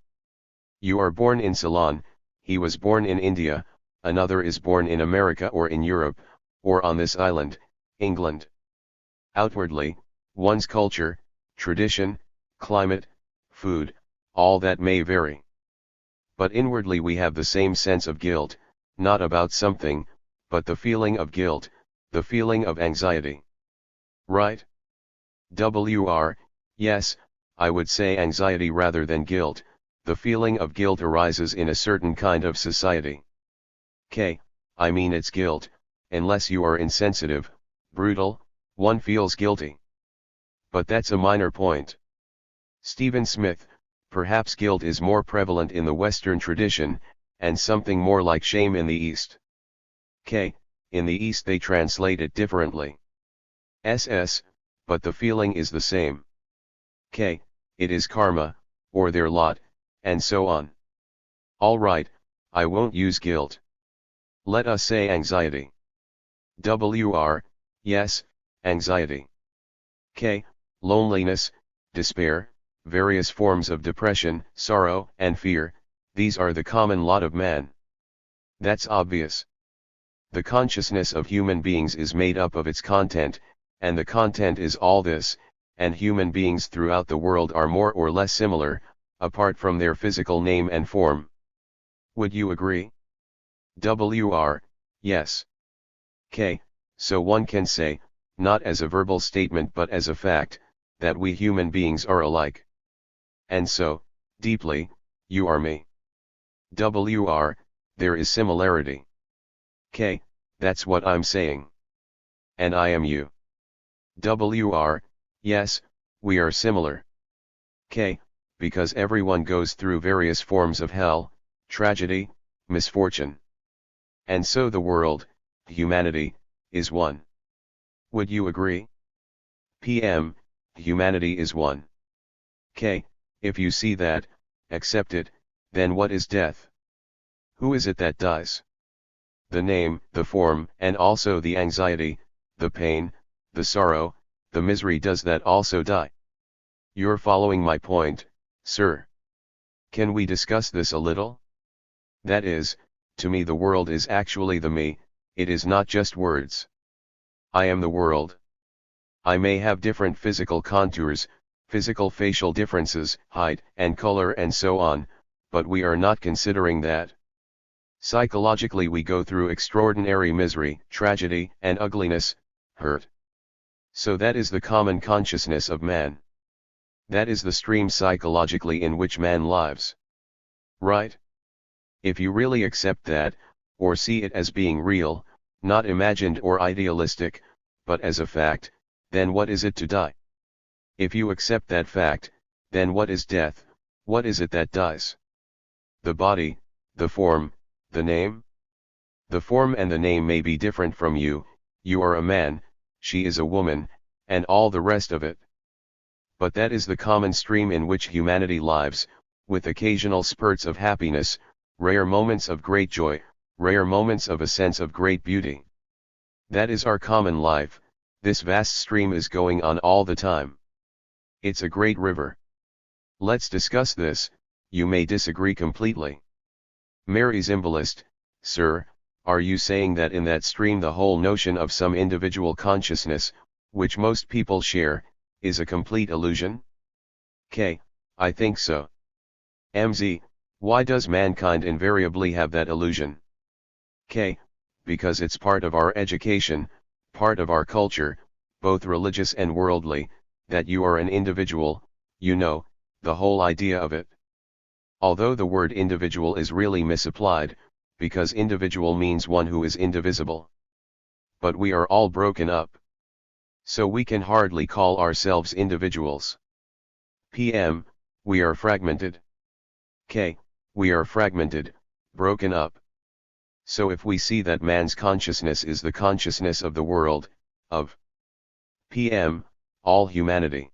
You are born in Ceylon, he was born in India, another is born in America or in Europe, or on this island, England. Outwardly, one's culture, tradition, climate, food, all that may vary. But inwardly we have the same sense of guilt, not about something, but the feeling of guilt, the feeling of anxiety. Right? WR, yes, I would say anxiety rather than guilt. The feeling of guilt arises in a certain kind of society. K, I mean it's guilt, unless you are insensitive, brutal, one feels guilty. But that's a minor point. Stephen Smith, perhaps guilt is more prevalent in the Western tradition, and something more like shame in the East. K, in the East they translate it differently. SS, but the feeling is the same. K, it is karma, or their lot, and so on. Alright, I won't use guilt. Let us say anxiety. WR, yes, anxiety. K, loneliness, despair, various forms of depression, sorrow, and fear, these are the common lot of man. That's obvious. The consciousness of human beings is made up of its content, and the content is all this, and human beings throughout the world are more or less similar, apart from their physical name and form. Would you agree? WR, yes. K, so one can say, not as a verbal statement but as a fact, that we human beings are alike. And so, deeply, you are me. WR, there is similarity. K, that's what I'm saying. And I am you. WR, yes, we are similar. K, because everyone goes through various forms of hell, tragedy, misfortune. And so the world, humanity, is one. Would you agree? PM, humanity is one. K, if you see that, accept it, then what is death? Who is it that dies? The name, the form, and also the anxiety, the pain, the sorrow, the misery, does that also die? You're following my point, sir. Can we discuss this a little? That is, to me the world is actually the me, it is not just words. I am the world. I may have different physical contours, physical facial differences, height and color and so on, but we are not considering that. Psychologically we go through extraordinary misery, tragedy, and ugliness, hurt. So that is the common consciousness of man. That is the stream psychologically in which man lives. Right? If you really accept that, or see it as being real, not imagined or idealistic, but as a fact, then what is it to die? If you accept that fact, then what is death? What is it that dies? The body, the form, the name? The form and the name may be different from you, you are a man, she is a woman, and all the rest of it. But that is the common stream in which humanity lives, with occasional spurts of happiness, rare moments of great joy, rare moments of a sense of great beauty. That is our common life, this vast stream is going on all the time. It's a great river. Let's discuss this, you may disagree completely. Mary Zimbalist, sir, are you saying that in that stream the whole notion of some individual consciousness, which most people share, is a complete illusion? K, I think so. MZ, why does mankind invariably have that illusion? K, because it's part of our education, part of our culture, both religious and worldly, that you are an individual, you know, the whole idea of it. Although the word individual is really misapplied, because individual means one who is indivisible. But we are all broken up. So we can hardly call ourselves individuals. PM, we are fragmented. K, we are fragmented, broken up. So if we see that man's consciousness is the consciousness of the world, of PM, all humanity.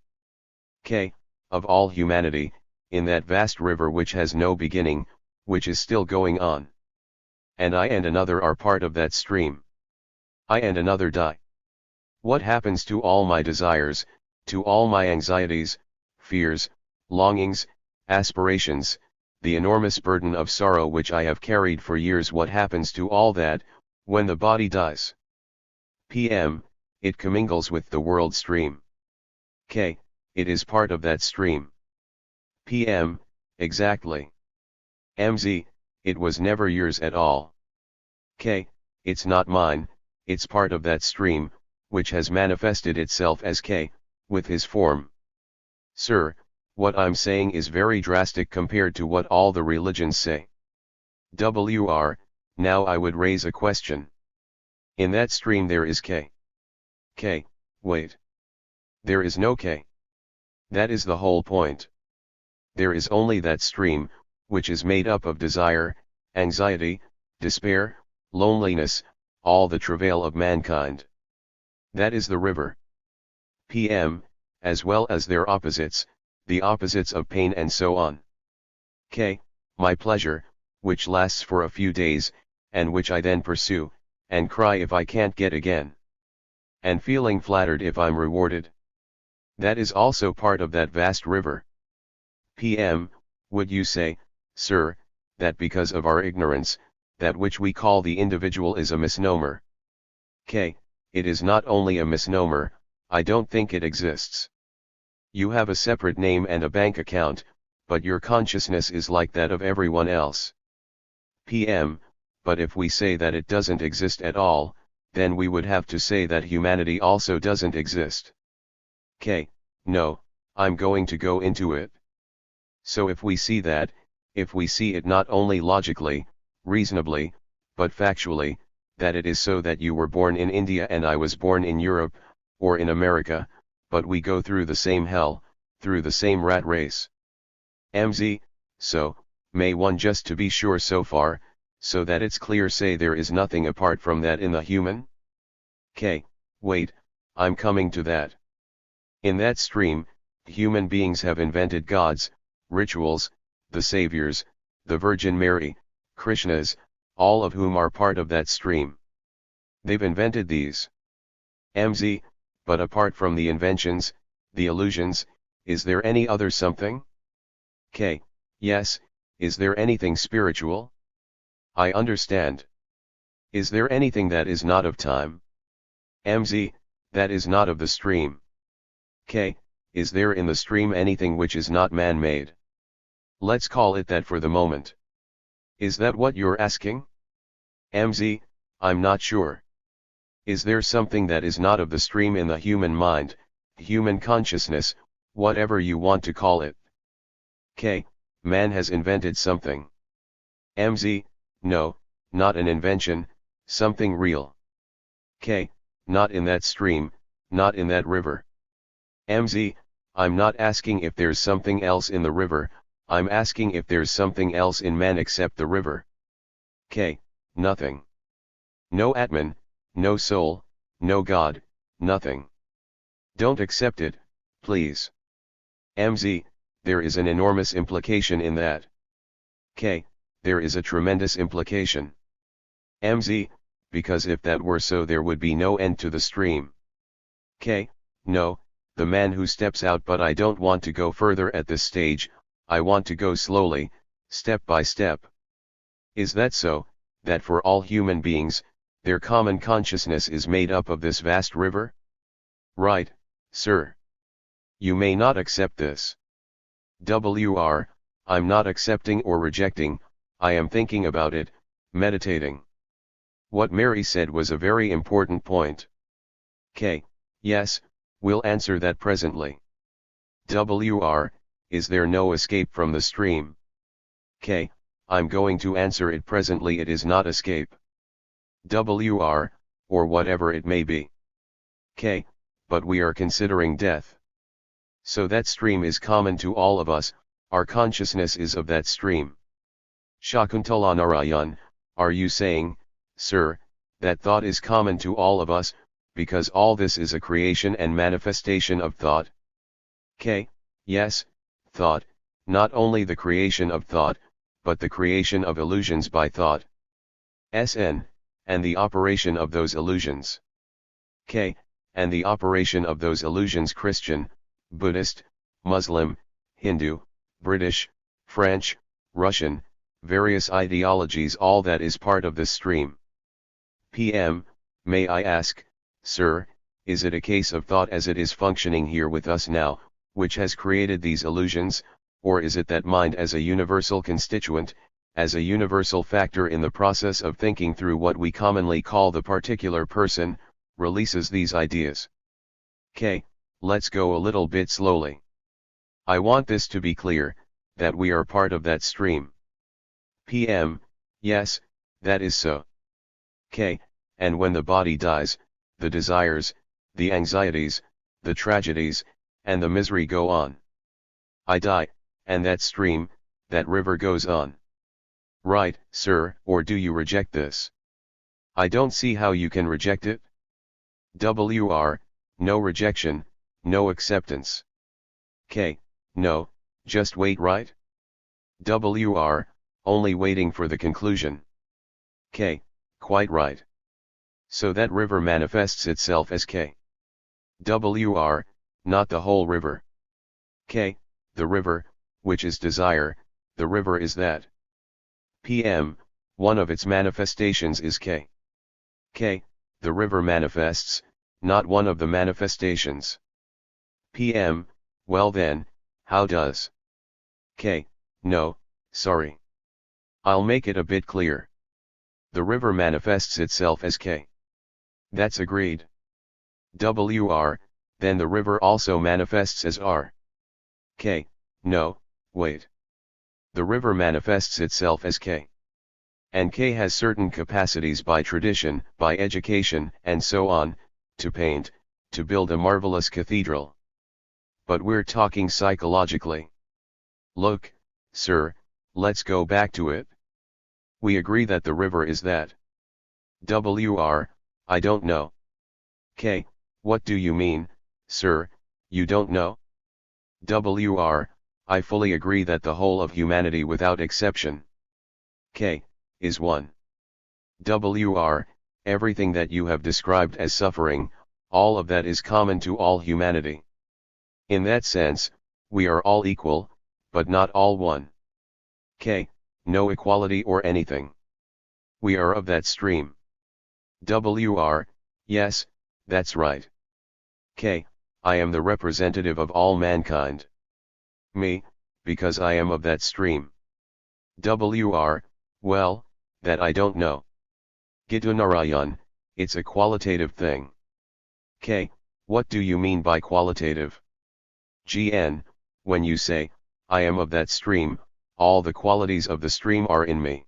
K, of all humanity, in that vast river which has no beginning, which is still going on. And I and another are part of that stream. I and another die. What happens to all my desires, to all my anxieties, fears, longings, aspirations, the enormous burden of sorrow which I have carried for years? What happens to all that, when the body dies? PM, it commingles with the world stream. K, it is part of that stream. PM, exactly. MZ, it was never yours at all. K, it's not mine, it's part of that stream, which has manifested itself as K, with his form. Sir, what I'm saying is very drastic compared to what all the religions say. WR, now I would raise a question. In that stream there is K. K, wait. There is no K. That is the whole point. There is only that stream, which is made up of desire, anxiety, despair, loneliness, all the travail of mankind. That is the river. PM, as well as their opposites, the opposites of pain and so on. K, my pleasure, which lasts for a few days, and which I then pursue, and cry if I can't get again. And feeling flattered if I'm rewarded. That is also part of that vast river. PM, would you say, sir, that because of our ignorance, that which we call the individual is a misnomer? K, it is not only a misnomer, I don't think it exists. You have a separate name and a bank account, but your consciousness is like that of everyone else. PM, but if we say that it doesn't exist at all, then we would have to say that humanity also doesn't exist. K, no, I'm going to go into it. So if we see that, if we see it not only logically, reasonably, but factually, that it is so that you were born in India and I was born in Europe, or in America, but we go through the same hell, through the same rat race. MZ, so, may one just to be sure so far, so that it's clear say there is nothing apart from that in the human? K, wait, I'm coming to that. In that stream, human beings have invented gods, rituals, the saviors, the Virgin Mary, Krishnas, all of whom are part of that stream. They've invented these. MZ, but apart from the inventions, the illusions, is there any other something? K, yes, is there anything spiritual? I understand. Is there anything that is not of time? MZ, that is not of the stream. K, is there in the stream anything which is not man-made? Let's call it that for the moment. Is that what you're asking? MZ, I'm not sure. Is there something that is not of the stream in the human mind, human consciousness, whatever you want to call it? K, man has invented something. MZ, no, not an invention, something real. K, not in that stream, not in that river. MZ, I'm not asking if there's something else in the river, I'm asking if there's something else in man except the river. K, nothing. No Atman, no soul, no God, nothing. Don't accept it, please. MZ, there is an enormous implication in that. K, there is a tremendous implication. MZ, because if that were so there would be no end to the stream. K, no, the man who steps out, but I don't want to go further at this stage, I want to go slowly, step by step. Is that so, that for all human beings, their common consciousness is made up of this vast river? Right, sir. You may not accept this. WR, I'm not accepting or rejecting, I am thinking about it, meditating. What Mary said was a very important point. K. Yes, we'll answer that presently. WR, is there no escape from the stream? K. I'm going to answer it presently. It is not escape. WR, or whatever it may be. K. But we are considering death. So that stream is common to all of us, our consciousness is of that stream. Shakuntala Narayan, are you saying, sir, that thought is common to all of us, because all this is a creation and manifestation of thought? K. Yes, thought, not only the creation of thought, but the creation of illusions by thought. SN, and the operation of those illusions. K. And the operation of those illusions Christian, Buddhist, Muslim, Hindu, British, French, Russian, various ideologies, all that is part of this stream. PM, may I ask, sir, is it a case of thought as it is functioning here with us now, which has created these illusions, or is it that mind as a universal constituent, as a universal factor in the process of thinking through what we commonly call the particular person, releases these ideas? K. Let's go a little bit slowly. I want this to be clear, that we are part of that stream. PM, yes, that is so. K. And when the body dies, the desires, the anxieties, the tragedies, and the misery go on. I die, and that stream, that river goes on. Right, sir, or do you reject this? I don't see how you can reject it. WR, no rejection, no acceptance. K. No, just wait, right? WR, only waiting for the conclusion. K. Quite right. So that river manifests itself as K. WR, not the whole river. K. The river, which is desire, the river is that. PM, one of its manifestations is K. K. The river manifests, not one of the manifestations. PM, well then, how does? K. No, sorry. I'll make it a bit clear. The river manifests itself as K. That's agreed. WR, then the river also manifests as R. K. No, wait. The river manifests itself as K. And K has certain capacities by tradition, by education, and so on, to paint, to build a marvelous cathedral. But we're talking psychologically. Look, sir, let's go back to it. We agree that the river is that. WR, I don't know. K. What do you mean, sir, you don't know? WR, I fully agree that the whole of humanity without exception, K. is one. WR, everything that you have described as suffering, all of that is common to all humanity. In that sense, we are all equal, but not all one. K. No equality or anything. We are of that stream. WR, yes, that's right. K. I am the representative of all mankind. Me, because I am of that stream. WR, well, that I don't know. Gitanarayan, it's a qualitative thing. K. What do you mean by qualitative? GN, when you say, I am of that stream, all the qualities of the stream are in me.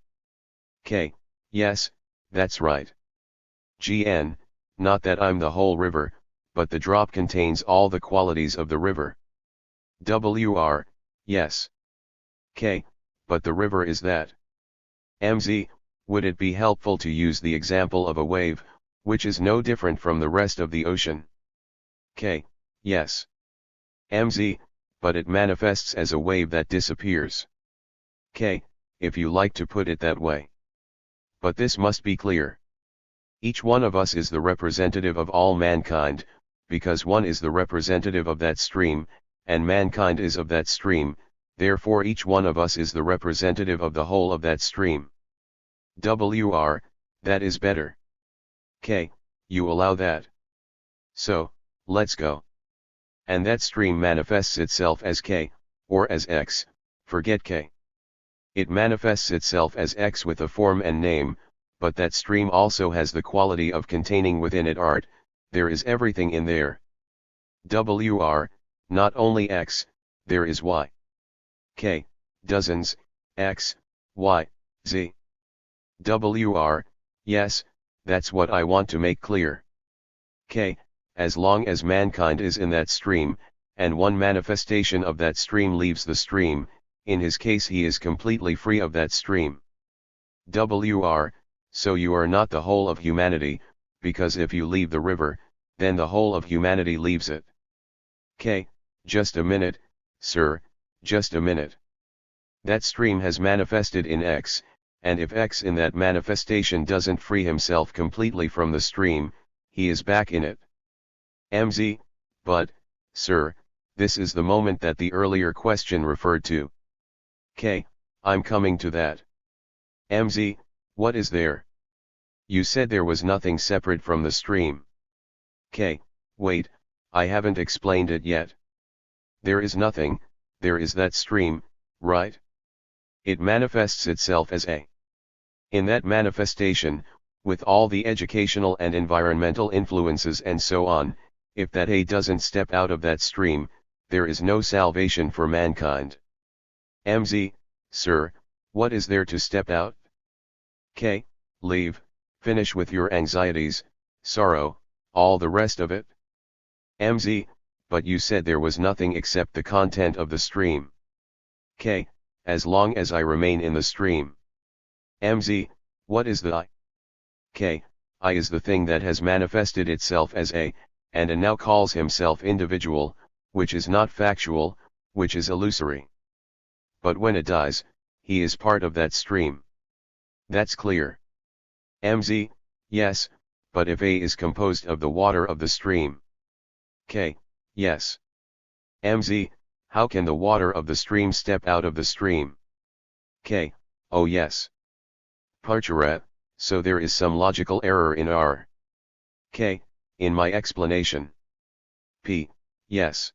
K. Yes, that's right. GN, not that I'm the whole river, but the drop contains all the qualities of the river. WR, yes. K. But the river is that. MZ, would it be helpful to use the example of a wave, which is no different from the rest of the ocean? K. Yes. MZ, but it manifests as a wave that disappears. K. If you like to put it that way. But this must be clear. Each one of us is the representative of all mankind, because one is the representative of that stream, and mankind is of that stream, therefore each one of us is the representative of the whole of that stream. WR, that is better. K. You allow that. So, let's go. And that stream manifests itself as K, or as X, forget K. It manifests itself as X with a form and name, but that stream also has the quality of containing within it art, there is everything in there. WR, not only X, there is Y. K, dozens, X, Y, Z. WR, yes, that's what I want to make clear. K, as long as mankind is in that stream, and one manifestation of that stream leaves the stream, in his case he is completely free of that stream. WR, so you are not the whole of humanity, because if you leave the river, then the whole of humanity leaves it. K, just a minute, sir, just a minute. That stream has manifested in X, and if X in that manifestation doesn't free himself completely from the stream, he is back in it. MZ, but, sir, this is the moment that the earlier question referred to. K, I'm coming to that. MZ, what is there? You said there was nothing separate from the stream. K, wait, I haven't explained it yet. There is nothing, there is that stream, right? It manifests itself as A. In that manifestation, with all the educational and environmental influences and so on, if that A doesn't step out of that stream, there is no salvation for mankind. MZ, sir, what is there to step out? K, leave, finish with your anxieties, sorrow, all the rest of it. MZ, but you said there was nothing except the content of the stream. K, as long as I remain in the stream. MZ, what is the I? K, I is the thing that has manifested itself as A, and now calls himself individual, which is not factual, which is illusory. But when it dies, he is part of that stream. That's clear. MZ, yes, but if A is composed of the water of the stream. K, yes. MZ, how can the water of the stream step out of the stream? K, oh yes. Parcharat, so there is some logical error in R. K, in my explanation. P, yes.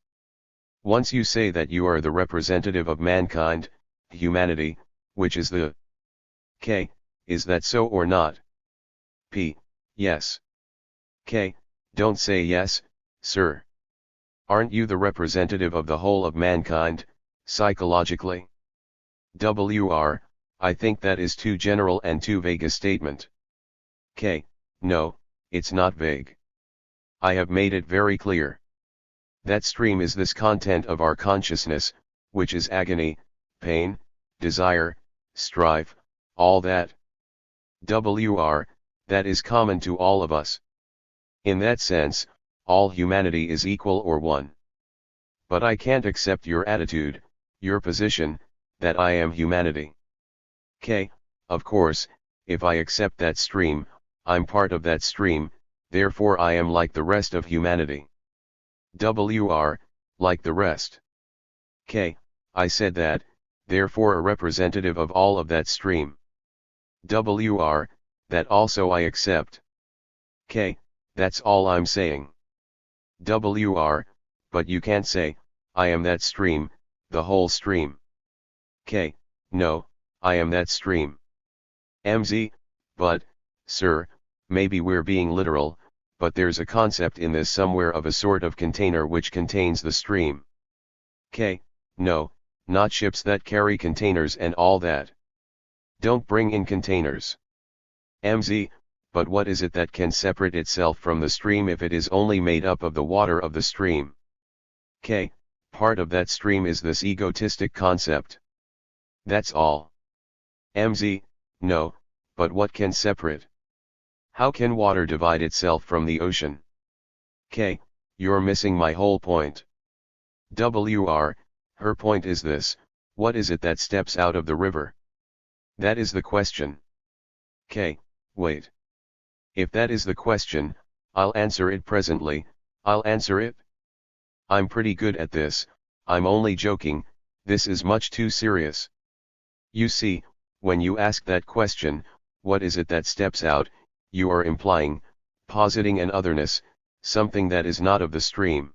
Once you say that you are the representative of mankind, humanity, which is the K, is that so or not? P, yes. K, don't say yes, sir. Aren't you the representative of the whole of mankind, psychologically? WR, I think that is too general and too vague a statement. K, no, it's not vague. I have made it very clear. That stream is this content of our consciousness, which is agony, pain, desire, strife, all that. WR, that is common to all of us. In that sense, all humanity is equal or one. But I can't accept your attitude, your position, that I am humanity. K, of course, if I accept that stream, I'm part of that stream, therefore I am like the rest of humanity. WR, like the rest. K, I said that, therefore a representative of all of that stream. WR, that also I accept. K, that's all I'm saying. WR, but you can't say, I am that stream, the whole stream. K, no, I am that stream. MZ, but, sir, maybe we're being literal, but there's a concept in this somewhere of a sort of container which contains the stream. K, no, not ships that carry containers and all that. Don't bring in containers. MZ, but what is it that can separate itself from the stream if it is only made up of the water of the stream? K, part of that stream is this egotistic concept. That's all. MZ, no, but what can separate? How can water divide itself from the ocean? K, you're missing my whole point. WR, her point is this, what is it that steps out of the river? That is the question. K, wait. If that is the question, I'll answer it presently, I'll answer it. I'm pretty good at this, I'm only joking, this is much too serious. You see, when you ask that question, what is it that steps out, you are implying, positing an otherness, something that is not of the stream.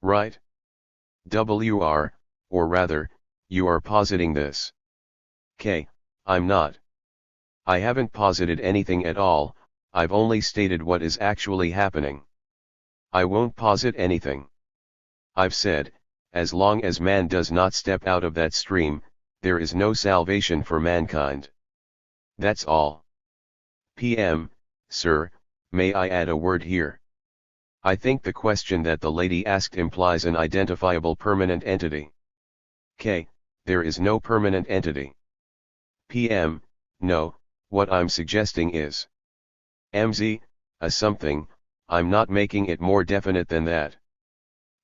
Right? WR, or rather, you are positing this. K, I'm not. I haven't posited anything at all, I've only stated what is actually happening. I won't posit anything. I've said, as long as man does not step out of that stream, there is no salvation for mankind. That's all. PM, sir, may I add a word here? I think the question that the lady asked implies an identifiable permanent entity. K, there is no permanent entity. PM, no, what I'm suggesting is MZ, a something, I'm not making it more definite than that.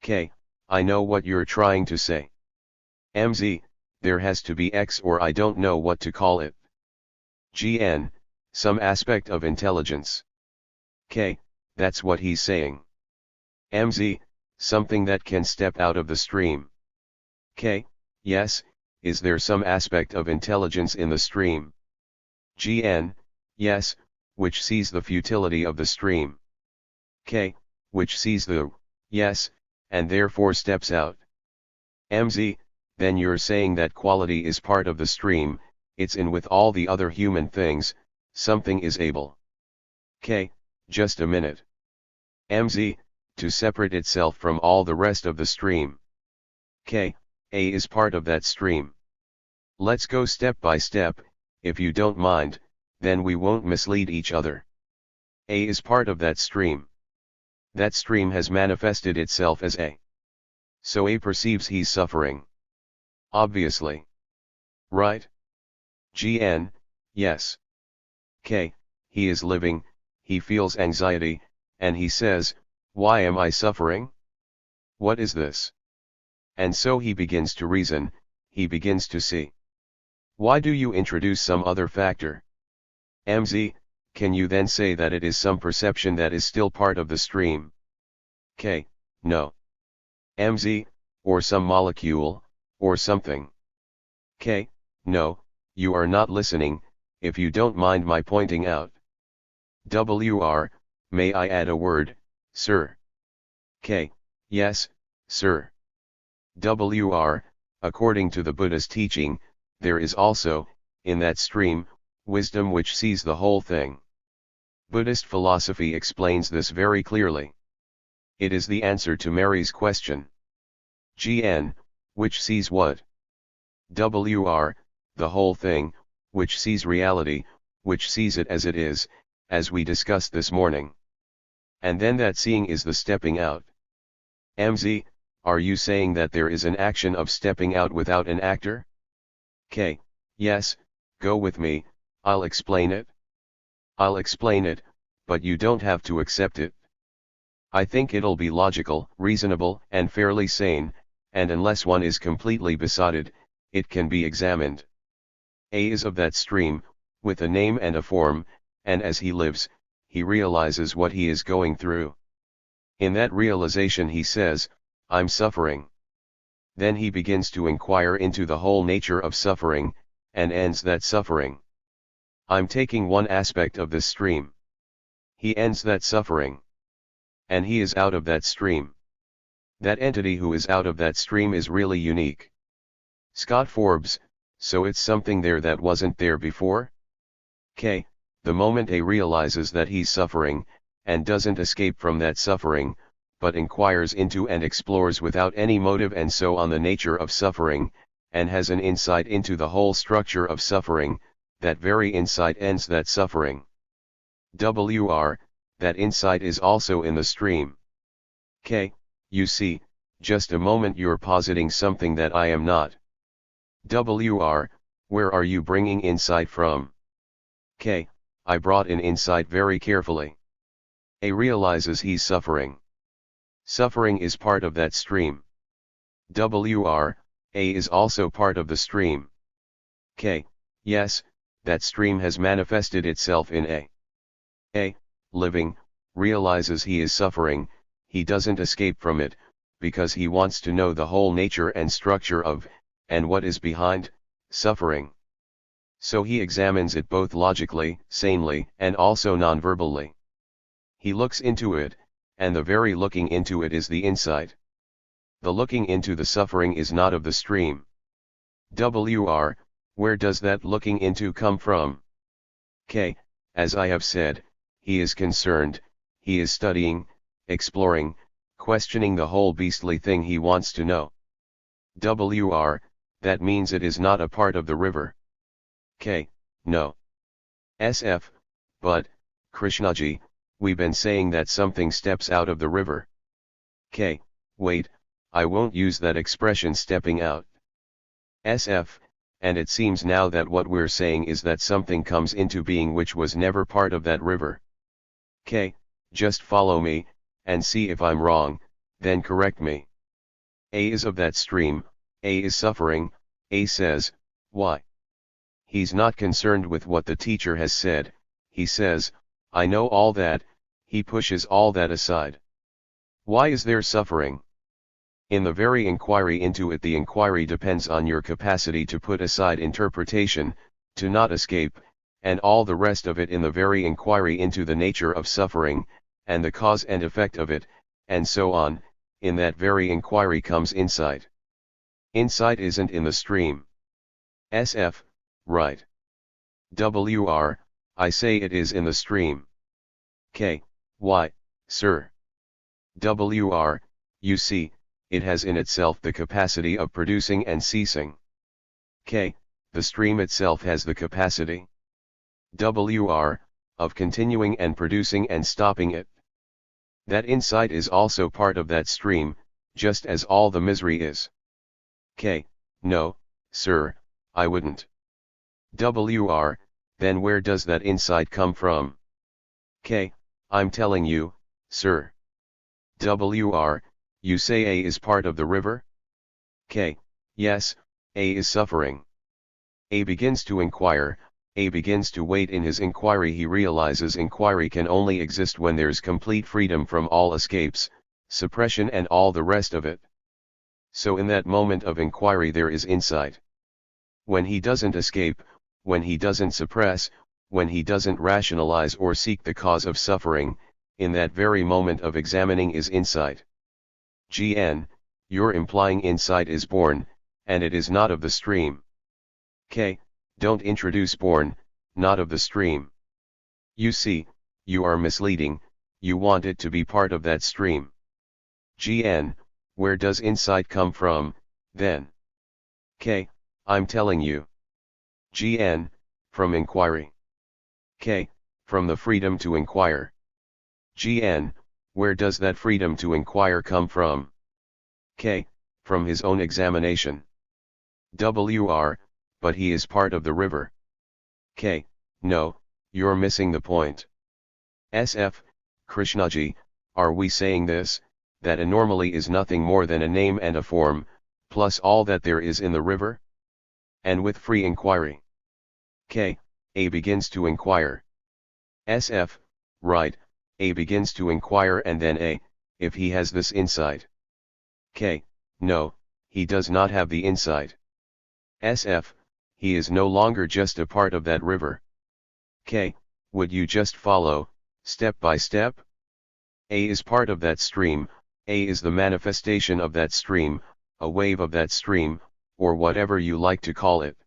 K, I know what you're trying to say. MZ, there has to be X or I don't know what to call it. GN, some aspect of intelligence. K, that's what he's saying. MZ, something that can step out of the stream. K, yes, is there some aspect of intelligence in the stream? GN, yes, which sees the futility of the stream. K, which sees the, yes, and therefore steps out. MZ, then you're saying that quality is part of the stream, it's in with all the other human things, something is able. K, just a minute. MZ, to separate itself from all the rest of the stream. K, A is part of that stream. Let's go step by step, if you don't mind, then we won't mislead each other. A is part of that stream. That stream has manifested itself as A. So A perceives he's suffering. Obviously. Right? GN, yes. K, he is living, he feels anxiety, and he says, why am I suffering? What is this? And so he begins to reason, he begins to see. Why do you introduce some other factor? MZ, can you then say that it is some perception that is still part of the stream? K, no. MZ, or some molecule, or something. K, no, you are not listening, if you don't mind my pointing out. WR, may I add a word, sir? K, yes, sir. WR, according to the Buddha's teaching, there is also, in that stream, wisdom which sees the whole thing. Buddhist philosophy explains this very clearly. It is the answer to Mary's question. GN, which sees what? WR, the whole thing, which sees reality, which sees it as it is, as we discussed this morning. And then that seeing is the stepping out. MZ, are you saying that there is an action of stepping out without an actor? K, yes, go with me, I'll explain it. I'll explain it, but you don't have to accept it. I think it'll be logical, reasonable, and fairly sane, and unless one is completely besotted, it can be examined. A is of that stream, with a name and a form, and as he lives, he realizes what he is going through. In that realization he says, I'm suffering. Then he begins to inquire into the whole nature of suffering, and ends that suffering. I'm taking one aspect of this stream. He ends that suffering. And he is out of that stream. That entity who is out of that stream is really unique. Scott Forbes, so it's something there that wasn't there before? K, the moment A realizes that he's suffering, and doesn't escape from that suffering, but inquires into and explores without any motive and so on the nature of suffering, and has an insight into the whole structure of suffering, that very insight ends that suffering. WR, that insight is also in the stream. K, you see, just a moment you're positing something that I am not. WR, where are you bringing insight from? K, I brought in insight very carefully. A realizes he's suffering. Suffering is part of that stream. WR, A is also part of the stream. K, yes, that stream has manifested itself in A. A, living, realizes he is suffering, he doesn't escape from it, because he wants to know the whole nature and structure of, and what is behind, suffering. So he examines it both logically, sanely, and also non-verbally. He looks into it, and the very looking into it is the insight. The looking into the suffering is not of the stream. WR, where does that looking into come from? K, as I have said, he is concerned, he is studying, exploring, questioning the whole beastly thing he wants to know. WR, that means it is not a part of the river. K, no. SF, but, Krishnaji, we've been saying that something steps out of the river. K, wait, I won't use that expression stepping out. SF, and it seems now that what we're saying is that something comes into being which was never part of that river. K, just follow me, and see if I'm wrong, then correct me. A is of that stream, A is suffering, A says, why? He's not concerned with what the teacher has said, he says, I know all that, he pushes all that aside. Why is there suffering? In the very inquiry into it, the inquiry depends on your capacity to put aside interpretation, to not escape, and all the rest of it in the very inquiry into the nature of suffering, and the cause and effect of it, and so on. In that very inquiry comes insight. Insight isn't in the stream. SF, right. WR, I say it is in the stream. K, why, sir? WR, you see, it has in itself the capacity of producing and ceasing. K, the stream itself has the capacity. WR, of continuing and producing and stopping it. That insight is also part of that stream, just as all the misery is. K, no, sir, I wouldn't. WR, then where does that insight come from? K, I'm telling you, sir. WR, you say A is part of the river? K, yes, A is suffering. A begins to inquire, A begins to wait. In his inquiry he realizes inquiry can only exist when there's complete freedom from all escapes, suppression and all the rest of it. So in that moment of inquiry there is insight. When he doesn't escape, when he doesn't suppress, when he doesn't rationalize or seek the cause of suffering, in that very moment of examining is insight. GN, you're implying insight is born, and it is not of the stream. K, don't introduce born, not of the stream. You see, you are misleading, you want it to be part of that stream. GN, where does insight come from, then? K, I'm telling you. GN, from inquiry. K, from the freedom to inquire. GN, where does that freedom to inquire come from? K, from his own examination. WR, but he is part of the river. K, no, you're missing the point. SF, Krishnaji, are we saying this, that anormally is nothing more than a name and a form, plus all that there is in the river? And with free inquiry. K, A begins to inquire. SF, right, A begins to inquire and then A, if he has this insight. K, no, he does not have the insight. SF, he is no longer just a part of that river. K, would you just follow, step by step? A is part of that stream, A is the manifestation of that stream, a wave of that stream, or whatever you like to call it.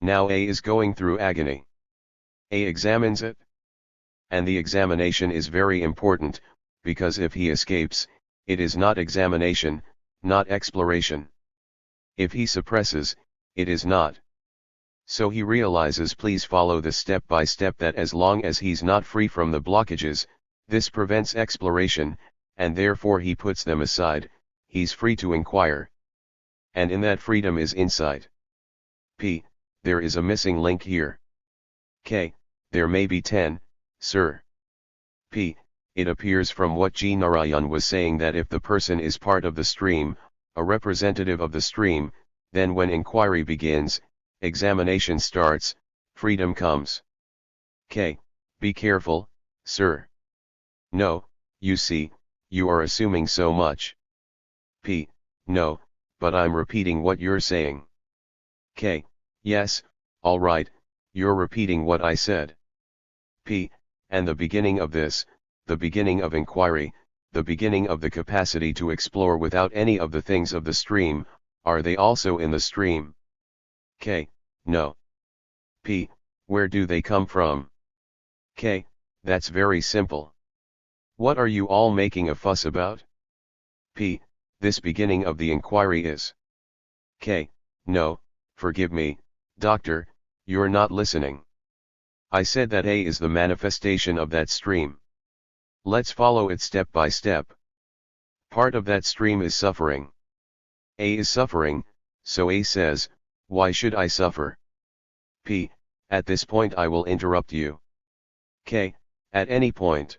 Now A is going through agony. A examines it. And the examination is very important, because if he escapes, it is not examination, not exploration. If he suppresses, it is not. So he realizes, please follow the step by step, that as long as he's not free from the blockages, this prevents exploration, and therefore he puts them aside, he's free to inquire. And in that freedom is insight. P, there is a missing link here. K, there may be 10, sir. P, it appears from what G. Narayan was saying that if the person is part of the stream, a representative of the stream, then when inquiry begins, examination starts, freedom comes. K, be careful, sir. No, you see, you are assuming so much. P, no, but I'm repeating what you're saying. K, yes, all right, you're repeating what I said. P, and the beginning of this, the beginning of inquiry, the beginning of the capacity to explore without any of the things of the stream, are they also in the stream? K, no. P, Where do they come from? K. That's very simple. What are you all making a fuss about? P. This beginning of the inquiry is. K. No, forgive me, doctor, you're not listening. I said that A is the manifestation of that stream. Let's follow it step by step. Part of that stream is suffering. A is suffering, so A says, why should I suffer? P. At this point I will interrupt you. K. At any point.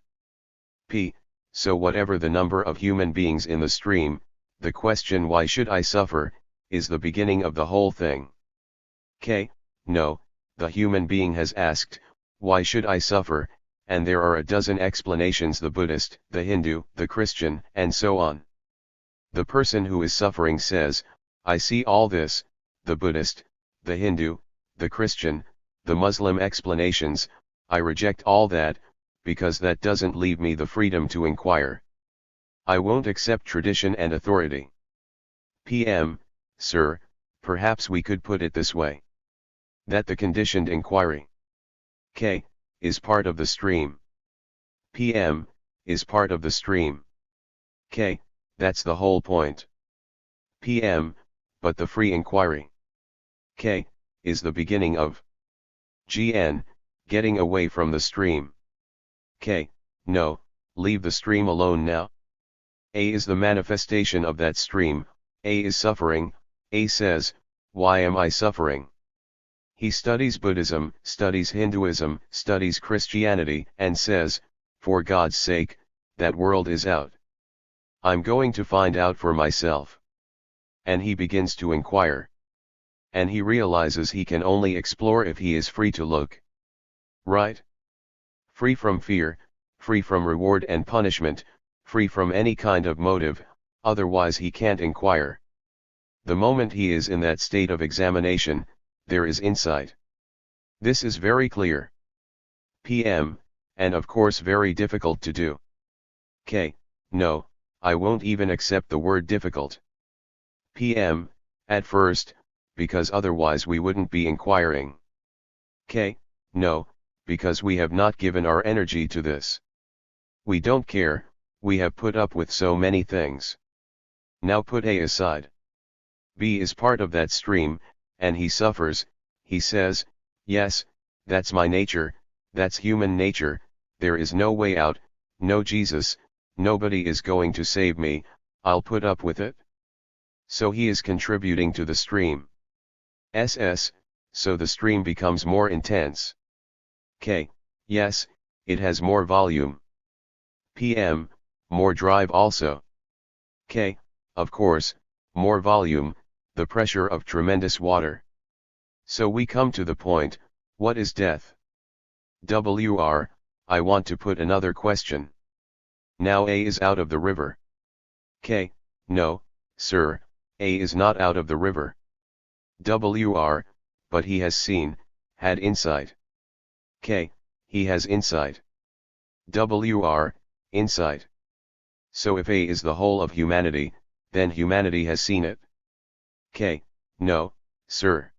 P. So whatever the number of human beings in the stream, the question why should I suffer, is the beginning of the whole thing. K. No, the human being has asked, why should I suffer, and there are a dozen explanations: the Buddhist, the Hindu, the Christian, and so on. The person who is suffering says, I see all this, the Buddhist, the Hindu, the Christian, the Muslim explanations, I reject all that, because that doesn't leave me the freedom to inquire. I won't accept tradition and authority. PM, sir, perhaps we could put it this way. That the conditioned inquiry, K, is part of the stream. PM, is part of the stream. K, that's the whole point. PM, but the free inquiry, K, is the beginning of. GN, getting away from the stream. K, no, leave the stream alone now. A is the manifestation of that stream, A is suffering, A says, why am I suffering? He studies Buddhism, studies Hinduism, studies Christianity, and says, for God's sake, that world is out. I'm going to find out for myself. And he begins to inquire. And he realizes he can only explore if he is free to look. Right? Free from fear, free from reward and punishment, free from any kind of motive, otherwise he can't inquire. The moment he is in that state of examination, there is insight. This is very clear. PM, and of course very difficult to do. K, no, I won't even accept the word difficult. PM, at first, because otherwise we wouldn't be inquiring. K, no, because we have not given our energy to this. We don't care, we have put up with so many things. Now put A aside. B is part of that stream, and he suffers, he says, yes, that's my nature, that's human nature, there is no way out, no Jesus, nobody is going to save me, I'll put up with it. So he is contributing to the stream. SS, so the stream becomes more intense. K, yes, it has more volume. PM, more drive also. K, of course, more volume, the pressure of tremendous water. So we come to the point, what is death? WR, I want to put another question. Now A is out of the river. K, no, sir, A is not out of the river. WR, but he has seen, had insight. K, he has insight. WR, insight. So if A is the whole of humanity, then humanity has seen it. K, no, sir.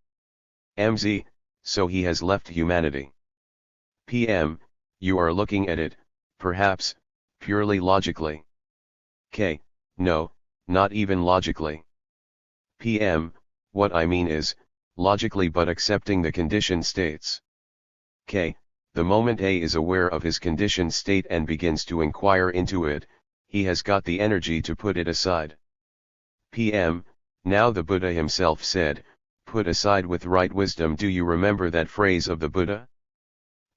MZ, so he has left humanity. PM, you are looking at it, perhaps, purely logically. K, no, not even logically. PM, what I mean is, logically but accepting the conditioned states. K, the moment A is aware of his conditioned state and begins to inquire into it, he has got the energy to put it aside. PM, now the Buddha himself said, put aside with right wisdom. Do you remember that phrase of the Buddha?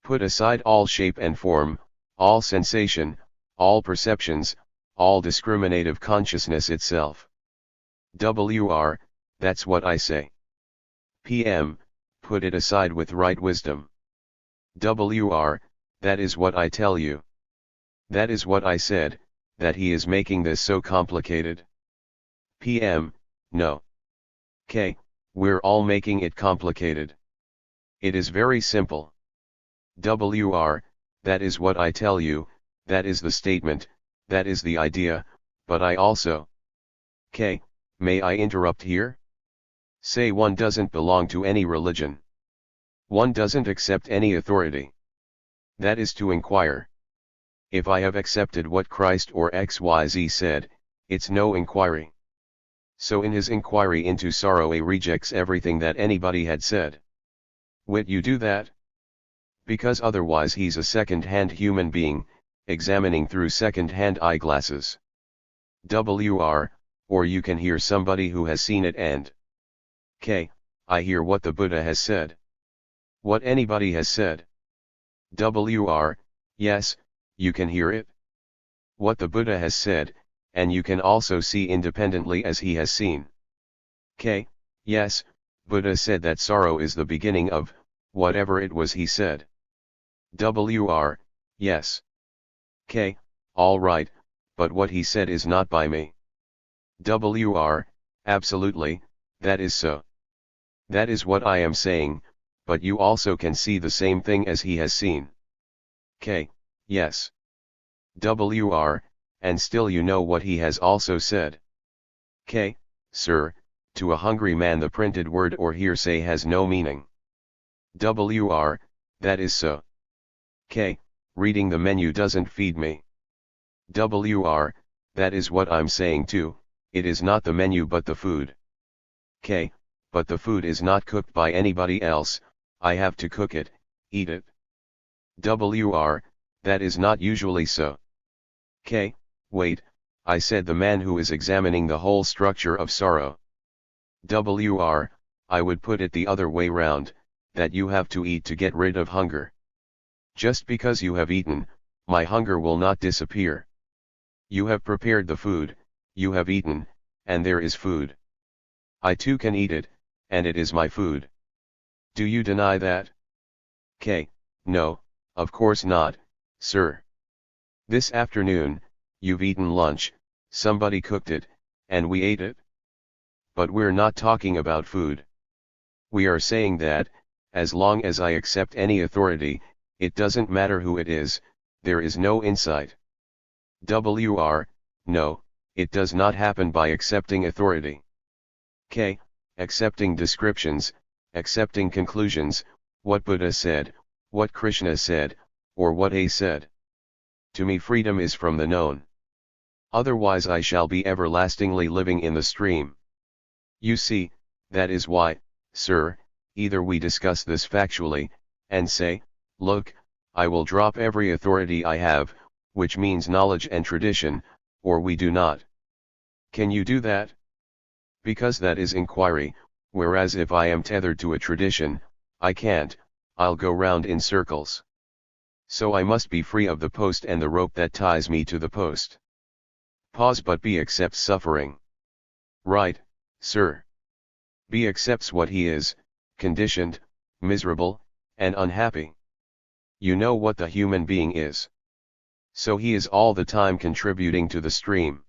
Put aside all shape and form, all sensation, all perceptions, all discriminative consciousness itself. WR, that's what I say. PM, put it aside with right wisdom. WR, that is what I tell you. That is what I said, that he is making this so complicated. PM, no. K, we're all making it complicated. It is very simple. WR, that is what I tell you, that is the statement, that is the idea, but I also. K, may I interrupt here? Say one doesn't belong to any religion. One doesn't accept any authority. That is to inquire. If I have accepted what Christ or XYZ said, it's no inquiry. So in his inquiry into sorrow A rejects everything that anybody had said. Would you do that? Because otherwise he's a second-hand human being, examining through second-hand eyeglasses. Or you can hear somebody who has seen it and I hear what the Buddha has said. What anybody has said. Yes, you can hear it. What the Buddha has said, and you can also see independently as he has seen. Yes, Buddha said that sorrow is the beginning of whatever it was he said. Yes. All right, but what he said is not by me. Absolutely, that is so. That is what I am saying, but you also can see the same thing as he has seen. Yes. And still you know what he has also said. Sir, to a hungry man the printed word or hearsay has no meaning. That is so. Reading the menu doesn't feed me. That is what I'm saying too, it is not the menu but the food. But the food is not cooked by anybody else, I have to cook it, eat it. That is not usually so. Wait, I said the man who is examining the whole structure of sorrow. I would put it the other way round, that you have to eat to get rid of hunger. Just because you have eaten, my hunger will not disappear. You have prepared the food, you have eaten, and there is food. I too can eat it, and it is my food. Do you deny that? No, of course not, sir. This afternoon, you've eaten lunch, somebody cooked it, and we ate it. But we're not talking about food. We are saying that, as long as I accept any authority, it doesn't matter who it is, there is no insight. No, it does not happen by accepting authority. Accepting descriptions, accepting conclusions, what Buddha said, what Krishna said, or what A said. To me freedom is from the known. Otherwise I shall be everlastingly living in the stream. You see, that is why, sir, either we discuss this factually, and say, look, I will drop every authority I have, which means knowledge and tradition, or we do not. Can you do that? Because that is inquiry, whereas if I am tethered to a tradition, I can't, I'll go round in circles. So I must be free of the post and the rope that ties me to the post. Pause. But B accepts suffering. Right, sir. B accepts what he is, conditioned, miserable, and unhappy. You know what the human being is. So he is all the time contributing to the stream.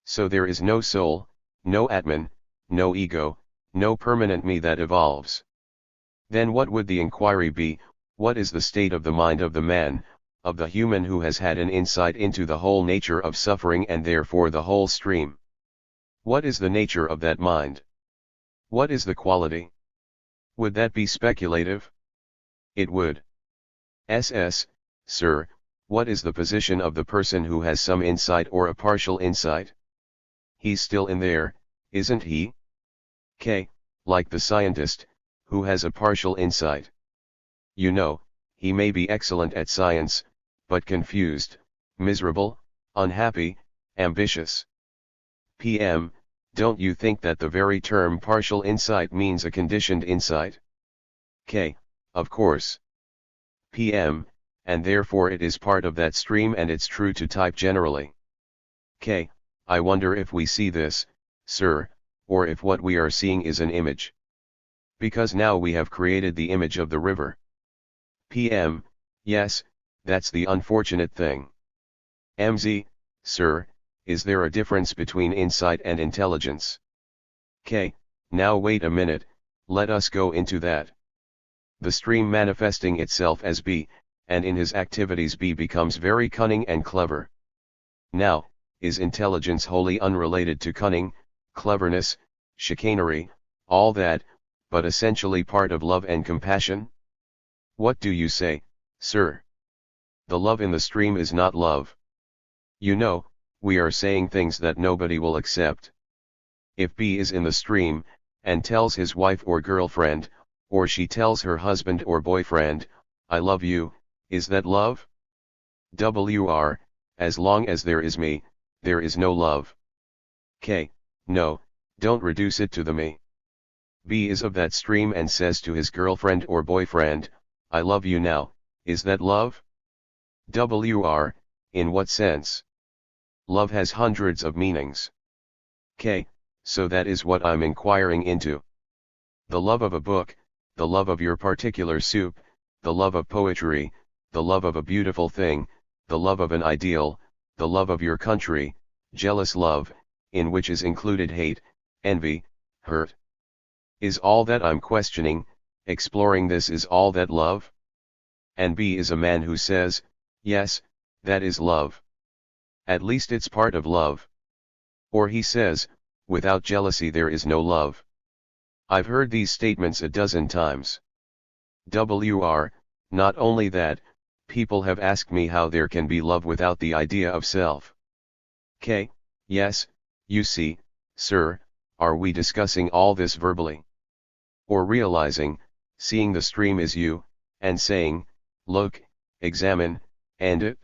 So there is no soul, no Atman, no ego, no permanent me that evolves. Then what would the inquiry be? What is the state of the mind of the man, of the human who has had an insight into the whole nature of suffering and therefore the whole stream? What is the nature of that mind? What is the quality? Would that be speculative? It would. Sir, what is the position of the person who has some insight or a partial insight? He's still in there, isn't he? Like the scientist, who has a partial insight. You know, he may be excellent at science, but confused, miserable, unhappy, ambitious. Don't you think that the very term partial insight means a conditioned insight? Of course. And therefore it is part of that stream and it's true to type generally. I wonder if we see this, sir, or if what we are seeing is an image. Because now we have created the image of the river. Yes, that's the unfortunate thing. Sir, is there a difference between insight and intelligence? Now wait a minute, let us go into that. The stream manifesting itself as B, and in his activities B becomes very cunning and clever. Now, is intelligence wholly unrelated to cunning, cleverness, chicanery, all that, but essentially part of love and compassion? What do you say, sir? The love in the stream is not love. You know, we are saying things that nobody will accept. If B is in the stream, and tells his wife or girlfriend, or she tells her husband or boyfriend, I love you, is that love? WR, as long as there is me, there is no love. K, no, don't reduce it to the me. B is of that stream and says to his girlfriend or boyfriend, I love you now, is that love? WR, in what sense? Love has hundreds of meanings. K, so that is what I'm inquiring into. The love of a book, the love of your particular soup, the love of poetry, the love of a beautiful thing, the love of an ideal, the love of your country, jealous love, in which is included hate, envy, hurt. Is all that I'm questioning, exploring this is all that love? And B is a man who says, yes, that is love. At least it's part of love. Or he says, without jealousy there is no love. I've heard these statements a dozen times. WR, not only that, people have asked me how there can be love without the idea of self. K, yes, you see, sir, are we discussing all this verbally? Or realizing, seeing the stream is you, and saying, look, examine, end it?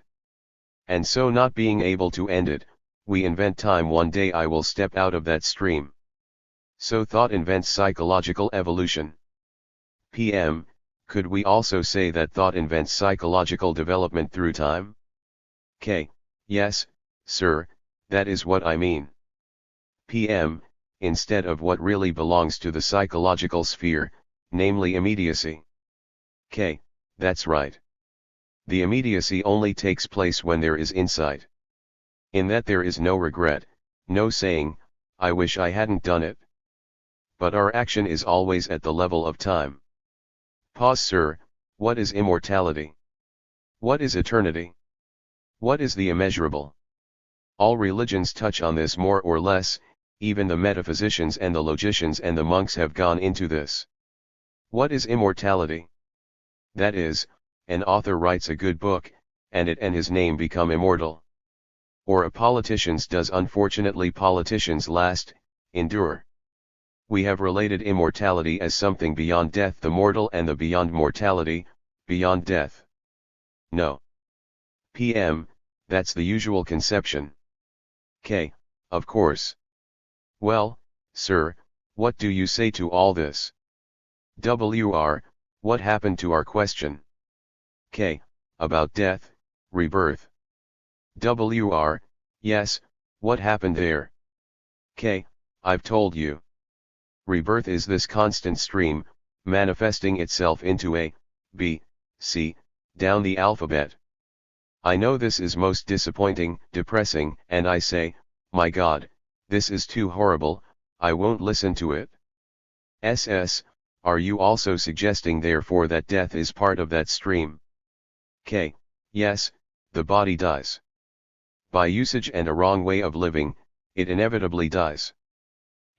And so not being able to end it, we invent time one day I will step out of that stream. So thought invents psychological evolution. PM, could we also say that thought invents psychological development through time? K, yes, sir, that is what I mean. PM, instead of what really belongs to the psychological sphere, namely immediacy. K, that's right. The immediacy only takes place when there is insight. In that there is no regret, no saying, I wish I hadn't done it. But our action is always at the level of time. Pause, sir, what is immortality? What is eternity? What is the immeasurable? All religions touch on this more or less, even the metaphysicians and the logicians and the monks have gone into this. What is immortality? That is, an author writes a good book, and it and his name become immortal. Or a politician's does. Unfortunately politicians last, endure. We have related immortality as something beyond death, the mortal, and the beyond mortality, beyond death. No. PM, that's the usual conception. K, of course. Well, sir, what do you say to all this? WR, what happened to our question? K, about death, rebirth. WR, yes, what happened there? K, I've told you. Rebirth is this constant stream, manifesting itself into A, B, C, down the alphabet. I know this is most disappointing, depressing, and I say, my God, this is too horrible, I won't listen to it. SS, are you also suggesting therefore that death is part of that stream? K, yes, the body does. By usage and a wrong way of living, it inevitably does.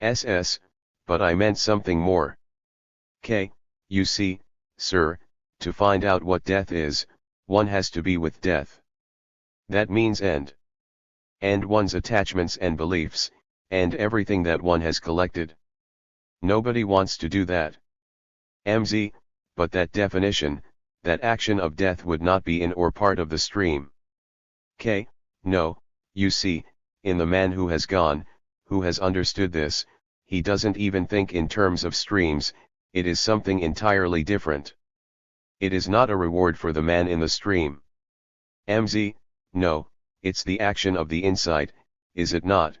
SS, but I meant something more. K, you see, sir, to find out what death is, one has to be with death. That means end. End one's attachments and beliefs, and everything that one has collected. Nobody wants to do that. MZ, but that definition, that action of death would not be in or part of the stream. K, no, you see, in the man who has gone, who has understood this, he doesn't even think in terms of streams, it is something entirely different. It is not a reward for the man in the stream. MZ, no, it's the action of the insight, is it not?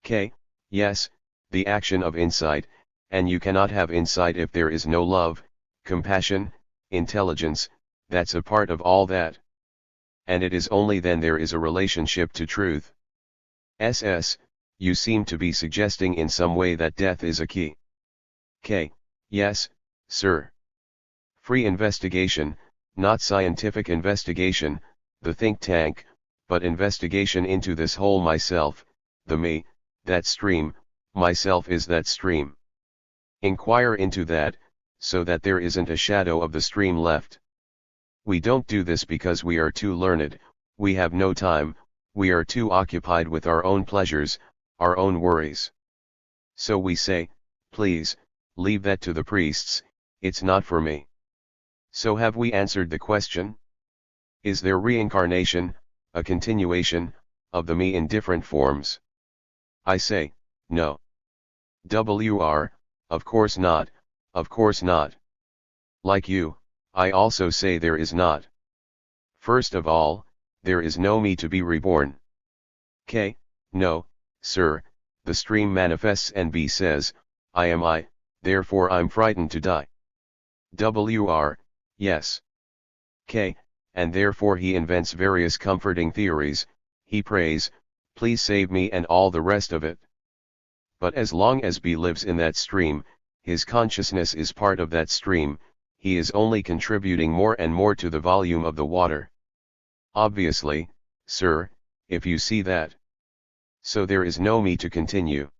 K, yes, the action of insight, and you cannot have insight if there is no love, compassion, intelligence, that's a part of all that. And it is only then there is a relationship to truth. SS, you seem to be suggesting in some way that death is a key. K, yes, sir. Free investigation, not scientific investigation, the think tank, but investigation into this whole myself, the me, that stream, myself is that stream. Inquire into that, so that there isn't a shadow of the stream left. We don't do this because we are too learned, we have no time, we are too occupied with our own pleasures, our own worries. So we say, please, leave that to the priests, it's not for me. So have we answered the question? Is there reincarnation, a continuation, of the me in different forms? I say, no. Of course not, of course not. Like you, I also say there is not. First of all, there is no me to be reborn. K. No, sir, the stream manifests and B says, I am I, therefore I'm frightened to die. Yes. K. And therefore he invents various comforting theories, he prays, please save me and all the rest of it. But as long as B lives in that stream, his consciousness is part of that stream, he is only contributing more and more to the volume of the water. Obviously, sir, if you see that. So there is no me to continue.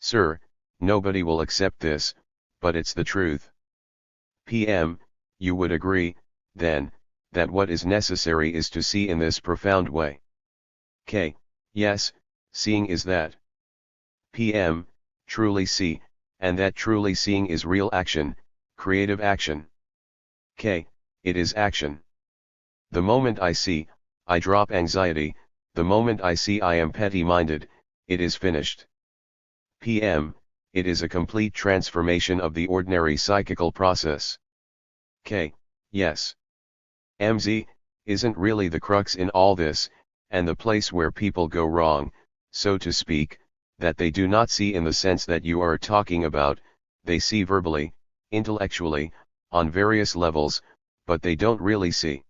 Sir, nobody will accept this, but it's the truth. PM, you would agree, then, that what is necessary is to see in this profound way. K. Yes, seeing is that. PM, truly see, and that truly seeing is real action, creative action. K. It is action. The moment I see, I drop anxiety, the moment I see I am petty-minded, it is finished. PM, it is a complete transformation of the ordinary psychical process. K. Yes. MZ, isn't really the crux in all this, and the place where people go wrong, so to speak, that they do not see in the sense that you are talking about, they see verbally, intellectually, on various levels, but they don't really see.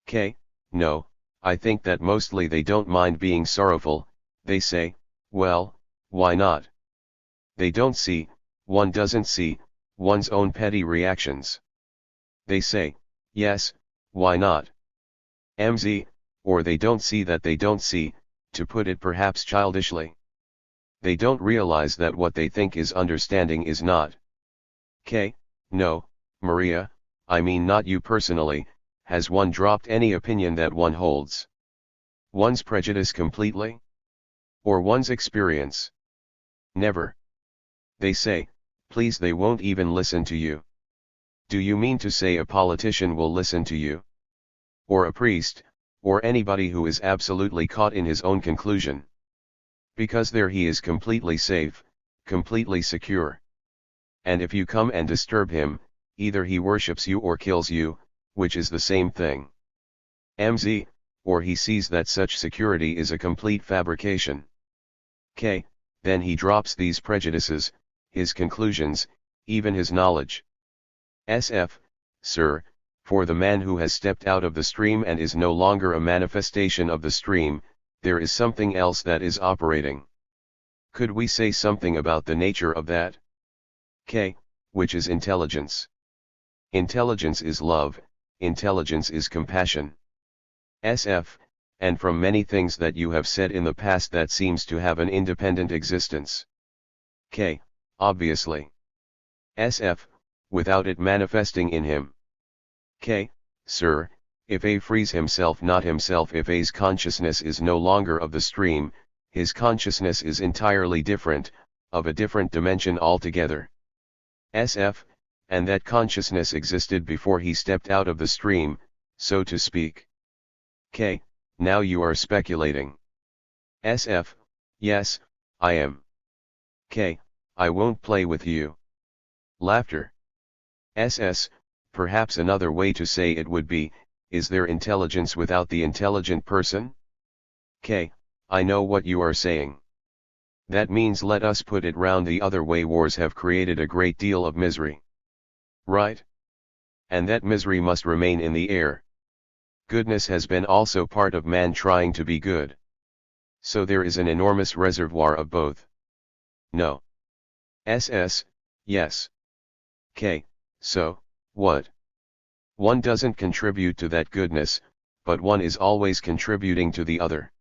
K. No, I think that mostly they don't mind being sorrowful, they say, well, why not? They don't see, one doesn't see, one's own petty reactions. They say, yes, why not? MZ, or they don't see that they don't see, to put it perhaps childishly. They don't realize that what they think is understanding is not. K. No, Maria, I mean not you personally, has one dropped any opinion that one holds? One's prejudice completely? Or one's experience? Never. They say, please, they won't even listen to you. Do you mean to say a politician will listen to you? Or a priest, or anybody who is absolutely caught in his own conclusion? Because there he is completely safe, completely secure. And if you come and disturb him, either he worships you or kills you, which is the same thing. MZ, or he sees that such security is a complete fabrication. K. Then he drops these prejudices, his conclusions, even his knowledge. SF, sir, for the man who has stepped out of the stream and is no longer a manifestation of the stream, there is something else that is operating. Could we say something about the nature of that? K. Which is intelligence. Intelligence is love, intelligence is compassion. SF, and from many things that you have said in the past that seems to have an independent existence. K. Obviously. SF, without it manifesting in him. K. Sir, if A frees himself, not himself, if A's consciousness is no longer of the stream, his consciousness is entirely different, of a different dimension altogether. SF, and that consciousness existed before he stepped out of the stream, so to speak. K. Now you are speculating. SF, yes, I am. K. I won't play with you. Laughter. SS, perhaps another way to say it would be, is there intelligence without the intelligent person? K. I know what you are saying. That means, let us put it round the other way, wars have created a great deal of misery. Right? And that misery must remain in the air. Goodness has been also part of man trying to be good. So there is an enormous reservoir of both. No. SS, yes. K. So, what? One doesn't contribute to that goodness, but one is always contributing to the other.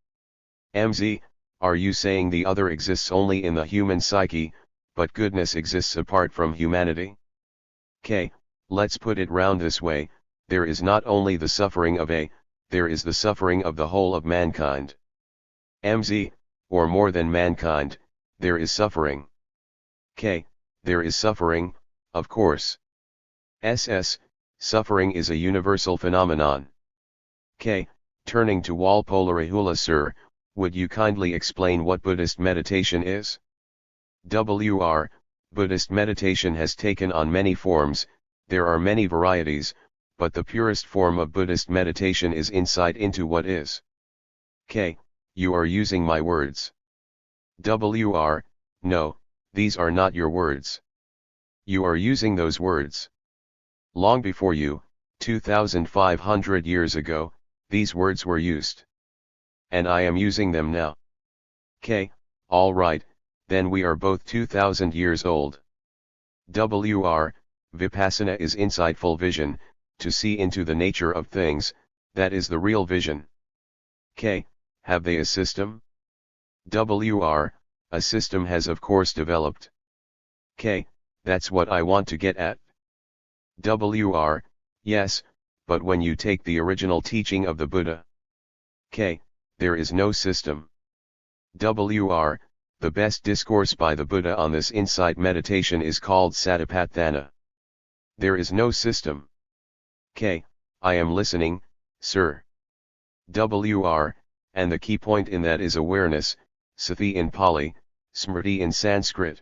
MZ, are you saying the other exists only in the human psyche, but goodness exists apart from humanity? K, let's put it round this way, there is not only the suffering of A, there is the suffering of the whole of mankind. MZ, or more than mankind, there is suffering. K, there is suffering, of course. SS, suffering is a universal phenomenon. K, turning to Walpolarihula sir, would you kindly explain what Buddhist meditation is? WR, Buddhist meditation has taken on many forms, there are many varieties, but the purest form of Buddhist meditation is insight into what is. K, you are using my words. WR, no, these are not your words. You are using those words. Long before you, 2,500 years ago, these words were used. And I am using them now. K, all right, then we are both 2,000 years old. WR, Vipassana is insightful vision, to see into the nature of things, that is the real vision. K, have they a system? WR, a system has of course developed. K, that's what I want to get at. WR, yes, but when you take the original teaching of the Buddha. K, there is no system. WR, the best discourse by the Buddha on this insight meditation is called Satipatthana. There is no system. K, I am listening, sir. WR, and the key point in that is awareness, sati in Pali, smriti in Sanskrit.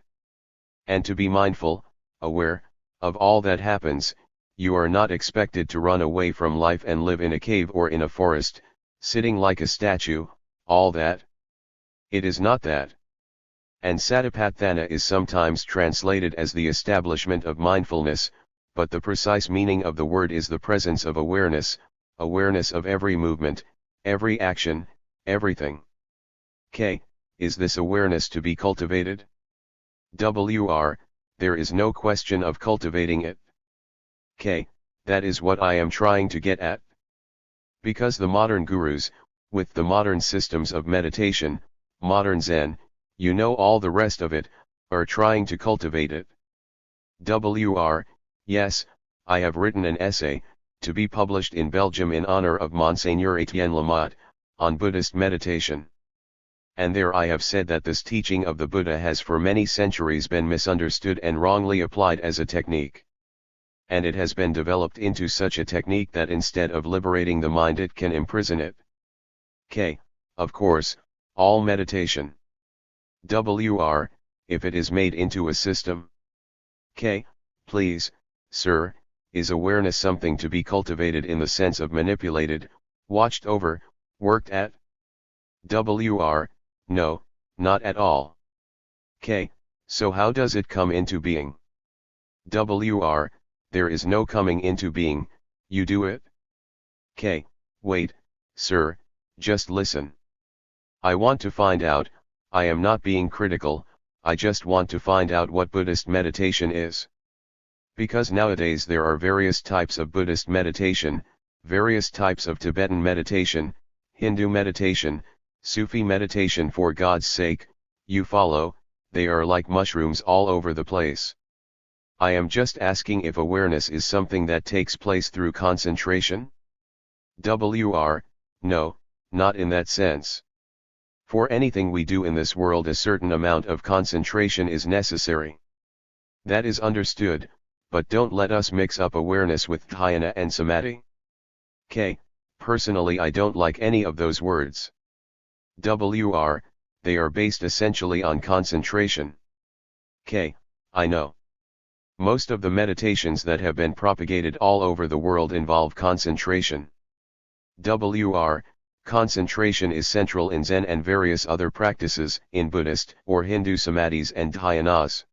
And to be mindful, aware, of all that happens, you are not expected to run away from life and live in a cave or in a forest, sitting like a statue, all that. It is not that. And Satipatthana is sometimes translated as the establishment of mindfulness, but the precise meaning of the word is the presence of awareness, awareness of every movement, every action, everything. K, is this awareness to be cultivated? WR, there is no question of cultivating it. K, that is what I am trying to get at. Because the modern gurus, with the modern systems of meditation, modern Zen, you know all the rest of it, are trying to cultivate it. WR, yes, I have written an essay, to be published in Belgium in honor of Monseigneur Etienne Lamotte, on Buddhist meditation. And there I have said that this teaching of the Buddha has for many centuries been misunderstood and wrongly applied as a technique. And it has been developed into such a technique that instead of liberating the mind it can imprison it. K, of course, all meditation. WR, if it is made into a system. K, please, sir, is awareness something to be cultivated in the sense of manipulated, watched over, worked at? WR, no, not at all. K, so how does it come into being? WR, there is no coming into being, you do it? K, wait, sir, just listen. I want to find out, I am not being critical, I just want to find out what Buddhist meditation is. Because nowadays there are various types of Buddhist meditation, various types of Tibetan meditation, Hindu meditation, Sufi meditation, for God's sake, you follow, they are like mushrooms all over the place. I am just asking if awareness is something that takes place through concentration? WR, no, not in that sense. For anything we do in this world a certain amount of concentration is necessary. That is understood, but don't let us mix up awareness with dhyana and samadhi. K, personally I don't like any of those words. WR, they are based essentially on concentration. K, I know. Most of the meditations that have been propagated all over the world involve concentration. WR, concentration is central in Zen and various other practices, in Buddhist or Hindu samadhis and dhyanas.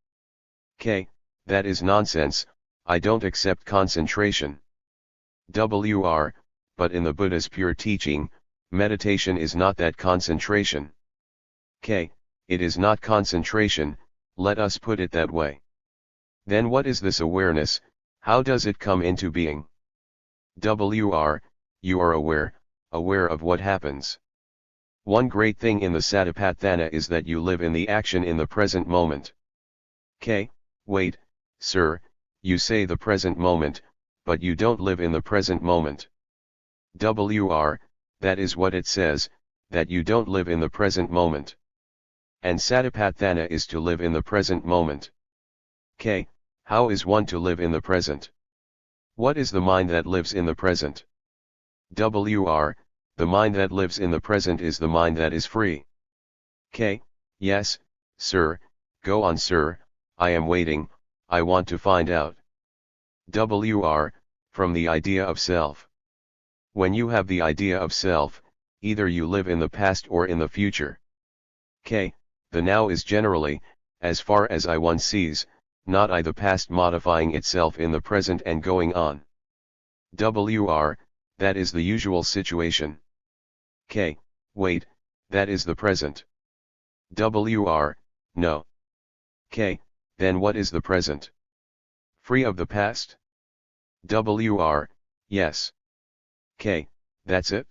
K, that is nonsense, I don't accept concentration. WR, but in the Buddha's pure teaching, meditation is not that concentration. K, it is not concentration, let us put it that way. Then what is this awareness, how does it come into being? WR, you are aware of what happens. One great thing in the Satipatthana is that you live in the action in the present moment. K, wait, sir, You say the present moment, but you don't live in the present moment. WR, that is what it says, that you don't live in the present moment. And satipatthana is to live in the present moment. K, how is one to live in the present? What is the mind that lives in the present? WR, the mind that lives in the present is the mind that is free. K, yes, sir, go on sir, I am waiting, I want to find out. WR, from the idea of self. When you have the idea of self, either you live in the past or in the future. K, the now is generally, as far as one sees, not I the past modifying itself in the present and going on. WR, that is the usual situation. K, wait, that is the present. WR, no. K, then what is the present? Free of the past? WR, yes. K, that's it?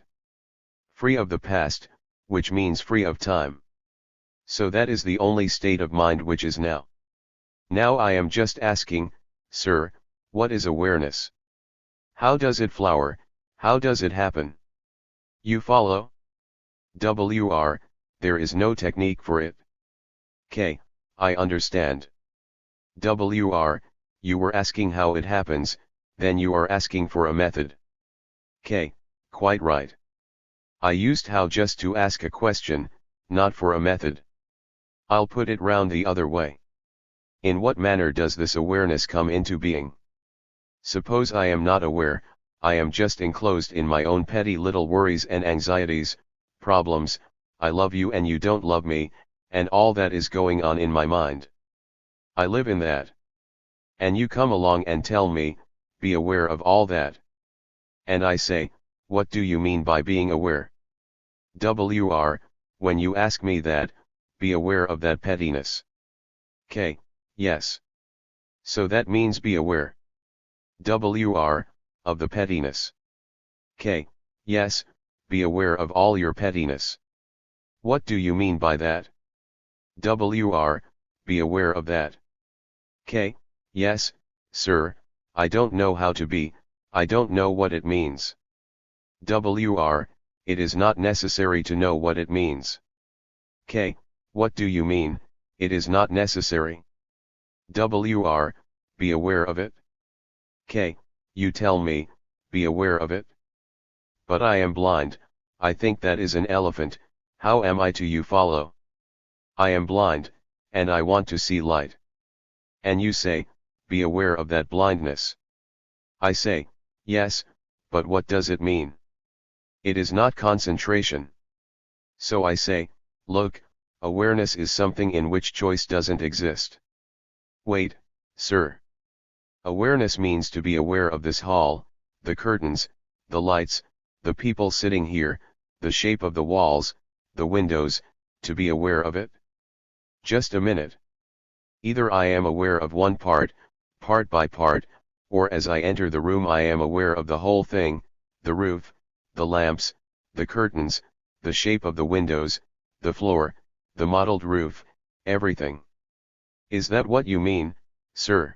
Free of the past, which means free of time. So that is the only state of mind which is now. Now I am just asking, sir, what is awareness? How does it flower, how does it happen? You follow? WR, there is no technique for it. K, I understand. WR, you were asking how it happens, then you are asking for a method. K, quite right. I used how just to ask a question, not for a method. I'll put it round the other way. In what manner does this awareness come into being? Suppose I am not aware, I am just enclosed in my own petty little worries and anxieties, problems, I love you and you don't love me, and all that is going on in my mind. I live in that. And you come along and tell me, be aware of all that. And I say, what do you mean by being aware? WR, when you ask me that, be aware of that pettiness. K, yes. So that means be aware. WR, of the pettiness. K, yes, be aware of all your pettiness. What do you mean by that? WR, be aware of that. K, yes, sir, I don't know how to be, I don't know what it means. WR, it is not necessary to know what it means. K, what do you mean, it is not necessary? WR, be aware of it. K, you tell me, be aware of it. But I am blind, I think that is an elephant, how am I to you follow? I am blind, and I want to see light. And you say, be aware of that blindness. I say, yes, but what does it mean? It is not concentration. So I say, look, awareness is something in which choice doesn't exist. Wait, sir. Awareness means to be aware of this hall, the curtains, the lights, the people sitting here, the shape of the walls, the windows, to be aware of it? Just a minute. Either I am aware of one part by part, or as I enter the room I am aware of the whole thing, the roof, the lamps, the curtains, the shape of the windows, the floor, the mottled roof, everything. Is that what you mean, sir?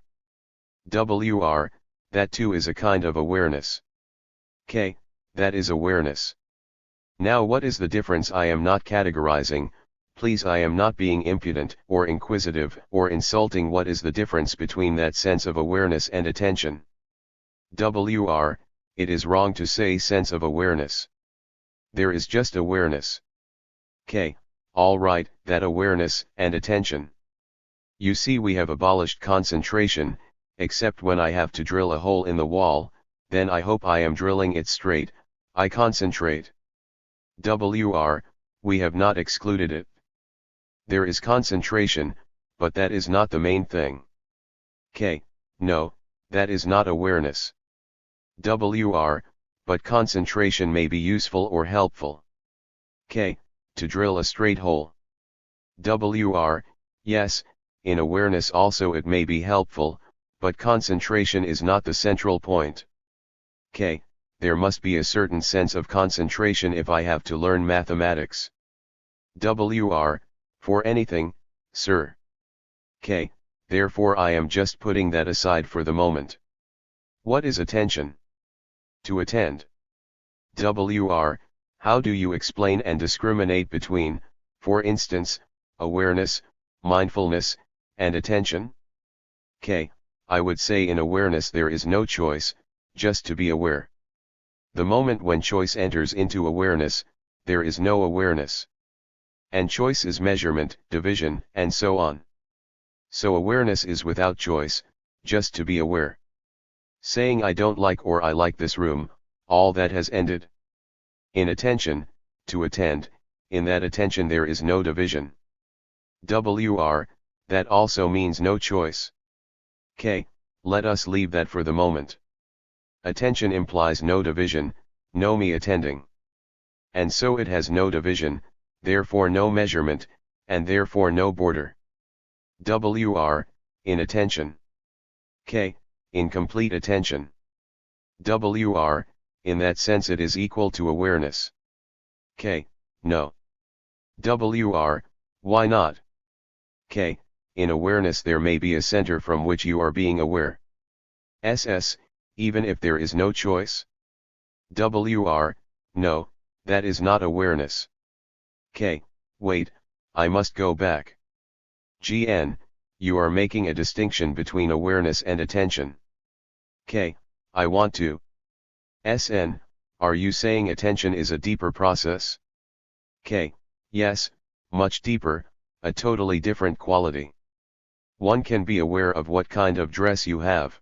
WR, that too is a kind of awareness. K, that is awareness. Now what is the difference? I am not categorizing, please, I am not being impudent or inquisitive or insulting. What is the difference between that sense of awareness and attention? WR, it is wrong to say sense of awareness. There is just awareness. K, all right, that awareness and attention. You see, we have abolished concentration, except when I have to drill a hole in the wall, then I hope I am drilling it straight, I concentrate. WR, we have not excluded it. There is concentration, but that is not the main thing. K, no, that is not awareness. WR, but concentration may be useful or helpful. K, to drill a straight hole. WR, yes, in awareness also it may be helpful, but concentration is not the central point. K, there must be a certain sense of concentration if I have to learn mathematics. WR, for anything, sir. K, therefore I am just putting that aside for the moment. What is attention? To attend. WR, how do you explain and discriminate between, for instance, awareness, mindfulness, and attention? K, I would say in awareness there is no choice, just to be aware. The moment when choice enters into awareness, there is no awareness. And choice is measurement, division, and so on. So awareness is without choice, just to be aware. Saying I don't like or I like this room, all that has ended. In attention, to attend, in that attention there is no division. WR, that also means no choice. K, let us leave that for the moment. Attention implies no division, no me attending. And so it has no division, therefore no measurement, and therefore no border. WR, in attention. K, in complete attention. WR, in that sense it is equal to awareness. K, no. WR, why not? K, in awareness there may be a center from which you are being aware. SS, even if there is no choice? WR, no, that is not awareness. K, wait, I must go back. GN, you are making a distinction between awareness and attention. K, I want to. SN, are you saying attention is a deeper process? K, yes, much deeper, a totally different quality. One can be aware of what kind of dress you have.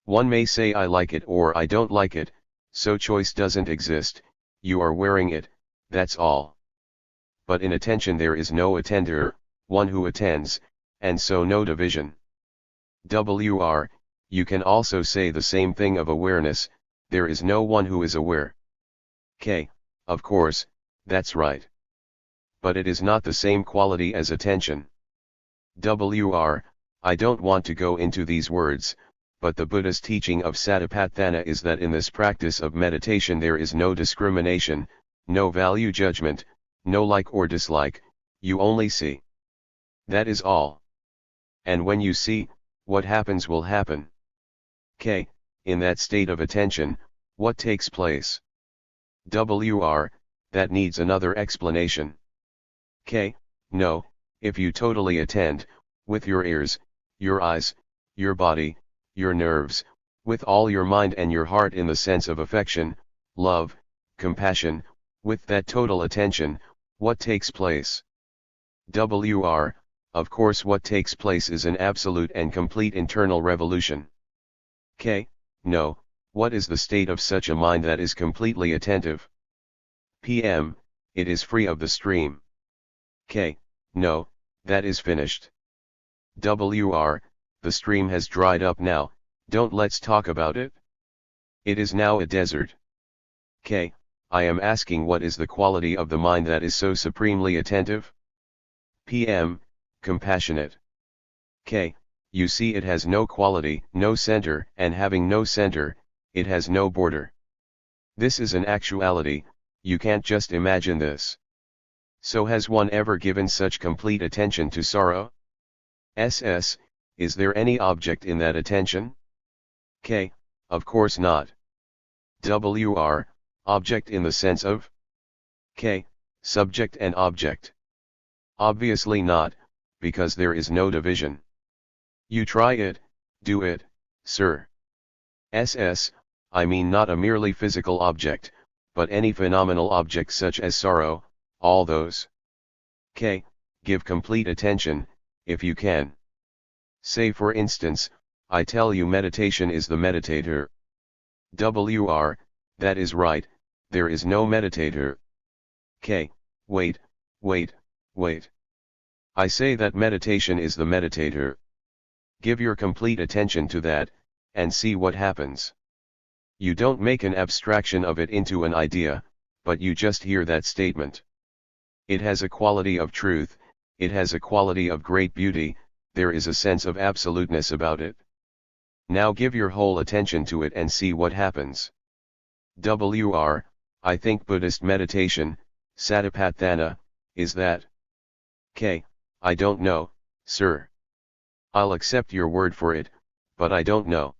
One may say I like it or I don't like it, so choice doesn't exist, you are wearing it, that's all. But in attention there is no attender, one who attends, and so no division. WR, you can also say the same thing of awareness, there is no one who is aware. K, of course, that's right. But it is not the same quality as attention. WR, I don't want to go into these words, but the Buddha's teaching of Satipatthana is that in this practice of meditation there is no discrimination, no value judgment, no like or dislike, you only see. That is all. And when you see, what happens will happen. K, in that state of attention, what takes place? WR, that needs another explanation. K, no, if you totally attend, with your ears, your eyes, your body, your nerves, with all your mind and your heart in the sense of affection, love, compassion, with that total attention, what takes place? WR, of course what takes place is an absolute and complete internal revolution. K, no, what is the state of such a mind that is completely attentive? PM, it is free of the stream. K, no, that is finished. WR, the stream has dried up now, don't let's talk about it. It is now a desert. K, I am asking what is the quality of the mind that is so supremely attentive? PM, compassionate. K, you see it has no quality, no center, and having no center, it has no border. This is an actuality, you can't just imagine this. So has one ever given such complete attention to sorrow? SS, is there any object in that attention? K, of course not. WR, object in the sense of? K, subject and object. Obviously not, because there is no division. You try it, do it, sir. SS, I mean not a merely physical object, but any phenomenal object such as sorrow, all those. K, give complete attention, if you can. Say for instance, I tell you meditation is the meditator. WR, that is right, there is no meditator. K, wait. I say that meditation is the meditator. Give your complete attention to that, and see what happens. You don't make an abstraction of it into an idea, but you just hear that statement. It has a quality of truth, it has a quality of great beauty, there is a sense of absoluteness about it. Now give your whole attention to it and see what happens. WR, I think Buddhist meditation, Satipatthana, is that. K, I don't know, sir. I'll accept your word for it, but I don't know.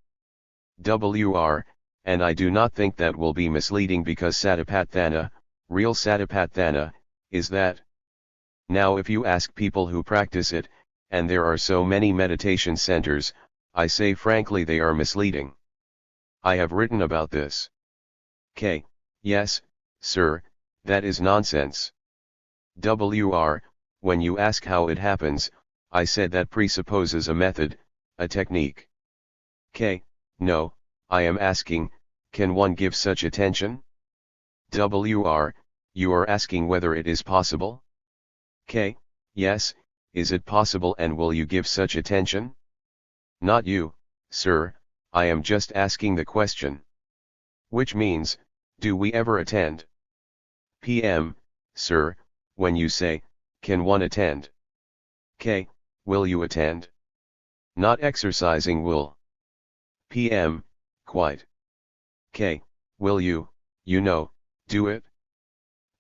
WR, and I do not think that will be misleading because Satipatthana, real Satipatthana, is that. Now if you ask people who practice it, and there are so many meditation centers, I say frankly they are misleading. I have written about this. Yes, sir, that is nonsense. WR, when you ask how it happens, I said that presupposes a method, a technique. No, I am asking, can one give such attention? WR, you are asking whether it is possible? Yes, is it possible and will you give such attention? Not you, sir, I am just asking the question. Which means, do we ever attend? PM, sir, when you say, can one attend? Will you attend? Not exercising will. PM, quite. Will you, do it?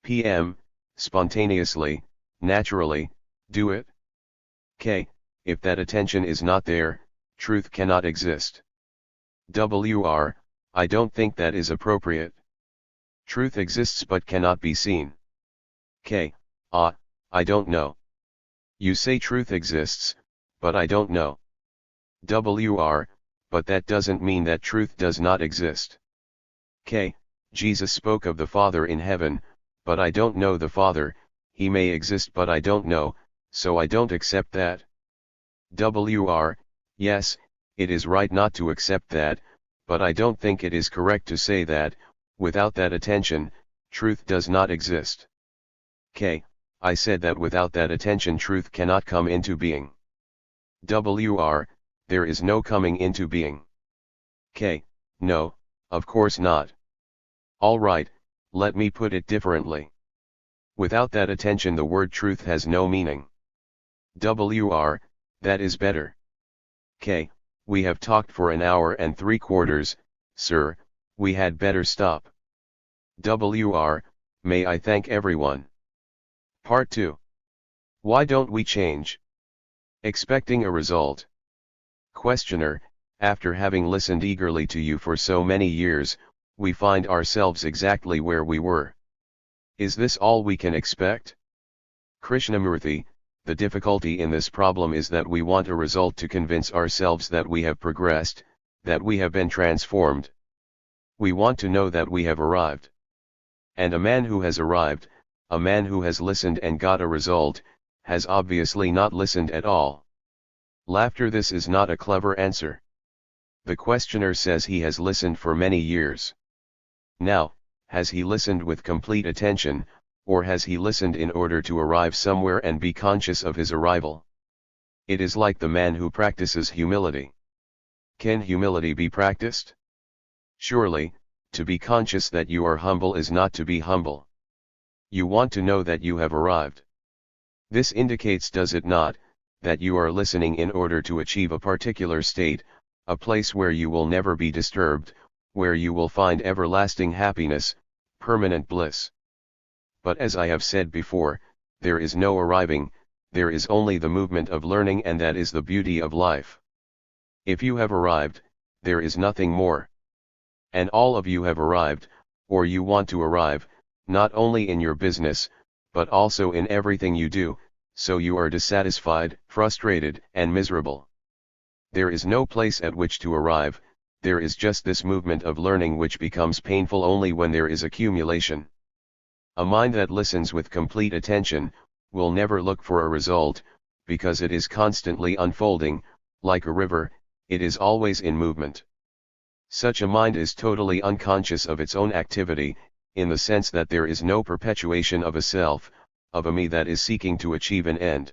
PM, spontaneously, naturally, do it? If that attention is not there, truth cannot exist. WR, I don't think that is appropriate. Truth exists but cannot be seen. I don't know. You say truth exists, but I don't know. WR, but that doesn't mean that truth does not exist. Jesus spoke of the Father in heaven, but I don't know the Father, he may exist but I don't know, so I don't accept that. WR, yes, it is right not to accept that, but I don't think it is correct to say that, without that attention, truth does not exist. I said that without that attention truth cannot come into being. WR, there is no coming into being. No, of course not. All right, let me put it differently. Without that attention the word truth has no meaning. WR, that is better. We have talked for an hour and 3/4, sir, we had better stop. WR, may I thank everyone. Part 2. Why don't we change? Expecting a result. Questioner, after having listened eagerly to you for so many years, we find ourselves exactly where we were. Is this all we can expect? Krishnamurti, the difficulty in this problem is that we want a result to convince ourselves that we have progressed, that we have been transformed. We want to know that we have arrived. And a man who has arrived, a man who has listened and got a result, has obviously not listened at all. Laughter. This is not a clever answer. The questioner says he has listened for many years. Now, has he listened with complete attention, or has he listened in order to arrive somewhere and be conscious of his arrival? It is like the man who practices humility. Can humility be practiced? Surely, to be conscious that you are humble is not to be humble. You want to know that you have arrived. This indicates, does it not, that you are listening in order to achieve a particular state, a place where you will never be disturbed, where you will find everlasting happiness, permanent bliss. But as I have said before, there is no arriving, there is only the movement of learning, and that is the beauty of life. If you have arrived, there is nothing more. And all of you have arrived, or you want to arrive, not only in your business, but also in everything you do, so you are dissatisfied, frustrated, and miserable. There is no place at which to arrive, there is just this movement of learning which becomes painful only when there is accumulation. A mind that listens with complete attention, will never look for a result, because it is constantly unfolding, like a river, it is always in movement. Such a mind is totally unconscious of its own activity, in the sense that there is no perpetuation of a self, of a me that is seeking to achieve an end.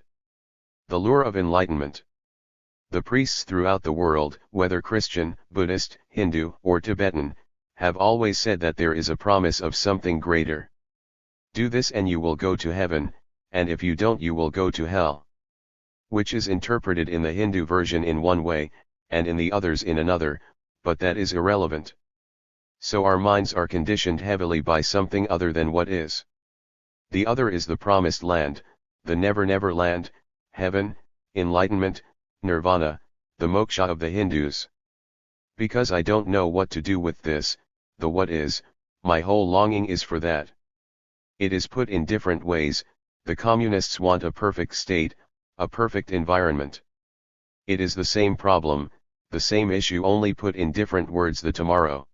The lure of enlightenment. The priests throughout the world, whether Christian, Buddhist, Hindu, or Tibetan, have always said that there is a promise of something greater. Do this and you will go to heaven, and if you don't you will go to hell. Which is interpreted in the Hindu version in one way, and in the others in another, but that is irrelevant. So our minds are conditioned heavily by something other than what is. The other is the promised land, the never land, heaven, enlightenment, nirvana, the moksha of the Hindus. Because I don't know what to do with this, the what is, my whole longing is for that. It is put in different ways. The communists want a perfect state, a perfect environment. It is the same problem, the same issue, only put in different words, the tomorrow.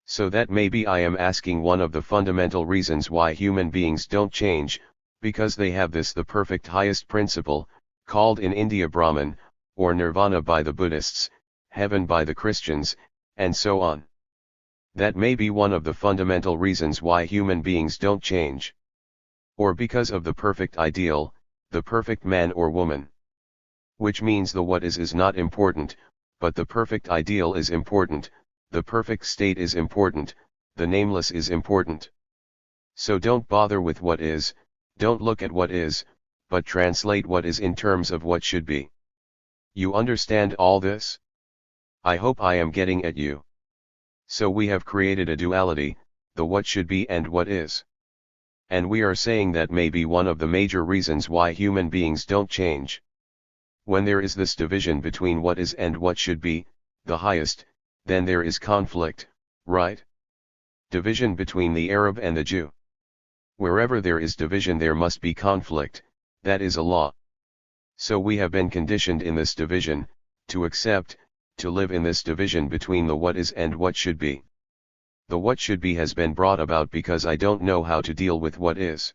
So that maybe I am asking one of the fundamental reasons why human beings don't change, because they have this, the perfect highest principle, called in India Brahman, or nirvana by the Buddhists, heaven by the Christians, and so on. That may be one of the fundamental reasons why human beings don't change. Or because of the perfect ideal, the perfect man or woman. Which means the what is not important, but the perfect ideal is important, the perfect state is important, the nameless is important. So don't bother with what is, don't look at what is, but translate what is in terms of what should be. You understand all this? I hope I am getting at you. So we have created a duality, the what should be and what is. And we are saying that may be one of the major reasons why human beings don't change. When there is this division between what is and what should be, the highest, then there is conflict, right? Division between the Arab and the Jew. Wherever there is division there must be conflict, that is a law. So we have been conditioned in this division, to accept, to live in this division between the what is and what should be. The what should be has been brought about because I don't know how to deal with what is.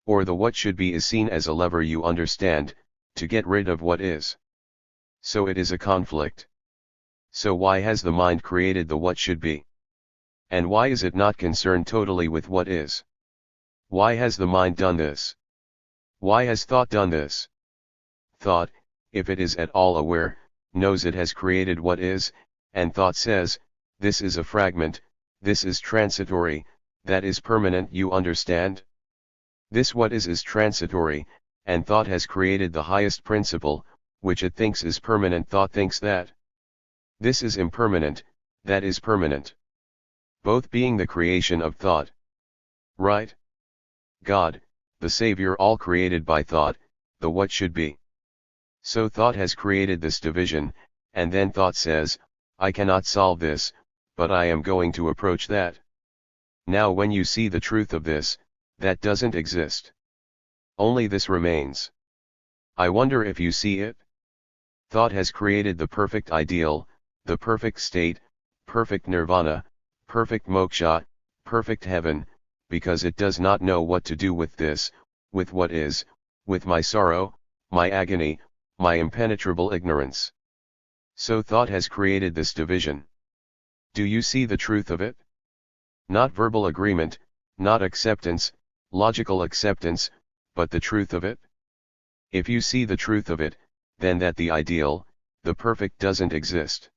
Or the what should be is seen as a lever, you understand, to get rid of what is. So it is a conflict. So why has the mind created the what should be? And why is it not concerned totally with what is? Why has the mind done this? Why has thought done this? Thought, if it is at all aware, knows it has created what is, and thought says, this is a fragment, this is transitory, that is permanent, you understand? This what is transitory, and thought has created the highest principle, which it thinks is permanent. Thought thinks that this is impermanent, that is permanent. Both being the creation of thought. Right? God, the Savior, all created by thought, the what should be. So thought has created this division, and then thought says, I cannot solve this, but I am going to approach that. Now when you see the truth of this, that doesn't exist. Only this remains. I wonder if you see it? Thought has created the perfect ideal, the perfect state, perfect nirvana, perfect moksha, perfect heaven, because it does not know what to do with this, with what is, with my sorrow, my agony, my impenetrable ignorance. So thought has created this division. Do you see the truth of it? Not verbal agreement, not acceptance, logical acceptance, but the truth of it? If you see the truth of it, then that the ideal, the perfect doesn't exist.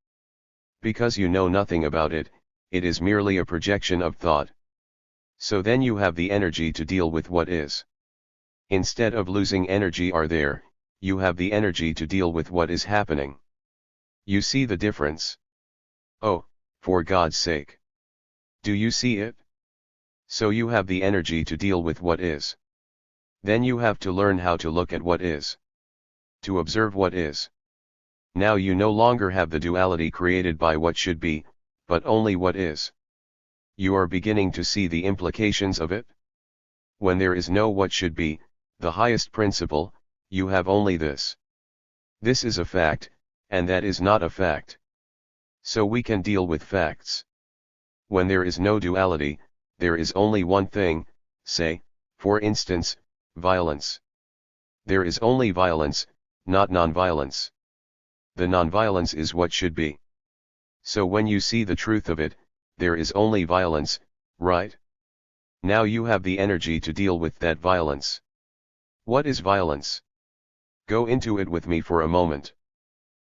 Because you know nothing about it, it is merely a projection of thought. So then you have the energy to deal with what is. Instead of losing energy there, you have the energy to deal with what is happening. You see the difference? Oh, for God's sake. Do you see it? So you have the energy to deal with what is. Then you have to learn how to look at what is. To observe what is. Now you no longer have the duality created by what should be, but only what is. You are beginning to see the implications of it? When there is no what should be, the highest principle, you have only this. This is a fact, and that is not a fact. So we can deal with facts. When there is no duality, there is only one thing, say, for instance, violence. There is only violence, not non-violence. The non-violence is what should be. So when you see the truth of it, there is only violence, right? Now you have the energy to deal with that violence. What is violence? Go into it with me for a moment.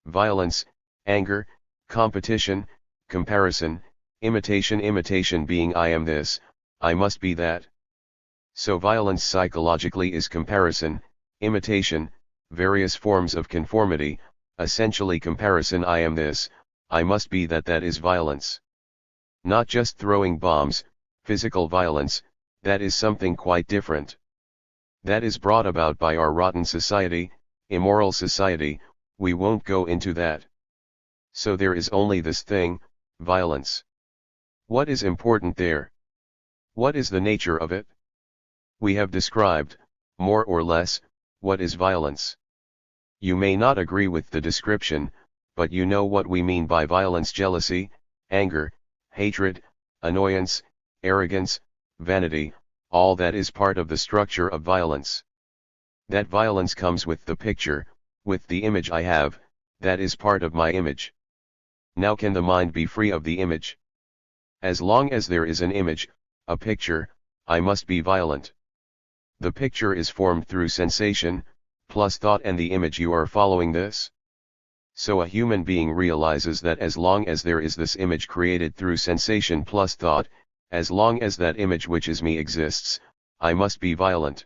Violence, anger, competition, comparison, imitation being I am this, I must be that. So violence psychologically is comparison, imitation, various forms of conformity, essentially comparison. I am this, I must be that. That is violence. Not just throwing bombs, physical violence, that is something quite different. That is brought about by our rotten society, immoral society, we won't go into that. So there is only this thing, violence. What is important there? What is the nature of it? We have described, more or less, what is violence. You may not agree with the description, but you know what we mean by violence: jealousy, anger, hatred, annoyance, arrogance, vanity, all that is part of the structure of violence. That violence comes with the picture, with the image I have, that is part of my image. Now can the mind be free of the image? As long as there is an image, a picture, I must be violent. The picture is formed through sensation, plus thought, and the image you are following this. So a human being realizes that as long as there is this image created through sensation plus thought, as long as that image which is me exists, I must be violent.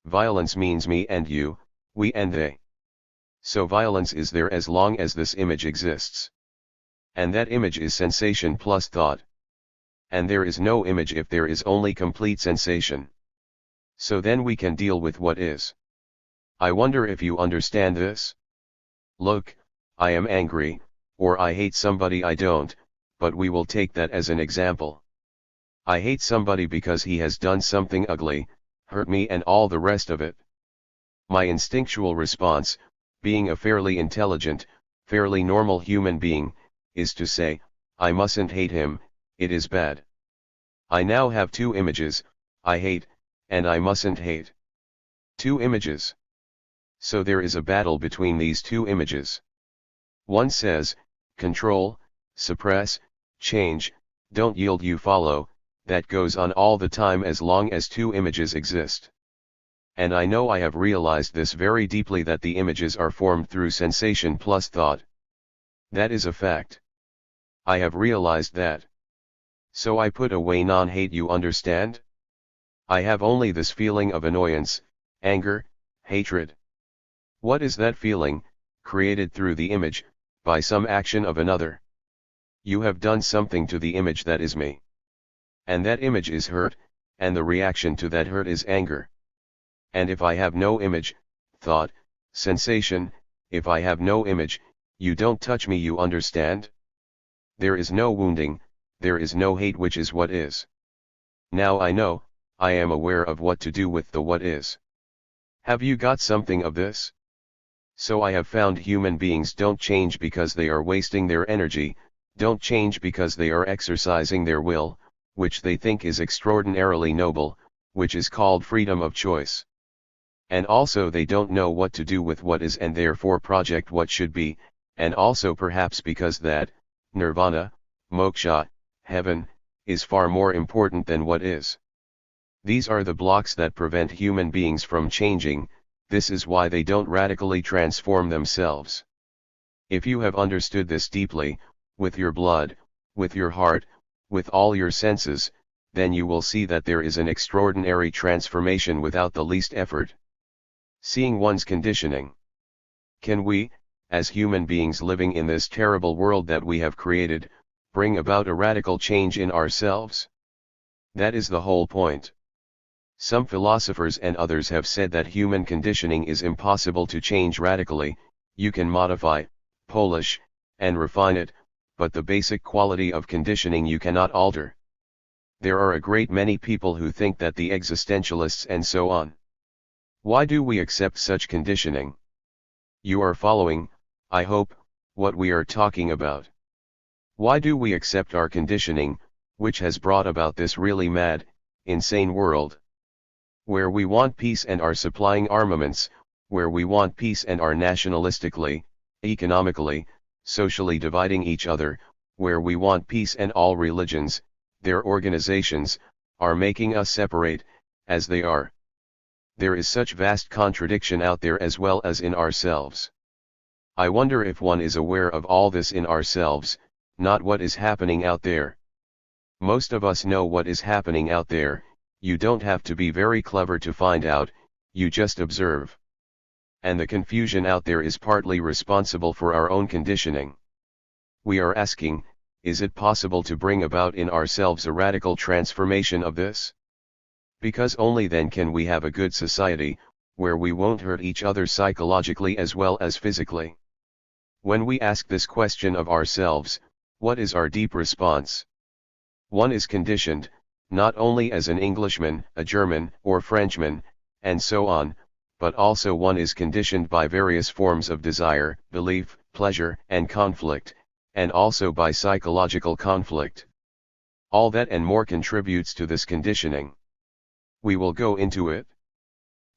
Violence means me and you, we and they. So violence is there as long as this image exists. And that image is sensation plus thought. And there is no image if there is only complete sensation. So then we can deal with what is. I wonder if you understand this? Look, I am angry, or I hate somebody. I don't, but we will take that as an example. I hate somebody because he has done something ugly, hurt me and all the rest of it. My instinctual response, being a fairly intelligent, fairly normal human being, is to say, I mustn't hate him, it is bad. I now have two images, I hate, and I mustn't hate. Two images. So there is a battle between these two images. One says, control, suppress, change, don't yield, you follow. That goes on all the time as long as two images exist. And I know I have realized this very deeply, that the images are formed through sensation plus thought. That is a fact. I have realized that. So I put away non-hate, you understand? I have only this feeling of annoyance, anger, hatred. What is that feeling, created through the image, by some action of another? You have done something to the image that is me. And that image is hurt, and the reaction to that hurt is anger. And if I have no image, thought, sensation, if I have no image, you don't touch me, you understand? There is no wounding, there is no hate, which is what is. Now I know, I am aware of what to do with the what is. Have you got something of this? So I have found human beings don't change because they are wasting their energy, don't change because they are exercising their will, which they think is extraordinarily noble, which is called freedom of choice. And also they don't know what to do with what is, and therefore project what should be, and also perhaps because that, nirvana, moksha, heaven, is far more important than what is. These are the blocks that prevent human beings from changing. This is why they don't radically transform themselves. If you have understood this deeply, with your blood, with your heart, with all your senses, then you will see that there is an extraordinary transformation without the least effort. Seeing one's conditioning. Can we, as human beings living in this terrible world that we have created, bring about a radical change in ourselves? That is the whole point. Some philosophers and others have said that human conditioning is impossible to change radically. You can modify, polish, and refine it, but the basic quality of conditioning you cannot alter. There are a great many people who think that, the existentialists and so on. Why do we accept such conditioning? You are following, I hope, what we are talking about. Why do we accept our conditioning, which has brought about this really mad, insane world? Where we want peace and are supplying armaments, where we want peace and are nationalistically, economically, socially dividing each other, where we want peace and all religions, their organizations, are making us separate, as they are. There is such vast contradiction out there as well as in ourselves. I wonder if one is aware of all this in ourselves, not what is happening out there. Most of us know what is happening out there. You don't have to be very clever to find out, you just observe. And the confusion out there is partly responsible for our own conditioning. We are asking, is it possible to bring about in ourselves a radical transformation of this? Because only then can we have a good society, where we won't hurt each other psychologically as well as physically. When we ask this question of ourselves, what is our deep response? One is conditioned, not only as an Englishman, a German, or Frenchman, and so on, but also one is conditioned by various forms of desire, belief, pleasure, and conflict, and also by psychological conflict. All that and more contributes to this conditioning. We will go into it.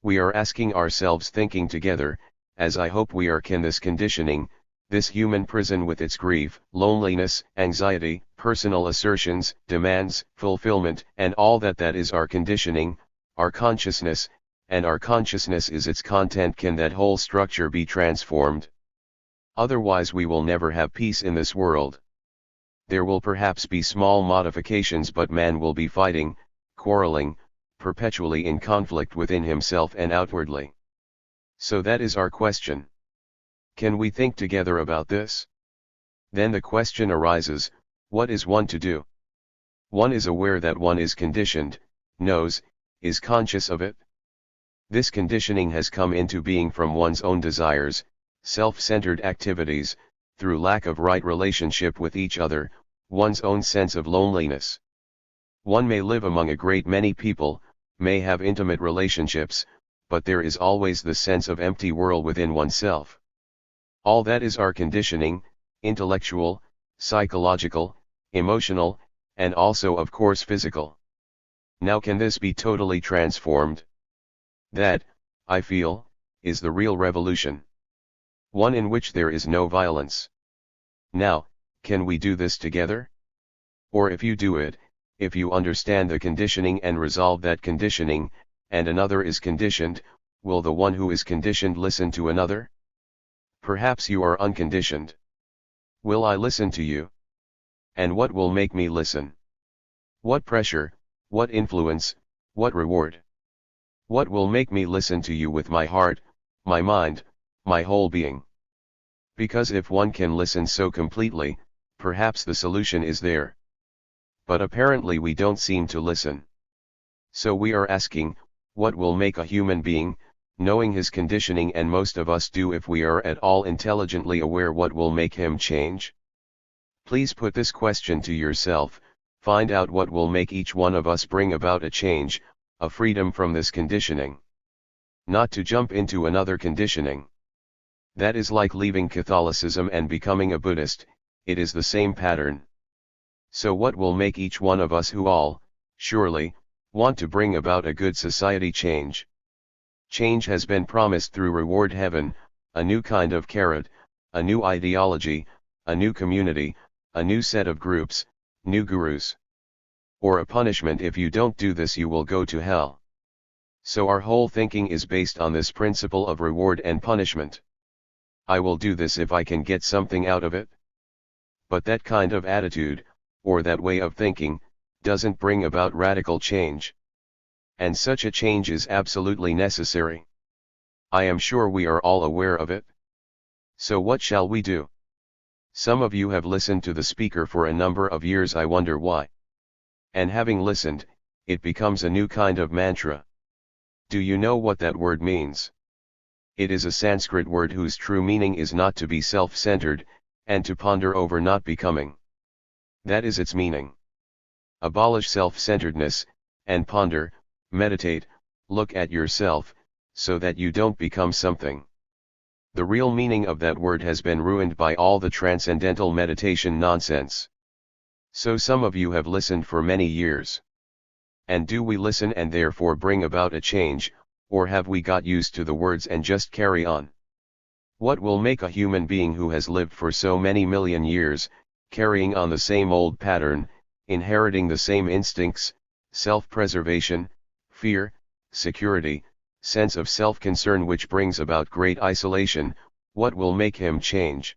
We are asking ourselves, thinking together, as I hope we are, can this conditioning, this human prison with its grief, loneliness, anxiety, personal assertions, demands, fulfillment, and all that is our conditioning, our consciousness, and our consciousness is its content, can that whole structure be transformed? Otherwise we will never have peace in this world. There will perhaps be small modifications, but man will be fighting, quarreling, perpetually in conflict within himself and outwardly. So that is our question. Can we think together about this? Then the question arises, what is one to do? One is aware that one is conditioned, knows, is conscious of it. This conditioning has come into being from one's own desires, self-centered activities, through lack of right relationship with each other, one's own sense of loneliness. One may live among a great many people, may have intimate relationships, but there is always the sense of empty world within oneself. All that is our conditioning, intellectual, psychological, emotional, and also of course physical. Now can this be totally transformed? That, I feel, is the real revolution. One in which there is no violence. Now, can we do this together? Or if you do it, if you understand the conditioning and resolve that conditioning, and another is conditioned, will the one who is conditioned listen to another? Perhaps you are unconditioned. Will I listen to you? And what will make me listen? What pressure, what influence, what reward? What will make me listen to you with my heart, my mind, my whole being? Because if one can listen so completely, perhaps the solution is there. But apparently we don't seem to listen. So we are asking, what will make a human being, knowing his conditioning, and most of us do if we are at all intelligently aware, what will make him change? Please put this question to yourself, find out what will make each one of us bring about a change, a freedom from this conditioning. Not to jump into another conditioning. That is like leaving Catholicism and becoming a Buddhist, it is the same pattern. So what will make each one of us who all, surely, want to bring about a good society change? Change has been promised through reward heaven, a new kind of carrot, a new ideology, a new community, a new set of groups, new gurus. Or a punishment if you don't do this, you will go to hell. So our whole thinking is based on this principle of reward and punishment. I will do this if I can get something out of it. But that kind of attitude, or that way of thinking, doesn't bring about radical change. And such a change is absolutely necessary. I am sure we are all aware of it. So what shall we do? Some of you have listened to the speaker for a number of years, I wonder why. And having listened, it becomes a new kind of mantra. Do you know what that word means? It is a Sanskrit word whose true meaning is not to be self-centered, and to ponder over not becoming. That is its meaning. Abolish self-centeredness, and ponder, meditate, look at yourself, so that you don't become something. The real meaning of that word has been ruined by all the transcendental meditation nonsense. So some of you have listened for many years. And do we listen and therefore bring about a change, or have we got used to the words and just carry on? What will make a human being who has lived for so many million years, carrying on the same old pattern, inheriting the same instincts, self-preservation, fear, security, sense of self-concern, which brings about great isolation, what will make him change?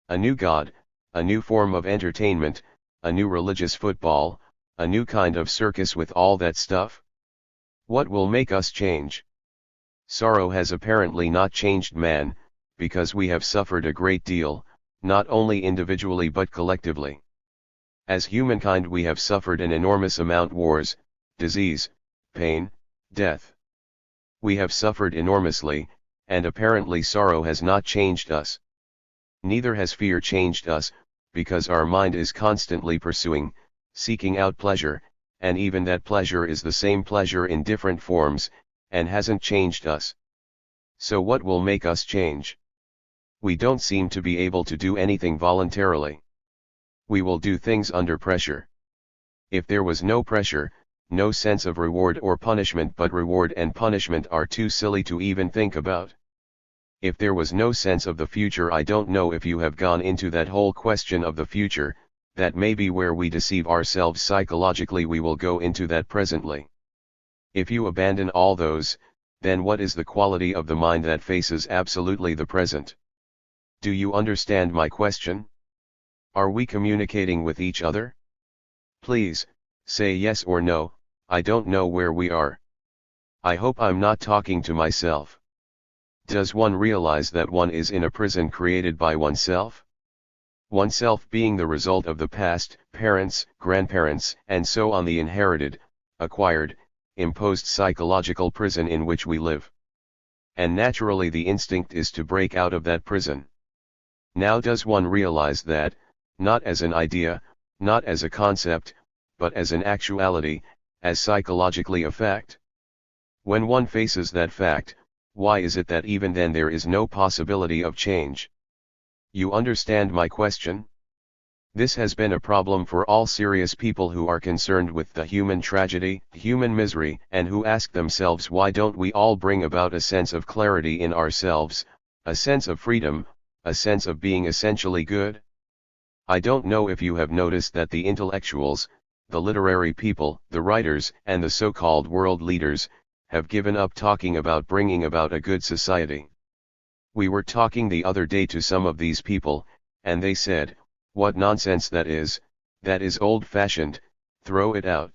A new God, a new form of entertainment, a new religious football, a new kind of circus with all that stuff? What will make us change? Sorrow has apparently not changed man, because we have suffered a great deal, not only individually but collectively. As humankind we have suffered an enormous amount: wars, disease, pain, death. We have suffered enormously, and apparently sorrow has not changed us. Neither has fear changed us, because our mind is constantly pursuing, seeking out pleasure, and even that pleasure is the same pleasure in different forms, and hasn't changed us. So what will make us change? We don't seem to be able to do anything voluntarily. We will do things under pressure. If there was no pressure, no sense of reward or punishment, but reward and punishment are too silly to even think about. If there was no sense of the future, I don't know if you have gone into that whole question of the future. That may be where we deceive ourselves psychologically. We will go into that presently. If you abandon all those, then what is the quality of the mind that faces absolutely the present? Do you understand my question? Are we communicating with each other? Please, say yes or no. I don't know where we are. I hope I'm not talking to myself. Does one realize that one is in a prison created by oneself? Oneself being the result of the past, parents, grandparents, and so on, the inherited, acquired, imposed psychological prison in which we live. And naturally the instinct is to break out of that prison. Now does one realize that, not as an idea, not as a concept, but as an actuality, as psychologically a fact? When one faces that fact, why is it that even then there is no possibility of change? You understand my question? This has been a problem for all serious people who are concerned with the human tragedy, human misery, and who ask themselves, why don't we all bring about a sense of clarity in ourselves, a sense of freedom, a sense of being essentially good? I don't know if you have noticed that the intellectuals, the literary people, the writers, and the so-called world leaders, have given up talking about bringing about a good society. We were talking the other day to some of these people, and they said, what nonsense that is old-fashioned, throw it out.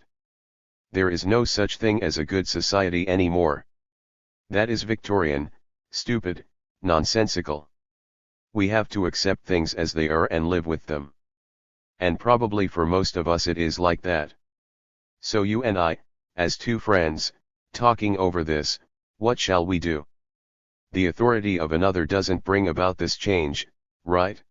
There is no such thing as a good society anymore. That is Victorian, stupid, nonsensical. We have to accept things as they are and live with them. And probably for most of us it is like that. So you and I, as two friends, talking over this, what shall we do? The authority of another doesn't bring about this change, right?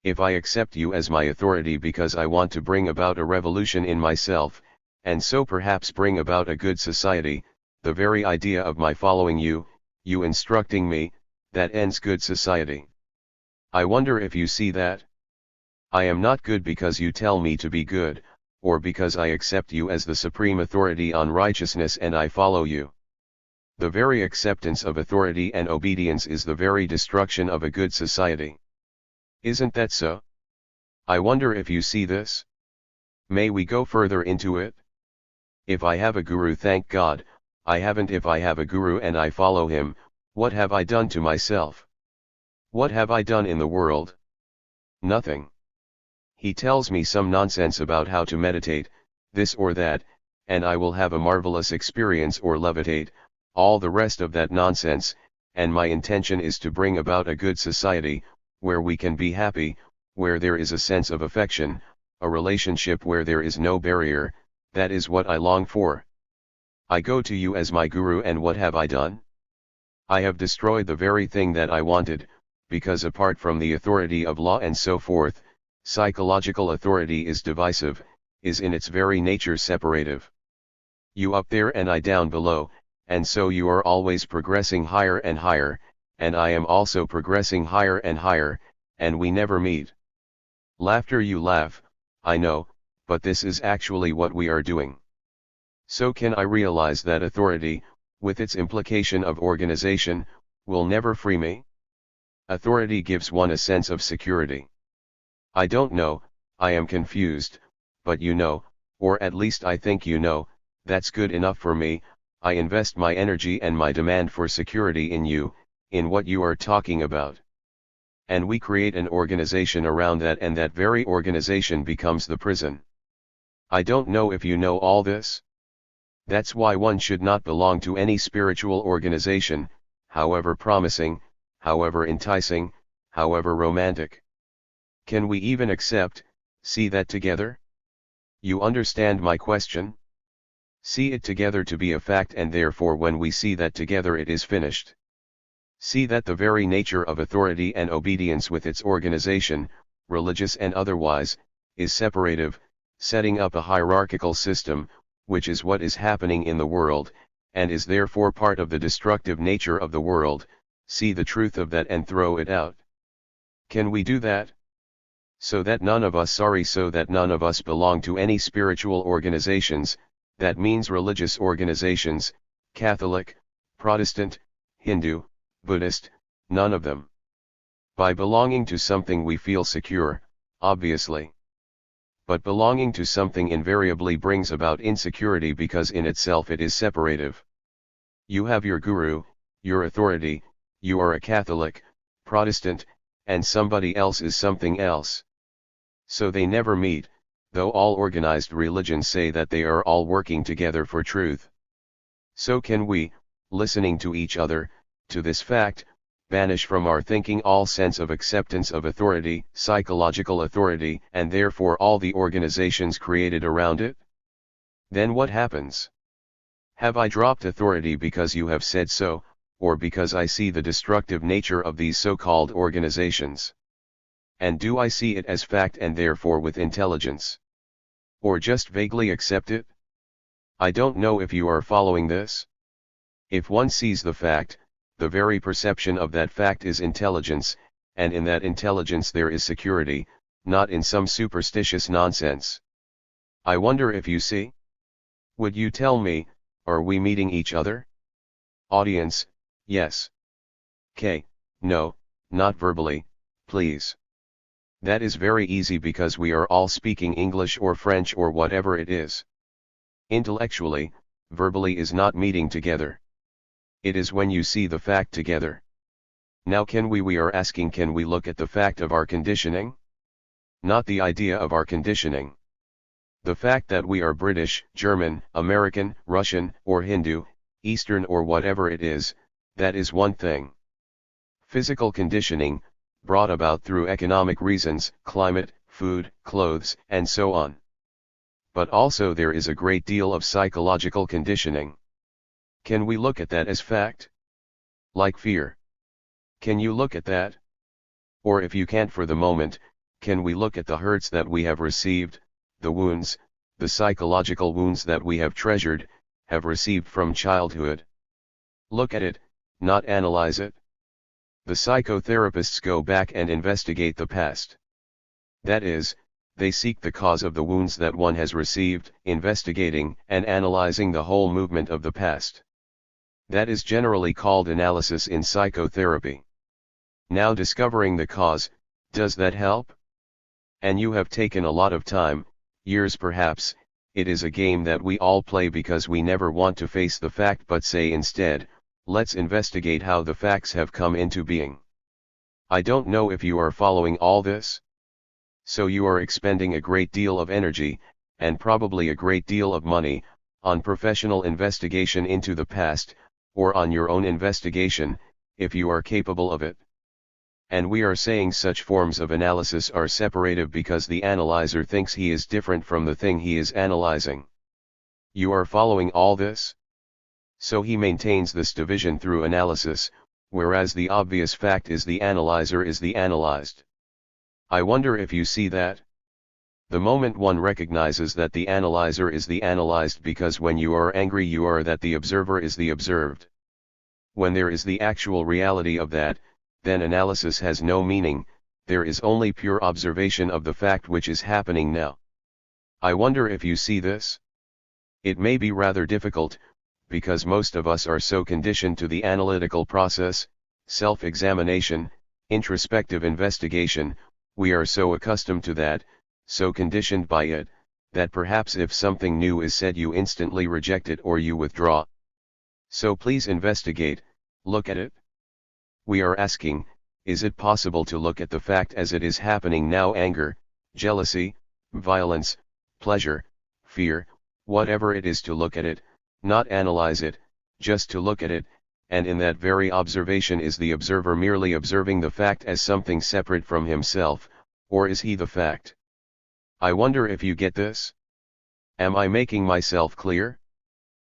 If I accept you as my authority because I want to bring about a revolution in myself, and so perhaps bring about a good society, the very idea of my following you, you instructing me, that ends good society. I wonder if you see that? I am not good because you tell me to be good, or because I accept you as the supreme authority on righteousness and I follow you. The very acceptance of authority and obedience is the very destruction of a good society. Isn't that so? I wonder if you see this? May we go further into it? If I have a guru, thank God. I haven't. If I have a guru and I follow him, what have I done to myself? What have I done in the world? Nothing. He tells me some nonsense about how to meditate, this or that, and I will have a marvelous experience or levitate, all the rest of that nonsense, and my intention is to bring about a good society, where we can be happy, where there is a sense of affection, a relationship where there is no barrier. That is what I long for. I go to you as my guru, and what have I done? I have destroyed the very thing that I wanted, because apart from the authority of law and so forth, psychological authority is divisive, is in its very nature separative. You up there and I down below, and so you are always progressing higher and higher, and I am also progressing higher and higher, and we never meet. Laughter, you laugh, I know, but this is actually what we are doing. So can I realize that authority, with its implication of organization, will never free me? Authority gives one a sense of security. I don't know, I am confused, but you know, or at least I think you know, that's good enough for me. I invest my energy and my demand for security in you, in what you are talking about. And we create an organization around that, and that very organization becomes the prison. I don't know if you know all this. That's why one should not belong to any spiritual organization, however promising, however enticing, however romantic. Can we even accept, see that together? You understand my question? See it together to be a fact, and therefore when we see that together it is finished. See that the very nature of authority and obedience with its organization, religious and otherwise, is separative, setting up a hierarchical system, which is what is happening in the world, and is therefore part of the destructive nature of the world. See the truth of that and throw it out. Can we do that? So that none of us belong to any spiritual organizations, that means religious organizations, Catholic, Protestant, Hindu, Buddhist, none of them. By belonging to something we feel secure, obviously. But belonging to something invariably brings about insecurity because in itself it is separative. You have your guru, your authority, you are a Catholic, Protestant, and somebody else is something else. So they never meet, though all organized religions say that they are all working together for truth. So can we, listening to each other, to this fact, banish from our thinking all sense of acceptance of authority, psychological authority, and therefore all the organizations created around it? Then what happens? Have I dropped authority because you have said so, or because I see the destructive nature of these so-called organizations? And do I see it as fact and therefore with intelligence? Or just vaguely accept it? I don't know if you are following this. If one sees the fact, the very perception of that fact is intelligence, and in that intelligence there is security, not in some superstitious nonsense. I wonder if you see? Would you tell me, are we meeting each other? Audience, yes. K, no, not verbally, please. That is very easy because we are all speaking English or French or whatever it is. Intellectually, verbally is not meeting together. It is when you see the fact together. Now we are asking, can we look at the fact of our conditioning? Not the idea of our conditioning. The fact that we are British, German, American, Russian, or Hindu, Eastern or whatever it is, that is one thing. Physical conditioning, brought about through economic reasons, climate, food, clothes, and so on. But also there is a great deal of psychological conditioning. Can we look at that as fact? Like fear. Can you look at that? Or if you can't for the moment, can we look at the hurts that we have received, the wounds, the psychological wounds that we have treasured, have received from childhood? Look at it, not analyze it. The psychotherapists go back and investigate the past. That is, they seek the cause of the wounds that one has received, investigating and analyzing the whole movement of the past. That is generally called analysis in psychotherapy. Now discovering the cause, does that help? And you have taken a lot of time, years perhaps. It is a game that we all play because we never want to face the fact but say instead, let's investigate how the facts have come into being. I don't know if you are following all this. So you are expending a great deal of energy, and probably a great deal of money, on professional investigation into the past, or on your own investigation, if you are capable of it. And we are saying such forms of analysis are separative because the analyzer thinks he is different from the thing he is analyzing. You are following all this? So he maintains this division through analysis, whereas the obvious fact is the analyzer is the analyzed. I wonder if you see that? The moment one recognizes that the analyzer is the analyzed, because when you are angry you are that the observer is the observed. When there is the actual reality of that, then analysis has no meaning, there is only pure observation of the fact which is happening now. I wonder if you see this? It may be rather difficult, because most of us are so conditioned to the analytical process, self-examination, introspective investigation, we are so accustomed to that, so conditioned by it, that perhaps if something new is said you instantly reject it or you withdraw. So please investigate, look at it. We are asking, is it possible to look at the fact as it is happening now? Anger, jealousy, violence, pleasure, fear, whatever it is, to look at it, not analyze it, just to look at it, and in that very observation is the observer merely observing the fact as something separate from himself, or is he the fact? I wonder if you get this? Am I making myself clear?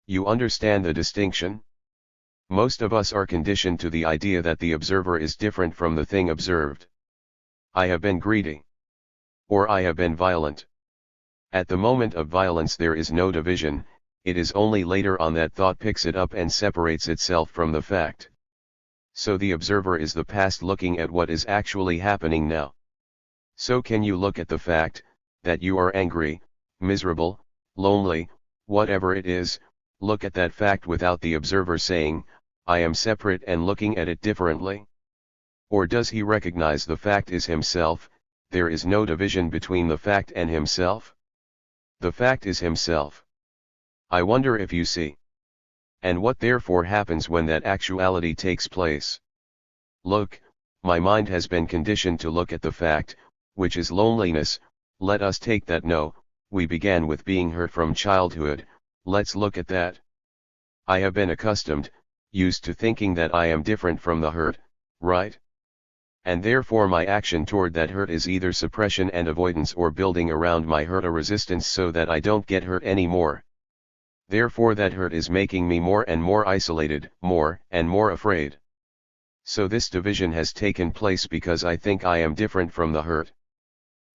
You understand the distinction? Most of us are conditioned to the idea that the observer is different from the thing observed. I have been greedy. Or I have been violent. At the moment of violence there is no division, it is only later on that thought picks it up and separates itself from the fact. So the observer is the past looking at what is actually happening now. So can you look at the fact, that you are angry, miserable, lonely, whatever it is, look at that fact without the observer saying, I am separate and looking at it differently? Or does he recognize the fact is himself, there is no division between the fact and himself? The fact is himself. I wonder if you see. And what therefore happens when that actuality takes place? Look, my mind has been conditioned to look at the fact, which is loneliness. Let us take that. No, we began with being hurt from childhood, let's look at that. I have been accustomed, used to thinking that I am different from the hurt, right? And therefore my action toward that hurt is either suppression and avoidance or building around my hurt a resistance so that I don't get hurt anymore. Therefore that hurt is making me more and more isolated, more and more afraid. So this division has taken place because I think I am different from the hurt.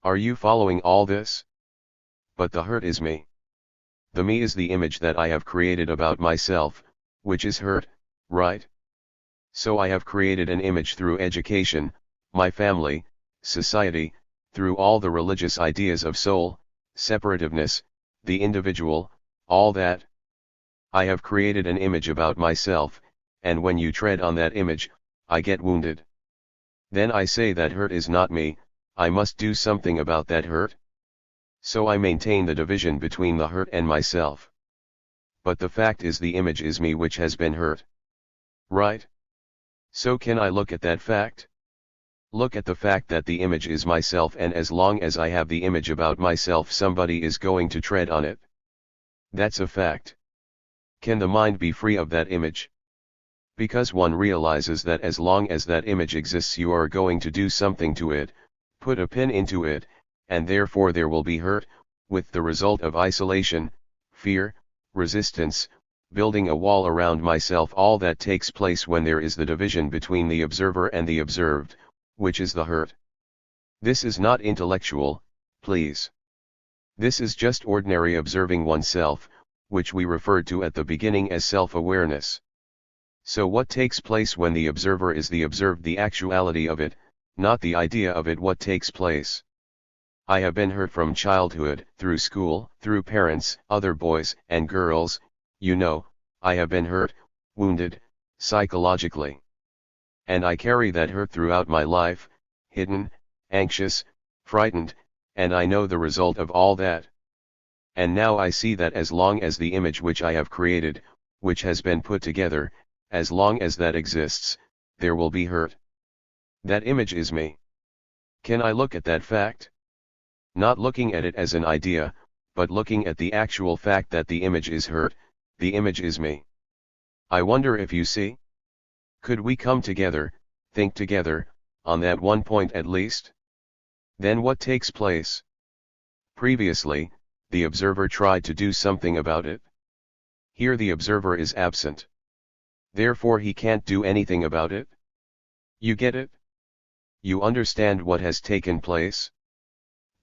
Are you following all this? But the hurt is me. The me is the image that I have created about myself, which is hurt, right? So I have created an image through education, my family, society, through all the religious ideas of soul, separativeness, the individual, all that. I have created an image about myself, and when you tread on that image, I get wounded. Then I say that hurt is not me, I must do something about that hurt. So I maintain the division between the hurt and myself. But the fact is the image is me which has been hurt. Right? So can I look at that fact? Look at the fact that the image is myself, and as long as I have the image about myself somebody is going to tread on it. That's a fact. Can the mind be free of that image? Because one realizes that as long as that image exists you are going to do something to it, put a pin into it, and therefore there will be hurt, with the result of isolation, fear, resistance, building a wall around myself. All that takes place when there is the division between the observer and the observed, which is the hurt. This is not intellectual, please. This is just ordinary observing oneself, which we referred to at the beginning as self-awareness. So what takes place when the observer is the observed? The actuality of it, not the idea of it. What takes place? I have been hurt from childhood, through school, through parents, other boys and girls, you know, I have been hurt, wounded, psychologically. And I carry that hurt throughout my life, hidden, anxious, frightened, and I know the result of all that. And now I see that as long as the image which I have created, which has been put together, as long as that exists, there will be hurt. That image is me. Can I look at that fact? Not looking at it as an idea, but looking at the actual fact that the image is hurt, the image is me. I wonder if you see? Could we come together, think together, on that one point at least? Then what takes place? Previously, the observer tried to do something about it. Here the observer is absent. Therefore he can't do anything about it. You get it? You understand what has taken place?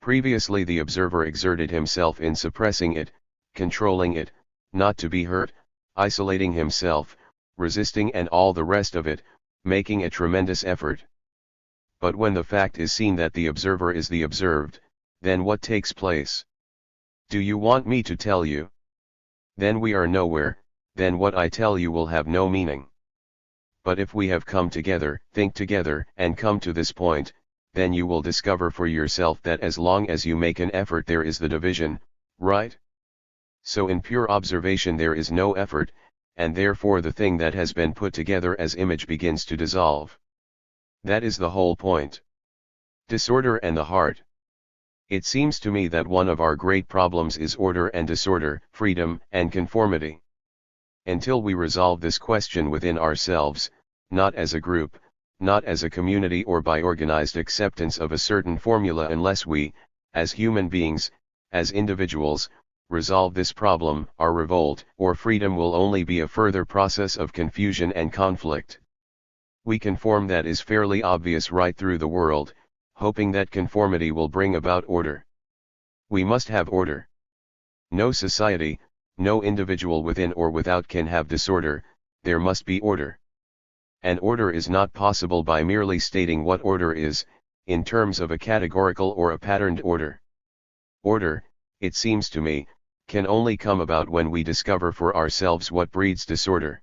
Previously the observer exerted himself in suppressing it, controlling it, not to be hurt, isolating himself, resisting and all the rest of it, making a tremendous effort. But when the fact is seen that the observer is the observed, then what takes place? Do you want me to tell you? Then we are nowhere, then what I tell you will have no meaning. But if we have come together, think together, and come to this point, then you will discover for yourself that as long as you make an effort there is the division, right? So in pure observation there is no effort, and therefore the thing that has been put together as image begins to dissolve. That is the whole point. Disorder and the heart. It seems to me that one of our great problems is order and disorder, freedom and conformity. Until we resolve this question within ourselves, not as a group, not as a community or by organized acceptance of a certain formula, unless we, as human beings, as individuals, resolve this problem, our revolt or freedom will only be a further process of confusion and conflict. We conform, that is fairly obvious, right through the world, hoping that conformity will bring about order. We must have order. No society, no individual within or without can have disorder, there must be order. And order is not possible by merely stating what order is, in terms of a categorical or a patterned order. Order, it seems to me, can only come about when we discover for ourselves what breeds disorder.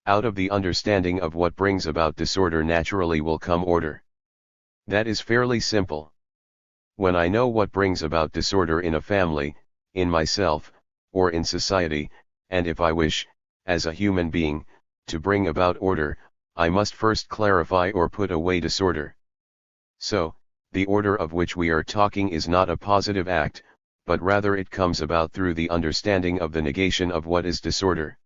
Out of the understanding of what brings about disorder naturally will come order. That is fairly simple. When I know what brings about disorder in a family, in myself, or in society, and if I wish, as a human being, to bring about order, I must first clarify or put away disorder. So, the order of which we are talking is not a positive act, but rather it comes about through the understanding of the negation of what is disorder.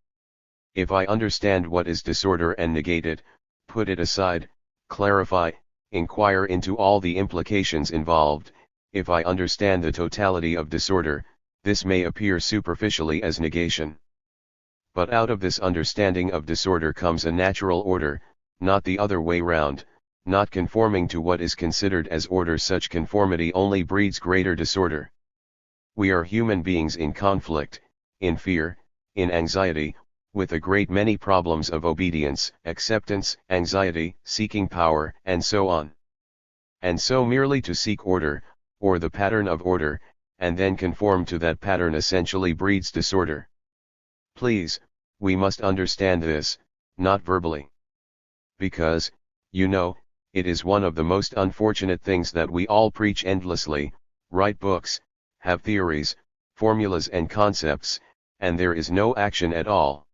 If I understand what is disorder and negate it, put it aside, clarify, inquire into all the implications involved, if I understand the totality of disorder, this may appear superficially as negation. But out of this understanding of disorder comes a natural order, not the other way round, not conforming to what is considered as order. Such conformity only breeds greater disorder. We are human beings in conflict, in fear, in anxiety, with a great many problems of obedience, acceptance, anxiety, seeking power, and so on. And so merely to seek order, or the pattern of order, and then conform to that pattern essentially breeds disorder. Please, we must understand this, not verbally. Because, you know, it is one of the most unfortunate things that we all preach endlessly, write books, have theories, formulas and concepts, and there is no action at all.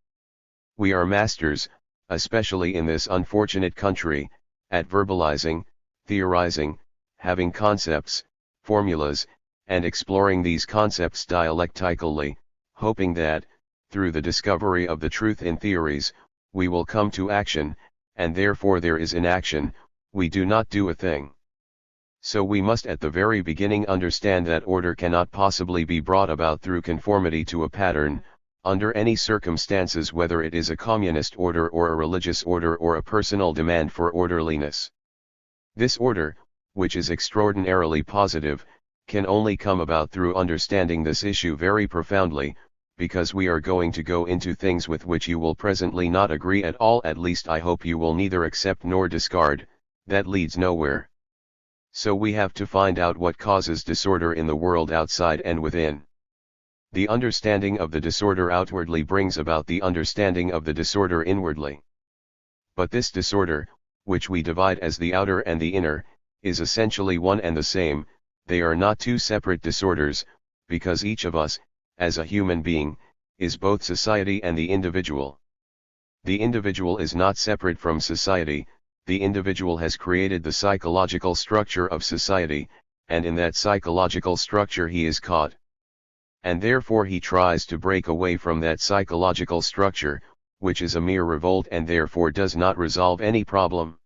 We are masters, especially in this unfortunate country, at verbalizing, theorizing, having concepts, formulas, and exploring these concepts dialectically, hoping that, through the discovery of the truth in theories, we will come to action, and therefore there is inaction, we do not do a thing. So we must at the very beginning understand that order cannot possibly be brought about through conformity to a pattern, under any circumstances, whether it is a communist order or a religious order or a personal demand for orderliness. This order, which is extraordinarily positive, can only come about through understanding this issue very profoundly, because we are going to go into things with which you will presently not agree at all, at least I hope you will neither accept nor discard, that leads nowhere. So we have to find out what causes disorder in the world outside and within. The understanding of the disorder outwardly brings about the understanding of the disorder inwardly. But this disorder, which we divide as the outer and the inner, is essentially one and the same. They are not two separate disorders, because each of us, as a human being, is both society and the individual. The individual is not separate from society, the individual has created the psychological structure of society, and in that psychological structure he is caught. And therefore he tries to break away from that psychological structure, which is a mere revolt and therefore does not resolve any problem.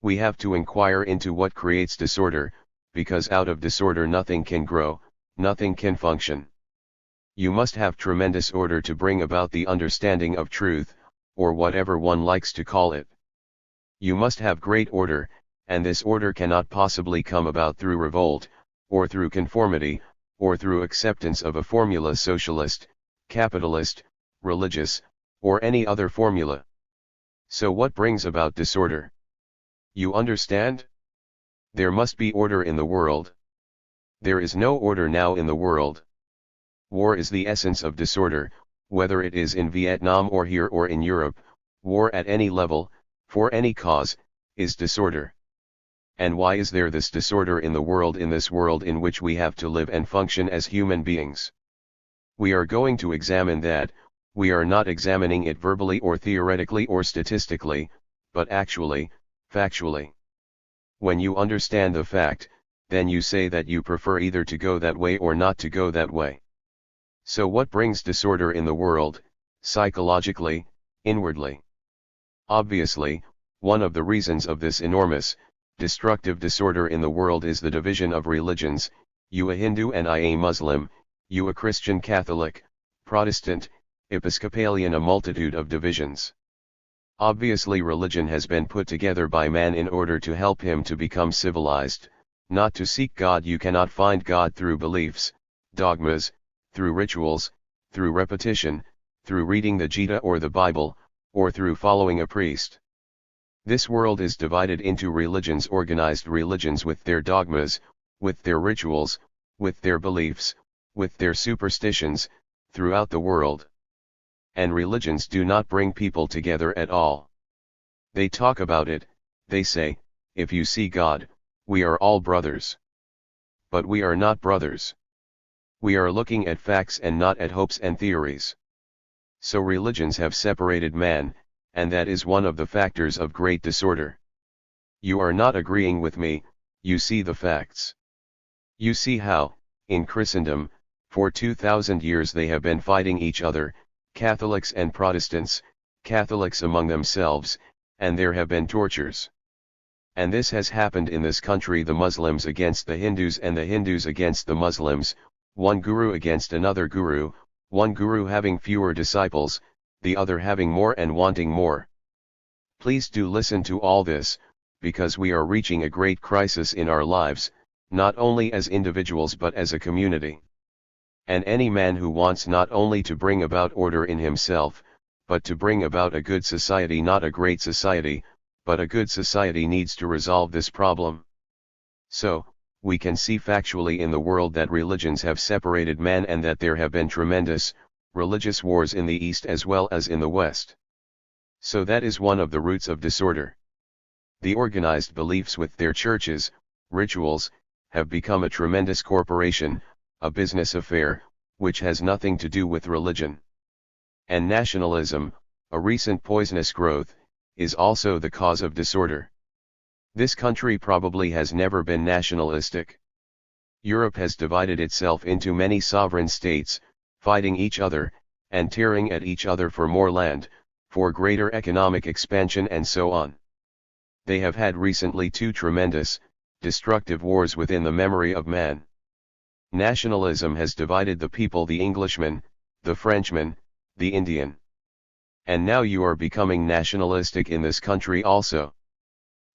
We have to inquire into what creates disorder, because out of disorder nothing can grow, nothing can function. You must have tremendous order to bring about the understanding of truth, or whatever one likes to call it. You must have great order, and this order cannot possibly come about through revolt, or through conformity, or through acceptance of a formula, socialist, capitalist, religious, or any other formula. So what brings about disorder? You understand? There must be order in the world. There is no order now in the world. War is the essence of disorder, whether it is in Vietnam or here or in Europe. War at any level, for any cause, is disorder. And why is there this disorder in the world, in this world in which we have to live and function as human beings? We are going to examine that. We are not examining it verbally or theoretically or statistically, but actually, factually. When you understand the fact, then you say that you prefer either to go that way or not to go that way. So what brings disorder in the world, psychologically, inwardly? Obviously, one of the reasons of this enormous, destructive disorder in the world is the division of religions, you a Hindu and I a Muslim, you a Christian, Catholic, Protestant, Episcopalian, a multitude of divisions. Obviously religion has been put together by man in order to help him to become civilized, not to seek God. You cannot find God through beliefs, dogmas, through rituals, through repetition, through reading the Gita or the Bible, or through following a priest. This world is divided into religions, organized religions with their dogmas, with their rituals, with their beliefs, with their superstitions, throughout the world. And religions do not bring people together at all. They talk about it, they say, if you see God, we are all brothers. But we are not brothers. We are looking at facts and not at hopes and theories. So religions have separated man, and that is one of the factors of great disorder. You are not agreeing with me, you see the facts. You see how, in Christendom, for 2000 years they have been fighting each other, Catholics and Protestants, Catholics among themselves, and there have been tortures. And this has happened in this country, the Muslims against the Hindus and the Hindus against the Muslims, one guru against another guru, one guru having fewer disciples, the other having more and wanting more. Please do listen to all this, because we are reaching a great crisis in our lives, not only as individuals but as a community. And any man who wants not only to bring about order in himself, but to bring about a good society, not a great society, but a good society, needs to resolve this problem. So, we can see factually in the world that religions have separated man and that there have been tremendous, religious wars in the East as well as in the West. So that is one of the roots of disorder. The organized beliefs with their churches, rituals, have become a tremendous corporation, a business affair, which has nothing to do with religion. And nationalism, a recent poisonous growth, is also the cause of disorder. This country probably has never been nationalistic. Europe has divided itself into many sovereign states, fighting each other, and tearing at each other for more land, for greater economic expansion and so on. They have had recently two tremendous, destructive wars within the memory of man. Nationalism has divided the people, the Englishman, the Frenchman, the Indian. And now you are becoming nationalistic in this country also.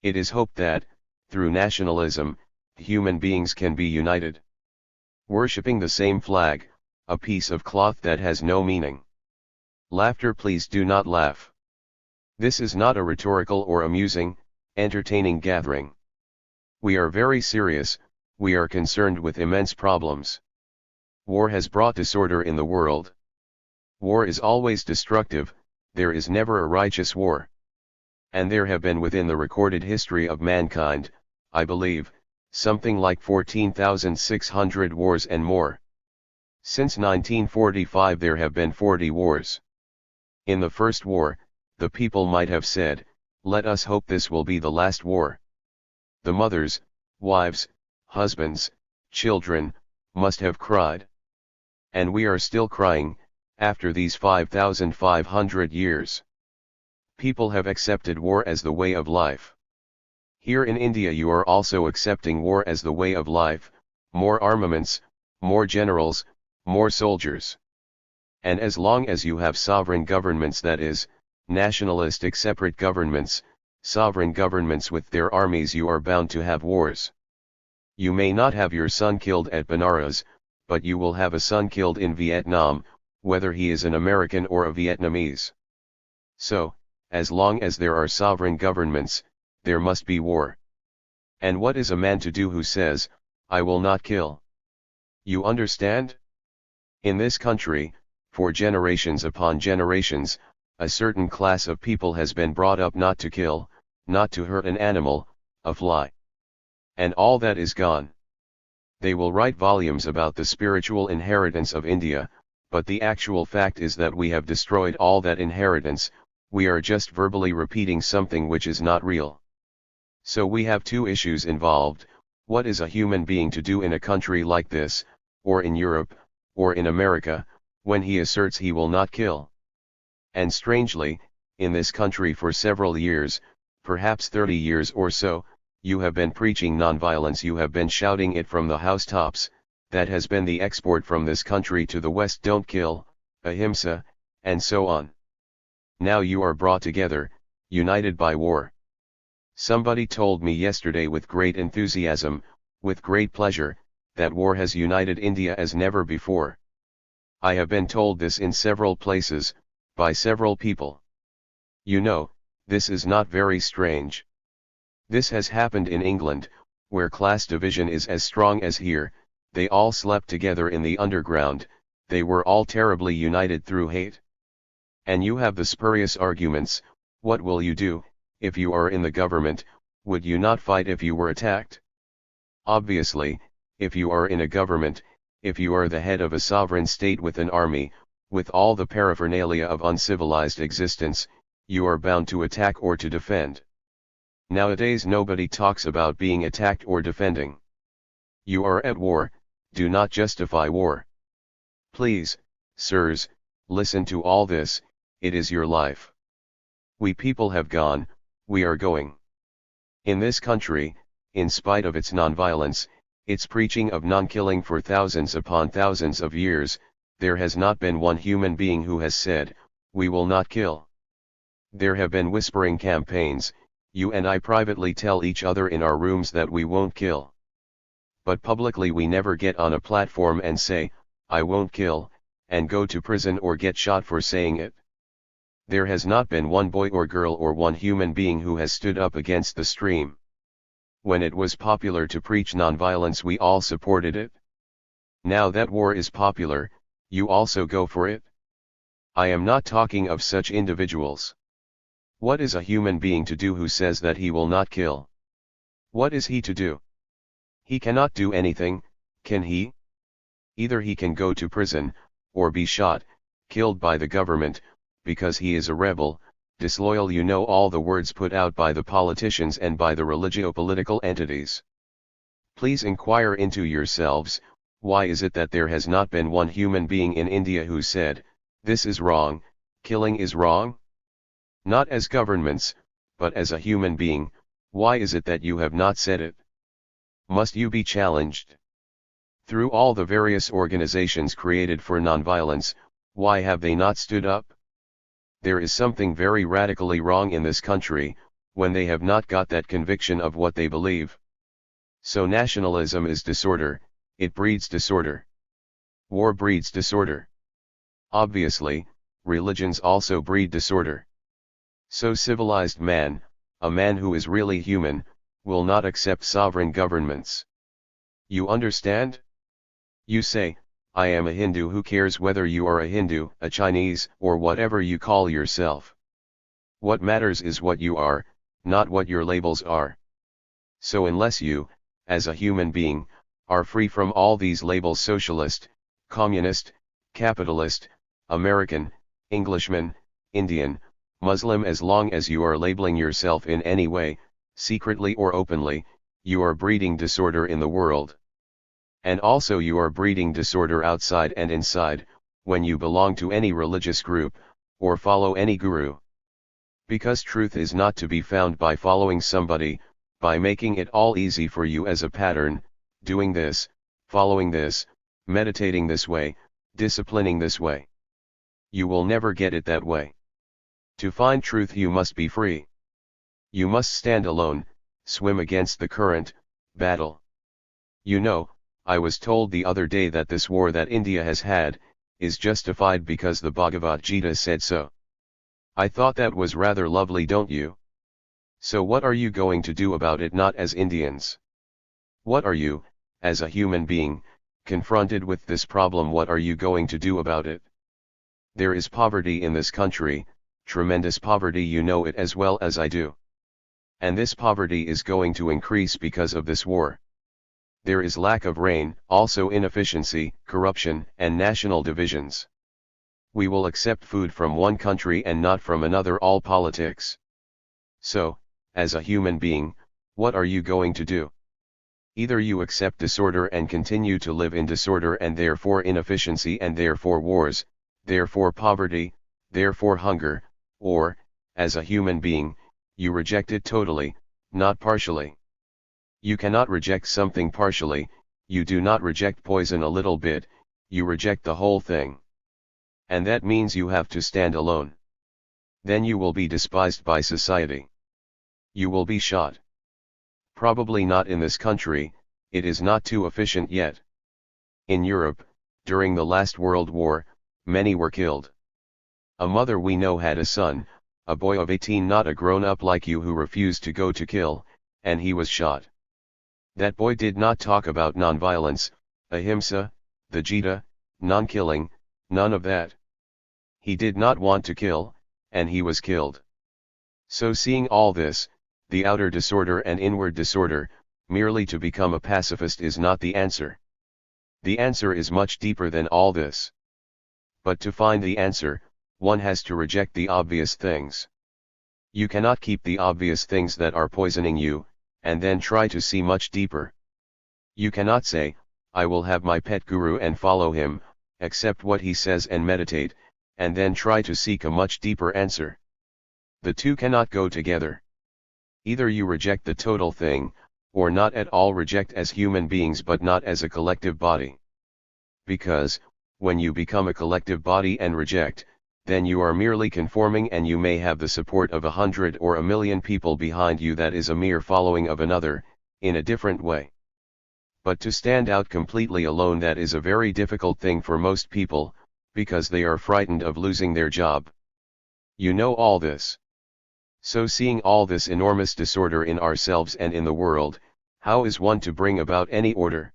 It is hoped that, through nationalism, human beings can be united. Worshipping the same flag, a piece of cloth that has no meaning. Laughter, please do not laugh. This is not a rhetorical or amusing, entertaining gathering. We are very serious, we are concerned with immense problems. War has brought disorder in the world. War is always destructive, there is never a righteous war. And there have been within the recorded history of mankind, I believe, something like 14,600 wars and more. Since 1945 there have been 40 wars. In the first war, the people might have said, let us hope this will be the last war. The mothers, wives, husbands, children, must have cried. And we are still crying, after these 5,500 years. People have accepted war as the way of life. Here in India you are also accepting war as the way of life, more armaments, more generals, more soldiers. And as long as you have sovereign governments, that is, nationalistic separate governments, sovereign governments with their armies, you are bound to have wars. You may not have your son killed at Benares, but you will have a son killed in Vietnam, whether he is an American or a Vietnamese. So, as long as there are sovereign governments, there must be war. And what is a man to do who says, I will not kill? You understand? In this country, for generations upon generations, a certain class of people has been brought up not to kill, not to hurt an animal, a fly. And all that is gone. They will write volumes about the spiritual inheritance of India, but the actual fact is that we have destroyed all that inheritance. We are just verbally repeating something which is not real. So we have two issues involved. What is a human being to do in a country like this, or in Europe, or in America, when he asserts he will not kill? And strangely, in this country for several years, perhaps 30 years or so, you have been preaching nonviolence, you have been shouting it from the housetops, that has been the export from this country to the West. Don't kill, ahimsa, and so on. Now you are brought together, united by war. Somebody told me yesterday with great enthusiasm, with great pleasure, that war has united India as never before. I have been told this in several places, by several people. You know, this is not very strange. This has happened in England, where class division is as strong as here. They all slept together in the underground, they were all terribly united through hate. And you have the spurious arguments, what will you do, if you are in the government, would you not fight if you were attacked? Obviously, if you are in a government, if you are the head of a sovereign state with an army, with all the paraphernalia of uncivilized existence, you are bound to attack or to defend. Nowadays nobody talks about being attacked or defending. You are at war, do not justify war. Please, sirs, listen to all this, it is your life. We people have gone, we are going. In this country, in spite of its nonviolence, its preaching of non-killing for thousands upon thousands of years, there has not been one human being who has said, we will not kill. There have been whispering campaigns, you and I privately tell each other in our rooms that we won't kill. But publicly we never get on a platform and say, I won't kill, and go to prison or get shot for saying it. There has not been one boy or girl or one human being who has stood up against the stream. When it was popular to preach nonviolence, we all supported it. Now that war is popular, you also go for it. I am not talking of such individuals. What is a human being to do who says that he will not kill? What is he to do? He cannot do anything, can he? Either he can go to prison, or be shot, killed by the government, because he is a rebel, disloyal. You know all the words put out by the politicians and by the religio-political entities. Please inquire into yourselves, why is it that there has not been one human being in India who said, this is wrong, killing is wrong? Not as governments, but as a human being, why is it that you have not said it? Must you be challenged? Through all the various organizations created for nonviolence, why have they not stood up? There is something very radically wrong in this country, when they have not got that conviction of what they believe. So nationalism is disorder, it breeds disorder. War breeds disorder. Obviously, religions also breed disorder. So civilized man, a man who is really human, will not accept sovereign governments. You understand? You say, I am a Hindu. Who cares whether you are a Hindu, a Chinese, or whatever you call yourself? What matters is what you are, not what your labels are. So unless you, as a human being, are free from all these labels, socialist, communist, capitalist, American, Englishman, Indian, Muslim, as long as you are labeling yourself in any way, secretly or openly, you are breeding disorder in the world. And also you are breeding disorder outside and inside, when you belong to any religious group, or follow any guru. Because truth is not to be found by following somebody, by making it all easy for you as a pattern, doing this, following this, meditating this way, disciplining this way. You will never get it that way. To find truth you must be free. You must stand alone, swim against the current, battle. You know, I was told the other day that this war that India has had, is justified because the Bhagavad Gita said so. I thought that was rather lovely, don't you? So what are you going to do about it? Not as Indians. What are you, as a human being, confronted with this problem? What are you going to do about it? There is poverty in this country, tremendous poverty. You know it as well as I do. And this poverty is going to increase because of this war. There is lack of rain, also inefficiency, corruption, and national divisions. We will accept food from one country and not from another. All politics. So, as a human being, what are you going to do? Either you accept disorder and continue to live in disorder and therefore inefficiency and therefore wars, therefore poverty, therefore hunger, or, as a human being, you reject it totally, not partially. You cannot reject something partially, You do not reject poison a little bit, you reject the whole thing. And that means you have to stand alone. Then you will be despised by society. You will be shot. Probably not in this country, it is not too efficient yet. In Europe, during the last World War, many were killed. A mother we know had a son, a boy of 18, not a grown-up like you, who refused to go to kill, and he was shot. That boy did not talk about non-violence, ahimsa, the Gita, non-killing, none of that. He did not want to kill, and he was killed. So seeing all this, the outer disorder and inward disorder, merely to become a pacifist is not the answer. The answer is much deeper than all this. But to find the answer, one has to reject the obvious things. You cannot keep the obvious things that are poisoning you, and then try to see much deeper. You cannot say, I will have my pet guru and follow him, accept what he says and meditate, and then try to seek a much deeper answer. The two cannot go together. Either you reject the total thing, or not at all reject as human beings but not as a collective body. Because, when you become a collective body and reject, then you are merely conforming, and you may have the support of 100 or 1,000,000 people behind you, that is a mere following of another, in a different way. But to stand out completely alone, that is a very difficult thing for most people, because they are frightened of losing their job. You know all this. So seeing all this enormous disorder in ourselves and in the world, how is one to bring about any order?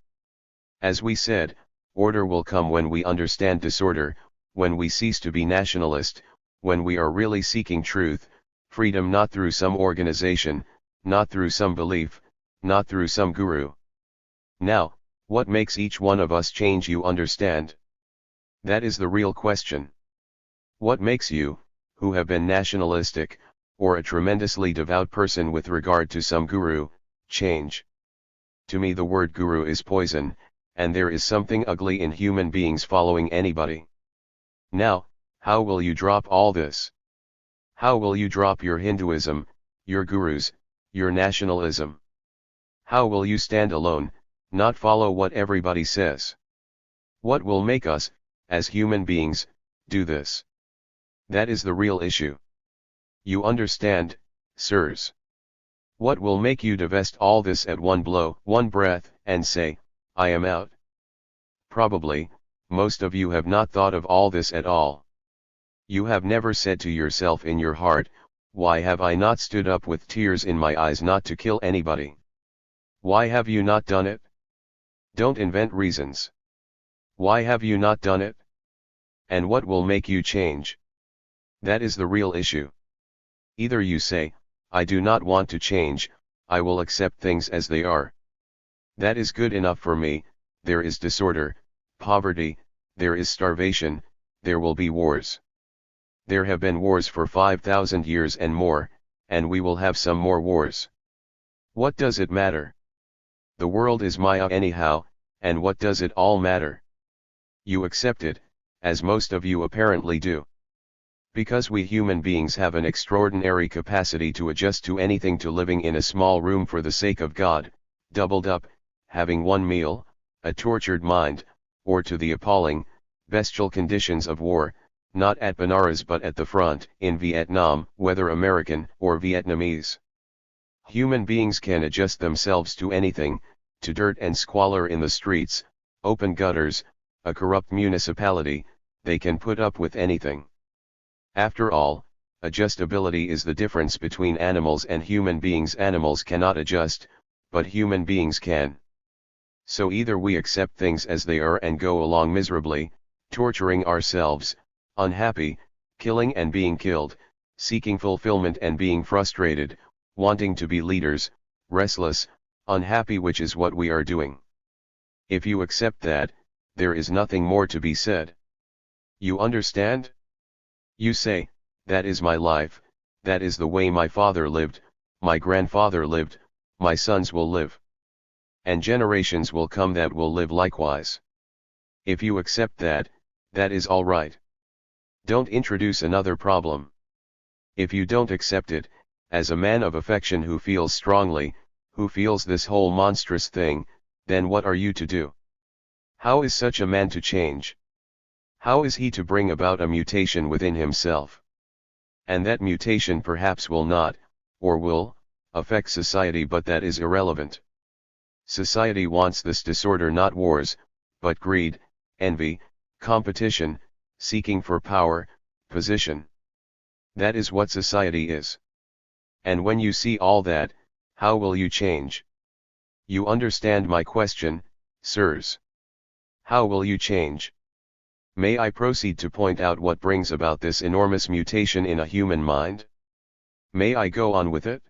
As we said, order will come when we understand disorder, when we cease to be nationalist, when we are really seeking truth, freedom, not through some organization, not through some belief, not through some guru. Now, what makes each one of us change, you understand? That is the real question. What makes you, who have been nationalistic, or a tremendously devout person with regard to some guru, change? To me the word guru is poison, and there is something ugly in human beings following anybody. Now, how will you drop all this? How will you drop your Hinduism, your gurus, your nationalism? How will you stand alone, not follow what everybody says? What will make us, as human beings, do this? That is the real issue. You understand, sirs? What will make you divest all this at one blow, one breath, and say, I am out? Probably, most of you have not thought of all this at all. You have never said to yourself in your heart, why have I not stood up with tears in my eyes not to kill anybody? Why have you not done it? Don't invent reasons. Why have you not done it? And what will make you change? That is the real issue. Either you say, I do not want to change, I will accept things as they are. That is good enough for me. There is disorder, poverty, there is starvation, there will be wars. There have been wars for 5,000 years and more, and we will have some more wars. What does it matter? The world is Maya anyhow, and what does it all matter? You accept it, as most of you apparently do. Because we human beings have an extraordinary capacity to adjust to anything, to living in a small room for the sake of God, doubled up, having one meal, a tortured mind, or to the appalling, bestial conditions of war, not at Benares but at the front, in Vietnam, whether American or Vietnamese. Human beings can adjust themselves to anything, to dirt and squalor in the streets, open gutters, a corrupt municipality, they can put up with anything. After all, adjustability is the difference between animals and human beings. Animals cannot adjust, but human beings can. So either we accept things as they are and go along miserably, torturing ourselves, unhappy, killing and being killed, seeking fulfillment and being frustrated, wanting to be leaders, restless, unhappy, which is what we are doing. If you accept that, there is nothing more to be said. You understand? You say, that is my life, that is the way my father lived, my grandfather lived, my sons will live. And generations will come that will live likewise. If you accept that, that is all right. Don't introduce another problem. If you don't accept it, as a man of affection who feels strongly, who feels this whole monstrous thing, then what are you to do? How is such a man to change? How is he to bring about a mutation within himself? And that mutation perhaps will not, or will, affect society, but that is irrelevant. Society wants this disorder, not wars, but greed, envy, competition, seeking for power, position. That is what society is. And when you see all that, how will you change? You understand my question, sirs? How will you change? May I proceed to point out what brings about this enormous mutation in a human mind? May I go on with it?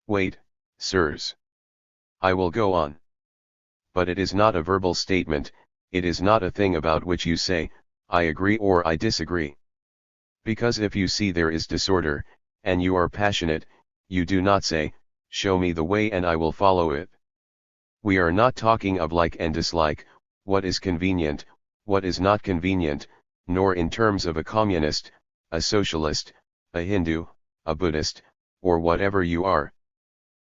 Wait, sirs. I will go on. But it is not a verbal statement, it is not a thing about which you say, I agree or I disagree. Because if you see there is disorder, and you are passionate, you do not say, show me the way and I will follow it. We are not talking of like and dislike, what is convenient, what is not convenient, nor in terms of a communist, a socialist, a Hindu, a Buddhist, or whatever you are.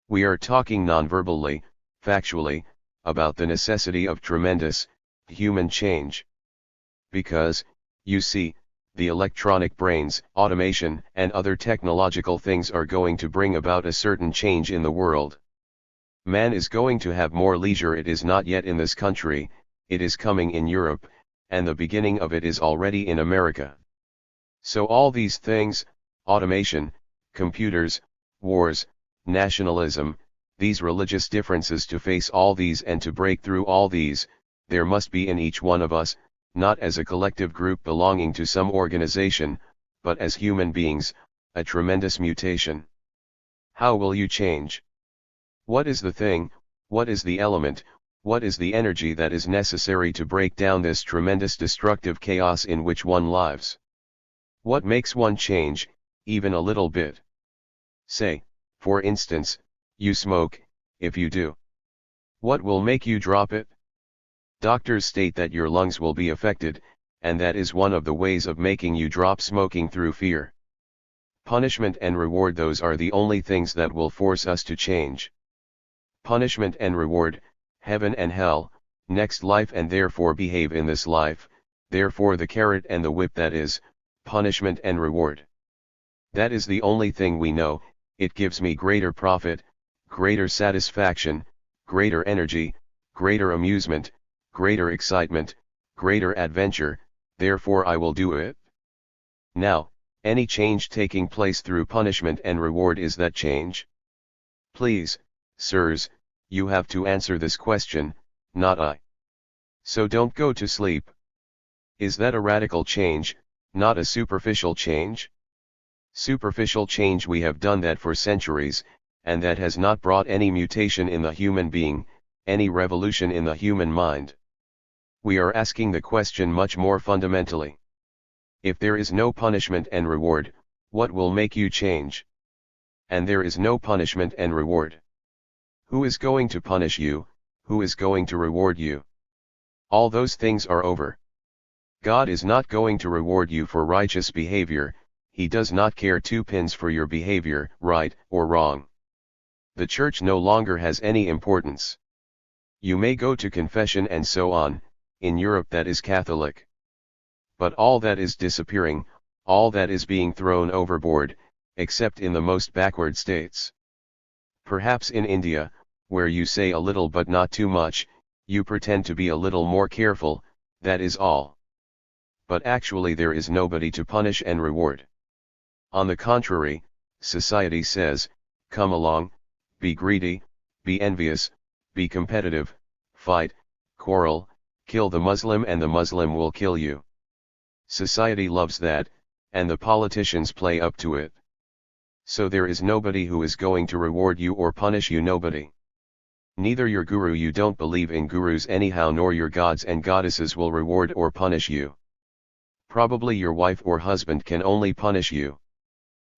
We are talking non-verbally, factually, about the necessity of tremendous, human change. Because, you see, the electronic brains, automation, and other technological things are going to bring about a certain change in the world. Man is going to have more leisure. It is not yet in this country, it is coming in Europe, and the beginning of it is already in America. So all these things, automation, computers, wars, nationalism, these religious differences, to face all these and to break through all these, there must be in each one of us, not as a collective group belonging to some organization, but as human beings, a tremendous mutation. How will you change? What is the thing, what is the element, what is the energy that is necessary to break down this tremendous destructive chaos in which one lives? What makes one change, even a little bit? Say, for instance, you smoke. If you do, what will make you drop it? Doctors state that your lungs will be affected, and that is one of the ways of making you drop smoking, through fear. Punishment and reward, those are the only things that will force us to change. Punishment and reward, heaven and hell, next life, and therefore behave in this life, therefore the carrot and the whip, that is, punishment and reward. That is the only thing we know. It gives me greater profit, greater satisfaction, greater energy, greater amusement, greater excitement, greater adventure, therefore I will do it. Now, any change taking place through punishment and reward, is that change? Please, sirs, you have to answer this question, not I. So don't go to sleep. Is that a radical change, not a superficial change? Superficial change, we have done that for centuries, and that has not brought any mutation in the human being, any revolution in the human mind. We are asking the question much more fundamentally. If there is no punishment and reward, what will make you change? And there is no punishment and reward. Who is going to punish you? Who is going to reward you? All those things are over. God is not going to reward you for righteous behavior. He does not care two pins for your behavior, right or wrong. The church no longer has any importance. You may go to confession and so on, in Europe that is Catholic. But all that is disappearing, all that is being thrown overboard, except in the most backward states. Perhaps in India, where you say a little but not too much, you pretend to be a little more careful, that is all. But actually there is nobody to punish and reward. On the contrary, society says, come along, be greedy, be envious, be competitive, fight, quarrel, kill the Muslim and the Muslim will kill you. Society loves that, and the politicians play up to it. So there is nobody who is going to reward you or punish you, nobody. Neither your guru, you don't believe in gurus anyhow, nor your gods and goddesses will reward or punish you. Probably your wife or husband can only punish you.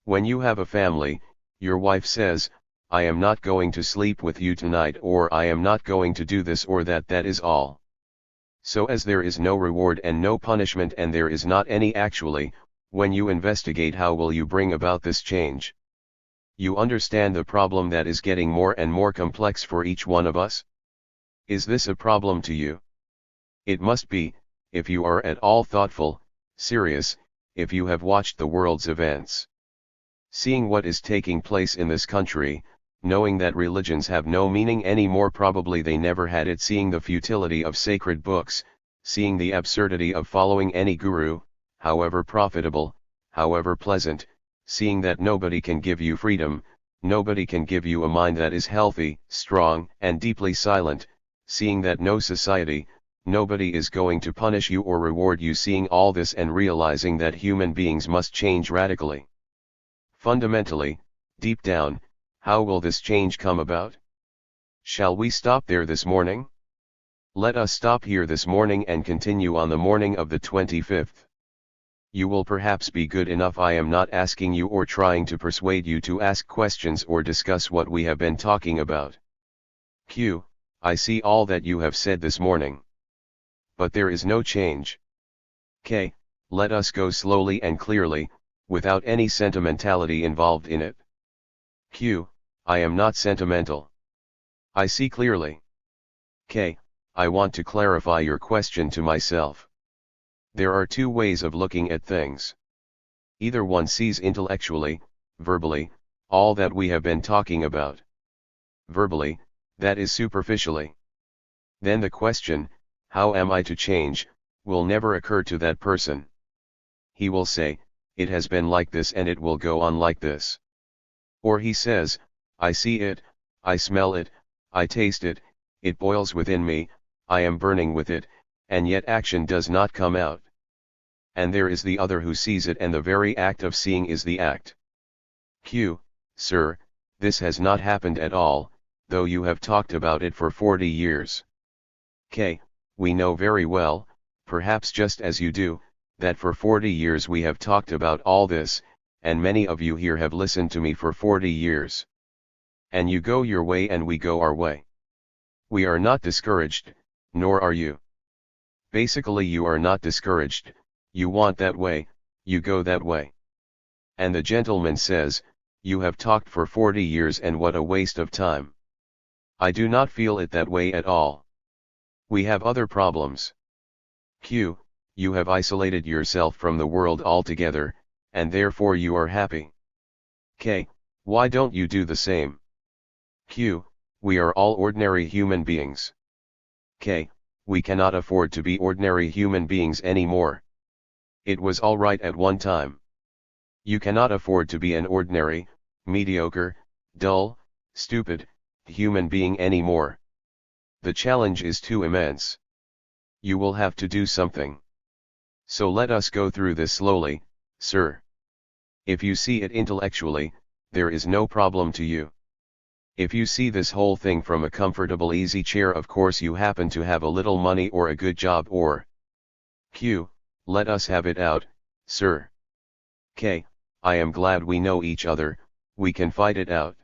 When you have a family, your wife says, I am not going to sleep with you tonight, or I am not going to do this or that, that is all. So as there is no reward and no punishment, and there is not any actually, when you investigate, how will you bring about this change? You understand the problem that is getting more and more complex for each one of us? Is this a problem to you? It must be, if you are at all thoughtful, serious, if you have watched the world's events. Seeing what is taking place in this country, knowing that religions have no meaning anymore, probably they never had it, seeing the futility of sacred books, seeing the absurdity of following any guru, however profitable, however pleasant, seeing that nobody can give you freedom, nobody can give you a mind that is healthy, strong, and deeply silent, seeing that no society, nobody is going to punish you or reward you, seeing all this and realizing that human beings must change radically. Fundamentally, deep down, how will this change come about? Shall we stop there this morning? Let us stop here this morning and continue on the morning of the 25th. You will perhaps be good enough. I am not asking you or trying to persuade you to ask questions or discuss what we have been talking about. I see all that you have said this morning. But there is no change. Let us go slowly and clearly, without any sentimentality involved in it. I am not sentimental. I see clearly. I want to clarify your question to myself. There are two ways of looking at things. Either one sees intellectually, verbally, all that we have been talking about. Verbally, that is superficially. Then the question, how am I to change, will never occur to that person. He will say, it has been like this and it will go on like this. Or he says, I see it, I smell it, I taste it, it boils within me, I am burning with it, and yet action does not come out. And there is the other who sees it, and the very act of seeing is the act. Sir, this has not happened at all, though you have talked about it for 40 years. We know very well, perhaps just as you do, that for 40 years we have talked about all this, and many of you here have listened to me for 40 years. And you go your way and we go our way. We are not discouraged, nor are you. Basically you are not discouraged, you want that way, you go that way. And the gentleman says, you have talked for 40 years and what a waste of time. I do not feel it that way at all. We have other problems. You have isolated yourself from the world altogether, and therefore you are happy. Why don't you do the same? We are all ordinary human beings. We cannot afford to be ordinary human beings anymore. It was all right at one time. You cannot afford to be an ordinary, mediocre, dull, stupid, human being anymore. The challenge is too immense. You will have to do something. So let us go through this slowly, sir. If you see it intellectually, there is no problem to you. If you see this whole thing from a comfortable easy chair, of course you happen to have a little money or a good job or let us have it out, sir. I am glad we know each other, we can fight it out.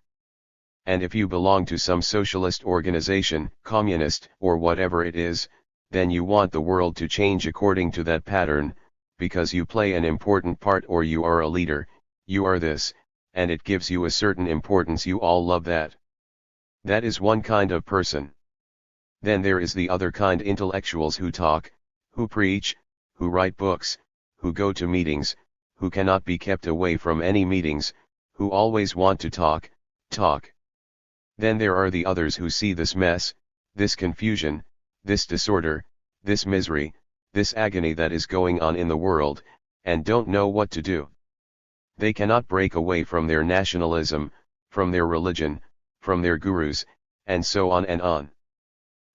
And if you belong to some socialist organization, communist, or whatever it is, then you want the world to change according to that pattern, because you play an important part or you are a leader, you are this, and it gives you a certain importance, you all love that. That is one kind of person. Then there is the other kind, intellectuals who talk, who preach, who write books, who go to meetings, who cannot be kept away from any meetings, who always want to talk. Then there are the others who see this mess, this confusion, this disorder, this misery, this agony that is going on in the world, and don't know what to do. They cannot break away from their nationalism, from their religion, from their gurus, and so on and on.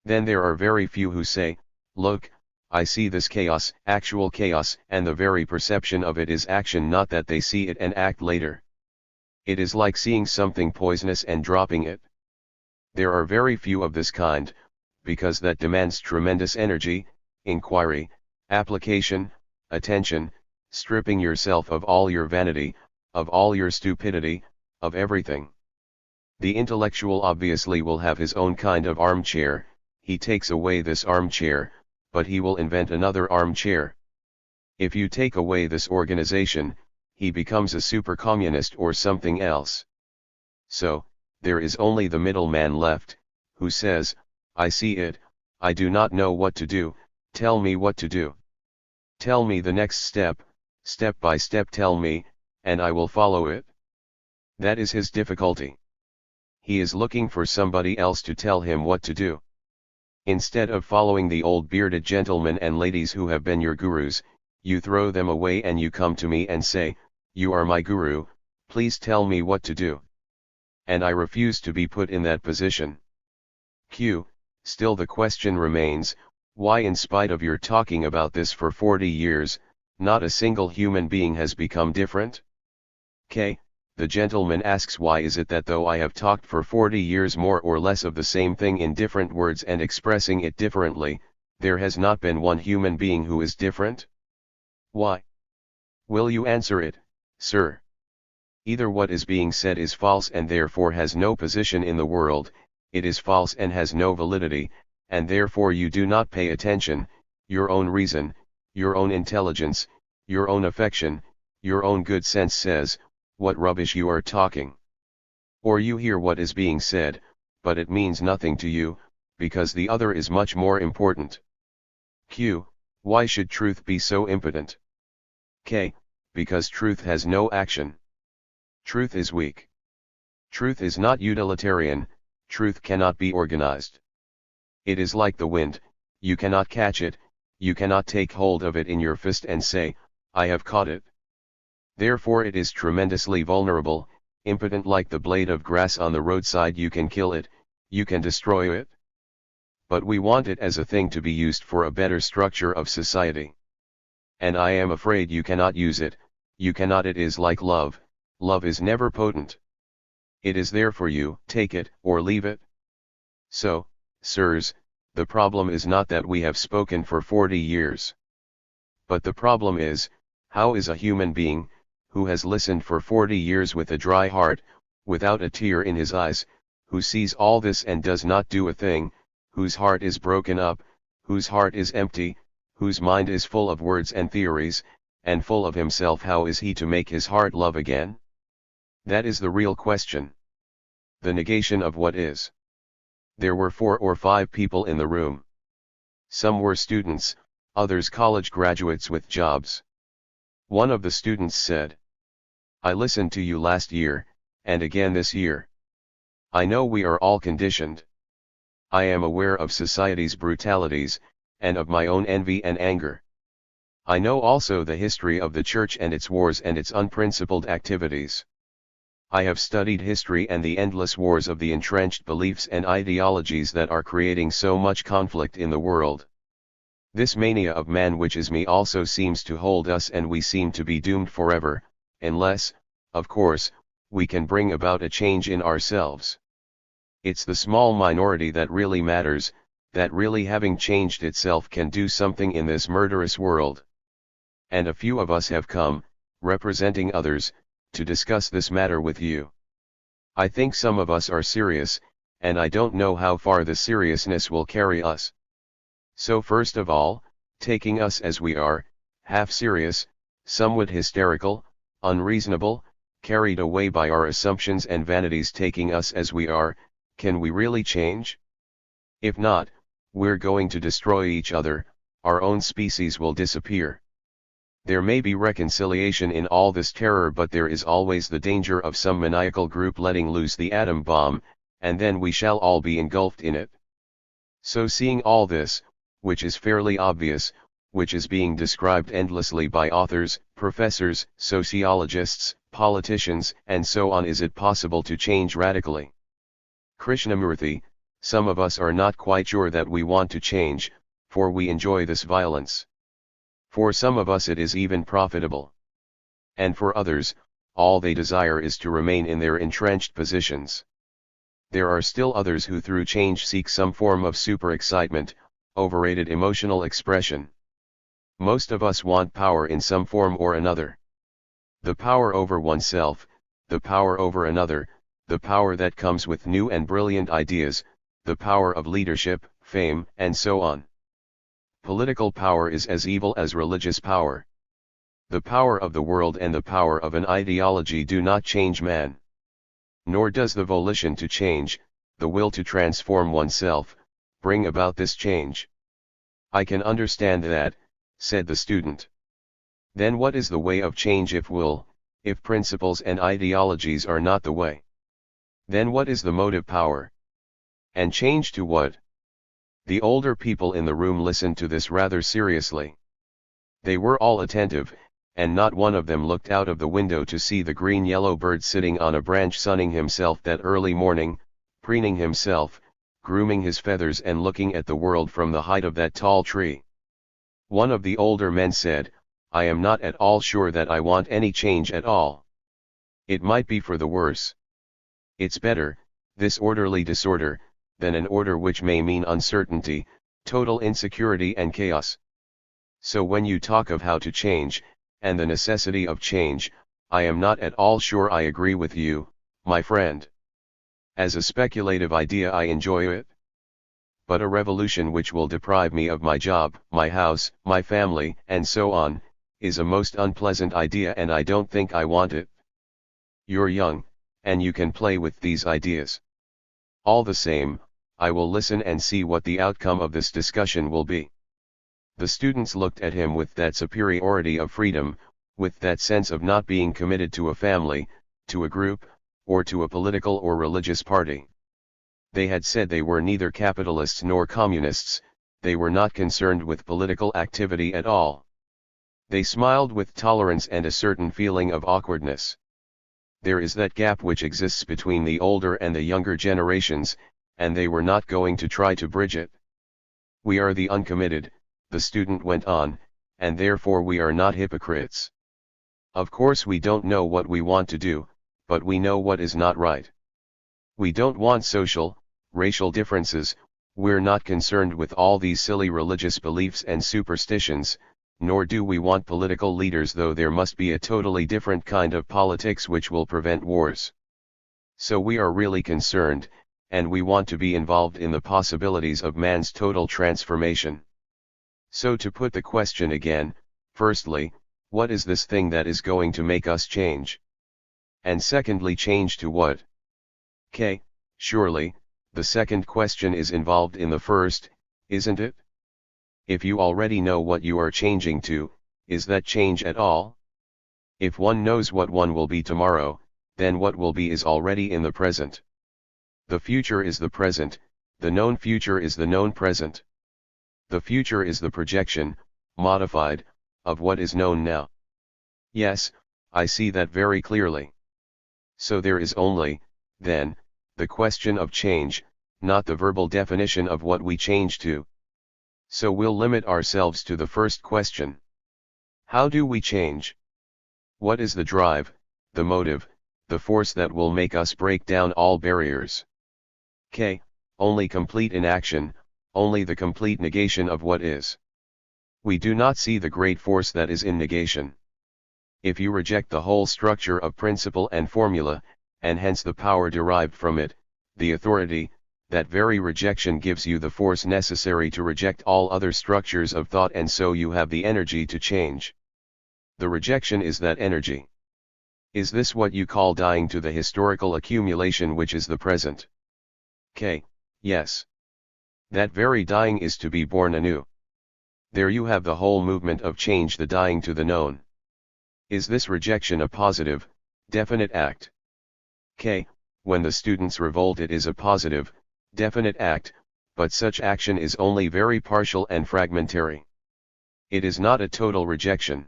Then there are very few who say, look, I see this chaos, actual chaos, and the very perception of it is action, not that they see it and act later. It is like seeing something poisonous and dropping it. There are very few of this kind, because that demands tremendous energy, inquiry, application, attention, stripping yourself of all your vanity, of all your stupidity, of everything. The intellectual obviously will have his own kind of armchair, he takes away this armchair, but he will invent another armchair. If you take away this organization, he becomes a super communist or something else. So, there is only the middleman left, who says, I see it, I do not know what to do, tell me what to do. Tell me the next step by step tell me, and I will follow it. That is his difficulty. He is looking for somebody else to tell him what to do. Instead of following the old bearded gentlemen and ladies who have been your gurus, you throw them away and you come to me and say, you are my guru, please tell me what to do. And I refuse to be put in that position. Q. Still the question remains, why in spite of your talking about this for 40 years, not a single human being has become different? K. The gentleman asks, why is it that though I have talked for 40 years more or less of the same thing in different words and expressing it differently, there has not been one human being who is different? Why? Will you answer it, sir? Either what is being said is false and therefore has no position in the world, it is false and has no validity, and therefore you do not pay attention, your own reason, your own intelligence, your own affection, your own good sense says, what rubbish you are talking. Or you hear what is being said, but it means nothing to you, because the other is much more important. Q. Why should truth be so impotent? K. Because truth has no action. Truth is weak. Truth is not utilitarian, truth cannot be organized. It is like the wind, you cannot catch it, you cannot take hold of it in your fist and say, I have caught it. Therefore it is tremendously vulnerable, impotent like the blade of grass on the roadside. You can kill it, you can destroy it. But we want it as a thing to be used for a better structure of society. And I am afraid you cannot use it, you cannot. It is like love, love is never potent. It is there for you, take it or leave it. So, sirs, the problem is not that we have spoken for 40 years. But the problem is, how is a human being, who has listened for 40 years with a dry heart, without a tear in his eyes, who sees all this and does not do a thing, whose heart is broken up, whose heart is empty, whose mind is full of words and theories, and full of himself, how is he to make his heart love again? That is the real question. The negation of what is. There were 4 or 5 people in the room. Some were students, others college graduates with jobs. One of the students said, I listened to you last year, and again this year. I know we are all conditioned. I am aware of society's brutalities, and of my own envy and anger. I know also the history of the church and its wars and its unprincipled activities. I have studied history and the endless wars of the entrenched beliefs and ideologies that are creating so much conflict in the world. This mania of man which is me also seems to hold us, and we seem to be doomed forever, unless, of course, we can bring about a change in ourselves. It's the small minority that really matters, that really having changed itself can do something in this murderous world. And a few of us have come, representing others, to discuss this matter with you. I think some of us are serious, and I don't know how far the seriousness will carry us. So first of all, taking us as we are, half serious, somewhat hysterical, unreasonable, carried away by our assumptions and vanities, taking us as we are, can we really change? If not, we're going to destroy each other, our own species will disappear. There may be reconciliation in all this terror, but there is always the danger of some maniacal group letting loose the atom bomb, and then we shall all be engulfed in it. So seeing all this, which is fairly obvious, which is being described endlessly by authors, professors, sociologists, politicians, and so on, is it possible to change radically? Krishnamurti, some of us are not quite sure that we want to change, for we enjoy this violence. For some of us it is even profitable. And for others, all they desire is to remain in their entrenched positions. There are still others who through change seek some form of super excitement, overrated emotional expression. Most of us want power in some form or another. The power over oneself, the power over another, the power that comes with new and brilliant ideas, the power of leadership, fame, and so on. Political power is as evil as religious power. The power of the world and the power of an ideology do not change man. Nor does the volition to change, the will to transform oneself, bring about this change. I can understand that, said the student. Then what is the way of change if principles and ideologies are not the way? Then what is the motive power? And change to what? The older people in the room listened to this rather seriously. They were all attentive, and not one of them looked out of the window to see the green-yellow bird sitting on a branch sunning himself that early morning, preening himself, grooming his feathers and looking at the world from the height of that tall tree. One of the older men said, I am not at all sure that I want any change at all. It might be for the worse. It's better, this orderly disorder, than an order which may mean uncertainty, total insecurity and chaos. So when you talk of how to change, and the necessity of change, I am not at all sure I agree with you, my friend. As a speculative idea I enjoy it. But a revolution which will deprive me of my job, my house, my family, and so on, is a most unpleasant idea and I don't think I want it. You're young, and you can play with these ideas. All the same, I will listen and see what the outcome of this discussion will be. The students looked at him with that superiority of freedom, with that sense of not being committed to a family, to a group, or to a political or religious party. They had said they were neither capitalists nor communists, they were not concerned with political activity at all. They smiled with tolerance and a certain feeling of awkwardness. There is that gap which exists between the older and the younger generations, and they were not going to try to bridge it. We are the uncommitted, the student went on, and therefore we are not hypocrites. Of course we don't know what we want to do, but we know what is not right. We don't want social, racial differences, we're not concerned with all these silly religious beliefs and superstitions, nor do we want political leaders, though there must be a totally different kind of politics which will prevent wars. So we are really concerned, and we want to be involved in the possibilities of man's total transformation. So to put the question again, firstly, what is this thing that is going to make us change? And secondly, change to what? Surely, the second question is involved in the first, isn't it? If you already know what you are changing to, is that change at all? If one knows what one will be tomorrow, then what will be is already in the present. The future is the present, the known future is the known present. The future is the projection, modified, of what is known now. Yes, I see that very clearly. So there is only, then, the question of change, not the verbal definition of what we change to. So we'll limit ourselves to the first question. How do we change? What is the drive, the motive, the force that will make us break down all barriers? Only complete inaction, only the complete negation of what is. We do not see the great force that is in negation. If you reject the whole structure of principle and formula, and hence the power derived from it, the authority, that very rejection gives you the force necessary to reject all other structures of thought, and so you have the energy to change. The rejection is that energy. Is this what you call dying to the historical accumulation which is the present? Yes. That very dying is to be born anew. There you have the whole movement of change, the dying to the known. Is this rejection a positive, definite act? When the students revolt, it is a positive, definite act, but such action is only very partial and fragmentary. It is not a total rejection.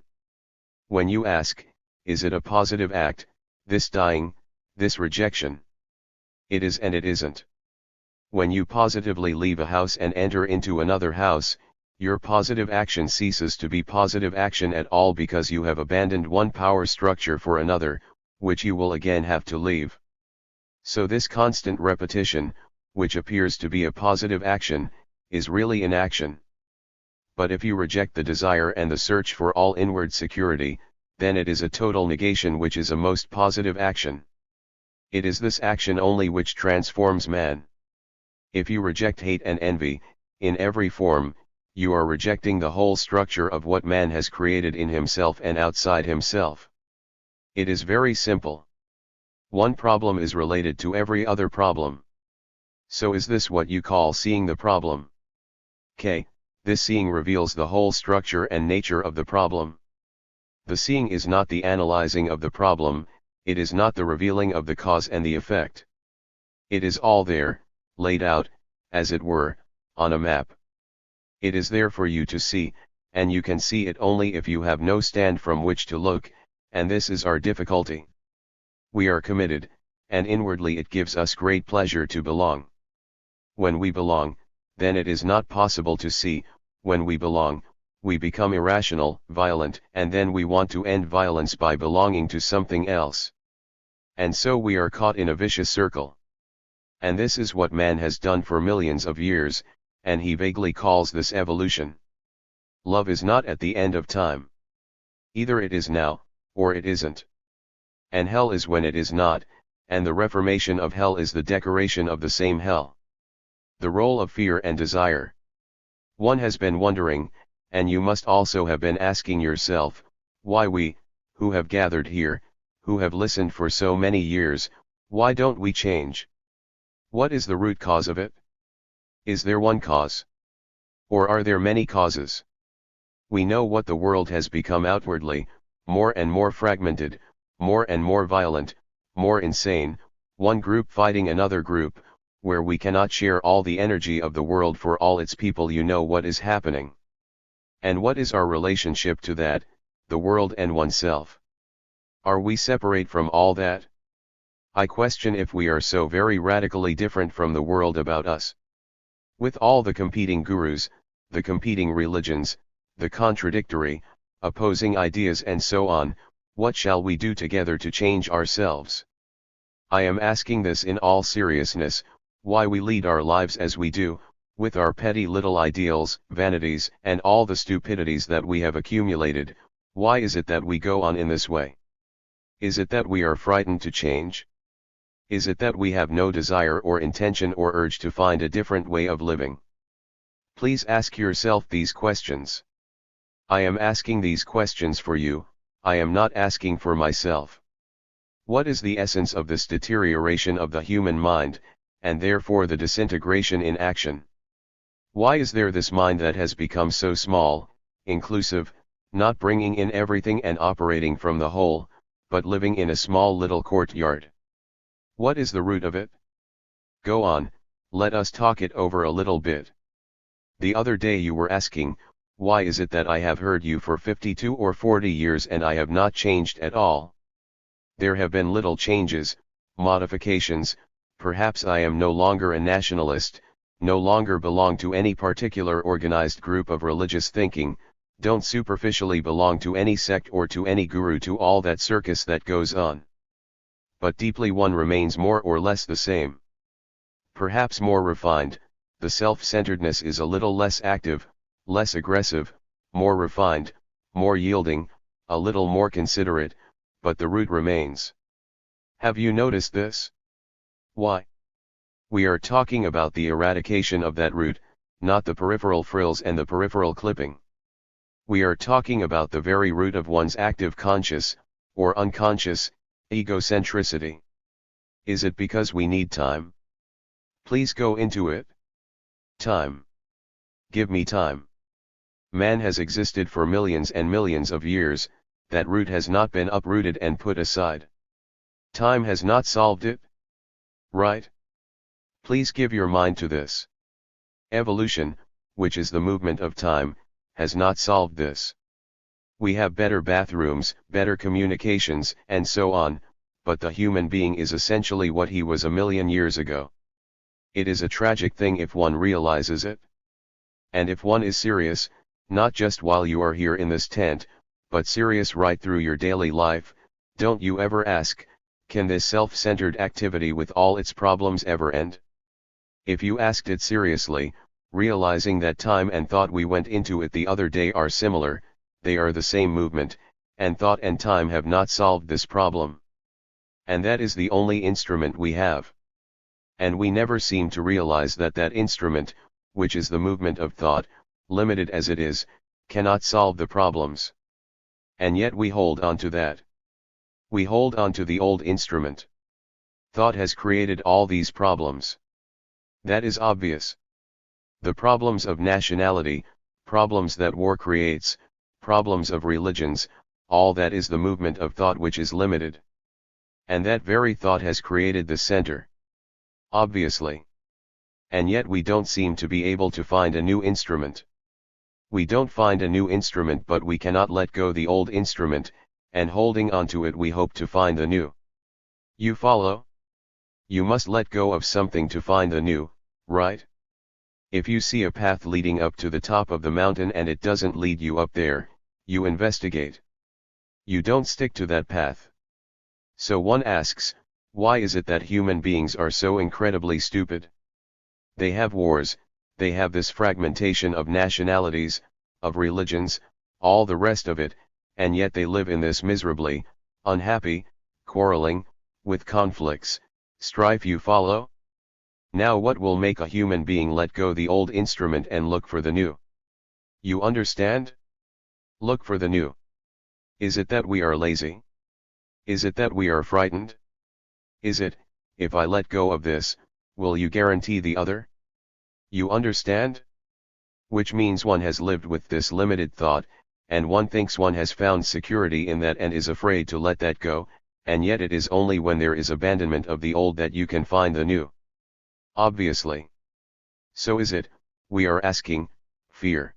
When you ask, is it a positive act, this dying, this rejection? It is and it isn't. When you positively leave a house and enter into another house, your positive action ceases to be positive action at all, because you have abandoned one power structure for another, which you will again have to leave. So this constant repetition, which appears to be a positive action, is really inaction. But if you reject the desire and the search for all inward security, then it is a total negation, which is a most positive action. It is this action only which transforms man. If you reject hate and envy, in every form, you are rejecting the whole structure of what man has created in himself and outside himself. It is very simple. One problem is related to every other problem. So is this what you call seeing the problem? K. This seeing reveals the whole structure and nature of the problem. The seeing is not the analyzing of the problem, it is not the revealing of the cause and the effect. It is all there, laid out, as it were, on a map. It is there for you to see, and you can see it only if you have no stand from which to look, and this is our difficulty. We are committed, and inwardly it gives us great pleasure to belong. When we belong, then it is not possible to see. When we belong, we become irrational, violent, and then we want to end violence by belonging to something else. And so we are caught in a vicious circle. And this is what man has done for millions of years, and he vaguely calls this evolution. Love is not at the end of time. Either it is now, or it isn't. And hell is when it is not, and the reformation of hell is the decoration of the same hell. The role of fear and desire. One has been wondering, and you must also have been asking yourself, why we, who have gathered here, who have listened for so many years, why don't we change? What is the root cause of it? Is there one cause? Or are there many causes? We know what the world has become outwardly, more and more fragmented, more and more violent, more insane, one group fighting another group, where we cannot share all the energy of the world for all its people. You know what is happening. And what is our relationship to that, the world and oneself? Are we separate from all that? I question if we are so very radically different from the world about us. With all the competing gurus, the competing religions, the contradictory, opposing ideas and so on, what shall we do together to change ourselves? I am asking this in all seriousness, why we lead our lives as we do, with our petty little ideals, vanities, and all the stupidities that we have accumulated. Why is it that we go on in this way? Is it that we are frightened to change? Is it that we have no desire or intention or urge to find a different way of living? Please ask yourself these questions. I am asking these questions for you, I am not asking for myself. What is the essence of this deterioration of the human mind, and therefore the disintegration in action? Why is there this mind that has become so small, inclusive, not bringing in everything and operating from the whole, but living in a small little courtyard? What is the root of it? Go on, let us talk it over a little bit. The other day you were asking, why is it that I have heard you for 52 or 40 years and I have not changed at all? There have been little changes, modifications. Perhaps I am no longer a nationalist, no longer belong to any particular organized group of religious thinking, don't superficially belong to any sect or to any guru, to all that circus that goes on. But deeply one remains more or less the same. Perhaps more refined, the self-centeredness is a little less active, less aggressive, more refined, more yielding, a little more considerate, but the root remains. Have you noticed this? Why? We are talking about the eradication of that root, not the peripheral frills and the peripheral clipping. We are talking about the very root of one's active conscious, or unconscious, egocentricity. Is it because we need time? Please go into it. Time. Give me time. Man has existed for millions and millions of years, that root has not been uprooted and put aside. Time has not solved it. Right? Please give your mind to this. Evolution, which is the movement of time, has not solved this. We have better bathrooms, better communications, and so on, but the human being is essentially what he was a million years ago. It is a tragic thing if one realizes it. And if one is serious, not just while you are here in this tent, but serious right through your daily life, don't you ever ask, can this self-centered activity with all its problems ever end? If you asked it seriously, realizing that time and thought we went into it the other day are similar, they are the same movement, and thought and time have not solved this problem. And that is the only instrument we have. And we never seem to realize that that instrument, which is the movement of thought, limited as it is, cannot solve the problems. And yet we hold on to that. We hold on to the old instrument. Thought has created all these problems. That is obvious. The problems of nationality, problems that war creates, problems of religions, all that is the movement of thought which is limited. And that very thought has created the center. Obviously. And yet we don't seem to be able to find a new instrument. We don't find a new instrument, but we cannot let go the old instrument, and holding on to it we hope to find the new. You follow? You must let go of something to find the new, right? If you see a path leading up to the top of the mountain and it doesn't lead you up there, you investigate. You don't stick to that path. So one asks, why is it that human beings are so incredibly stupid? They have wars, they have this fragmentation of nationalities, of religions, all the rest of it, and yet they live in this miserably, unhappy, quarreling, with conflicts, strife. You follow? Now what will make a human being let go the old instrument and look for the new? You understand? Look for the new. Is it that we are lazy? Is it that we are frightened? Is it, if I let go of this, will you guarantee the other? You understand? Which means one has lived with this limited thought, and one thinks one has found security in that and is afraid to let that go, and yet it is only when there is abandonment of the old that you can find the new. Obviously. So is it, we are asking, fear.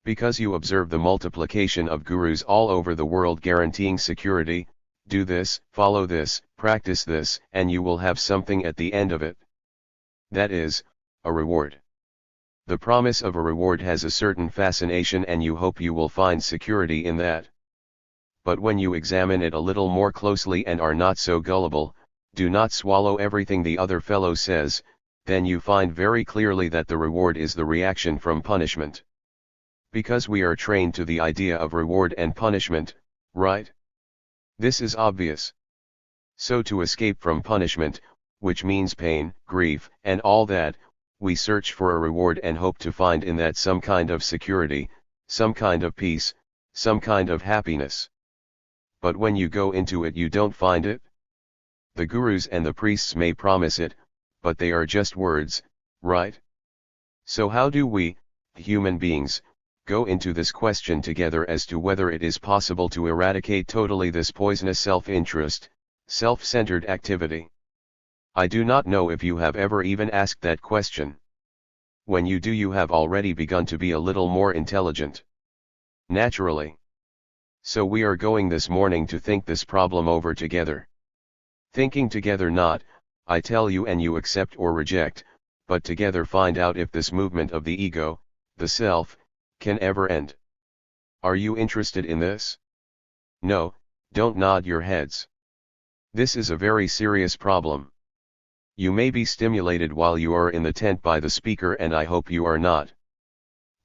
Because you observe the multiplication of gurus all over the world guaranteeing security, do this, follow this, practice this, and you will have something at the end of it. That is, a reward. The promise of a reward has a certain fascination and you hope you will find security in that. But when you examine it a little more closely and are not so gullible, do not swallow everything the other fellow says, then you find very clearly that the reward is the reaction from punishment. Because we are trained to the idea of reward and punishment, right? This is obvious. So to escape from punishment, which means pain, grief, and all that, we search for a reward and hope to find in that some kind of security, some kind of peace, some kind of happiness. But when you go into it you don't find it. The gurus and the priests may promise it, but they are just words, right? So how do we, human beings, go into this question together as to whether it is possible to eradicate totally this poisonous self-interest, self-centered activity? I do not know if you have ever even asked that question. When you do, you have already begun to be a little more intelligent. Naturally. So we are going this morning to think this problem over together. Thinking together, not, I tell you and you accept or reject, but together find out if this movement of the ego, the self, can ever end. Are you interested in this? No, don't nod your heads. This is a very serious problem. You may be stimulated while you are in the tent by the speaker, and I hope you are not.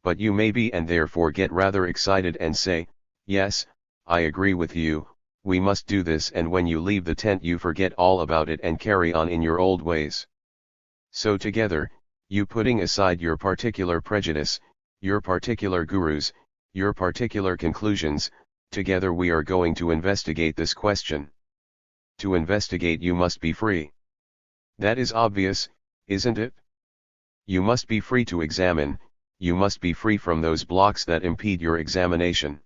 But you may be, and therefore get rather excited and say, yes, I agree with you, we must do this, and when you leave the tent you forget all about it and carry on in your old ways. So together, you putting aside your particular prejudice, your particular gurus, your particular conclusions, together we are going to investigate this question. To investigate you must be free. That is obvious, isn't it? You must be free to examine, you must be free from those blocks that impede your examination.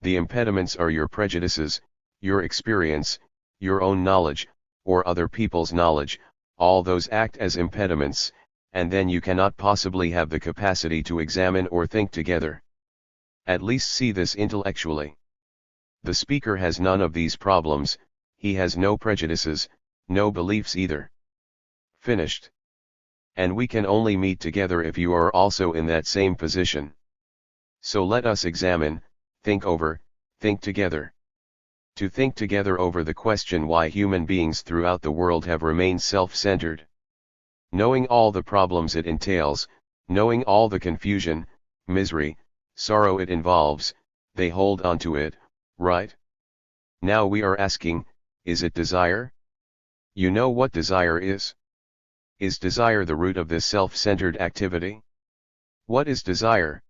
The impediments are your prejudices, your experience, your own knowledge, or other people's knowledge, all those act as impediments, and then you cannot possibly have the capacity to examine or think together. At least see this intellectually. The speaker has none of these problems, he has no prejudices, no beliefs either. Finished. And we can only meet together if you are also in that same position. So let us examine, think together. To think together over the question why human beings throughout the world have remained self-centered. Knowing all the problems it entails, knowing all the confusion, misery, sorrow it involves, they hold on to it, right? Now we are asking, is it desire? You know what desire is? Is desire the root of this self-centered activity? What is desire?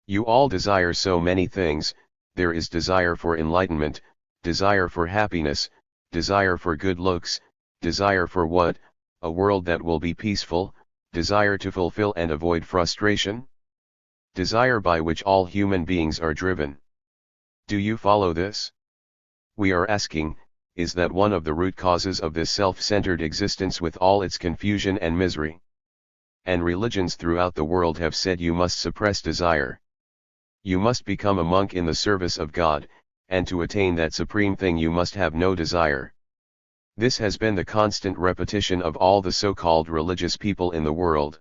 You all desire so many things. There is desire for enlightenment, desire for happiness, desire for good looks, desire for what, a world that will be peaceful, desire to fulfill and avoid frustration? Desire by which all human beings are driven. Do you follow this? We are asking, is that one of the root causes of this self-centered existence with all its confusion and misery? And religions throughout the world have said you must suppress desire. You must become a monk in the service of God, and to attain that supreme thing you must have no desire. This has been the constant repetition of all the so-called religious people in the world.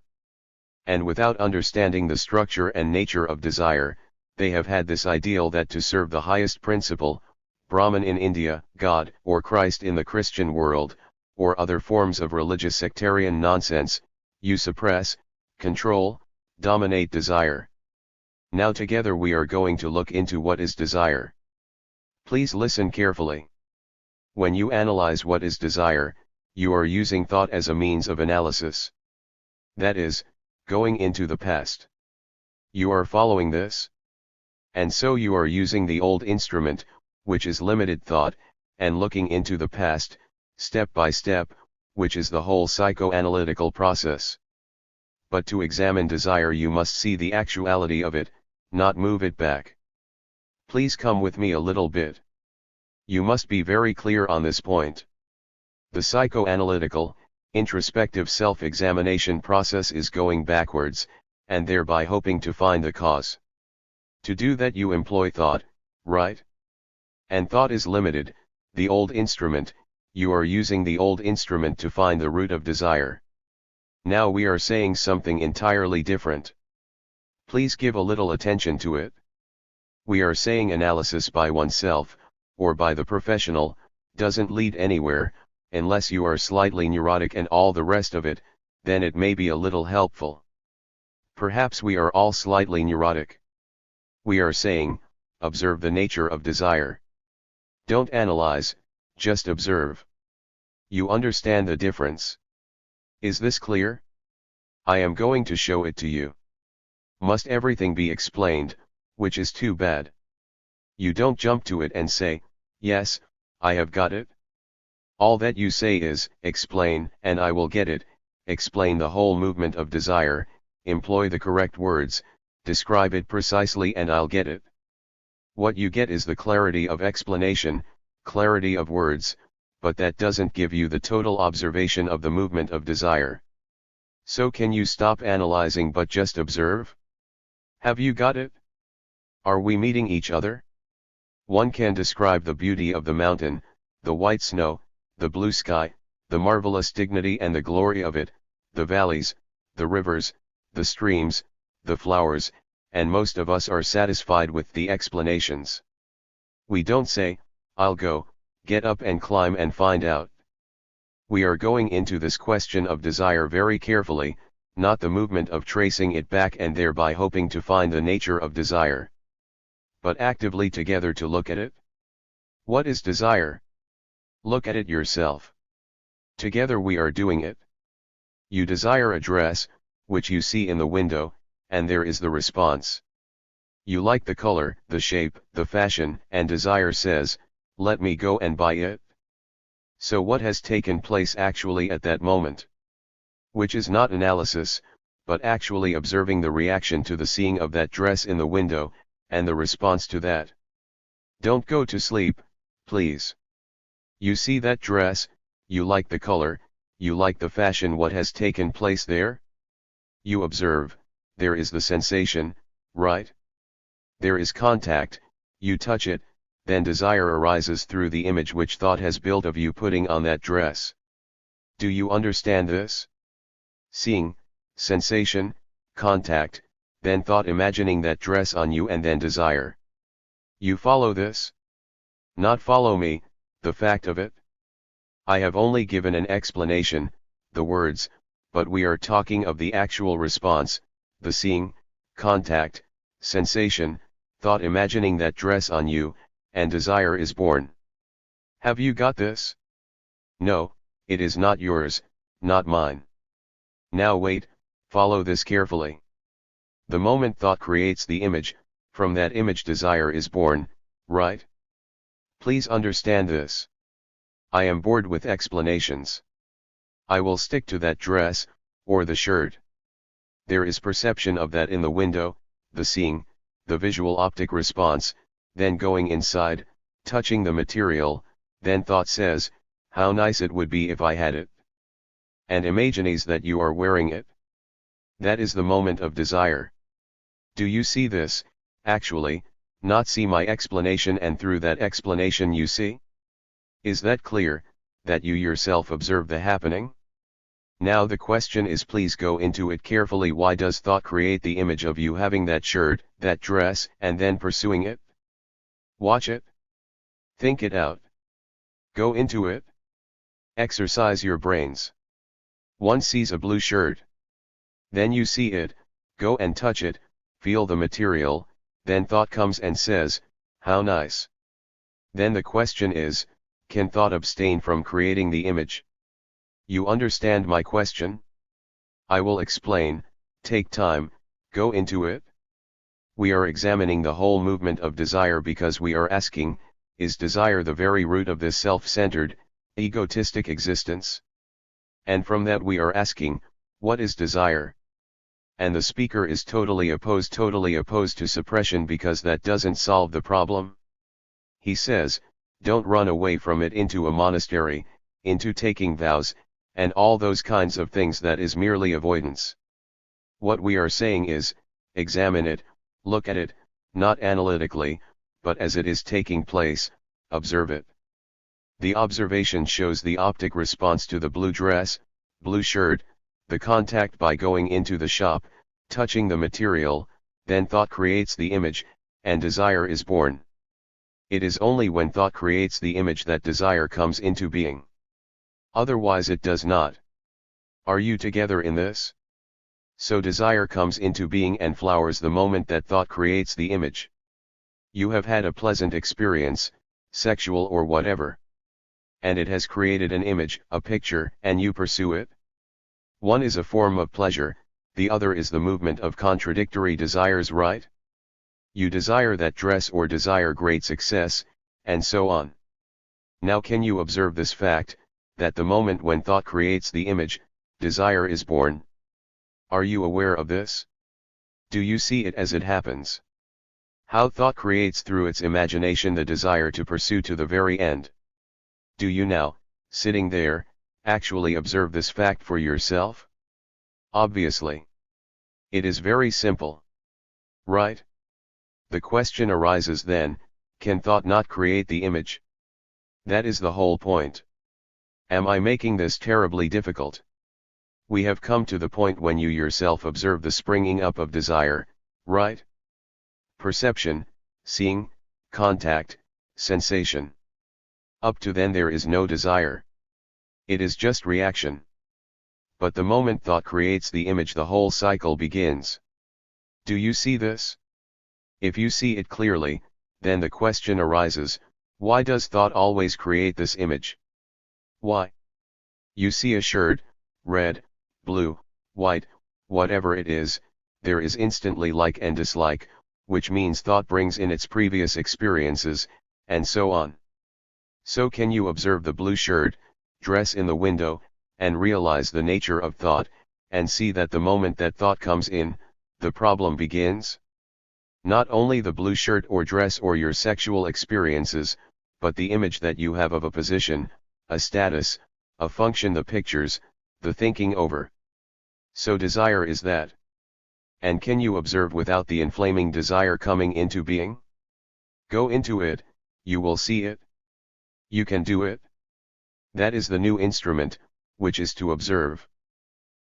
And without understanding the structure and nature of desire, they have had this ideal that to serve the highest principle, Brahman in India, God, or Christ in the Christian world, or other forms of religious sectarian nonsense, you suppress, control, dominate desire. Now together we are going to look into what is desire. Please listen carefully. When you analyze what is desire, you are using thought as a means of analysis. That is, going into the past. You are following this? And so you are using the old instrument, which is limited thought, and looking into the past, step by step, which is the whole psychoanalytical process. But to examine desire you must see the actuality of it, not move it back. Please come with me a little bit. You must be very clear on this point. The psychoanalytical, introspective self-examination process is going backwards, and thereby hoping to find the cause. To do that you employ thought, right? And thought is limited, the old instrument, you are using the old instrument to find the root of desire. Now we are saying something entirely different. Please give a little attention to it. We are saying analysis by oneself, or by the professional, doesn't lead anywhere, unless you are slightly neurotic and all the rest of it, then it may be a little helpful. Perhaps we are all slightly neurotic. We are saying, observe the nature of desire. Don't analyze, just observe. You understand the difference? Is this clear? I am going to show it to you. Must everything be explained, which is too bad. You don't jump to it and say, yes, I have got it. All that you say is, explain, and I will get it. Explain the whole movement of desire, employ the correct words, describe it precisely and I'll get it. What you get is the clarity of explanation, clarity of words, but that doesn't give you the total observation of the movement of desire. So can you stop analyzing but just observe? Have you got it? Are we meeting each other? One can describe the beauty of the mountain, the white snow, the blue sky, the marvelous dignity and the glory of it, the valleys, the rivers, the streams, the flowers, and most of us are satisfied with the explanations. We don't say, I'll go, get up and climb and find out. We are going into this question of desire very carefully, not the movement of tracing it back and thereby hoping to find the nature of desire, but actively together to look at it. What is desire? Look at it yourself. Together we are doing it. You desire a dress, which you see in the window, and there is the response. You like the color, the shape, the fashion, and desire says, let me go and buy it. So what has taken place actually at that moment? Which is not analysis, but actually observing the reaction to the seeing of that dress in the window, and the response to that. Don't go to sleep, please. You see that dress, you like the color, you like the fashion. What has taken place there? You observe, there is the sensation, right? There is contact, you touch it, then desire arises through the image which thought has built of you putting on that dress. Do you understand this? Seeing, sensation, contact, then thought imagining that dress on you and then desire. You follow this? Not follow me, the fact of it? I have only given an explanation, the words, but we are talking of the actual response, the seeing, contact, sensation, thought imagining that dress on you, and desire is born. Have you got this? No, it is not yours, not mine. Now wait, follow this carefully. The moment thought creates the image, from that image desire is born, right? Please understand this. I am bored with explanations. I will stick to that dress, or the shirt. There is perception of that in the window, the seeing, the visual optic response, then going inside, touching the material, then thought says, how nice it would be if I had it. And imagines that you are wearing it. That is the moment of desire. Do you see this, actually, not see my explanation and through that explanation you see? Is that clear, that you yourself observe the happening? Now the question is, please go into it carefully. Why does thought create the image of you having that shirt, that dress, and then pursuing it? Watch it. Think it out. Go into it. Exercise your brains. One sees a blue shirt. Then you see it, go and touch it, feel the material, then thought comes and says, how nice. Then the question is, can thought abstain from creating the image? You understand my question? I will explain, take time, go into it. We are examining the whole movement of desire because we are asking, is desire the very root of this self-centered, egotistic existence? And from that we are asking, what is desire? And the speaker is totally opposed to suppression because that doesn't solve the problem. He says, don't run away from it into a monastery, into taking vows, and all those kinds of things. That is merely avoidance. What we are saying is, examine it, look at it, not analytically, but as it is taking place, observe it. The observation shows the optic response to the blue dress, blue shirt, the contact by going into the shop, touching the material, then thought creates the image, and desire is born. It is only when thought creates the image that desire comes into being. Otherwise it does not. Are you together in this? So desire comes into being and flowers the moment that thought creates the image. You have had a pleasant experience, sexual or whatever. And it has created an image, a picture, and you pursue it. One is a form of pleasure, the other is the movement of contradictory desires, right? You desire that dress or desire great success, and so on. Now can you observe this fact, that the moment when thought creates the image, desire is born? Are you aware of this? Do you see it as it happens? How thought creates through its imagination the desire to pursue to the very end? Do you now, sitting there, actually observe this fact for yourself? Obviously. It is very simple. Right? The question arises then, can thought not create the image? That is the whole point. Am I making this terribly difficult? We have come to the point when you yourself observe the springing up of desire, right? Perception, seeing, contact, sensation. Up to then there is no desire. It is just reaction. But the moment thought creates the image, the whole cycle begins. Do you see this? If you see it clearly, then the question arises, why does thought always create this image? Why? You see a shirt, red, blue, white, whatever it is, there is instantly like and dislike, which means thought brings in its previous experiences, and so on. So can you observe the blue shirt, dress in the window, and realize the nature of thought, and see that the moment that thought comes in, the problem begins? Not only the blue shirt or dress or your sexual experiences, but the image that you have of a position, a status, a function, the pictures, the thinking over. So desire is that. And can you observe without the inflaming desire coming into being? Go into it, you will see it. You can do it. That is the new instrument, which is to observe.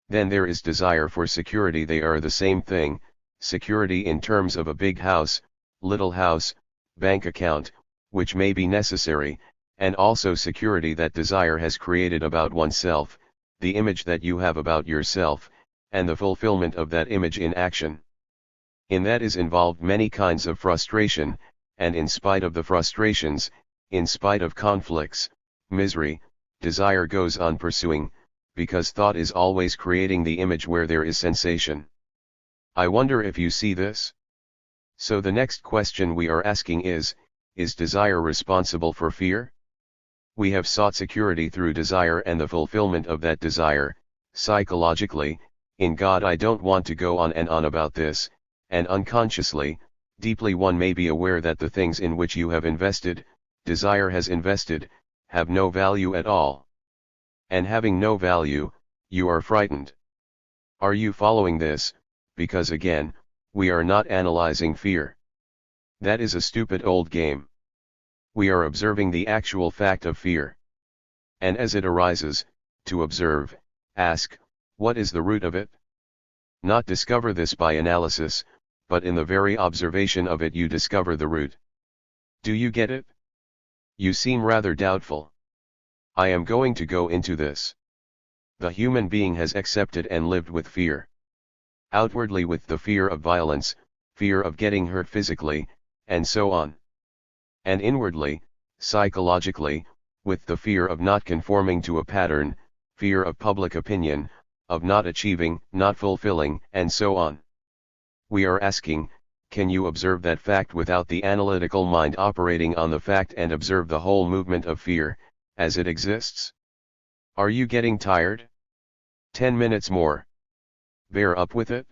Then there is desire for security. They are the same thing, security in terms of a big house, little house, bank account, which may be necessary, and also security that desire has created about oneself, the image that you have about yourself, and the fulfillment of that image in action. In that is involved many kinds of frustration, and in spite of the frustrations, in spite of conflicts, misery, desire goes on pursuing, because thought is always creating the image where there is sensation. I wonder if you see this? So the next question we are asking is desire responsible for fear? We have sought security through desire and the fulfillment of that desire, psychologically, in God. I don't want to go on and on about this, and unconsciously, deeply one may be aware that the things in which you have invested, desire has invested, have no value at all. And having no value, you are frightened. Are you following this? Because again, we are not analyzing fear. That is a stupid old game. We are observing the actual fact of fear. And as it arises, to observe, ask, what is the root of it? Not discover this by analysis, but in the very observation of it you discover the root. Do you get it? You seem rather doubtful. I am going to go into this. The human being has accepted and lived with fear. Outwardly with the fear of violence, fear of getting hurt physically, and so on. And inwardly, psychologically, with the fear of not conforming to a pattern, fear of public opinion, of not achieving, not fulfilling, and so on. We are asking, can you observe that fact without the analytical mind operating on the fact and observe the whole movement of fear, as it exists? Are you getting tired? 10 minutes more. Bear up with it.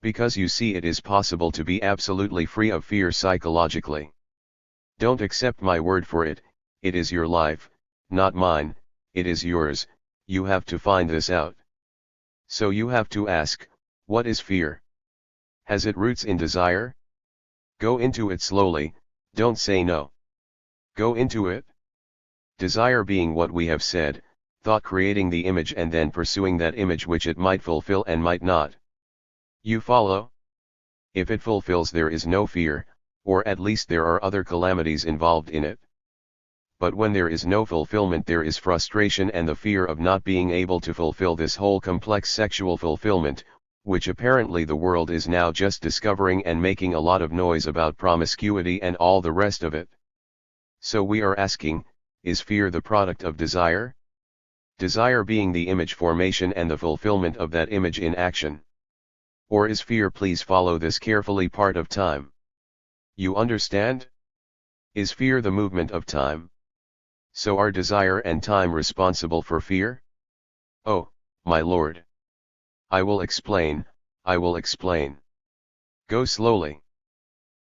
Because you see it is possible to be absolutely free of fear psychologically. Don't accept my word for it, it is your life, not mine, it is yours, you have to find this out. So you have to ask, what is fear? Has it roots in desire? Go into it slowly, don't say no. Go into it. Desire being what we have said, thought creating the image and then pursuing that image which it might fulfill and might not. You follow? If it fulfills there is no fear, or at least there are other calamities involved in it. But when there is no fulfillment there is frustration and the fear of not being able to fulfill this whole complex sexual fulfillment, which apparently the world is now just discovering and making a lot of noise about promiscuity and all the rest of it. So we are asking, is fear the product of desire? Desire being the image formation and the fulfillment of that image in action. Or is fear, please follow this carefully, part of time? You understand? Is fear the movement of time? So are desire and time responsible for fear? Oh, my lord. I will explain, I will explain. Go slowly.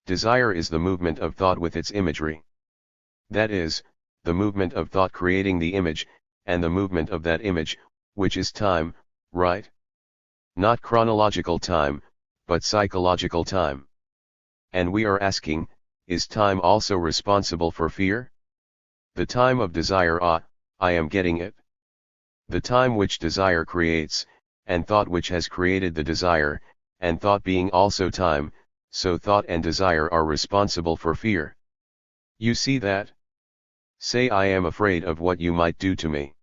Desire is the movement of thought with its imagery. That is, the movement of thought creating the image, and the movement of that image, which is time, right? Not chronological time, but psychological time. And we are asking, is time also responsible for fear? The time of desire, I am getting it. The time which desire creates, and thought which has created the desire, and thought being also time, so thought and desire are responsible for fear. You see that? Say, I am afraid of what you might do to me.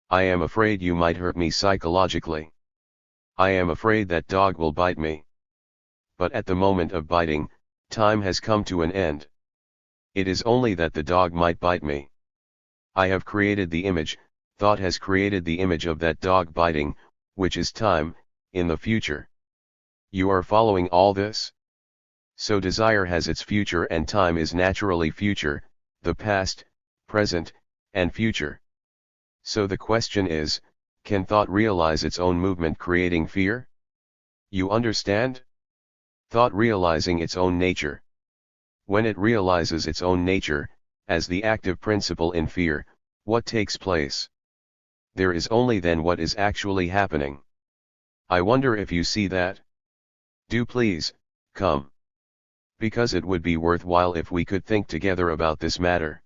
I am afraid you might hurt me psychologically. I am afraid that dog will bite me. But at the moment of biting, time has come to an end. It is only that the dog might bite me. I have created the image, thought has created the image of that dog biting, which is time, in the future. You are following all this? So desire has its future and time is naturally future, the past, present, and future. So the question is, can thought realize its own movement creating fear? You understand? Thought realizing its own nature. When it realizes its own nature, as the active principle in fear, what takes place? There is only then what is actually happening. I wonder if you see that? Do please, come. Because it would be worthwhile if we could think together about this matter.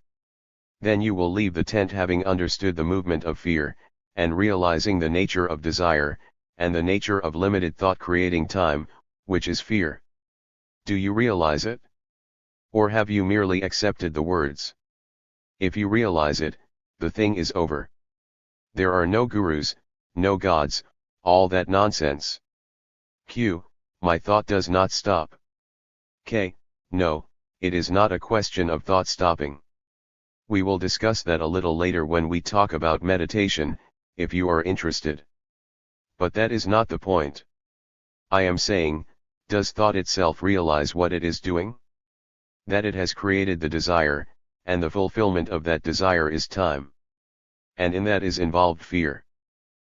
Then you will leave the tent having understood the movement of fear, and realizing the nature of desire, and the nature of limited thought creating time, which is fear. Do you realize it? Or have you merely accepted the words? If you realize it, the thing is over. There are no gurus, no gods, all that nonsense. Q. My thought does not stop. K. No, it is not a question of thought stopping. We will discuss that a little later when we talk about meditation, if you are interested. But that is not the point. I am saying, does thought itself realize what it is doing? That it has created the desire, and the fulfillment of that desire is time. And in that is involved fear.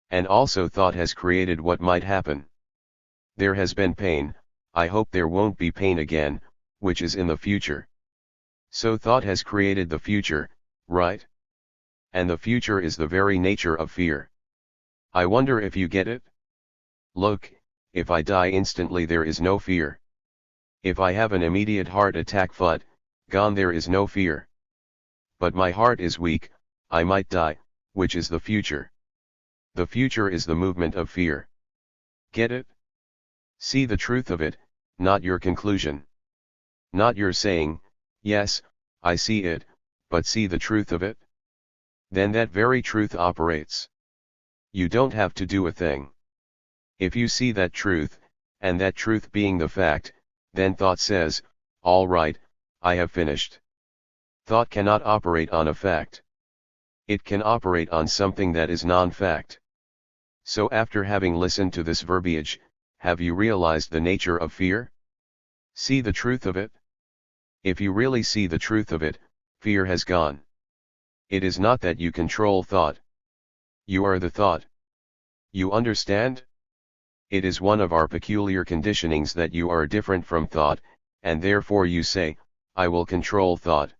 And also thought has created what might happen. There has been pain, I hope there won't be pain again, which is in the future. So thought has created the future, right? And the future is the very nature of fear. I wonder if you get it? Look, if I die instantly there is no fear. If I have an immediate heart attack gone there is no fear. But my heart is weak, I might die, which is the future. The future is the movement of fear. Get it? See the truth of it, not your conclusion. Not your saying, yes, I see it, but see the truth of it. Then that very truth operates. You don't have to do a thing. If you see that truth, and that truth being the fact, then thought says, all right, I have finished. Thought cannot operate on a fact. It can operate on something that is non-fact. So after having listened to this verbiage, have you realized the nature of fear? See the truth of it? If you really see the truth of it, fear has gone. It is not that you control thought. You are the thought. You understand? It is one of our peculiar conditionings that you are different from thought, and therefore you say, I will control thought.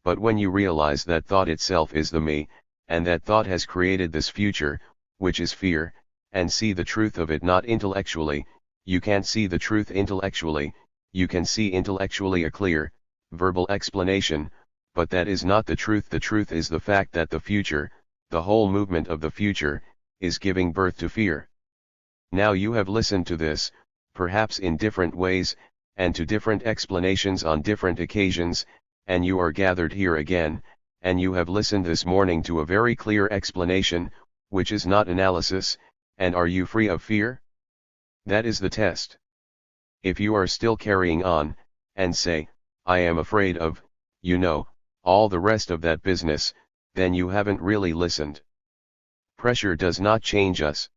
But when you realize that thought itself is the me, and that thought has created this future, which is fear, and see the truth of it not intellectually, you can't see the truth intellectually, you can see intellectually a clear, verbal explanation, but that is not the truth. The truth is the fact that the future, the whole movement of the future, is giving birth to fear. Now you have listened to this, perhaps in different ways, and to different explanations on different occasions, and you are gathered here again, and you have listened this morning to a very clear explanation, which is not analysis, and are you free of fear? That is the test. If you are still carrying on, and say, I am afraid of, all the rest of that business, then you haven't really listened. Pressure does not change us.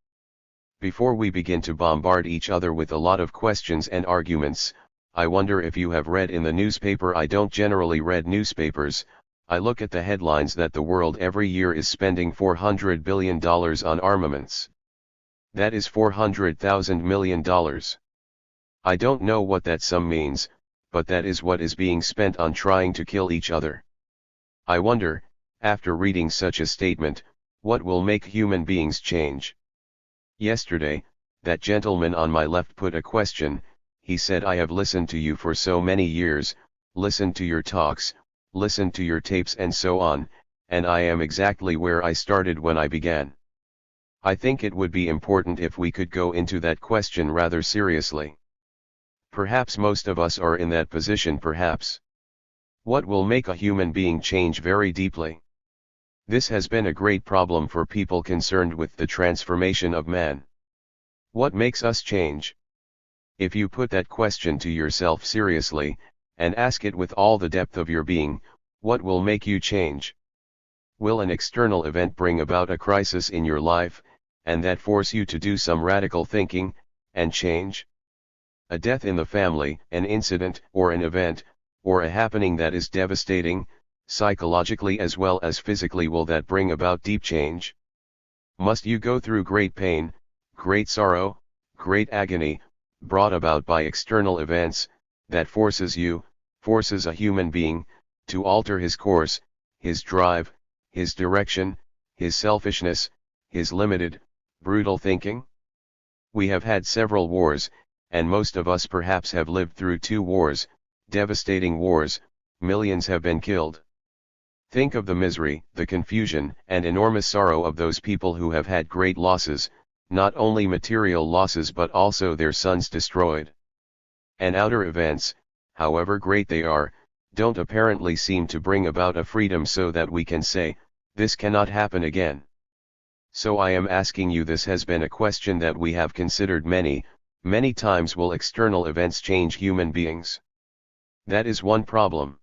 Before we begin to bombard each other with a lot of questions and arguments, I wonder if you have read in the newspaper. I don't generally read newspapers, I look at the headlines that the world every year is spending $400 billion on armaments. That is $400,000 million. I don't know what that sum means, but that is what is being spent on trying to kill each other. I wonder, after reading such a statement, what will make human beings change? Yesterday, that gentleman on my left put a question. He said, I have listened to you for so many years, listened to your talks, listened to your tapes and so on, and I am exactly where I started when I began. I think it would be important if we could go into that question rather seriously. Perhaps most of us are in that position. Perhaps. What will make a human being change very deeply? This has been a great problem for people concerned with the transformation of man. What makes us change? If you put that question to yourself seriously, and ask it with all the depth of your being, what will make you change? Will an external event bring about a crisis in your life, and that force you to do some radical thinking, and change? A death in the family, an incident, or an event, or a happening that is devastating, psychologically as well as physically, will that bring about deep change? Must you go through great pain, great sorrow, great agony, brought about by external events, that forces a human being, to alter his course, his drive, his direction, his selfishness, his limited, brutal thinking? We have had several wars, and most of us perhaps have lived through 2 wars, devastating wars, millions have been killed. Think of the misery, the confusion, and enormous sorrow of those people who have had great losses, not only material losses but also their sons destroyed. And outer events, however great they are, don't apparently seem to bring about a freedom so that we can say, this cannot happen again. So I am asking you, this has been a question that we have considered many times. Will external events change human beings? That is one problem.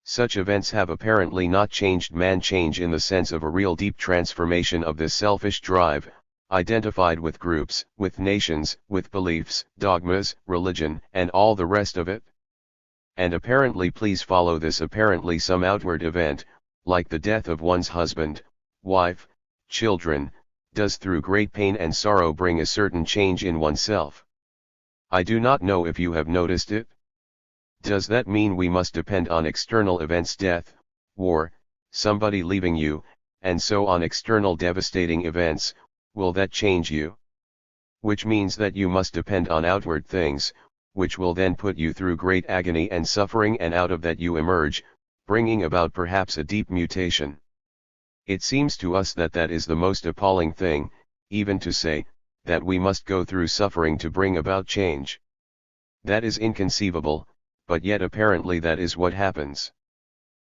Such events have apparently not changed man. Change in the sense of a real deep transformation of this selfish drive, identified with groups, with nations, with beliefs, dogmas, religion, and all the rest of it. And apparently please follow this apparently some outward event, like the death of one's husband, wife, children, does through great pain and sorrow bring a certain change in oneself. I do not know if you have noticed it. Does that mean we must depend on external events, death, war, somebody leaving you, and so on external devastating events, will that change you? Which means that you must depend on outward things, which will then put you through great agony and suffering, and out of that you emerge, bringing about perhaps a deep mutation. It seems to us that that is the most appalling thing, even to say, that we must go through suffering to bring about change. That is inconceivable, but yet apparently that is what happens.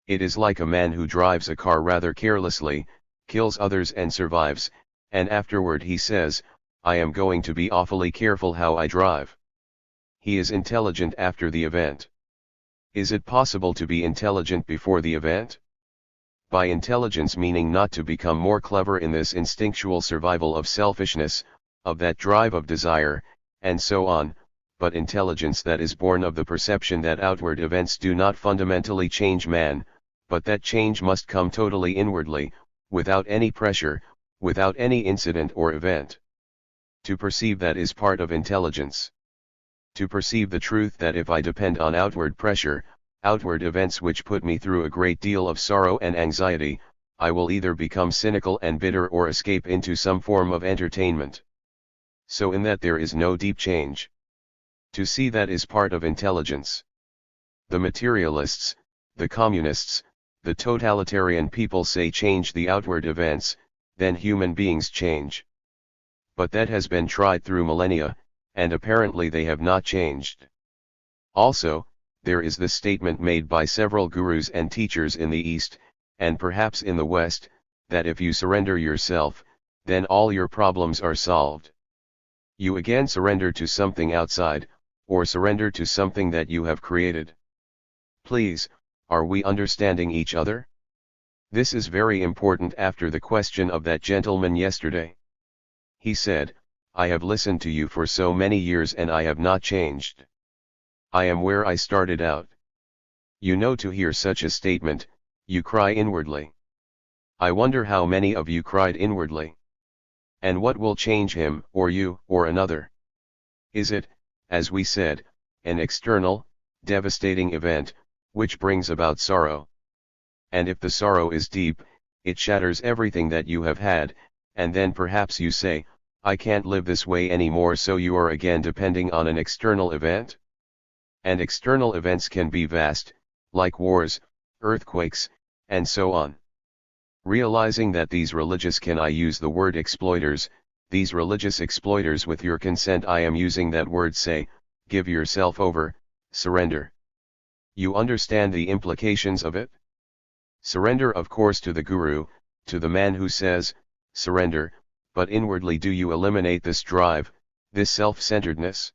It is like a man who drives a car rather carelessly, kills others and survives, and afterward he says, I am going to be awfully careful how I drive. He is intelligent after the event. Is it possible to be intelligent before the event? By intelligence meaning not to become more clever in this instinctual survival of selfishness, of that drive of desire, and so on, but intelligence that is born of the perception that outward events do not fundamentally change man, but that change must come totally inwardly, without any pressure, without any incident or event. To perceive that is part of intelligence. To perceive the truth that if I depend on outward pressure, outward events which put me through a great deal of sorrow and anxiety, I will either become cynical and bitter or escape into some form of entertainment. So in that there is no deep change. To see that is part of intelligence. The materialists, the communists, the totalitarian people say change the outward events, then human beings change. But that has been tried through millennia, and apparently they have not changed. Also, there is the statement made by several gurus and teachers in the East, and perhaps in the West, that if you surrender yourself, then all your problems are solved. You again surrender to something outside, or surrender to something that you have created. Please, are we understanding each other? This is very important after the question of that gentleman yesterday. He said, I have listened to you for so many years and I have not changed. I am where I started out. You know, to hear such a statement, you cry inwardly. I wonder how many of you cried inwardly. And what will change him, or you, or another? Is it, as we said, an external, devastating event, which brings about sorrow? And if the sorrow is deep, it shatters everything that you have had, and then perhaps you say, I can't live this way anymore, so you are again depending on an external event? And external events can be vast, like wars, earthquakes, and so on. Realizing that these religious, can I use the word exploiters, these religious exploiters, with your consent I am using that word, say, give yourself over, surrender. You understand the implications of it? Surrender of course to the guru, to the man who says, surrender, but inwardly do you eliminate this drive, this self-centeredness?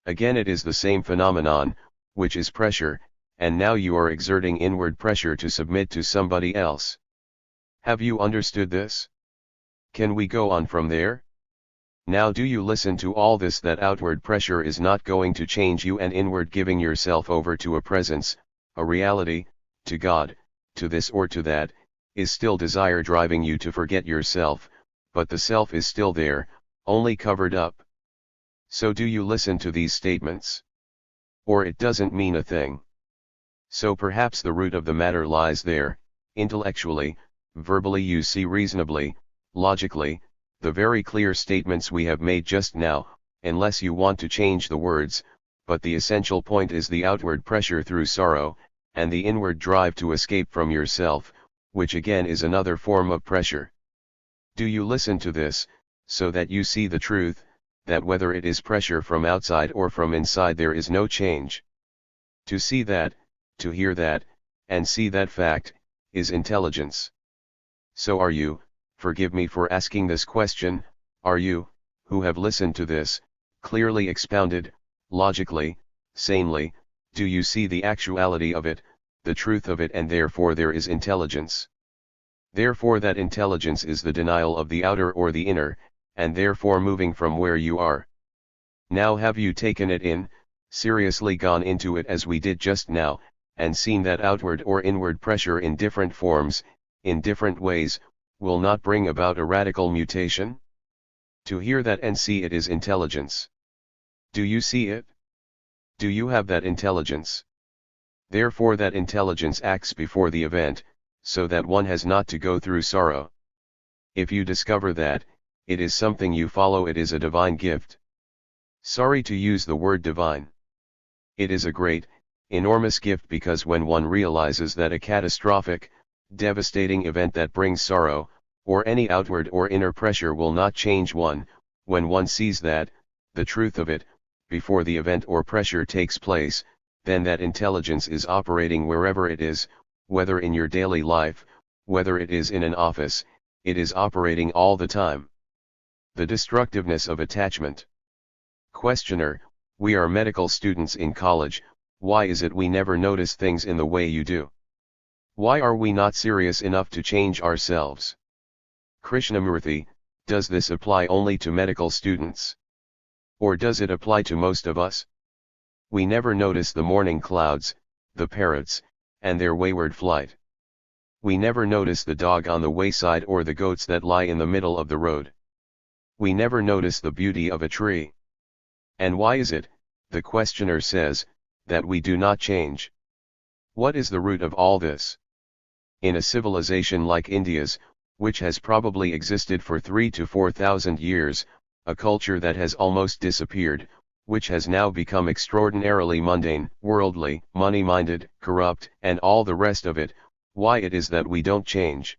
Again it is the same phenomenon, which is pressure, and now you are exerting inward pressure to submit to somebody else. Have you understood this? Can we go on from there? Now do you listen to all this, that outward pressure is not going to change you, and inward giving yourself over to a presence, a reality, to God, to this or to that, is still desire driving you to forget yourself, but the self is still there, only covered up. So do you listen to these statements? Or it doesn't mean a thing. So perhaps the root of the matter lies there, intellectually, verbally, you see, reasonably, logically, the very clear statements we have made just now, unless you want to change the words, but the essential point is the outward pressure through sorrow, and the inward drive to escape from yourself, which again is another form of pressure. Do you listen to this, so that you see the truth, that whether it is pressure from outside or from inside there is no change? To see that, to hear that, and see that fact, is intelligence. So are you, forgive me for asking this question, are you, who have listened to this, clearly expounded, logically, sanely, do you see the actuality of it, the truth of it, and therefore there is intelligence? Therefore that intelligence is the denial of the outer or the inner, and therefore moving from where you are. Now have you taken it in, seriously gone into it as we did just now, and seen that outward or inward pressure in different forms, in different ways, will not bring about a radical mutation? To hear that and see it is intelligence. Do you see it? Do you have that intelligence? Therefore that intelligence acts before the event, so that one has not to go through sorrow. If you discover that, it is something you follow, it is a divine gift. Sorry to use the word divine. It is a great, enormous gift, because when one realizes that a catastrophic, devastating event that brings sorrow, or any outward or inner pressure will not change one, when one sees that, the truth of it, before the event or pressure takes place, then that intelligence is operating wherever it is, whether in your daily life, whether it is in an office, it is operating all the time. The destructiveness of attachment. Questioner: we are medical students in college, why is it we never notice things in the way you do? Why are we not serious enough to change ourselves? Krishnamurti: does this apply only to medical students? Or does it apply to most of us? We never notice the morning clouds, the parrots, and their wayward flight. We never notice the dog on the wayside or the goats that lie in the middle of the road. We never notice the beauty of a tree. And why is it, the questioner says, that we do not change? What is the root of all this? In a civilization like India's, which has probably existed for 3,000 to 4,000 years, a culture that has almost disappeared, which has now become extraordinarily mundane, worldly, money-minded, corrupt, and all the rest of it, why it is that we don't change?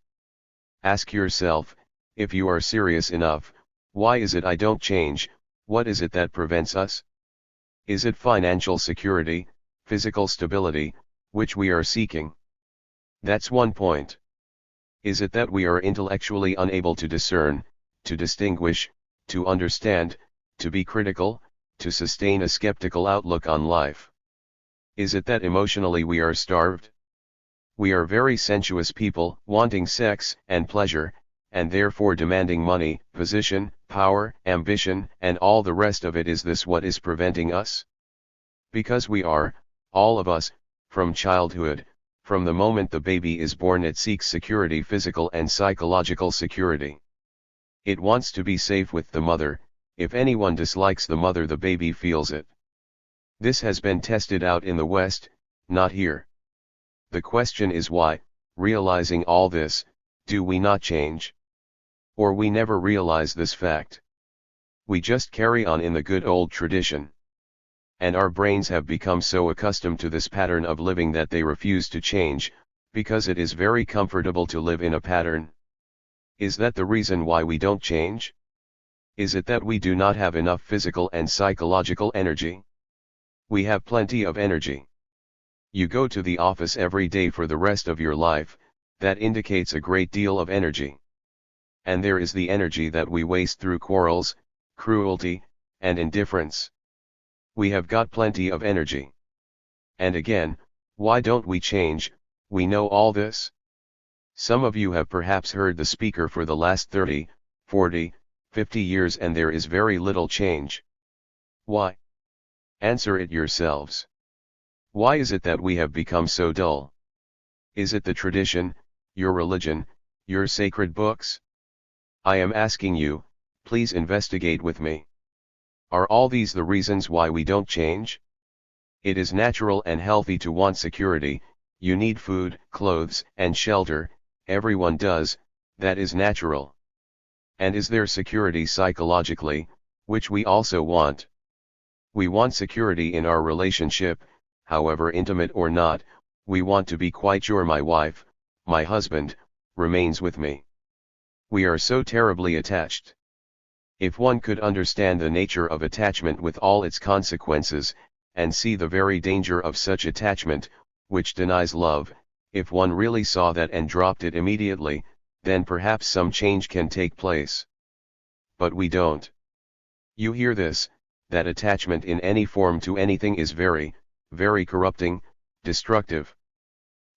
Ask yourself, if you are serious enough, why is it I don't change? What is it that prevents us? Is it financial security, physical stability, which we are seeking? That's one point. Is it that we are intellectually unable to discern, to distinguish, to understand, to be critical, to sustain a skeptical outlook on life? Is it that emotionally we are starved? We are very sensuous people, wanting sex and pleasure, and therefore demanding money, position, power, ambition, and all the rest of it. Is this what is preventing us? Because we are, all of us, from childhood, from the moment the baby is born, it seeks security, physical and psychological security. It wants to be safe with the mother. If anyone dislikes the mother, the baby feels it. This has been tested out in the West, not here. The question is why, realizing all this, do we not change? Or we never realize this fact. We just carry on in the good old tradition. And our brains have become so accustomed to this pattern of living that they refuse to change, because it is very comfortable to live in a pattern. Is that the reason why we don't change? Is it that we do not have enough physical and psychological energy? We have plenty of energy. You go to the office every day for the rest of your life, that indicates a great deal of energy. And there is the energy that we waste through quarrels, cruelty, and indifference. We have got plenty of energy. And again, why don't we change? We know all this. Some of you have perhaps heard the speaker for the last 30, 40, 50 years, and there is very little change. Why? Answer it yourselves. Why is it that we have become so dull? Is it the tradition, your religion, your sacred books? I am asking you, please investigate with me. Are all these the reasons why we don't change? It is natural and healthy to want security. You need food, clothes, and shelter. Everyone does, that is natural. And is there security psychologically, which we also want? We want security in our relationship, however intimate or not. We want to be quite sure my wife, my husband, remains with me. We are so terribly attached. If one could understand the nature of attachment with all its consequences, and see the very danger of such attachment, which denies love, if one really saw that and dropped it immediately, then perhaps some change can take place. But we don't. You hear this, that attachment in any form to anything is very, very corrupting, destructive.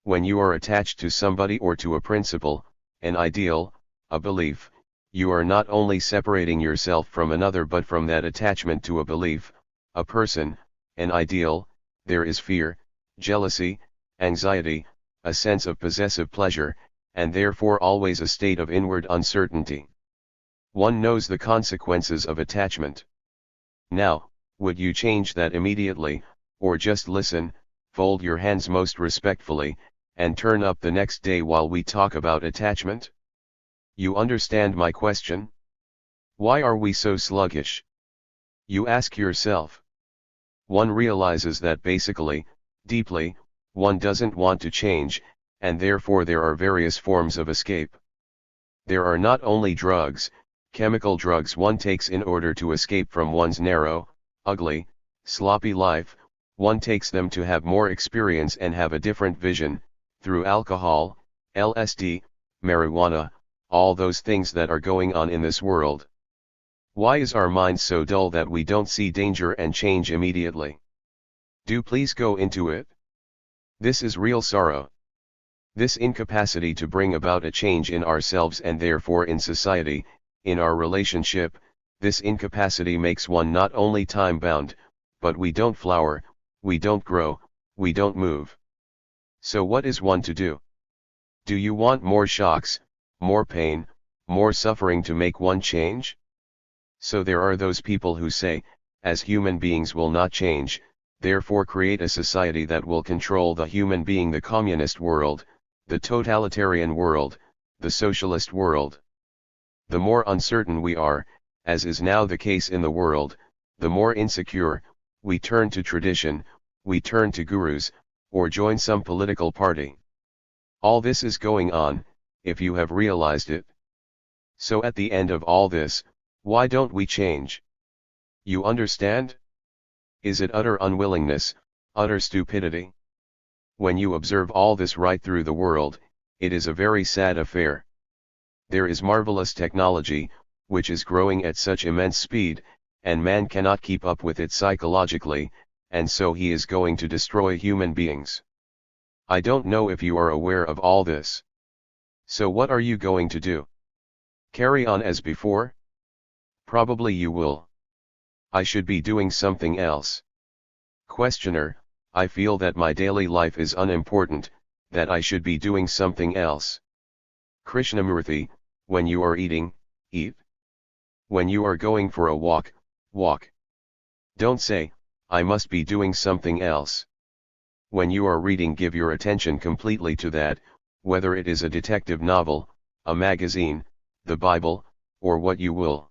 When you are attached to somebody or to a principle, an ideal, a belief, you are not only separating yourself from another but from that attachment to a belief, a person, an ideal, there is fear, jealousy, anxiety, a sense of possessive pleasure, and therefore always a state of inward uncertainty. One knows the consequences of attachment. Now, would you change that immediately, or just listen, fold your hands most respectfully, and turn up the next day while we talk about attachment? You understand my question? Why are we so sluggish? You ask yourself. One realizes that basically, deeply, one doesn't want to change, and therefore there are various forms of escape. There are not only drugs, chemical drugs one takes in order to escape from one's narrow, ugly, sloppy life, one takes them to have more experience and have a different vision, through alcohol, LSD, marijuana, all those things that are going on in this world. Why is our mind so dull that we don't see danger and change immediately? Do please go into it. This is real sorrow. This incapacity to bring about a change in ourselves and therefore in society, in our relationship, this incapacity makes one not only time-bound, but we don't flower, we don't grow, we don't move. So what is one to do? Do you want more shocks, more pain, more suffering to make one change? So there are those people who say, as human beings will not change, therefore create a society that will control the human being, the communist world, the totalitarian world, the socialist world. The more uncertain we are, as is now the case in the world, the more insecure, we turn to tradition, we turn to gurus, or join some political party. All this is going on, if you have realized it. So at the end of all this, why don't we change? You understand? Is it utter unwillingness, utter stupidity? When you observe all this right through the world, it is a very sad affair. There is marvelous technology, which is growing at such immense speed, and man cannot keep up with it psychologically, and so he is going to destroy human beings. I don't know if you are aware of all this. So what are you going to do? Carry on as before? Probably you will. I should be doing something else. Questioner, I feel that my daily life is unimportant, that I should be doing something else. Krishnamurti, when you are eating, eat. When you are going for a walk, walk. Don't say, I must be doing something else. When you are reading, give your attention completely to that, whether it is a detective novel, a magazine, the Bible, or what you will.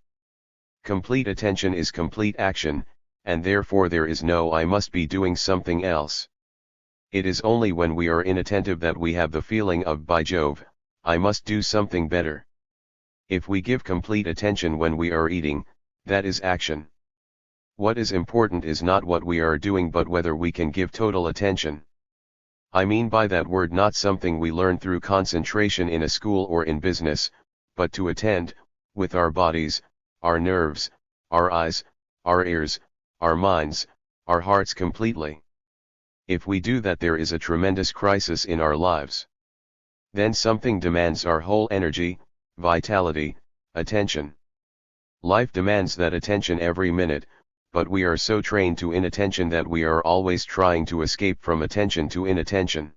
Complete attention is complete action, and therefore there is no I must be doing something else. It is only when we are inattentive that we have the feeling of, by Jove, I must do something better. If we give complete attention when we are eating, that is action. What is important is not what we are doing but whether we can give total attention. I mean by that word not something we learn through concentration in a school or in business, but to attend, with our bodies, our nerves, our eyes, our ears, our minds, our hearts completely. If we do that, there is a tremendous crisis in our lives. Then something demands our whole energy, vitality, attention. Life demands that attention every minute, but we are so trained to inattention that we are always trying to escape from attention to inattention.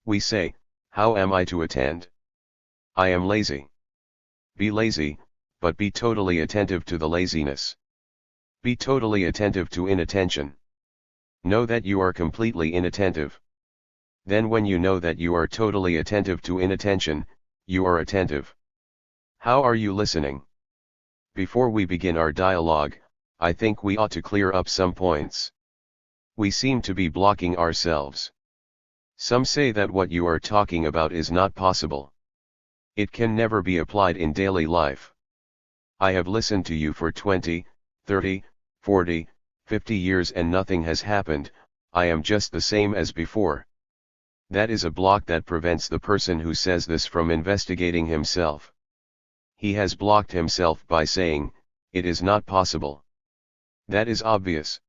We say, how am I to attend? I am lazy. Be lazy, but be totally attentive to the laziness. Be totally attentive to inattention. Know that you are completely inattentive. Then when you know that you are totally attentive to inattention, you are attentive. How are you listening? Before we begin our dialogue, I think we ought to clear up some points. We seem to be blocking ourselves. Some say that what you are talking about is not possible. It can never be applied in daily life. I have listened to you for 20, 30, 40, 50 years and nothing has happened. I am just the same as before. That is a block that prevents the person who says this from investigating himself. He has blocked himself by saying, it is not possible. That is obvious.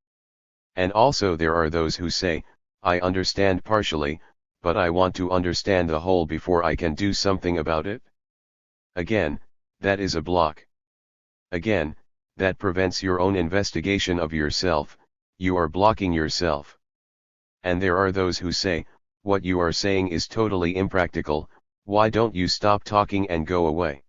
And also there are those who say, I understand partially, but I want to understand the whole before I can do something about it. Again, that is a block. Again, that prevents your own investigation of yourself. you are blocking yourself. And there are those who say, what you are saying is totally impractical, why don't you stop talking and go away?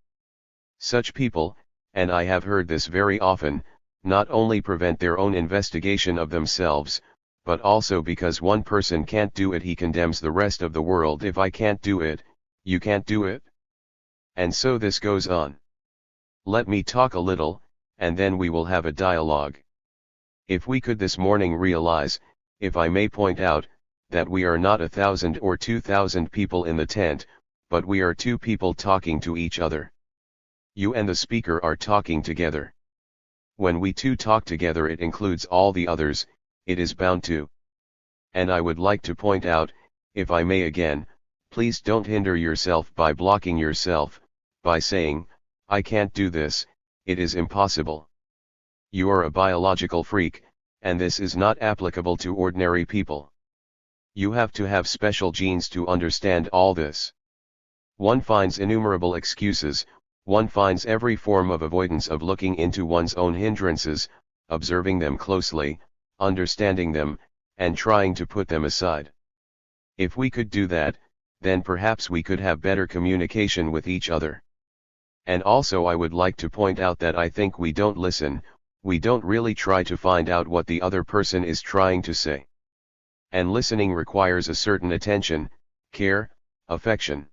Such people, and I have heard this very often, not only prevent their own investigation of themselves, but also because one person can't do it, he condemns the rest of the world. If I can't do it, you can't do it? And so this goes on. Let me talk a little, and then we will have a dialogue. If we could this morning realize, if I may point out, that we are not 1,000 or 2,000 people in the tent, but we are two people talking to each other. You and the speaker are talking together. When we two talk together, it includes all the others, it is bound to. And I would like to point out, if I may again, please don't hinder yourself by blocking yourself, by saying, I can't do this, it is impossible. You are a biological freak, and this is not applicable to ordinary people. You have to have special genes to understand all this. One finds innumerable excuses, one finds every form of avoidance of looking into one's own hindrances, observing them closely, understanding them, and trying to put them aside. If we could do that, then perhaps we could have better communication with each other. And also I would like to point out that I think we don't listen, we don't really try to find out what the other person is trying to say. And listening requires a certain attention, care, affection.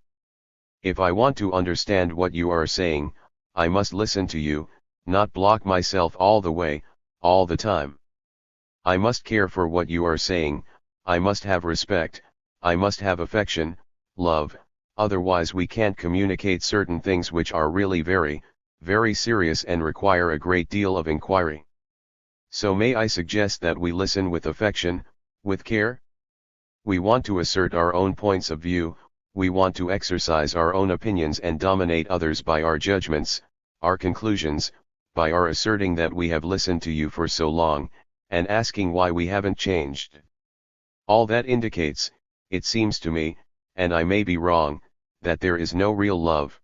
If I want to understand what you are saying, I must listen to you, not block myself all the way, all the time. I must care for what you are saying, I must have respect, I must have affection, love, otherwise we can't communicate certain things which are really very, very serious and require a great deal of inquiry. So may I suggest that we listen with affection, with care? We want to assert our own points of view, we want to exercise our own opinions and dominate others by our judgments, our conclusions, by our asserting that we have listened to you for so long, and asking why we haven't changed. All that indicates, it seems to me, and I may be wrong, that there is no real love.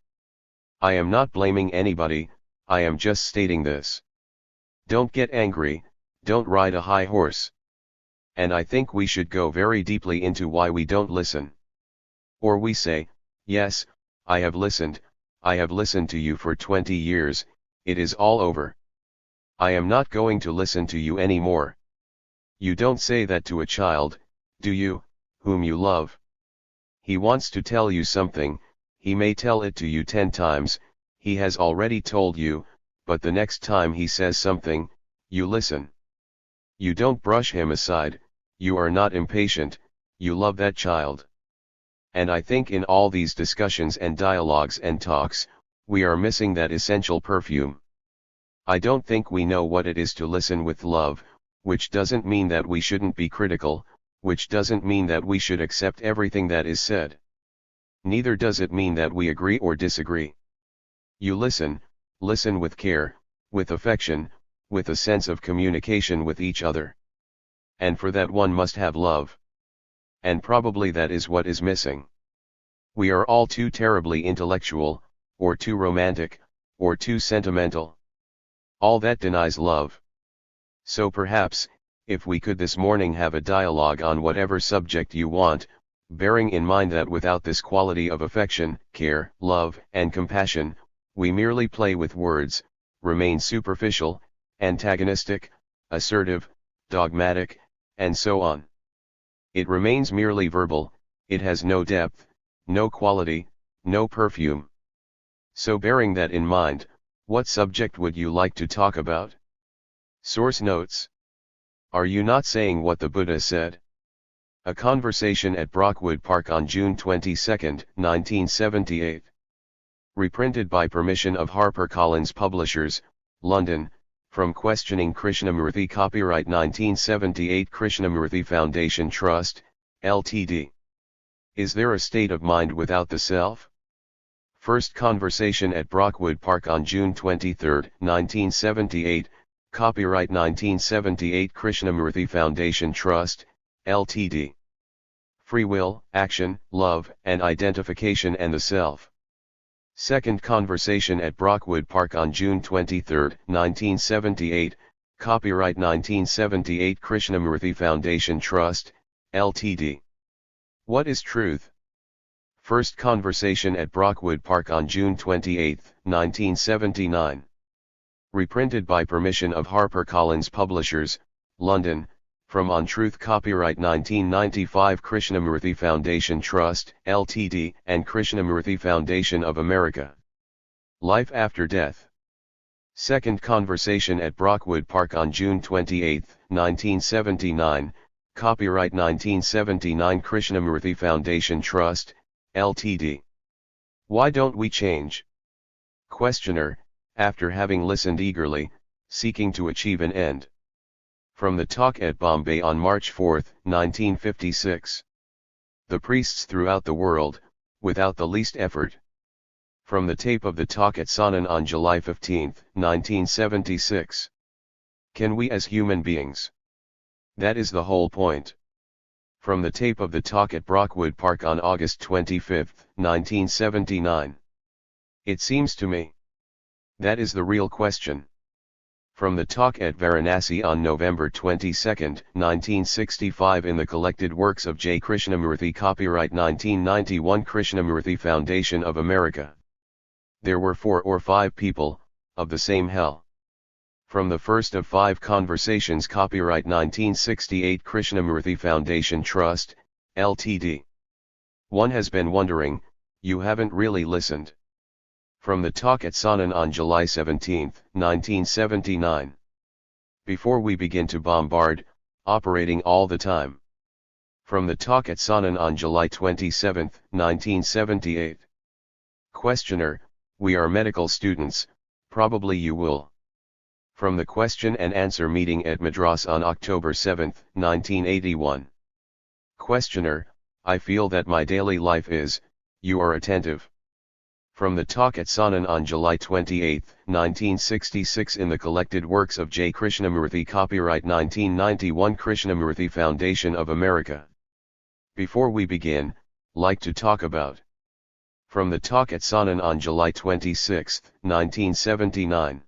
I am not blaming anybody, I am just stating this. Don't get angry, don't ride a high horse. And I think we should go very deeply into why we don't listen. Or we say, yes, I have listened to you for 20 years, it is all over. I am not going to listen to you anymore. You don't say that to a child, do you, whom you love? He wants to tell you something, he may tell it to you 10 times, he has already told you, but the next time he says something, you listen. You don't brush him aside, you are not impatient, you love that child. And I think in all these discussions and dialogues and talks, we are missing that essential perfume. I don't think we know what it is to listen with love, which doesn't mean that we shouldn't be critical, which doesn't mean that we should accept everything that is said. Neither does it mean that we agree or disagree. You listen with care, with affection, with a sense of communication with each other. And for that one must have love. And probably that is what is missing. We are all too terribly intellectual, or too romantic, or too sentimental. All that denies love. So perhaps, if we could this morning have a dialogue on whatever subject you want, bearing in mind that without this quality of affection, care, love, and compassion, we merely play with words, remain superficial, antagonistic, assertive, dogmatic, and so on. It remains merely verbal, it has no depth, no quality, no perfume. So bearing that in mind, what subject would you like to talk about? Source notes. Are you not saying what the Buddha said? A conversation at Brockwood Park on June 22, 1978. Reprinted by permission of HarperCollins Publishers, London, from Questioning Krishnamurti. Copyright 1978 Krishnamurti Foundation Trust, Ltd. Is there a state of mind without the self? First conversation at Brockwood Park on June 23, 1978, copyright 1978 Krishnamurti Foundation Trust, Ltd. Free will, action, love, and identification and the self. Second conversation at Brockwood Park on June 23, 1978, Copyright 1978 Krishnamurti Foundation Trust, Ltd. What is truth? First conversation at Brockwood Park on June 28, 1979. Reprinted by permission of HarperCollins Publishers, London, from On Truth. Copyright 1995 Krishnamurti Foundation Trust, Ltd. and Krishnamurti Foundation of America. Life After Death. Second conversation at Brockwood Park on June 28, 1979, copyright 1979 Krishnamurti Foundation Trust, Ltd. Why don't we change? Questioner, after having listened eagerly, seeking to achieve an end. From the talk at Bombay on March 4, 1956. The priests throughout the world, without the least effort. From the tape of the talk at Sanand on July 15, 1976. Can we as human beings? That is the whole point. From the tape of the talk at Brockwood Park on August 25, 1979. It seems to me. That is the real question. From the talk at Varanasi on November 22, 1965 in the collected works of J. Krishnamurti, copyright 1991 Krishnamurti Foundation of America. There were 4 or 5 people, of the same hell. From the first of 5 conversations, copyright 1968 Krishnamurti Foundation Trust, Ltd. One has been wondering, you haven't really listened. From the talk at Sanand on July 17, 1979. Before we begin to bombard, operating all the time. From the talk at Sanand on July 27, 1978. Questioner, we are medical students, probably you will. From the question and answer meeting at Madras on October 7, 1981. Questioner, I feel that my daily life is, you are attentive. From the talk at Sanand on July 28, 1966 in the collected works of J. Krishnamurti, copyright 1991 Krishnamurti Foundation of America. Before we begin, like to talk about. From the talk at Sanand on July 26, 1979.